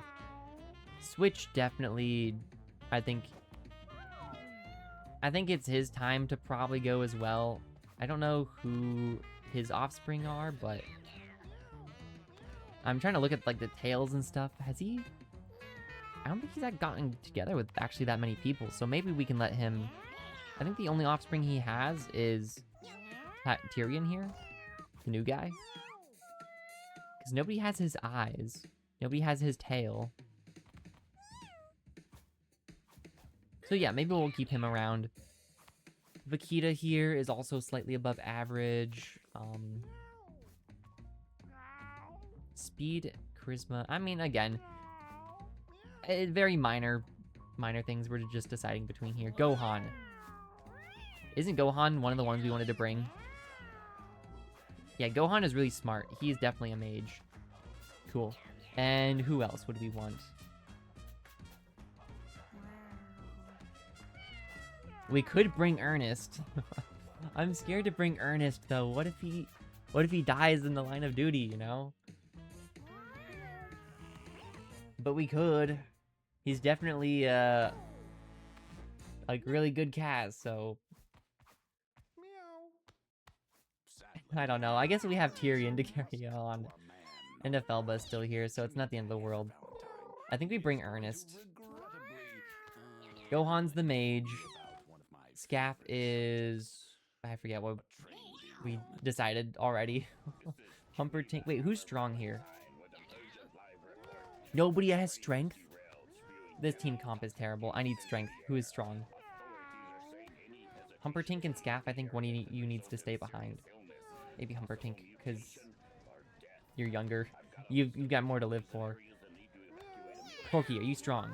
Speaker 1: Switch definitely, I think it's his time to probably go as well. I don't know who his offspring are, but I'm trying to look at like the tails and stuff. Has he? I don't think he's gotten together with actually that many people, so maybe we can let him. I think the only offspring he has is Tyrion here, the new guy. Because nobody has his eyes. Nobody has his tail. So yeah, maybe we'll keep him around. Vaquita here is also slightly above average. Speed, charisma. I mean, again, very minor things we're just deciding between here. Gohan. Isn't Gohan one of the ones we wanted to bring? Yeah, Gohan is really smart. He is definitely a mage. Cool. And who else would we want? We could bring Ernest. I'm scared to bring Ernest though. What if he dies in the line of duty, you know? But we could. He's definitely like really good cast, so I don't know. I guess we have Tyrion to carry on. And Felba is still here, so it's not the end of the world. I think we bring Ernest. Gohan's the mage. Scaff is... I forget what we decided already. Humperdinck. Wait, who's strong here? Nobody has strength? This team comp is terrible. I need strength. Who is strong? Humperdinck and Scaff, I think one of you needs to stay behind. Maybe Humperdinck, because you're younger. You've got more to live for. Corky, are you strong?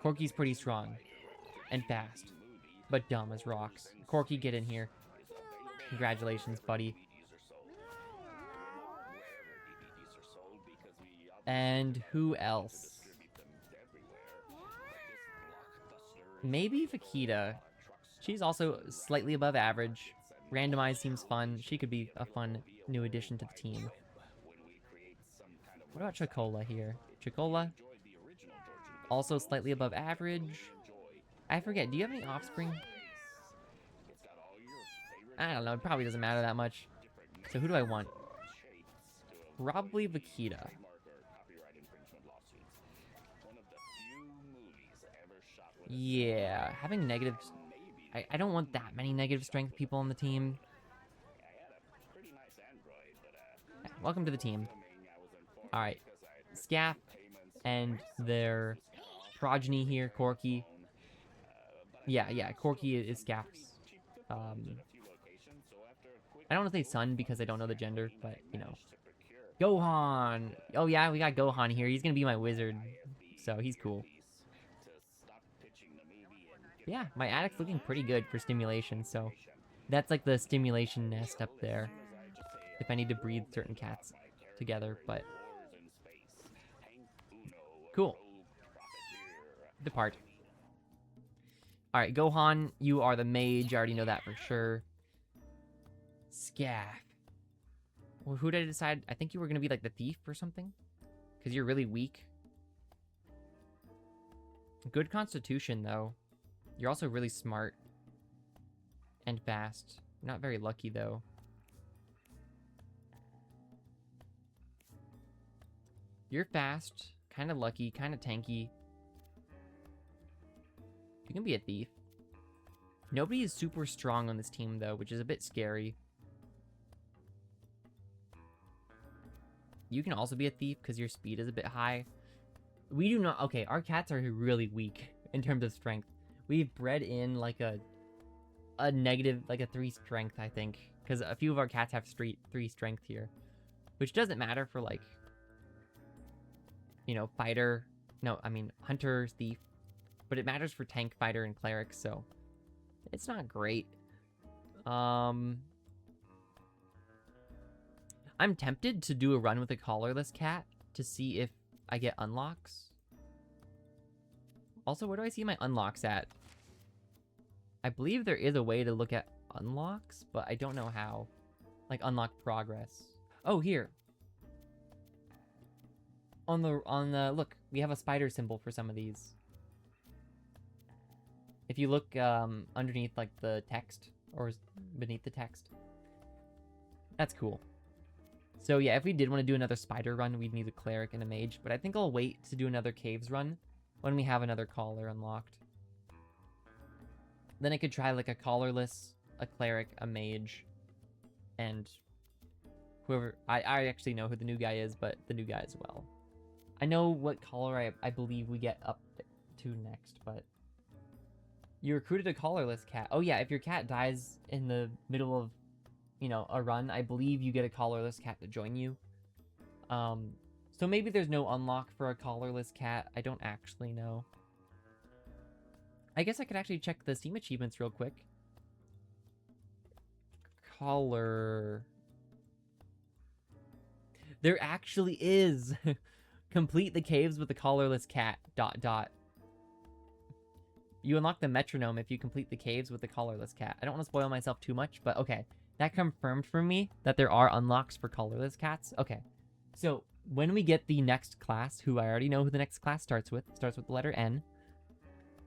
Speaker 1: Corky's pretty strong. And fast. But dumb as rocks. Corky, get in here. Congratulations, buddy. And who else? Maybe Vaquita. She's also slightly above average. Randomized seems fun. She could be a fun new addition to the team. What about Chocola here? Chocola? Also slightly above average. I forget, do you have any offspring? I don't know, it probably doesn't matter that much. So who do I want? Probably Vaquita. Yeah, having negative... I don't want that many negative strength people on the team. Yeah, welcome to the team. Alright, Scaff and their progeny here, Corky. Yeah, Corky is Scaff's. I don't want to say son because I don't know the gender, but, you know. Gohan! Oh yeah, we got Gohan here. He's gonna be my wizard, so he's cool. Yeah, my attic's looking pretty good for stimulation, so that's like the stimulation nest up there. If I need to breed certain cats together, but... Cool. Depart. Alright, Gohan, you are the mage. I already know that for sure. Scaff. Well, who did I decide? I think you were going to be like the thief or something. Because you're really weak. Good constitution, though. You're also really smart. And fast. Not very lucky, though. You're fast. Kind of lucky. Kind of tanky. You can be a thief. Nobody is super strong on this team, though, which is a bit scary. You can also be a thief because your speed is a bit high. We do not... Okay, our cats are really weak in terms of strength. We've bred in like a negative, like a 3 strength, I think. Because a few of our cats have 3 strength here. Which doesn't matter for like, you know, fighter. No, I mean, hunter, thief. But it matters for tank, fighter, and cleric, so it's not great. I'm tempted to do a run with a collarless cat to see if I get unlocks. Also, where do I see my unlocks at? I believe there is a way to look at unlocks, but I don't know how. Like, unlock progress. Oh, here. On the look, we have a spider symbol for some of these. If you look underneath like the text or beneath the text. That's cool. So yeah, if we did want to do another spider run, we'd need a cleric and a mage, but I think I'll wait to do another caves run when we have another collar unlocked. Then I could try like a collarless, a cleric, a mage, and whoever... I actually know who the new guy is, but the new guy as well. I know what collar I believe we get up to next, but... You recruited a collarless cat. Oh yeah, if your cat dies in the middle of, you know, a run, I believe you get a collarless cat to join you. So maybe there's no unlock for a collarless cat. I don't actually know. I guess I could actually check the Steam achievements real quick. Collar... There actually is! Complete the caves with a collarless cat, ... You unlock the metronome if you complete the caves with the collarless cat. I don't want to spoil myself too much, but okay. That confirmed for me that there are unlocks for collarless cats. Okay. So, when we get the next class, who I already know who the next class starts with the letter N.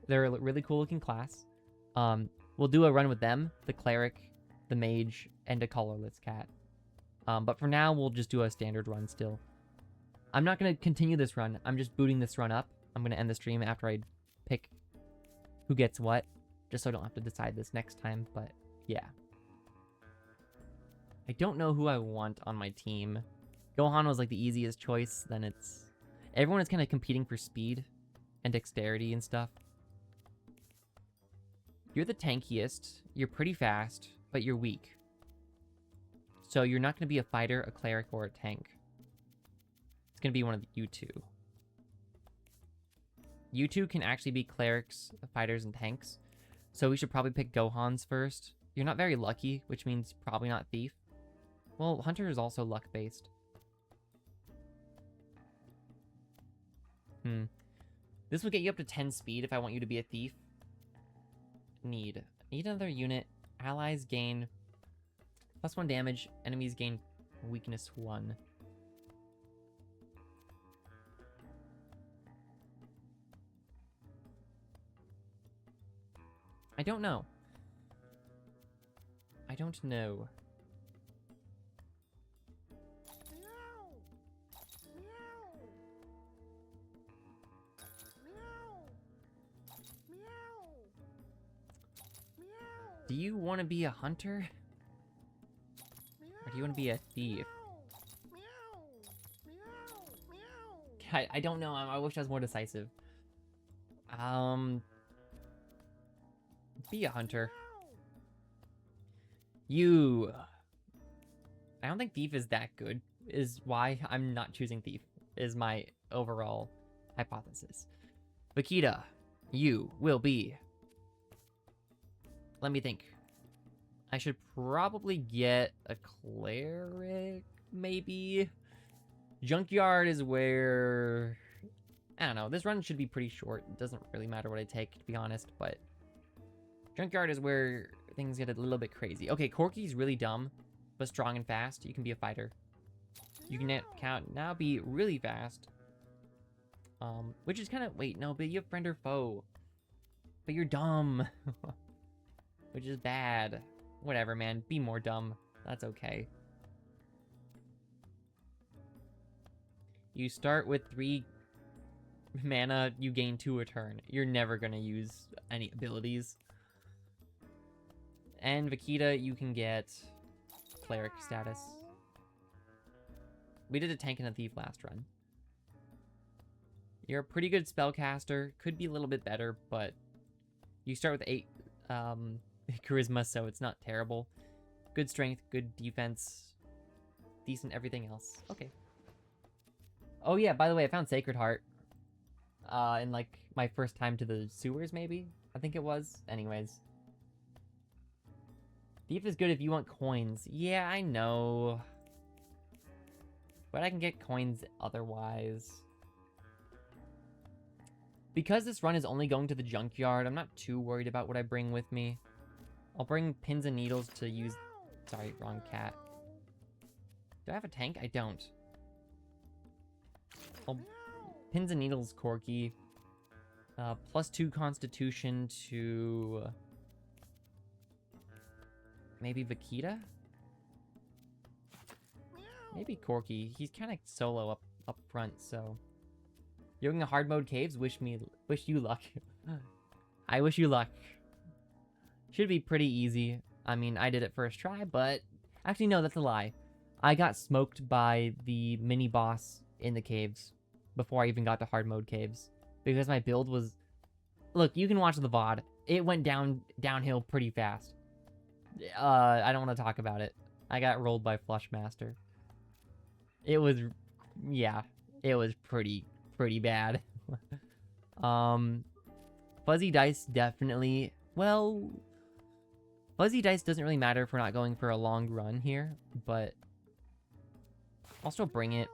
Speaker 1: They're a really cool looking class. We'll do a run with them, the cleric, the mage, and a collarless cat. But for now, we'll just do a standard run still. I'm not going to continue this run. I'm just booting this run up. I'm going to end the stream after I pick who gets what, just so I don't have to decide this next time, but yeah. I don't know who I want on my team. Gohan was like the easiest choice, then it's... Everyone is kind of competing for speed and dexterity and stuff. You're the tankiest, you're pretty fast, but you're weak. So you're not going to be a fighter, a cleric, or a tank. It's going to be one of you two. You two can actually be clerics, fighters, and tanks. So we should probably pick Gohan's first. You're not very lucky, which means probably not thief. Well, hunter is also luck-based. This will get you up to 10 speed if I want you to be a thief. Need another unit. Allies gain +1 damage. Enemies gain weakness 1. I don't know. I don't know. Do you want to be a hunter? Or do you want to be a thief? I don't know. I wish I was more decisive. Be a hunter. You... I don't think thief is that good, is why I'm not choosing thief, is my overall hypothesis. Vakita, you will be... Let me think. I should probably get a cleric, maybe? Junkyard is where... I don't know, this run should be pretty short. It doesn't really matter what I take, to be honest, but... Junkyard is where things get a little bit crazy. Okay, Corky's really dumb, but strong and fast. You can be a fighter. You can now be really fast. Which is kind of... Wait, no, but you have friend or foe. But you're dumb. Which is bad. Whatever, man. Be more dumb. That's okay. You start with 3 mana. You gain 2 a turn. You're never going to use any abilities. And Vakita, you can get cleric status. We did a tank and a thief last run. You're a pretty good spellcaster. Could be a little bit better, but you start with 8 charisma, so it's not terrible. Good strength, good defense, decent everything else. Okay. Oh yeah, by the way, I found Sacred Heart. In like my first time to the sewers, maybe? I think it was. Anyways. Thief is good if you want coins. Yeah, I know. But I can get coins otherwise. Because this run is only going to the junkyard, I'm not too worried about what I bring with me. I'll bring pins and needles to use... Sorry, wrong cat. Do I have a tank? I don't. Oh, pins and needles, Corky. +2 constitution to... maybe Vakita? Maybe Corky. He's kind of solo up front, so... You're in the hard mode caves? Wish you luck. I wish you luck. Should be pretty easy. I mean, I did it first try, but... Actually, no, that's a lie. I got smoked by the mini-boss in the caves before I even got to hard mode caves. Because my build was... Look, you can watch the VOD. It went downhill pretty fast. I don't want to talk about it. I got rolled by Flushmaster. It was... Yeah. It was pretty bad. Fuzzy dice definitely... Well... Fuzzy dice doesn't really matter if we're not going for a long run here, but... I'll still bring it.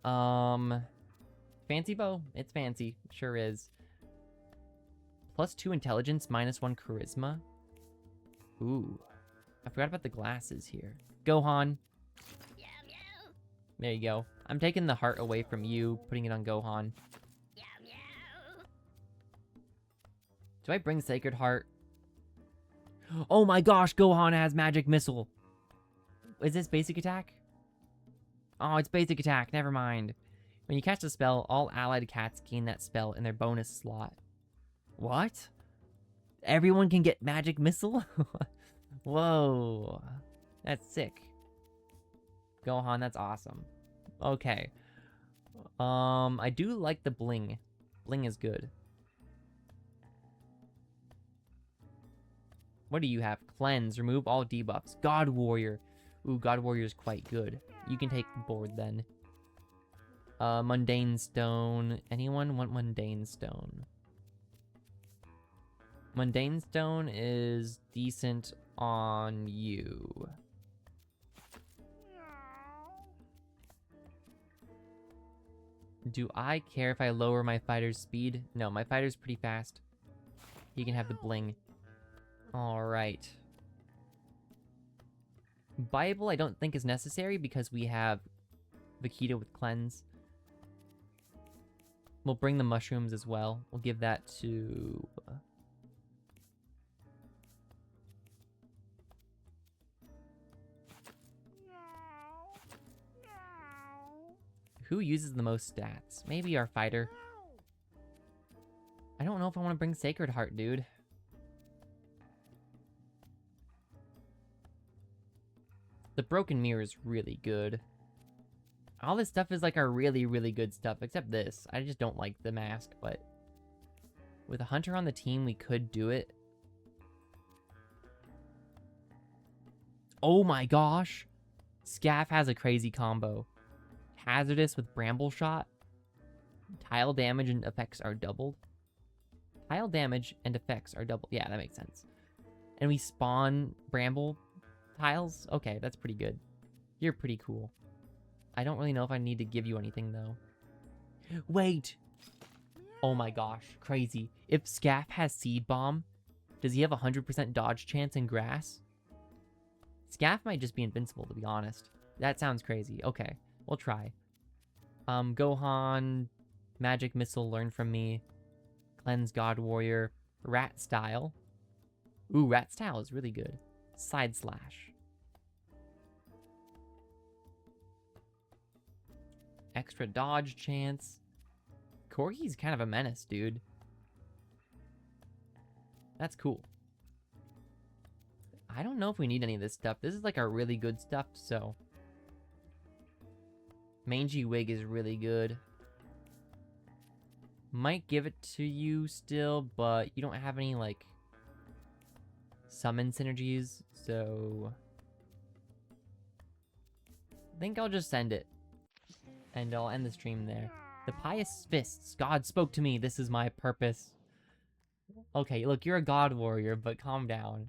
Speaker 1: Fancy bow? It's fancy. Sure is. +2 intelligence, -1 charisma. Ooh. I forgot about the glasses here. Gohan. There you go. I'm taking the heart away from you, putting it on Gohan. Do I bring Sacred Heart? Oh my gosh, Gohan has Magic Missile. Is this basic attack? Oh, it's basic attack. Never mind. When you cast a spell, all allied cats gain that spell in their bonus slot. What? Everyone can get Magic Missile? Whoa. That's sick. Gohan, that's awesome. Okay. I do like the bling. Bling is good. What do you have? Cleanse. Remove all debuffs. God Warrior. Ooh, God Warrior is quite good. You can take the board then. Mundane Stone. Anyone want Mundane Stone? Mundane Stone is decent on you. Do I care if I lower my fighter's speed? No, my fighter's pretty fast. He can have the bling. Alright. Bible I don't think is necessary because we have Vakita with Cleanse. We'll bring the mushrooms as well. We'll give that to... Who uses the most stats? Maybe our fighter. I don't know if I want to bring Sacred Heart, dude. The Broken Mirror is really good. All this stuff is like our really good stuff, except this. I just don't like the mask, but... With a Hunter on the team, we could do it. Oh my gosh! Scaff has a crazy combo. Hazardous with Bramble Shot. Tile damage and effects are doubled. Tile damage and effects are doubled. Yeah, that makes sense. And we spawn Bramble tiles? Okay, that's pretty good. You're pretty cool. I don't really know if I need to give you anything, though. Wait! Oh my gosh, crazy. If Scaff has Seed Bomb, does he have a 100% dodge chance in grass? Scaff might just be invincible, to be honest. That sounds crazy. Okay, we'll try. Gohan, Magic Missile, learn from me. Cleanse God Warrior. Rat Style. Ooh, Rat Style is really good. Side Slash. Extra dodge chance. Corgi's kind of a menace, dude. That's cool. I don't know if we need any of this stuff. This is like our really good stuff, so... Mangy Wig is really good. Might give it to you still, but you don't have any, like, summon synergies, so... I think I'll just send it. And I'll end the stream there. The Pious Fists. God spoke to me. This is my purpose. Okay, look, you're a God Warrior, but calm down.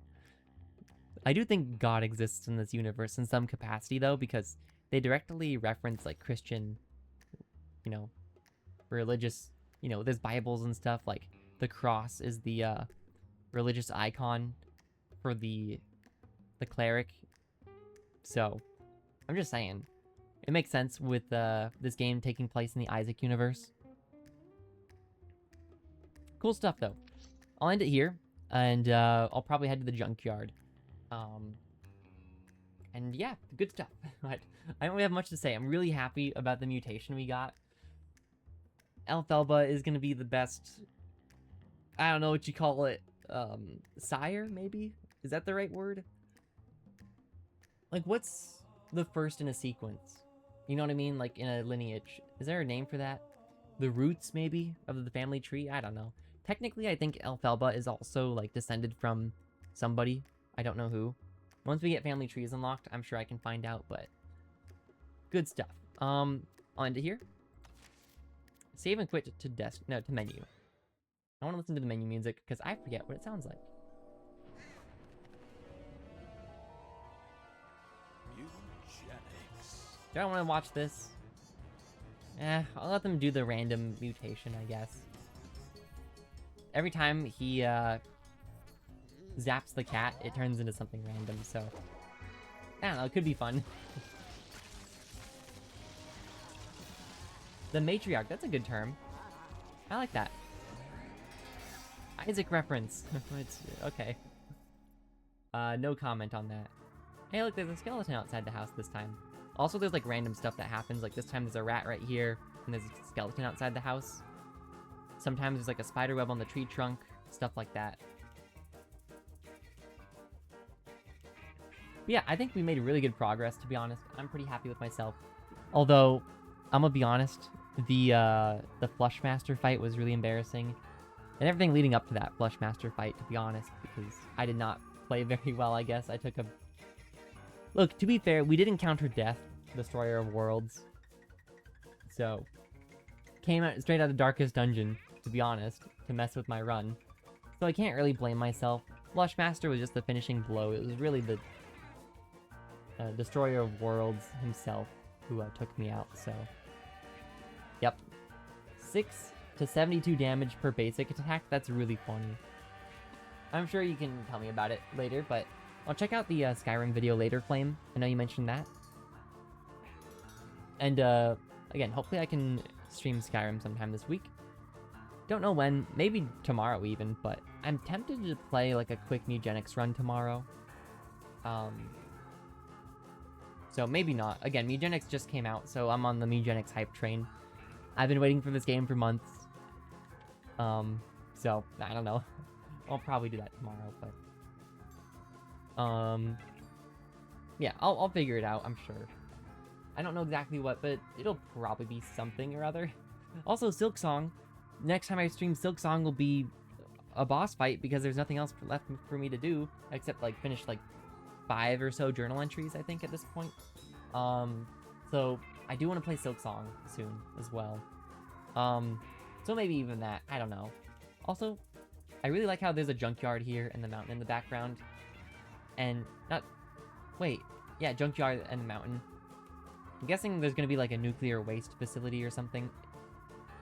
Speaker 1: I do think God exists in this universe in some capacity, though, because they directly reference, like, Christian, you know, religious, you know, there's Bibles and stuff. Like, the cross is the religious icon for the cleric. So, I'm just saying. It makes sense with this game taking place in the Isaac universe. Cool stuff, though. I'll end it here, and I'll probably head to the junkyard. And yeah, good stuff. I don't really have much to say. I'm really happy about the mutation we got. Alfalfa is going to be the best, I don't know what you call it, sire, maybe? Is that the right word? Like, what's the first in a sequence? You know what I mean? Like, in a lineage. Is there a name for that? The roots, maybe, of the family tree? I don't know. Technically, I think Alfalfa is also, like, descended from somebody. I don't know who. Once we get family trees unlocked, I'm sure I can find out, but... good stuff. I'll end it here. Save and quit to menu. I want to listen to the menu music, because I forget what it sounds like.
Speaker 2: Mewgenics.
Speaker 1: Do I want to watch this? I'll let them do the random mutation, I guess. Every time he, zaps the cat, it turns into something random, so... I don't know, it could be fun. The matriarch, that's a good term. I like that. Isaac reference. It's okay. No comment on that. Hey, look, there's a skeleton outside the house this time. Also, there's like random stuff that happens. Like this time there's a rat right here, and there's a skeleton outside the house. Sometimes there's like a spider web on the tree trunk, stuff like that. But yeah, I think we made really good progress, to be honest. I'm pretty happy with myself. Although, I'm gonna be honest, the Flushmaster fight was really embarrassing. And everything leading up to that Flushmaster fight, to be honest, because I did not play very well, I guess. I took a... Look, to be fair, we did encounter Death, Destroyer of Worlds. So, came out straight out of Darkest Dungeon, to be honest, to mess with my run. So I can't really blame myself. Flushmaster was just the finishing blow. It was really the Destroyer of Worlds himself who took me out, so... Yep. 6 to 72 damage per basic attack, that's really funny. I'm sure you can tell me about it later, but I'll check out the Skyrim video later, Flame. I know you mentioned that. And, again, hopefully I can stream Skyrim sometime this week. Don't know when, maybe tomorrow even, but I'm tempted to play, like, a quick Mewgenics run tomorrow. So maybe not. Again, Mewgenics just came out, so I'm on the Mewgenics hype train. I've been waiting for this game for months. So, I don't know. I'll probably do that tomorrow, but... yeah, I'll figure it out, I'm sure. I don't know exactly what, but it'll probably be something or other. Also, Silksong. Next time I stream Silksong will be a boss fight, because there's nothing else left for me to do, except, like, finish, like, 5 or so journal entries, I think, at this point. So, I do want to play Silksong soon, as well. So maybe even that, I don't know. Also, I really like how there's a junkyard here and the mountain in the background. And, yeah, junkyard and the mountain. I'm guessing there's gonna be like a nuclear waste facility or something.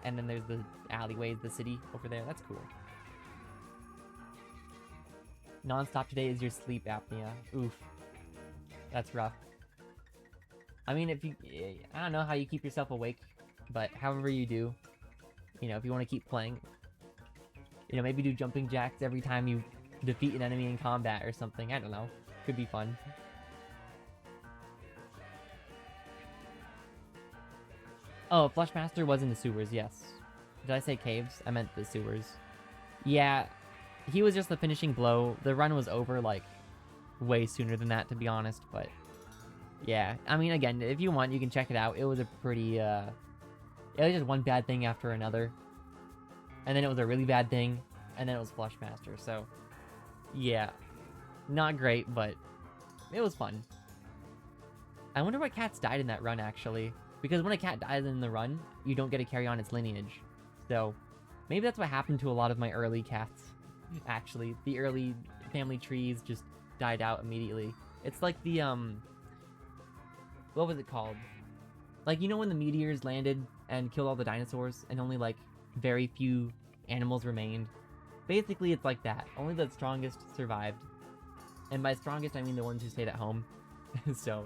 Speaker 1: And then there's the alleyways, the city over there, that's cool. Non-stop today is your sleep apnea. Oof. That's rough. I mean, if you... I don't know how you keep yourself awake, but however you do, you know, if you want to keep playing, you know, maybe do jumping jacks every time you defeat an enemy in combat or something. I don't know. Could be fun. Oh, Flushmaster was in the sewers, yes. Did I say caves? I meant the sewers. Yeah, he was just the finishing blow. The run was over, like, way sooner than that, to be honest, but... yeah, I mean, again, if you want, you can check it out. It was a pretty, it was just one bad thing after another. And then it was a really bad thing, and then it was Flushmaster, so... yeah. Not great, but it was fun. I wonder what cats died in that run, actually. Because when a cat dies in the run, you don't get to carry on its lineage. So, maybe that's what happened to a lot of my early cats, actually. The early family trees just died out immediately. It's like the, what was it called? Like, you know when the meteors landed and killed all the dinosaurs, and only, like, very few animals remained? Basically, it's like that. Only the strongest survived. And by strongest, I mean the ones who stayed at home. So...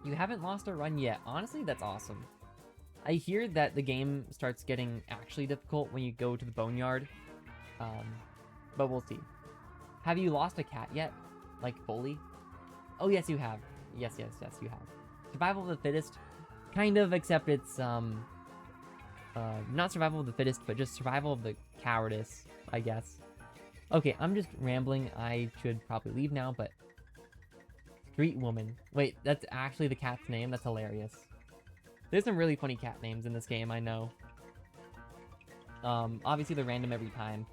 Speaker 1: You haven't lost a run yet. Honestly, that's awesome. I hear that the game starts getting actually difficult when you go to the boneyard. But we'll see. Have you lost a cat yet? Like, fully? Oh, yes, you have. Yes, you have. Survival of the fittest? Kind of, except it's, not survival of the fittest, but just survival of the cowardice, I guess. Okay, I'm just rambling. I should probably leave now, but... Street Woman. Wait, that's actually the cat's name? That's hilarious. There's some really funny cat names in this game, I know. Obviously they're random every time.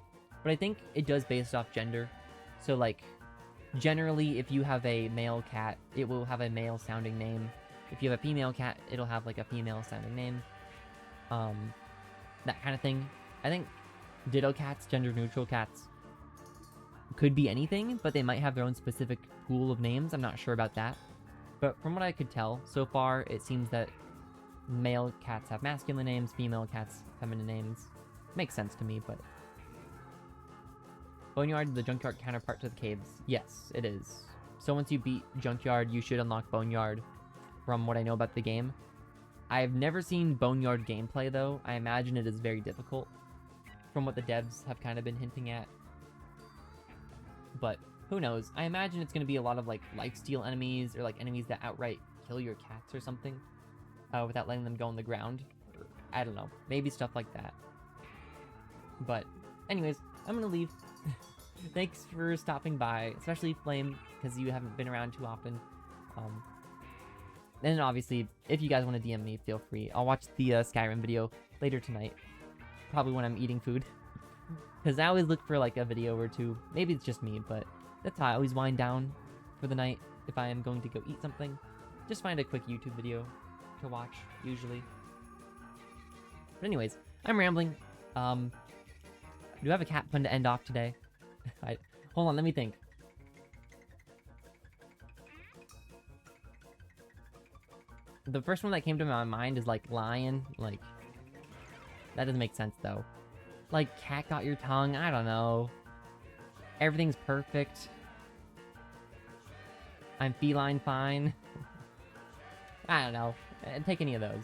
Speaker 1: But I think it does based off gender. So, like, generally, if you have a male cat, it will have a male-sounding name. If you have a female cat, it'll have, like, a female-sounding name. That kind of thing. I think ditto cats, gender-neutral cats, could be anything, but they might have their own specific pool of names. I'm not sure about that. But from what I could tell so far, it seems that male cats have masculine names, female cats feminine names. Makes sense to me, but... Boneyard, the Junkyard counterpart to the caves. Yes, it is. So once you beat Junkyard, you should unlock Boneyard, from what I know about the game. I've never seen Boneyard gameplay, though. I imagine it is very difficult, from what the devs have kind of been hinting at. But who knows? I imagine it's going to be a lot of, like, lifesteal enemies, or, like, enemies that outright kill your cats or something, without letting them go on the ground. Or, I don't know. Maybe stuff like that. But, anyways, I'm going to leave. Thanks for stopping by, especially Flame, because you haven't been around too often. And obviously, if you guys want to DM me, feel free. I'll watch the Skyrim video later tonight, probably when I'm eating food, because I always look for like a video or two. Maybe it's just me, but that's how I always wind down for the night if I am going to go eat something. Just find a quick YouTube video to watch, usually. But anyways, I'm rambling. Do I have a cat pun to end off today? Hold on, let me think. The first one that came to my mind is, like, lion. Like, that doesn't make sense, though. Like, cat got your tongue? I don't know. Everything's perfect. I'm feline fine. I don't know. Take any of those.